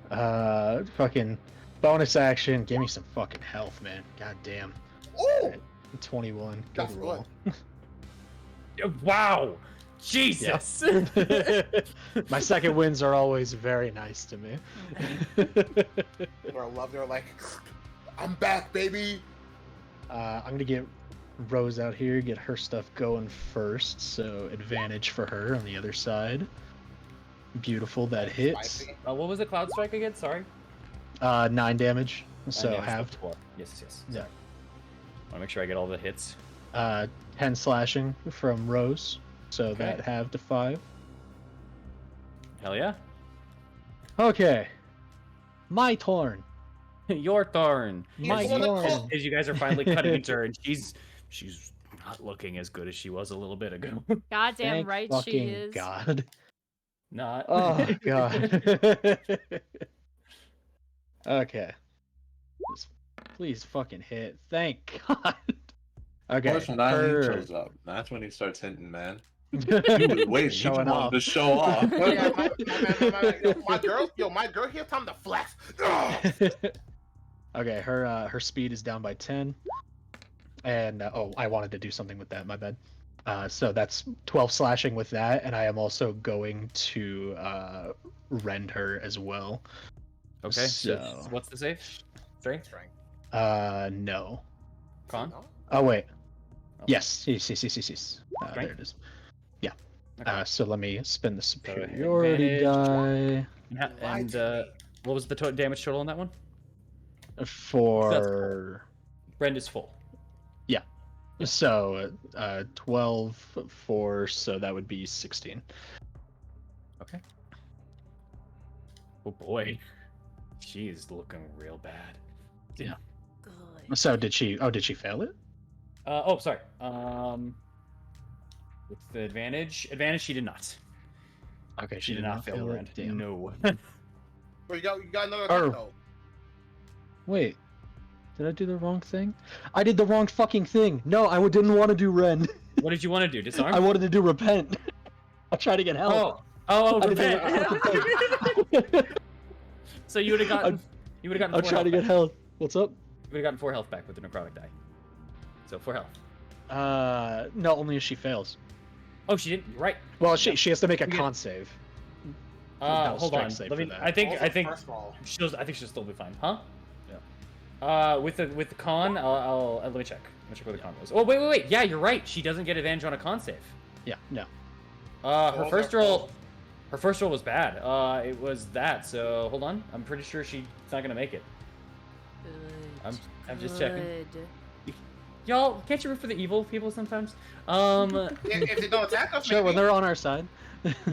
her. Fucking bonus action. Give me some fucking health, man. God damn. Ooh! 21. Good That's roll. Wow! Jesus! My second wins are always very nice to me. Or love, they're like, I'm back, baby. I'm gonna get Rose out here, get her stuff going first, so advantage for her on the other side. Beautiful, that hits. Spicy. What was the Cloud Strike again? Sorry. 9 damage, so damage, halved. 12. Yes. Yeah. Want to make sure I get all the hits. 10 slashing from Rose, so Okay. that halved to 5. Hell yeah. Okay. My turn. Your turn. My He's the one that turn. cooked. As you guys are finally cutting into her, and she's not looking as good as she was a little bit ago. Goddamn Thank right she fucking is. God. Not. Oh, God. Okay. Just please fucking hit. Thank God. Okay. Of course, when Eileen her- shows up, that's when he starts hinting, man. You was waiting. You Showing just wanted off. to show off. Yeah, my girl here, time to flex. Ugh. Okay, her speed is down by 10. And I wanted to do something with that, my bad. So that's 12 slashing with that, and I am also going to rend her as well. Okay. So What's the save? Strength. no. Con. No? Oh wait. Oh. Yes. There Strength? it is. Yeah. Okay. So let me spend the superiority die Yeah, Lie and to me. what was the damage total on that one? for. Rend is full. So 12 for, so that would be 16. Okay. Oh boy, she is looking real bad. Yeah. Good. So did she fail it? Sorry. With the advantage. Advantage, she did not. Okay, She did not fail the it. rend. Damn. No. Well, you got another Oh. attack, though. Wait, did I do the wrong thing? I did the wrong fucking thing. No, I didn't want to do rend. What did you want to do? Disarm? I wanted to do repent. I'll try to get help. Oh, I didn't repent. So you would have gotten. You would have gotten. I'll 4 try health to get back. help. What's up? You would have gotten 4 health back with the necrotic die. So 4 health. No, only if she fails. Oh, she didn't. You're right. Well, she has to make a You get- con save. That'll Hold strike on. save Let for me. that. I think. First of all, I think she'll still be fine. Huh? Yeah. With the con, I'll let me check. Let me check where the con was. Oh wait. Yeah, you're right. She doesn't get advantage on a con save. Yeah, no. Her Those first are roll. close. Her first roll was bad. It was that. So hold on. I'm pretty sure she's not gonna make it. Good. I'm just checking. Good. Y'all, can't you root for the evil people sometimes? If they don't attack us, Sure, when maybe. they're on our side.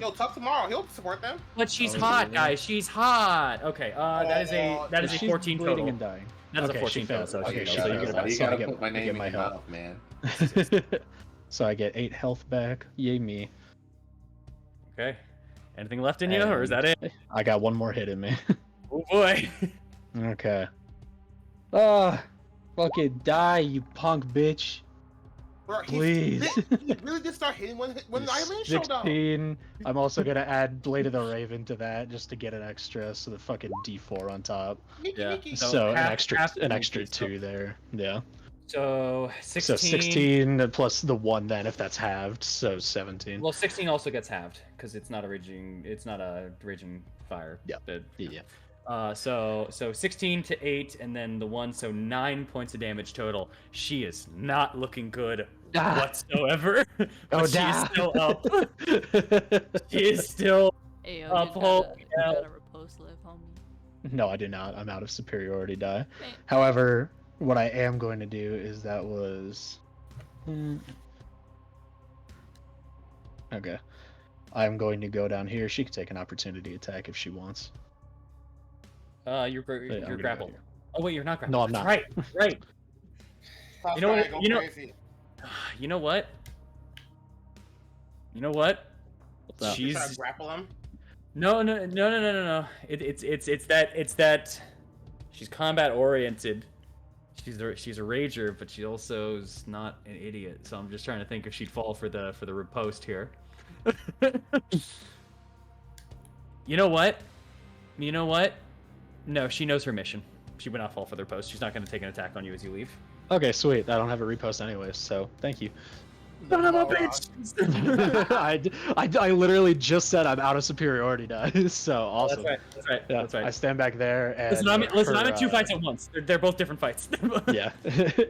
Yo, talk tomorrow. He'll support them. But she's Oh, hot, really? guys. She's hot. Okay. That is a She's 14 bleeding total. and dying. That is Okay, a 14 she total. failed. So Okay, she so failed. you get you so I gotta get- put my I name get in my your health. mouth, man. So I get 8 health back. Yay me. Okay. Anything left in you, or is that it? I got one more hit in me. Oh boy. Okay. Fucking die, you punk bitch. Bro, Please. He really did start hitting when Eileen showed up. 16. I'm also gonna add Blade of the Raven to that just to get an extra, so the fucking D4 on top. Mickey, Yeah. Mickey. So half- an extra half an the extra Mickey, so- 2 there. Yeah. So 16. So 16 plus the 1 then if that's halved, so 17. Well, 16 also gets halved because it's not a raging fire. Yeah. The- Yeah. So 16 to 8, and then the 1, so 9 points of damage total. She is not looking good Ah. whatsoever. But Oh, she is da. still up. She is still Hey, yo, up. you Holy hell. gotta repose live, homie. No, I do not. I'm out of superiority die. Hey. However, what I am going to do is that was. Okay. I'm going to go down here. She can take an opportunity attack if she wants. You're I'm gonna go grappled. here. Oh wait, you're not grappled. No, I'm That's not. Right, right. Stop You know what- trying to go you know- crazy. You know what? You know what? What's up? You try to She's grapple him. no. It's that she's combat oriented. She's a rager, but she also is not an idiot. So I'm just trying to think if she'd fall for the riposte here. You know what? You know what? No, she knows her mission. She would not fall for the riposte. She's not going to take an attack on you as you leave. Okay, sweet. I don't have a repost anyways, so thank you. Son of a Oh, bitch! I literally just said I'm out of superiority die, so awesome. That's right. Yeah, That's right. I stand back there and Listen, I'm her, in 2 fights at once. They're both different fights. Yeah,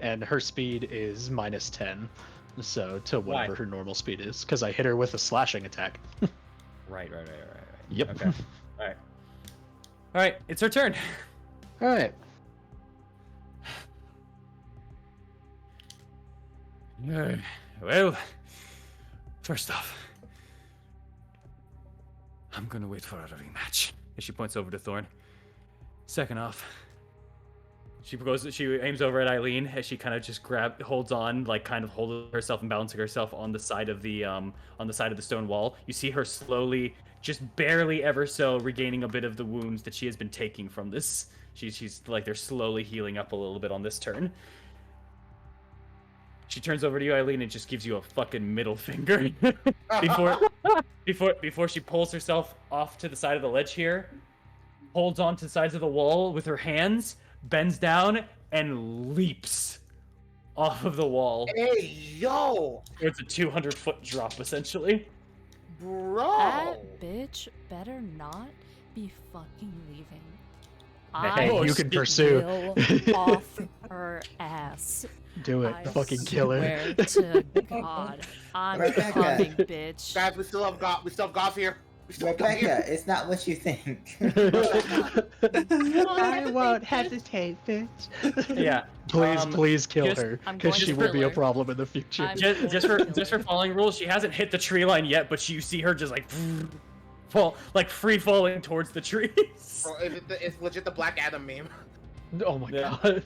and her speed is -10, so to whatever Why? her normal speed is, because I hit her with a slashing attack. Right. Yep. Okay. All right. It's her turn. All right. Well, first off, I'm gonna wait for a rematch. And she points over to Thorn. Second off, she aims over at Eileen as she kind of just holds on, like kind of holding herself and balancing herself on the side of the stone wall. You see her slowly, just barely ever so, regaining a bit of the wounds that she has been taking from this. She's like they're slowly healing up a little bit on this turn. She turns over to you, Eileen, and just gives you a fucking middle finger before she pulls herself off to the side of the ledge here, holds on to the sides of the wall with her hands, bends down, and leaps off of the wall. Hey, yo, It's a 200-foot drop, essentially. bro. That bitch better not be fucking leaving. Hey, I you can pursue. will off her ass. Do it. I Fucking kill her. swear to God, I'm Rebecca. coming, bitch. Guys, we still have Goth here. We still have Goth here. Rebecca, it's not what you think. I won't hesitate, bitch. Yeah. Please kill just- her, I'm because going she to will be kill a her. problem in the future. I'm- Just for following rules, she hasn't hit the tree line yet, but you see her just like free falling towards the trees. Bro, it's legit the Black Adam meme. Oh my Yeah. god.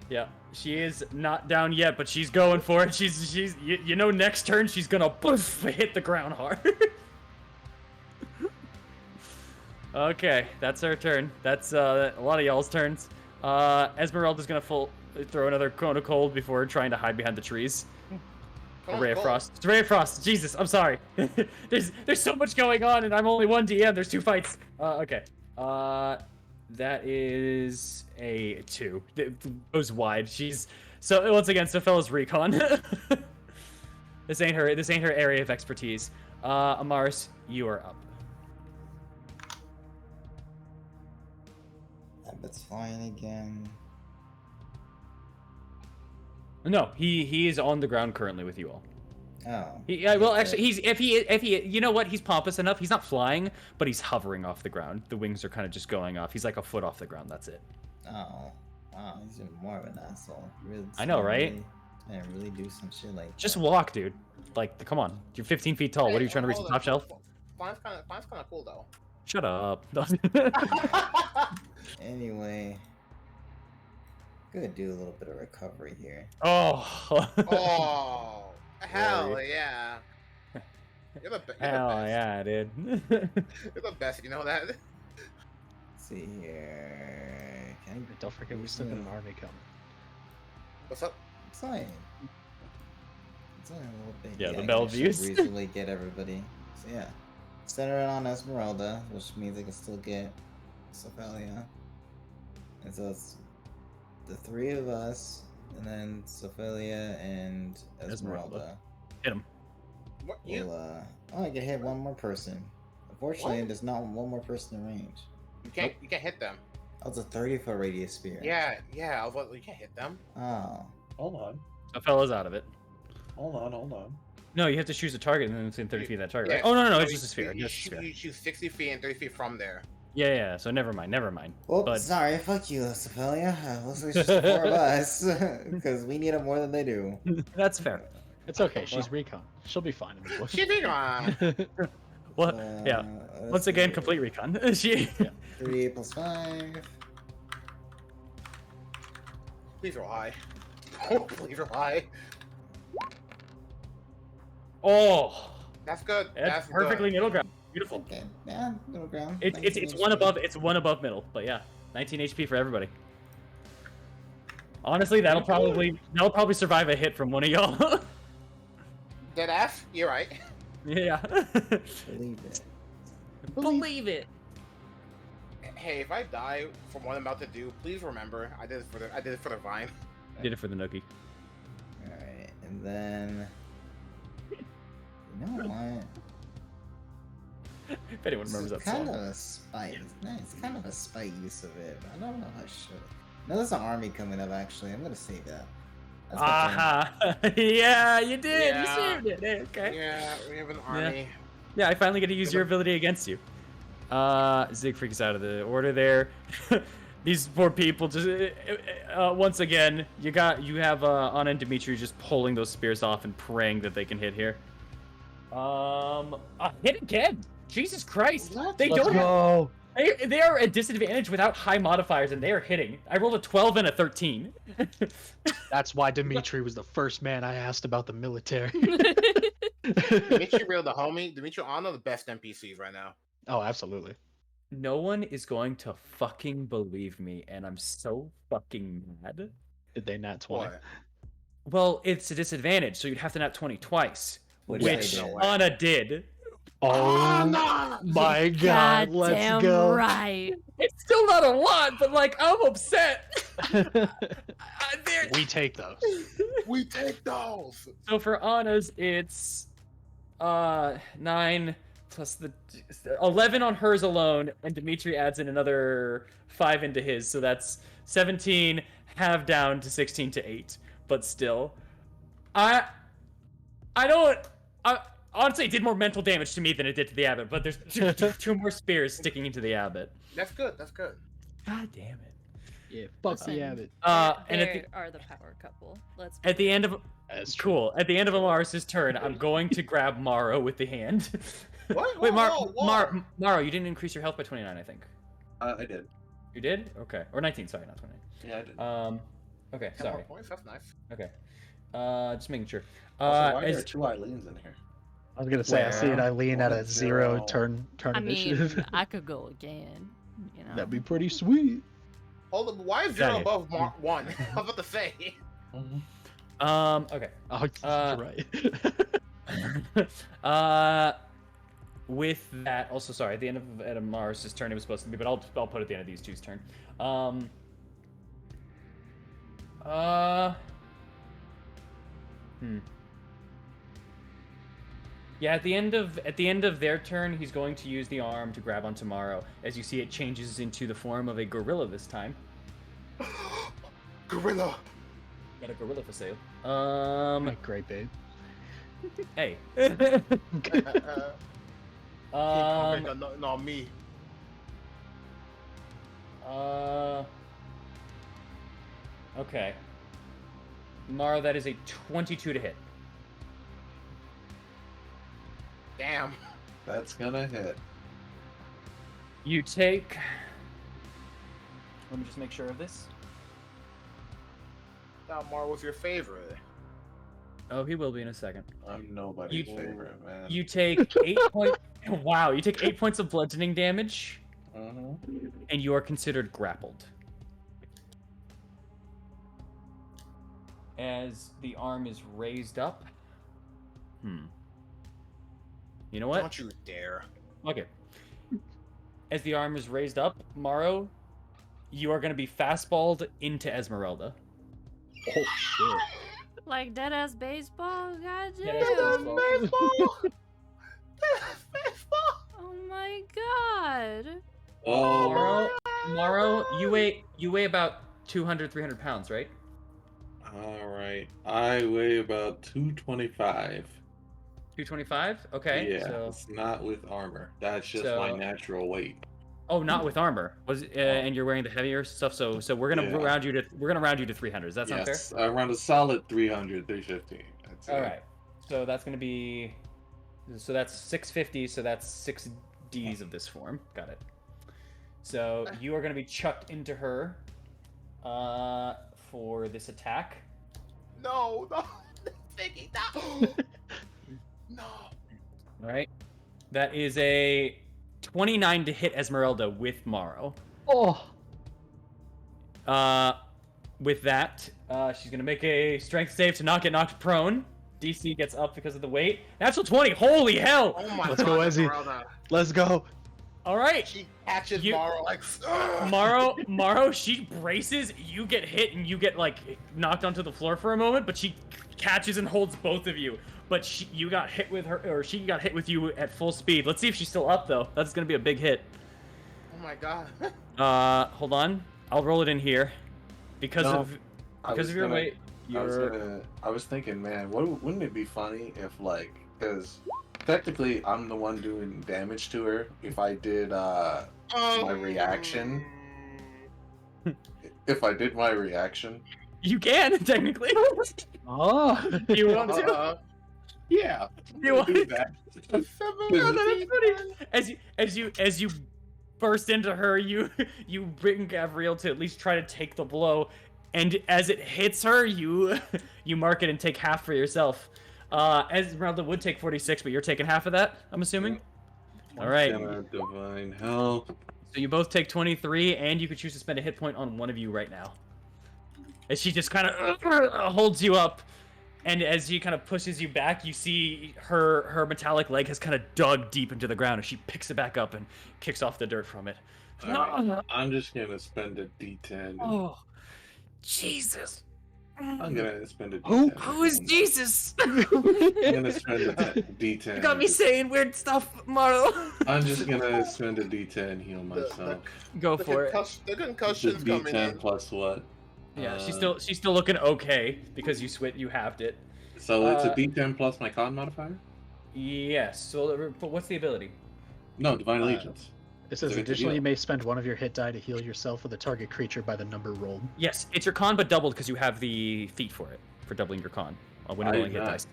Yeah, she is not down yet, but she's going for it. She's you know, next turn she's gonna poof, hit the ground hard. Okay, that's her turn. That's a lot of y'all's turns. Esmeralda's gonna throw another cone of cold before trying to hide behind the trees. A ray of frost. It's a ray of frost. Jesus, I'm sorry. there's so much going on, and I'm only one DM. There's 2 fights. Okay. That is a 2. It goes wide. So once again, Sophila's recon. This ain't her area of expertise. Amaris, you are up. That's fine again. No, he is on the ground currently with you all. Oh. Yeah, well, actually, if he, you know what? He's pompous enough. He's not flying, but he's hovering off the ground. The wings are kind of just going off. He's like a foot off the ground. That's it. Oh. Wow, he's even more of an asshole. Really, I know, right? Man, really do some shit like Just that. walk, dude. Like, come on. You're 15 feet tall. What are you trying to reach the top shelf? Flying's kind of cool though. Shut up. Anyway, gonna do a little bit of recovery here. Oh. Oh, hell Glory. yeah! You're the best. Hell yeah, dude. You're the best. You know that. Let's see here. Can I Don't forget we still got an army coming. What's up? It's only a little bit. Yeah, the I can Bellevues. actually reasonably get everybody. So yeah, center it on Esmeralda, which means I can still get Sophelia. And so it's the three of us, and then Sophelia and Esmeralda. Hit him. What you? We'll, I can hit one more person. Unfortunately, What? there's not one more person in range. You can't. You can't hit them. Oh, it's a 30-foot radius spear. Yeah. I was like, you can't hit them. Oh. Hold on. A fella's out of it. Hold on. No, you have to choose a target and then it's in 30 feet of that target, Yeah, right? Oh, no, it's you- just a sphere. You, Just a sphere. you choose 60 feet and 30 feet from there. Yeah, so never mind. Oh, But- sorry. Fuck you, Sophelia. Looks like it's just the four of us. Because we need them more than they do. That's fair. It's okay. She's recon. She'll be fine in the bush. She be gone. Well, yeah. let's Once again, see. complete recon. She. 3 plus 5. Please roll high. Oh, please roll high. Oh, That's good. that's That's perfectly good. middle ground. Beautiful. Okay, yeah, middle ground. It's 19 one HP. above. It's one above middle. But yeah, 19 HP for everybody. Honestly, that'll probably survive a hit from one of y'all. Dead ass. You're right. Yeah. Believe it. Believe it. Hey, if I die from what I'm about to do, please remember I did it for the vine. Did it for the nookie. Alright, and then... You know what? If anyone remembers It's that kind song. of a spite. It's kind of a spite use of it. But I don't know if I should. No, there's an army coming up, actually. I'm gonna save that. That's my turn. Aha! Yeah, you did. Yeah. You saved it. Hey, okay. Yeah, we have an army. Yeah, I finally get to use your ability against you. Siegfried is out of the order there. These poor people just once again, you have Anna and Dimitri just pulling those spears off and praying that they can hit here. Hit again. Jesus Christ. They Let's don't go. they are at disadvantage without high modifiers and they are hitting. I rolled a 12 and a 13. That's why Dimitri was the first man I asked about the military. Dimitri real the homie. Dimitri Anna the best NPCs right now. Oh, absolutely. No one is going to fucking believe me, and I'm so fucking mad. Did they nat 20? What? Well, it's a disadvantage, so you'd have to nat 20 twice, Which which I did. Anna did. Oh my god, let's Goddamn go. right. It's still not a lot, but like I'm upset. We take those. We take those. So for Anna's, it's 9 plus the 11 on hers alone, and Dimitri adds in another 5 into his, so that's 17, half down to 16 to 8. But still, honestly, it did more mental damage to me than it did to the abbot. But there's two more spears sticking into the abbot. That's good. That's good. God damn it. Yeah, fuck Listen, the abbot. And they are the power couple. Let's be at the end of That's true. At the end of Amaris' turn, I'm going to grab Maro with the hand. What? Wait, Whoa. Maro, you didn't increase your health by 29, I think. I did. You did? Okay. Or 19, sorry, not 29. Yeah, I did. Okay, 10 more sorry. points. That's nice. Okay. Just making sure. Also, why are there as- 2 Eileens in here? I was gonna say I see an Eileen at a 0 turn I mean, initiative. I could go again. You know. That'd be pretty sweet. Hold up. Why is Got 0 it. above 1? I was about to say. okay. Oh, you're right. With that, also sorry, at the end of Amaris' turn it was supposed to be, but I'll put it at the end of these two's turn. Yeah, at the end of their turn, he's going to use the arm to grab onto Maro. As you see, it changes into the form of a gorilla this time. Gorilla. Got a gorilla for sale. Great, babe. Hey. King Kong got nothing on me. Okay. Mara, that is a 22 to hit. Damn. That's gonna hit. You take... Let me just make sure of this. Thought Mar was your favorite. Oh, he will be in a second. I'm nobody's You- favorite, man. You take 8 points... Wow, you take 8 points of bludgeoning damage, and you are considered grappled. As the arm is raised up... You know what? Don't you dare. Okay. As the arm is raised up, Morrow, you are going to be fastballed into Esmeralda. Oh shit. Like dead ass baseball? Goddamn. Deadass baseball. Oh my god. Morrow, you weigh about 200, 300 pounds, right? All right. I weigh about 225. 225? Okay. Yeah, So, it's not with armor. That's just my So- natural weight. oh, not with armor. And you're wearing the heavier stuff. So we're gonna Yeah. round you to 300. Does that sound fair? Yes, around a solid 300, 350. I'd say. All right. So that's gonna be. So that's 650. So that's 6 Ds of this form. Got it. So you are gonna be chucked into her, for this attack. No, no. Thinking no. No. All right. That is a 29 to hit Esmeralda with Morrow. Oh. With that, she's gonna make a strength save to not get knocked prone. DC gets up because of the weight. Natural 20. Holy hell! Oh my Let's god. go, Ezzy. Esmeralda. Let's go. All right. She catches You- Mara like. Morrow, she braces. You get hit and you get like knocked onto the floor for a moment, but she catches and holds both of you. But you got hit with her, or she got hit with you at full speed. Let's see if she's still up though. That's gonna be a big hit. Oh my god. Hold on. I'll roll it in here because No, of I was your gonna- weight. I was thinking, man, wouldn't it be funny if, like, because technically I'm the one doing damage to her. If I did my reaction, if I did my reaction, You can technically. Oh. You want to? yeah, You want do that. As you burst into her, you bring Gavriel to at least try to take the blow, and as it hits her, you mark it and take half for yourself. Esmeralda would take 46, but you're taking half of that, I'm assuming. All right. Gonna divine hell. So you both take 23, and you can choose to spend a hit point on one of you right now. As she just kind of holds you up, and as she kind of pushes you back, you see her metallic leg has kind of dug deep into the ground, and she picks it back up and kicks off the dirt from it. Alright, I'm just gonna spend a D10. Oh, Jesus! I'm gonna spend a Who- D10. Who is Jesus? I'm gonna spend a D10. You got me saying weird stuff, Maro. I'm just gonna spend a D10 and heal myself. Go for it. The The concussion's coming D10 in. plus what? Yeah, she's still looking okay because you halved it. So it's a D10 plus my con modifier? Yes. So, but what's the ability? No, Divine Allegiance. It says So it's a additionally heal. you may spend one of your hit die to heal yourself or the target creature by the number rolled. Yes, it's your con, but doubled because you have the feat for it for doubling your con when I rolling did hit not. dice.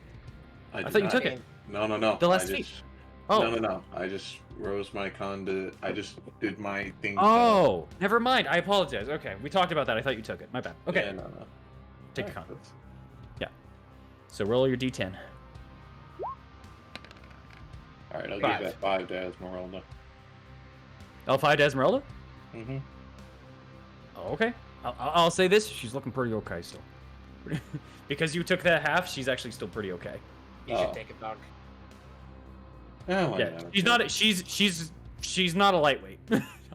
I thought you did took not. it. No. The last I feat. just, Oh. No. I just rose my con to. I just did my thing. Oh, never mind. I apologize. Okay, we talked about that. I thought you took it. My bad. Okay, Yeah, no. take your con. That's- So roll your d10. All right, I'll Five. give that 5 to Esmeralda. L5 to Esmeralda? Mm-hmm. Oh, okay. I'll say this: she's looking pretty okay still. Because you took that half, she's actually still pretty okay. You should take it, dog. Oh, Yeah, she's not. She's not a lightweight.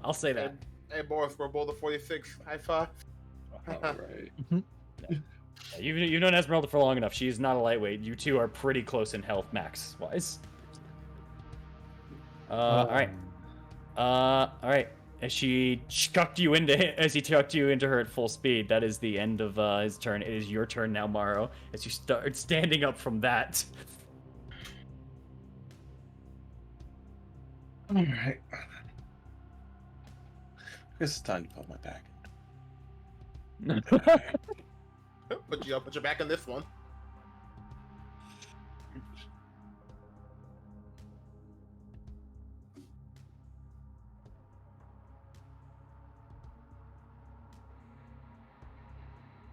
I'll say that. Hey, Boris, we're both a 46. High five. All right. Yeah, you've known Esmeralda for long enough. She's not a lightweight. You two are pretty close in health, max wise. All right. All right. As he chucked you into her at full speed, that is the end of his turn. It is your turn now, Morrow. As you start standing up from that. All right. It's time to put my back. Put your back in this one.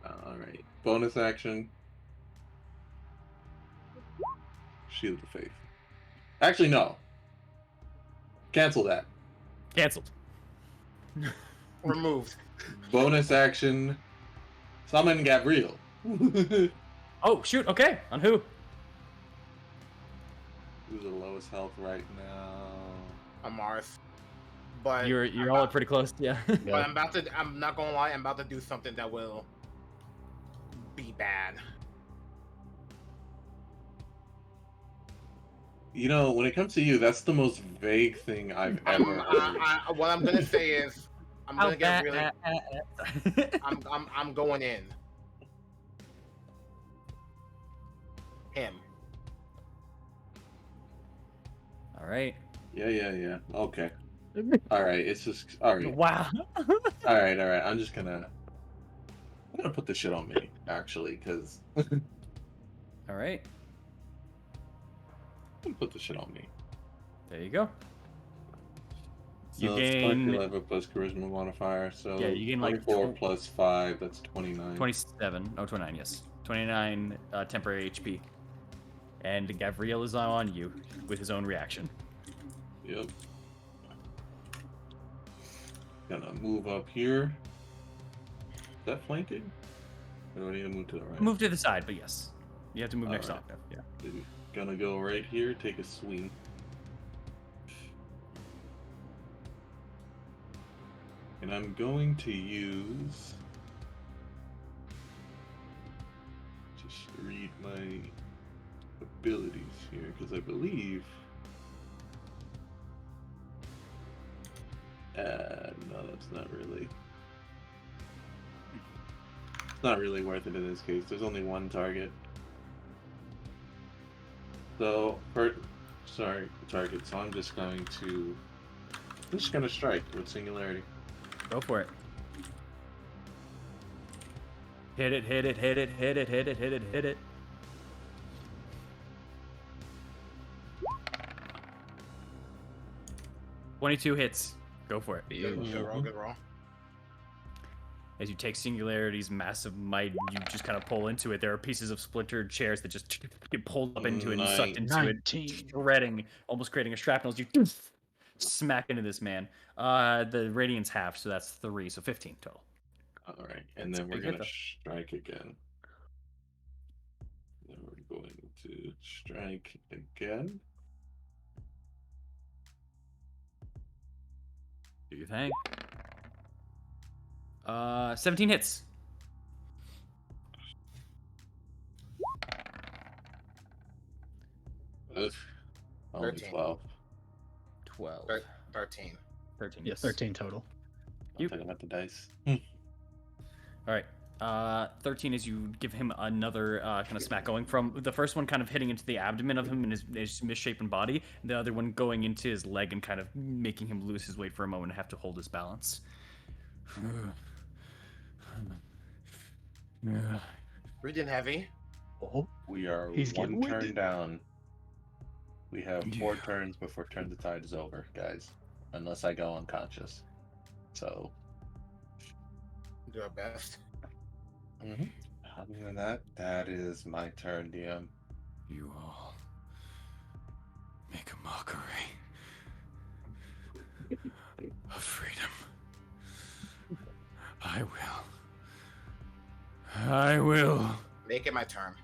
All right. Bonus action. Shield of Faith. Actually, no. Cancel that. Cancelled. Removed. Bonus action. Summon Gabriel. Oh shoot! Okay, on who? Who's the lowest health right now? I'm Mars. But You're all pretty close. Yeah. But I'm not gonna lie, I'm about to do something that will be bad. You know, when it comes to you, that's the most vague thing I've ever heard. What I'm gonna say is, I'm gonna get really. I'm going in. Him. All right. Yeah. Okay. All right. It's just all right. Wow. All right. I'm gonna put this shit on me actually, because. All right. I'm gonna put this shit on me. There you go. So You it's gain 11 plus charisma modifier. So yeah, you gain like 24 plus 5. That's 29. 27. Oh, 29. Yes, 29 temporary HP. And Gabriel is on you with his own reaction. Yep. Gonna move up here. Is that flanking? Or do I need to move to the right? Move to the side, but yes, you have to move next Alright. octave. Yeah. Gonna go right here, take a swing. And I'm going to use... Just read my abilities here, because I believe... no, that's not really... It's not really worth it in this case. There's only one target. So, target. So I'm just going to strike with singularity. Go for it. Hit it, hit it, hit it, hit it, hit it, hit it, hit it. $22 hits. Go for it. Good roll. As you take Singularity's massive might, you just kind of pull into it. There are pieces of splintered chairs that just get pulled up into it and sucked into 19. it, shredding, almost creating a shrapnel as you smack into this man. The radiance half, so that's 3, so 15 total. All right, and then we're gonna strike again. Then we're going to strike again. Do your thing. 17 hits. Only 13. 12. 12. 13. 13. Yes, 13 total. I'm talking about the dice. All right. 13 is you give him another kind of smack, going from the first one kind of hitting into the abdomen of him and his misshapen body, the other one going into his leg and kind of making him lose his weight for a moment and have to hold his balance. Breathing heavy. Oh, We are He's one getting turn winded. down. We have 4 turns before turn the tide is over, guys. Unless I go unconscious. So. Do our best. Other than that, that is my turn, DM. You all make a mockery of freedom. I will. Make it my turn.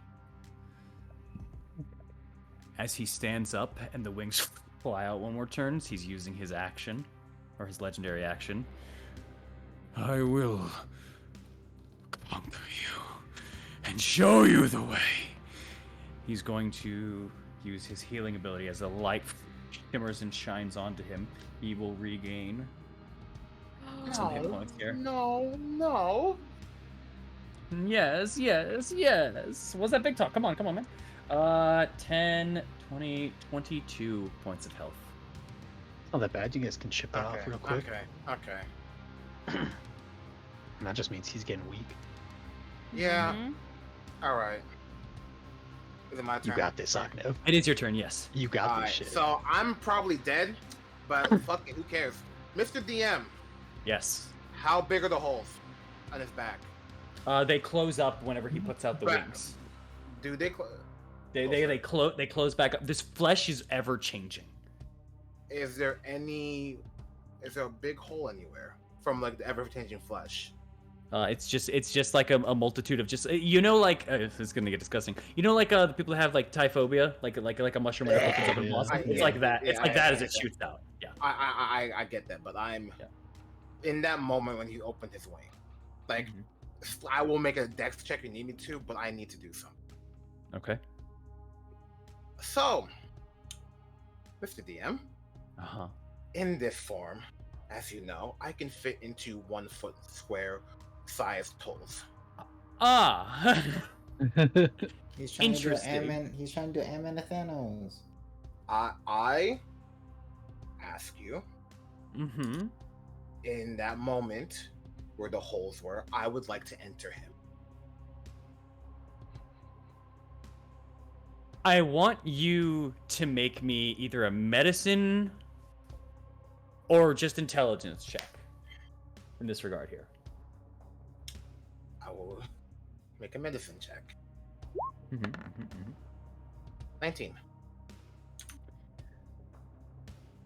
As he stands up and the wings fly out one more turn, he's using his action, or his legendary action. I will conquer you and show you the way. He's going to use his healing ability as the light shimmers and shines onto him. He will regain some hit points here. No. Yes. What's that big talk? Come on, man. 10, 20, 22 points of health. Not that bad. You guys can chip that off real quick. Okay. And that just means he's getting weak. Yeah. Mhm. All right. Is it my turn? You got this, Agnew. It is your turn, yes. You got All this right. shit. So I'm probably dead, but fuck it, who cares? Mr. DM, Yes. how big are the holes on his back? They close up whenever he puts out the Back. wings. Do they? They close back up. This flesh is ever changing. Is there a big hole anywhere from like the ever-changing flesh? It's just like a multitude of just like it's gonna get disgusting. Like the people that have like typhobia, like a mushroom that opens up and blossoms. It's like that. It's like that as it shoots out. Yeah. I get that, but I'm in that moment when he opened his wing. Like, I will make a dex check if you need me to, but I need to do something. Okay. So, Mr. DM, In this form, as you know, I can fit into 1 foot square sized holes. Ah. He's trying to do Interesting. He's trying to do Ammon Thanos. I ask you, Mm-hmm. in that moment where the holes were, I would like to enter him. I want you to make me either a medicine or just intelligence check in this regard here. I will make a medicine check. Mm-hmm. 19.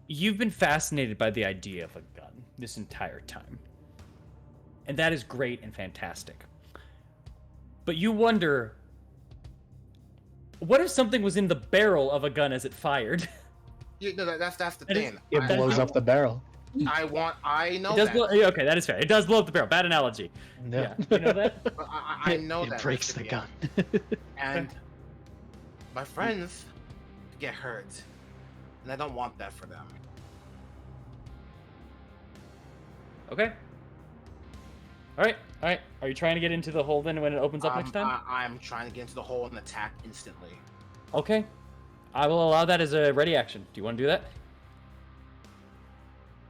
You've been fascinated by the idea of a gun this entire time. And that is great and fantastic. But you wonder, what if something was in the barrel of a gun as it fired? That's the That is- thing. It blows up the barrel. I know It does that. okay, that is fair. It does blow up the barrel. Bad analogy. Yeah, you know that? But I know it that. breaks Mr. the DM. gun. And my friends get hurt. And I don't want that for them. Okay. All right. Are you trying to get into the hole then when it opens up next time? I'm trying to get into the hole and attack instantly. Okay. I will allow that as a ready action. Do you want to do that?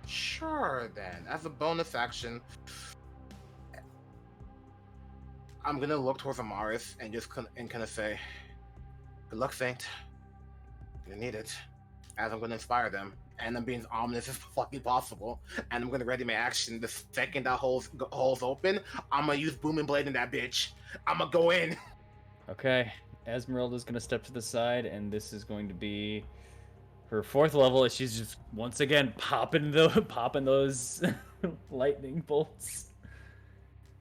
Sure, then. As a bonus action, I'm gonna look towards Amaris and just kind of say, "Good luck, Saint. You need it." As I'm gonna inspire them, and I'm being as ominous as fucking possible, and I'm gonna ready my action. The second that holes open, I'm gonna use Booming Blade in that bitch. I'm gonna go in. Okay. Esmeralda's gonna step to the side, and this is going to be her 4th level. As she's just once again popping those lightning bolts.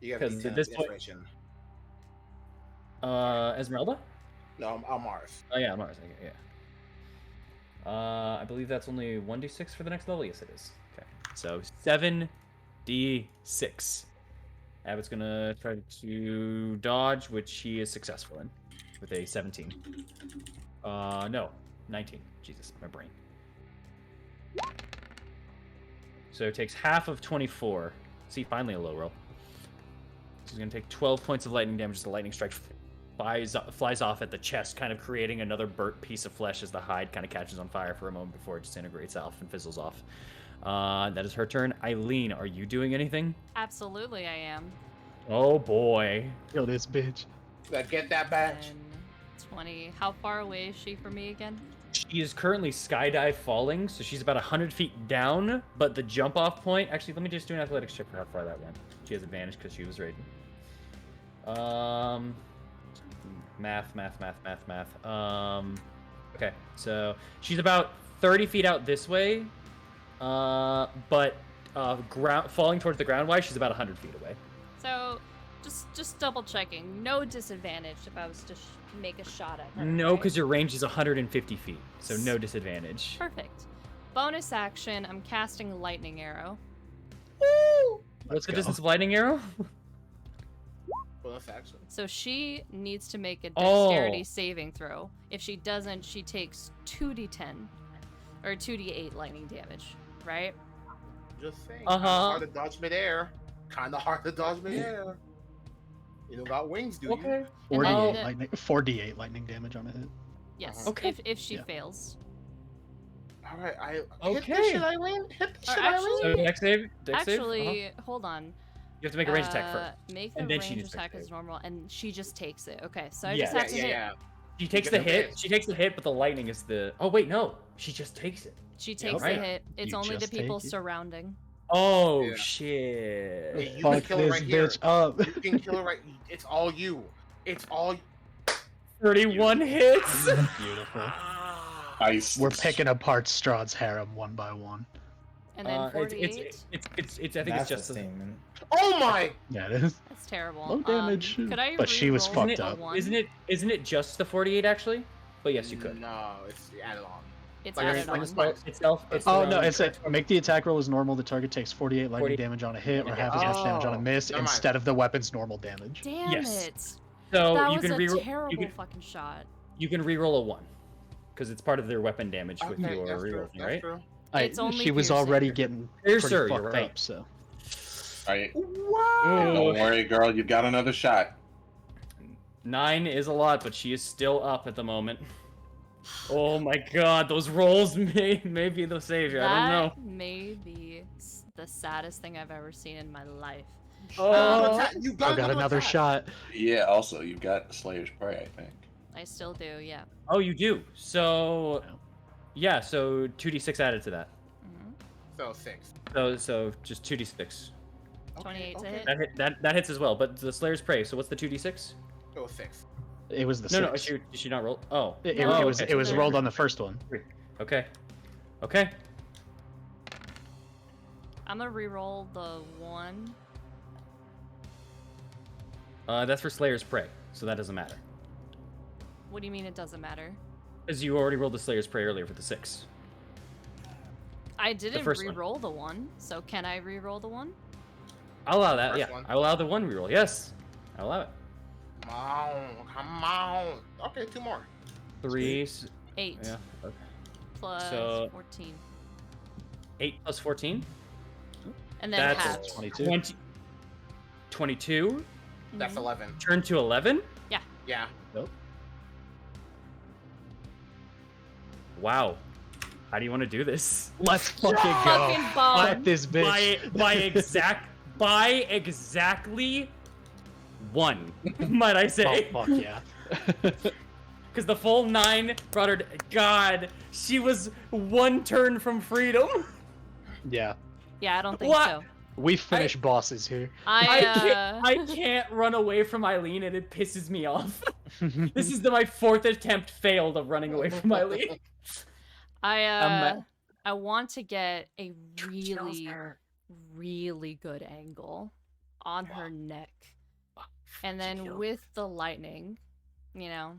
You got 'Cause at this point- inspiration. Esmeralda? No, I'm Mars. Oh yeah, Mars. Okay, yeah. I believe that's only 1d6 for the next level. Yes, it is. Okay, so 7d6. Abbott's gonna try to dodge, which he is successful in, with a 17. No, 19. Jesus, my brain. So it takes half of 24. See, finally a low roll. So he's gonna take 12 points of lightning damage as the lightning strike flies off at the chest, kind of creating another burnt piece of flesh as the hide kind of catches on fire for a moment before it disintegrates off and fizzles off. That is her turn. Eileen, are you doing anything? Absolutely, I am. Oh boy. Kill this bitch. Get that badge. 10, 20. How far away is she from me again? She is currently skydive falling, so she's about 100 feet down, but the jump off point... Actually, let me just do an athletics check for how far that went. She has advantage because she was raiding. Math. Okay, so she's about 30 feet out this way, but falling towards the ground wise, she's about 100 feet away. So, just double checking. No disadvantage if I was to make a shot at her. No, right? because your range is 150 feet, so no disadvantage. Perfect. Bonus action, I'm casting lightning arrow. What's the go. distance of lightning arrow? Bonus action. So she needs to make a dexterity Oh. saving throw. If she doesn't, she takes 2d10 or 2d8 lightning damage, right? Just saying. Uh-huh. Hard to dodge midair. Kind of hard to dodge midair. You don't got wings, do you? Okay. And 4d8 lightning damage on a hit. Yes. Uh-huh. Okay. If she Yeah. fails. All right, I hit Okay. the shit, Eileen. Hit the Or shit, Eileen. So dex save. Dex save? Actually, hold on. You have to make a range attack first. Make and the then she range needs to attack save. as normal, and she just takes it. Okay, so I Yeah. just have to hit. She takes get the the hit. hit. She takes the hit, but the lightning is the. Oh wait, no. She just takes it. She takes right. the hit. It's You only the just people take it. surrounding. Oh Yeah. shit. Hey, you can Fuck kill her this right here. bitch up. You can kill her right. It's all you. It's all. 31 hits. Beautiful. Ice. We're picking apart Strahd's harem one by one. And then 48. It's. I think it's That's just a a. statement. Oh my! Yeah, it is. That's terrible. Low damage. Could I But she was re-roll fucked a up. one? Isn't it just the 48 actually? But yes, you could. No, it's added on. It's Like, added it's on. like Spell itself. It's Oh their no, own- it's like make the attack roll as normal. The target takes 48 lightning 40 damage on a hit, or damage. half as much damage on a Oh, miss, never mind. instead of the weapon's normal damage. Damn Yes. it! So That you was can a reroll. terrible fucking shot. You can reroll a 1 because it's part of their weapon damage with Okay, your that's true. reroll thing, That's right? true. It's only she was piercing. already getting Piercer, pretty you're fucked right. up, so. Alright. Wow. Don't worry, girl. You've got another shot. 9 is a lot, but she is still up at the moment. Oh my god, those rolls may be the savior. I don't know. That may be the saddest thing I've ever seen in my life. Oh, You I got another shot. Yeah. Also, you've got Slayer's Prey, I think. I still do, yeah. oh, you do. So, yeah. So 2d6 added to that. Mhm. So 6. So just 2d6. 28 to okay. hit. That hits as well. But the Slayer's Prey. So what's the 2d6? So 6. It was the No, six. did she not roll? Oh, It oh, was okay. it was rolled on the first one. Okay. Okay. I'm gonna re-roll the 1. That's for Slayer's Prey, so that doesn't matter. What do you mean it doesn't matter? Because you already rolled the Slayer's Prey earlier for the 6. I didn't first one. re-roll the 1, so can I re-roll the 1? I'll allow that. First Yeah, one. I allow the 1 reroll. Yes, I allow it. Come on, come on. Okay, 2 more. 3. 8 Yeah. Okay. plus So- 14. 8 plus 14. And then That's half. 22. 22. That's Mhm. 11. Turn to 11. Yeah. Wow. How do you want to do this? Let's fucking go. Fucking bomb. Fuck this bitch. By exactly 1, might I Oh say? fuck yeah. Because the full 9 brought her. God, she was 1 turn from freedom. Yeah. Yeah, I don't think What? so. We finish bosses here. I can't run away from Eileen, and it pisses me off. This is my 4th attempt failed of running away from Eileen. I want to get a really good angle on her neck. And then with the lightning, you know,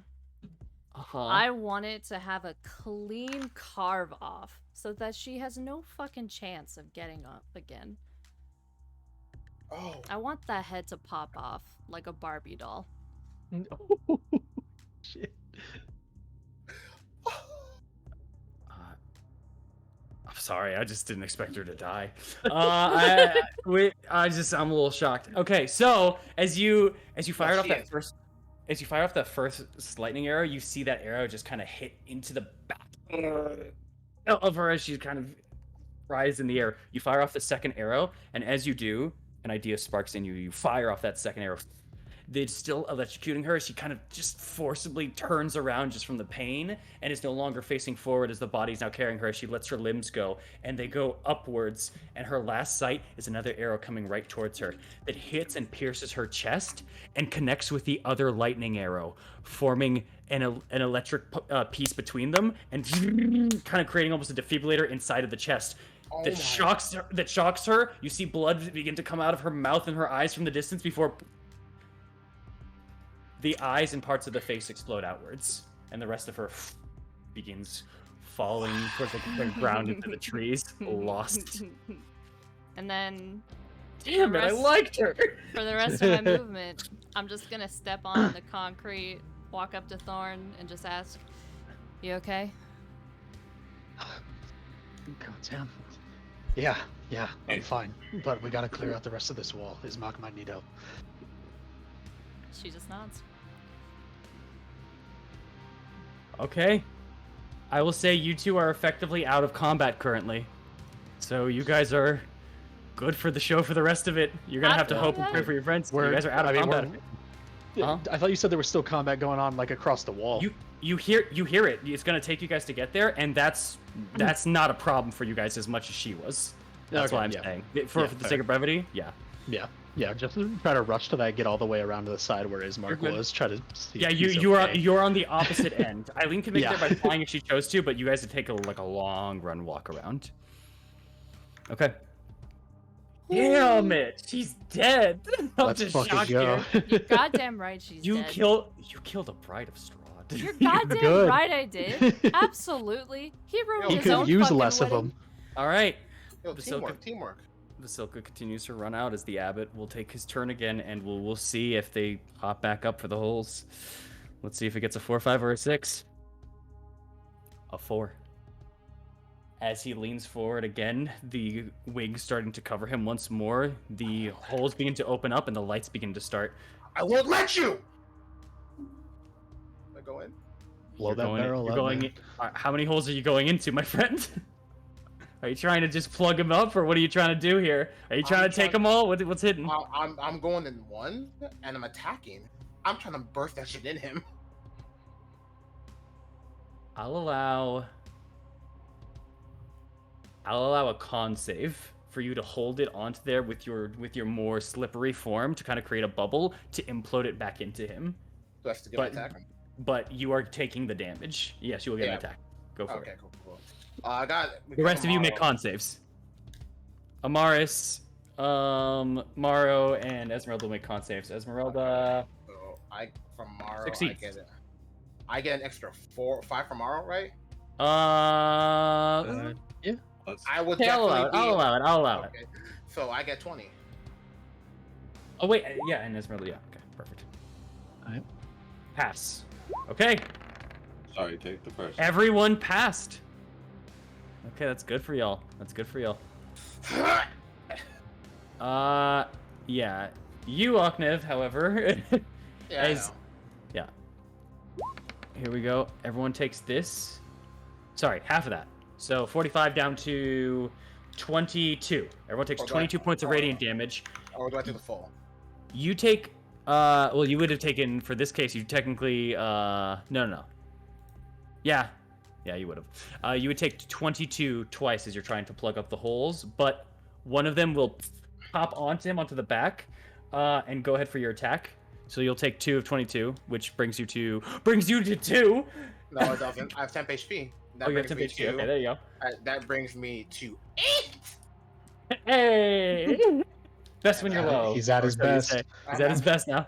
Uh-huh. I want it to have a clean carve off so that she has no fucking chance of getting up again. Oh. I want that head to pop off like a Barbie doll. Shit. I'm sorry, I just didn't expect her to die. I'm a little shocked. Okay, so as you fired off that first, lightning arrow, you see that arrow just kind of hit into the back of her as she kind of rises in the air. You fire off the second arrow, and as you do, an idea sparks in you. You fire off that second arrow. It's still electrocuting her. She kind of just forcibly turns around just from the pain and is no longer facing forward as the body's now carrying her. She lets her limbs go, and they go upwards, and her last sight is another arrow coming right towards her that hits and pierces her chest and connects with the other lightning arrow, forming an electric piece between them and kind of creating almost a defibrillator inside of the chest. Oh That shocks her. You see blood begin to come out of her mouth and her eyes from the distance before the eyes and parts of the face explode outwards, and the rest of her begins falling towards the ground into the trees, lost. And then Damn it, I rest- liked her. for the rest of my movement, I'm just gonna step on the concrete, walk up to Thorn, and just ask, "You okay?" God damn. Yeah, I'm fine. But we gotta clear out the rest of this wall. Ismak might need help. She just nods. Okay. I will say you two are effectively out of combat currently. So you guys are good for the show for the rest of it. You're gonna have to hope and pray for your friends. You guys are out of combat. I thought you said there was still combat going on like across the wall. You hear it. It's gonna take you guys to get there, and that's not a problem for you guys as much as she was. That's Okay, why I'm saying. For the sake of brevity, yeah. Yeah, just try to rush to that, get all the way around to the side where Ismark was, try to see Yeah, if he's you're okay. on the opposite end. Eileen can make it there by flying if she chose to, but you guys would take a long run walk around. Okay. Damn it, she's dead. Let's fucking go. You're goddamn right she's You dead. killed a bride of Strahd. You're goddamn good. right I did. Absolutely. He ruined You his could own use fucking less of wedding. them. All right. Yo, Vasilka. teamwork. Vasilka continues to run out as the abbot will take his turn again, and we'll see if they hop back up for the holes. Let's see if it gets a 4, 5, or a 6. A 4. As he leans forward again, the wig starting to cover him once more. The holes begin to open up and the lights begin to start. I won't let you. I go in. Blow that barrel up. going. How many holes are you going into, my friend? Are you trying to just plug him up, or what are you trying to do here? Are you trying to take them all? What's hidden? I'm going in one, and I'm attacking. I'm trying to burst that shit in him. I'll allow a con save for you to hold it onto there with your more slippery form to kind of create a bubble to implode it back into him. So I have to get an attack. But you are taking the damage. Yes, you will get an attack. Go for it. Cool. I got The rest of you make con saves. Amaris, Maro, and Esmeralda will make con saves. Esmeralda. So from Maro, Succeeds. I get an extra 4 or 5 from Maro, right? Yeah. I would Okay, definitely I'll allow it. Okay. So I get 20. Oh wait, yeah, and Esmeralda, yeah. Okay, perfect. Alright. Pass. Okay, Sorry, take the first. everyone passed. Okay, that's good for y'all. Yeah. You, Oknev, however, Yeah. I know. yeah. Here we go. Everyone takes this. Sorry, half of that. So 45 down to 22. Everyone takes 22 points of radiant damage. Or do I do the full? You take, well, you would have taken, for this case, you technically, no. Yeah, you would have. You would take 22 twice as you're trying to plug up the holes, but one of them will pop onto him, onto the back, and go ahead for your attack. So you'll take 2 of 22, which brings you to 2. No, it doesn't. I have 10 HP. That You have brings 10 me HP. Okay, there you go. That brings me to 8. Hey! Best when you're low. He's at his best. He's at his best now.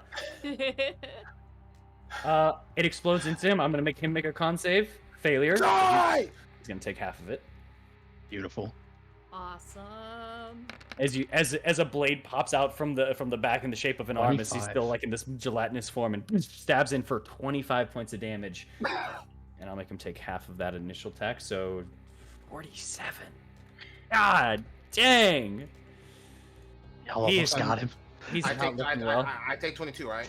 It explodes into him. I'm gonna make him make a con save. Failure. Die! He's gonna take half of it. Beautiful. Awesome. As a blade pops out from the back in the shape of an arm, as he's 25. still like in this gelatinous form, and stabs in for 25 points of damage. And I'll make him take half of that initial attack, so 47. God dang! Y'all He almost is- got him. He's I not take, looking well. I take 22, right?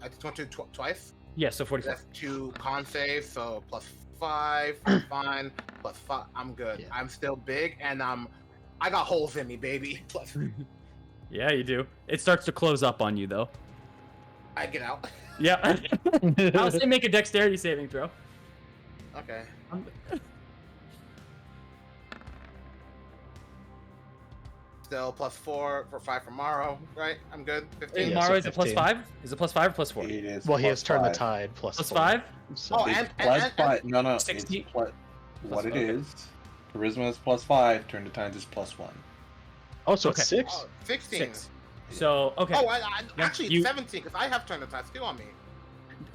I take 22 twice. Yeah, so 45. That's 2 con save, so plus 5, fine, plus 5. I'm good. Yeah. I'm still big, and I got holes in me, baby. Plus, Yeah, you do. It starts to close up on you, though. I get out. Yeah. I'll say make a dexterity saving throw. Okay. Still plus 4 for 5 for Morrow, right? I'm good. 15. Yeah, Maro, so is it plus 15. 5? Is it plus 5 or plus 4? It is Well, he has plus turned the 5. tide plus Plus 4. 5? So Oh, It's and- plus and- 5. No, 60. it's what Plus it 5. is. Charisma is plus 5. Turn to times is plus 1. oh, so Okay. it's 6? Oh, 16. 6. So, okay. Oh, Yeah, actually, you- it's 17 because I have turned the tide still on me.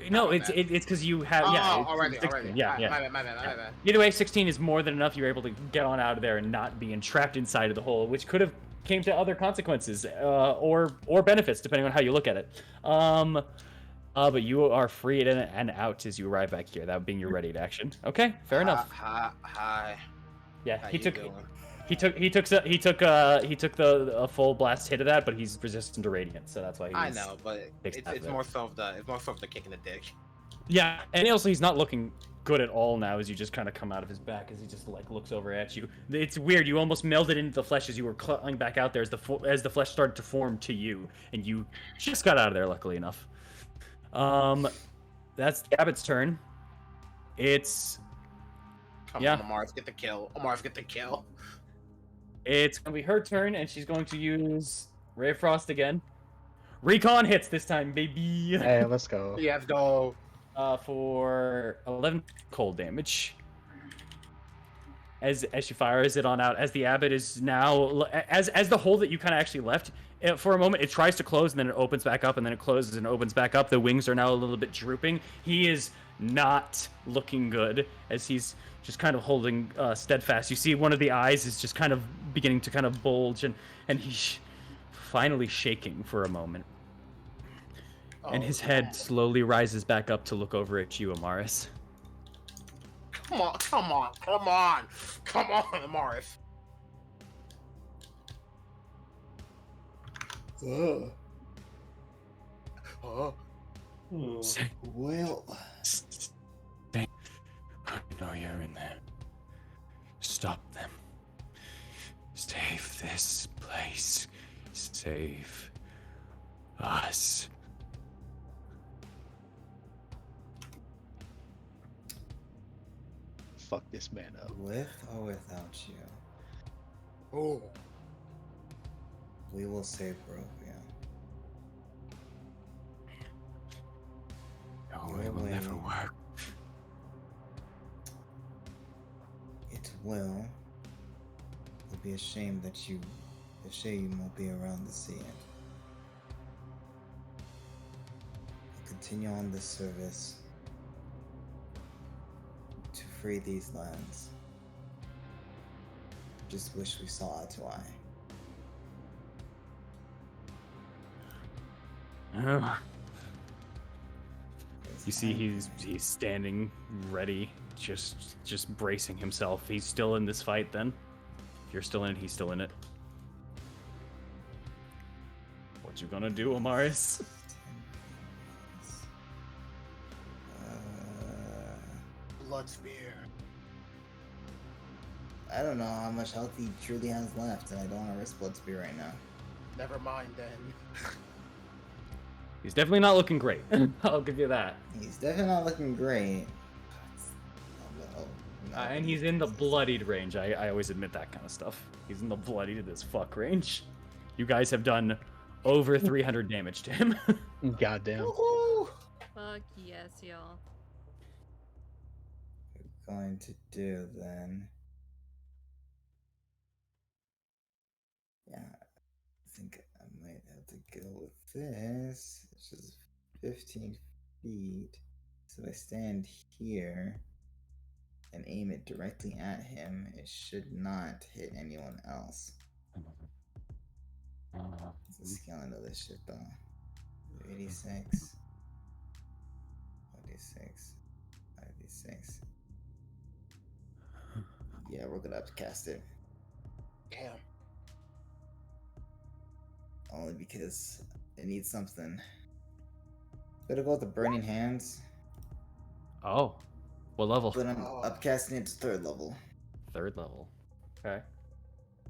No, my it's bad. because you have, Oh, yeah. it's already. 16. Yeah, yeah. My bad. Either way, 16 is more than enough. You're able to get on out of there and not be entrapped inside of the hole, which could have came to other consequences or benefits, depending on how you look at it. But you are free and out as you arrive back here. That being your ready to action. Okay, fair enough. Hi. Yeah, How he you took doing? a full blast hit of that, but he's resistant to radiant, so that's why he's. I know, but takes half it's of it. more so the kick in the dick. Yeah, and also he's not looking good at all now as you just kind of come out of his back as he just like looks over at you. It's weird. You almost melded into the flesh as you were clawing back out there as the flesh started to form to you, and you just got out of there, luckily enough. That's the abbot's turn. It's Come on, Amaris, get the kill. Amaris, get the kill. It's gonna be her turn, and she's going to use Ray of Frost again. Recon hits this time, baby. Hey, let's go. Yes, go. For 11 cold damage. As she fires it on out, as the abbot is now, as the hole that you kind of actually left, for a moment it tries to close and then it opens back up and then it closes and opens back up. The wings are now a little bit drooping. He is not looking good as he's just kind of holding steadfast. You see one of the eyes is just kind of beginning to kind of bulge and he's finally shaking for a moment. And his head slowly rises back up to look over at you, Amaris. Come on, Amaris. Well, I know you're in there. Stop them. Save this place. Save us. Fuck this man up. with or without you, Oh. we will save Barovia. No, it will never work. It will. It'll be a shame that the shame won't be around to see it. We'll continue on this service to free these lands. Just wish we saw eye to eye. You see he's standing ready, just bracing himself. He's still in this fight then. If you're still in it, he's still in it. What you gonna do, Amaris? Blood spear. I don't know how much health he truly has left, and I don't want to risk Blood Spear right now. Never mind then. He's definitely not looking great. I'll give you that. He's definitely not looking great. And he's in the bloodied range. I always admit that kind of stuff. He's in the bloodied as fuck range. You guys have done over 300 damage to him. Goddamn. Woohoo! Fuck yes, y'all. We're going to do then. Yeah, I think I might have to go with this. It's just 15 feet. So if I stand here and aim it directly at him, it should not hit anyone else. It's the scaling of this shit though. 86. 46. 56. Yeah, we're gonna have to cast it. Damn. Only because it needs something. Better go with the Burning Hands. Oh. What level? But I'm upcasting it to 3rd level. 3rd level. Okay.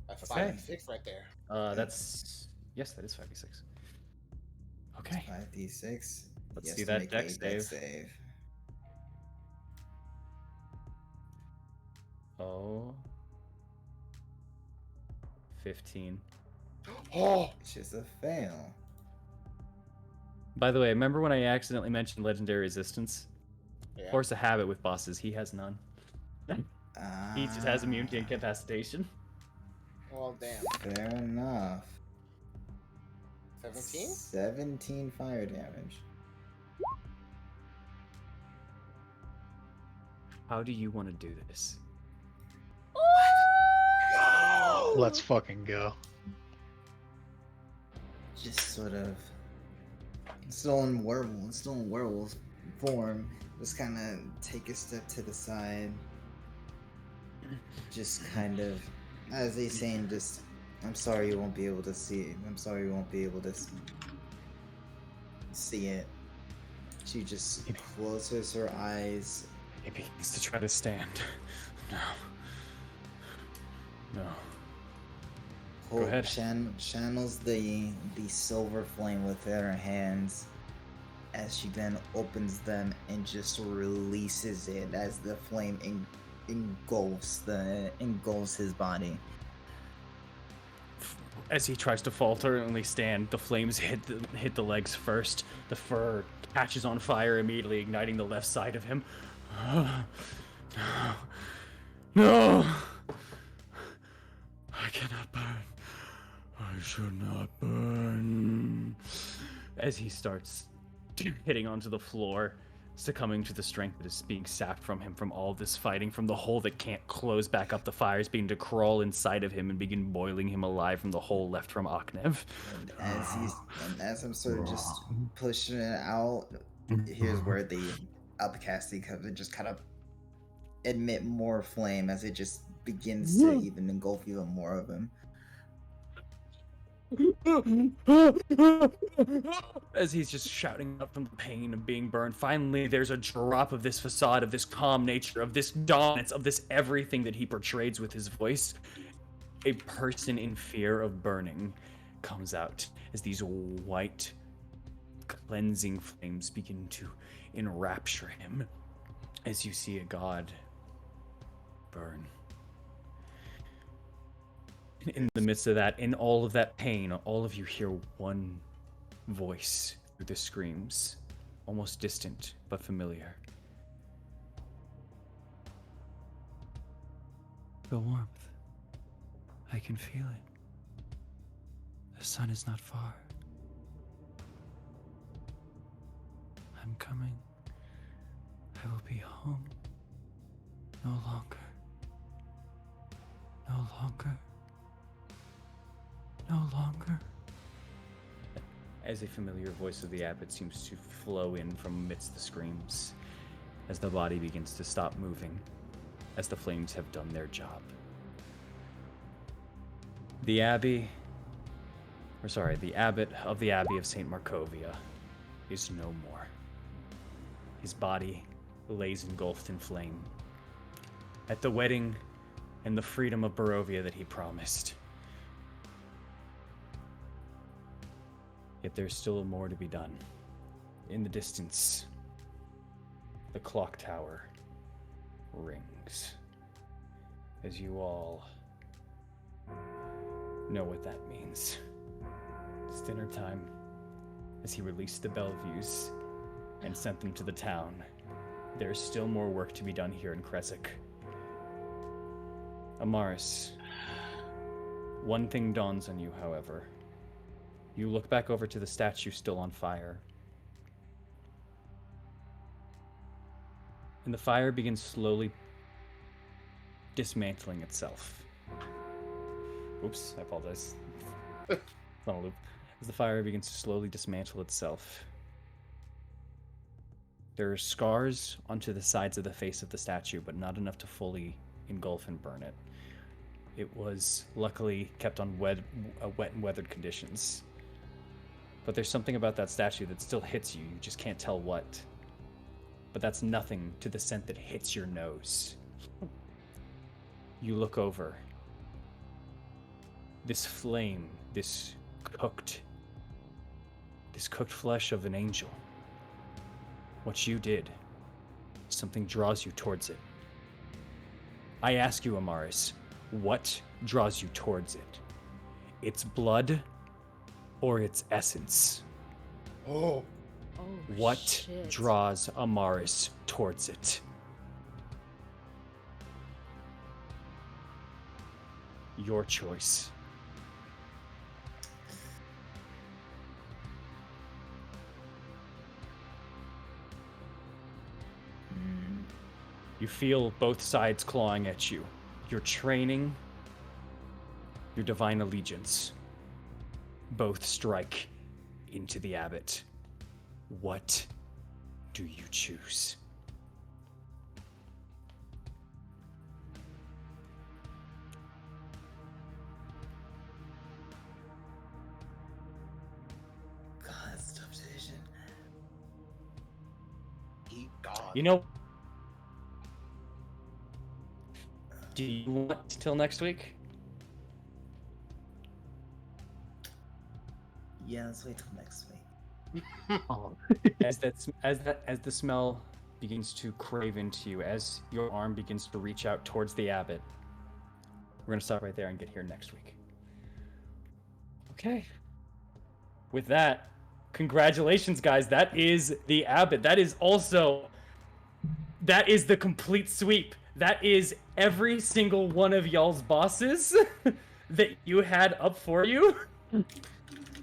That's Okay. 5d6 right there. That's... Yes, that is 5d6. Okay. 5d6. Let's He has see to that make dex a dex save. save. Oh. 15. Oh! It's just a fail. By the way, remember when I accidentally mentioned legendary resistance? Yeah. Force a habit with bosses. He has none. He just has immunity and Ah, incapacitation. Well, damn. Fair enough. 17? 17 fire damage. How do you want to do this? Let's fucking go. Just sort of still in werewolf form. Just kind of take a step to the side. Just kind of, as he's saying, just, I'm sorry you won't be able to see it. I'm sorry you won't be able to see it. She just closes her eyes He begins to try to stand. No. No. Go Hope ahead. channels the silver flame within her hands as she then opens them and just releases it as the flame engulfs his body. As he tries to falteringly stand, the flames hit the legs first. The fur catches on fire, immediately igniting the left side of him. No! I cannot burn. I should not burn. As he starts hitting onto the floor, succumbing to the strength that is being sapped from him from all this fighting, from the hole that can't close back up the fires, beginning to crawl inside of him and begin boiling him alive from the hole left from Aknev. And as I'm sort of just pushing it out, here's where the upcasting comes and just kind of emit more flame as it just begins to even engulf even more of him. As he's just shouting out from the pain of being burned, finally there's a drop of this facade, of this calm nature, of this dominance, of this everything that he portrays with his voice. A person in fear of burning comes out as these white, cleansing flames begin to enrapture him, as you see a god burn. In the midst of that, in all of that pain, all of you hear one voice through the screams, almost distant but familiar. The warmth. I can feel it. The sun is not far. I'm coming. I will be home. No longer. No longer. No longer. As a familiar voice of the abbot seems to flow in from amidst the screams, as the body begins to stop moving, as the flames have done their job. The abbot of the Abbey of St. Markovia is no more. His body lays engulfed in flame. At the wedding and the freedom of Barovia that he promised. Yet there's still more to be done. In the distance, the clock tower rings. As you all know what that means. It's dinner time. As he released the Bellevues and sent them to the town, there's still more work to be done here in Kresik. Amaris, one thing dawns on you, however. You look back over to the statue still on fire. And the fire begins slowly dismantling itself. Oops, I apologize. It's on a loop. As the fire begins to slowly dismantle itself, there are scars onto the sides of the face of the statue, but not enough to fully engulf and burn it. It was luckily kept on wet and weathered conditions. But there's something about that statue that still hits you. You just can't tell what. But that's nothing to the scent that hits your nose. You look over. This flame, this cooked flesh of an angel. What you did, something draws you towards it. I ask you, Amaris, what draws you towards it? Its blood or its essence? Oh. What shit. draws Amaris towards it? Your choice. You feel both sides clawing at you. Your training, your divine allegiance. Both strike into the abbot. What do you choose? God's tough decision. Eat God. You know, Do you want till next week? Yeah, let's wait till next week. Oh, As the smell begins to crave into you, as your arm begins to reach out towards the abbot, we're gonna stop right there and get here next week. Okay. With that, congratulations, guys. That is the abbot. That is the complete sweep. That is every single one of y'all's bosses that you had up for you.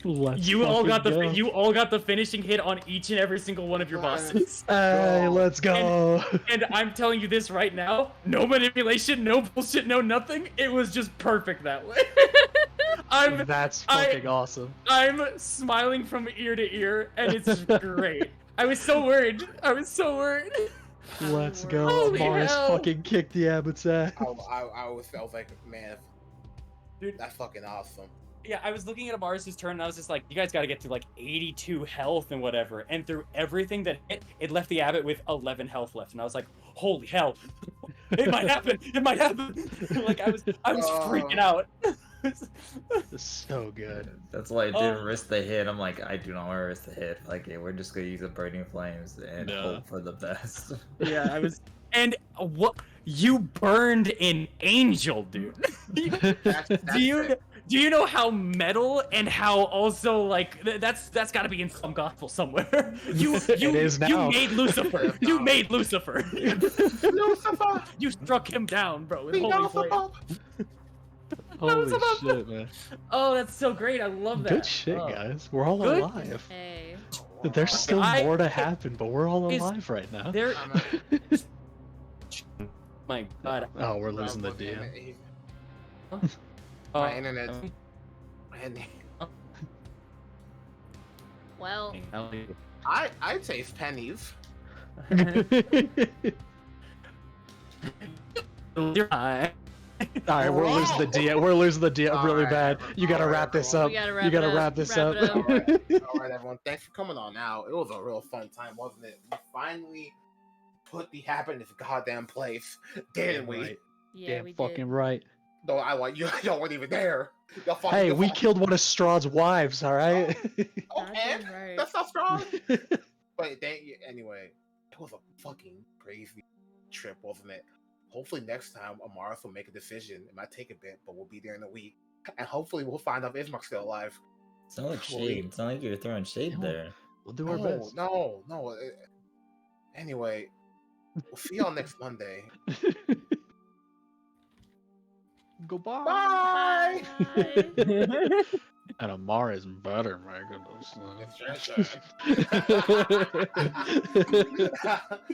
You all got the finishing hit on each and every single one of your bosses. Hey, let's go. And I'm telling you this right now, no manipulation, no bullshit, no nothing. It was just perfect that way. That's fucking awesome. I'm smiling from ear to ear, and it's great. I was so worried. Let's go. Holy Morris hell. fucking kicked the abbot's ass. I was like, man, Dude. that's fucking awesome. Yeah, I was looking at Amaris' turn, and I was just like, you guys gotta get to like 82 health and whatever. And through everything that hit, it left the abbot with 11 health left. And I was like, holy hell. It might happen. Like, I was freaking out. It's so good. That's why I didn't risk the hit. I'm like, I do not want to risk the hit. Like, okay, we're just gonna use the burning flames and hope for the best. Yeah, I was. And what? You burned an angel, dude. Do you know how metal and how also like that's got to be in some gospel somewhere? You is now. You made Lucifer. You made Lucifer. Lucifer! You struck him down, bro. With holy flame. Holy shit, man. Oh, that's so great. I love that. Good shit, Oh. guys. We're all Good. alive. Hey. There's still I- more to happen, but we're all Is- alive right now. There. My God. Oh, we're losing the DM. My internet. Well, I'd say it's pennies. Alright. Alright, we're losing the DM. We're losing the DM really bad. You gotta wrap this up. we gotta wrap You gotta it up. wrap this Wrap up. it up. All right, everyone. Thanks for coming on out. It was a real fun time, wasn't it? We finally put the happen in this goddamn place, didn't we? Right. Yeah, Damn we did. fucking right. No, I like you. Y'all weren't even there. Y'all fucking, Hey, y'all we fucking- killed one of Strahd's wives, alright? Oh, Goddamn and right. that's not strong. But anyway, it was a fucking crazy trip, wasn't it? Hopefully next time Amaris will make a decision. It might take a bit, but we'll be there in a week, and hopefully we'll find out if Ismark's still alive. It's not like shade. It's not like you're throwing shade No. there. We'll do our best. No. Anyway, we'll see y'all next Monday. Goodbye. Bye. Bye. And Amar is better, my goodness. It's your turn.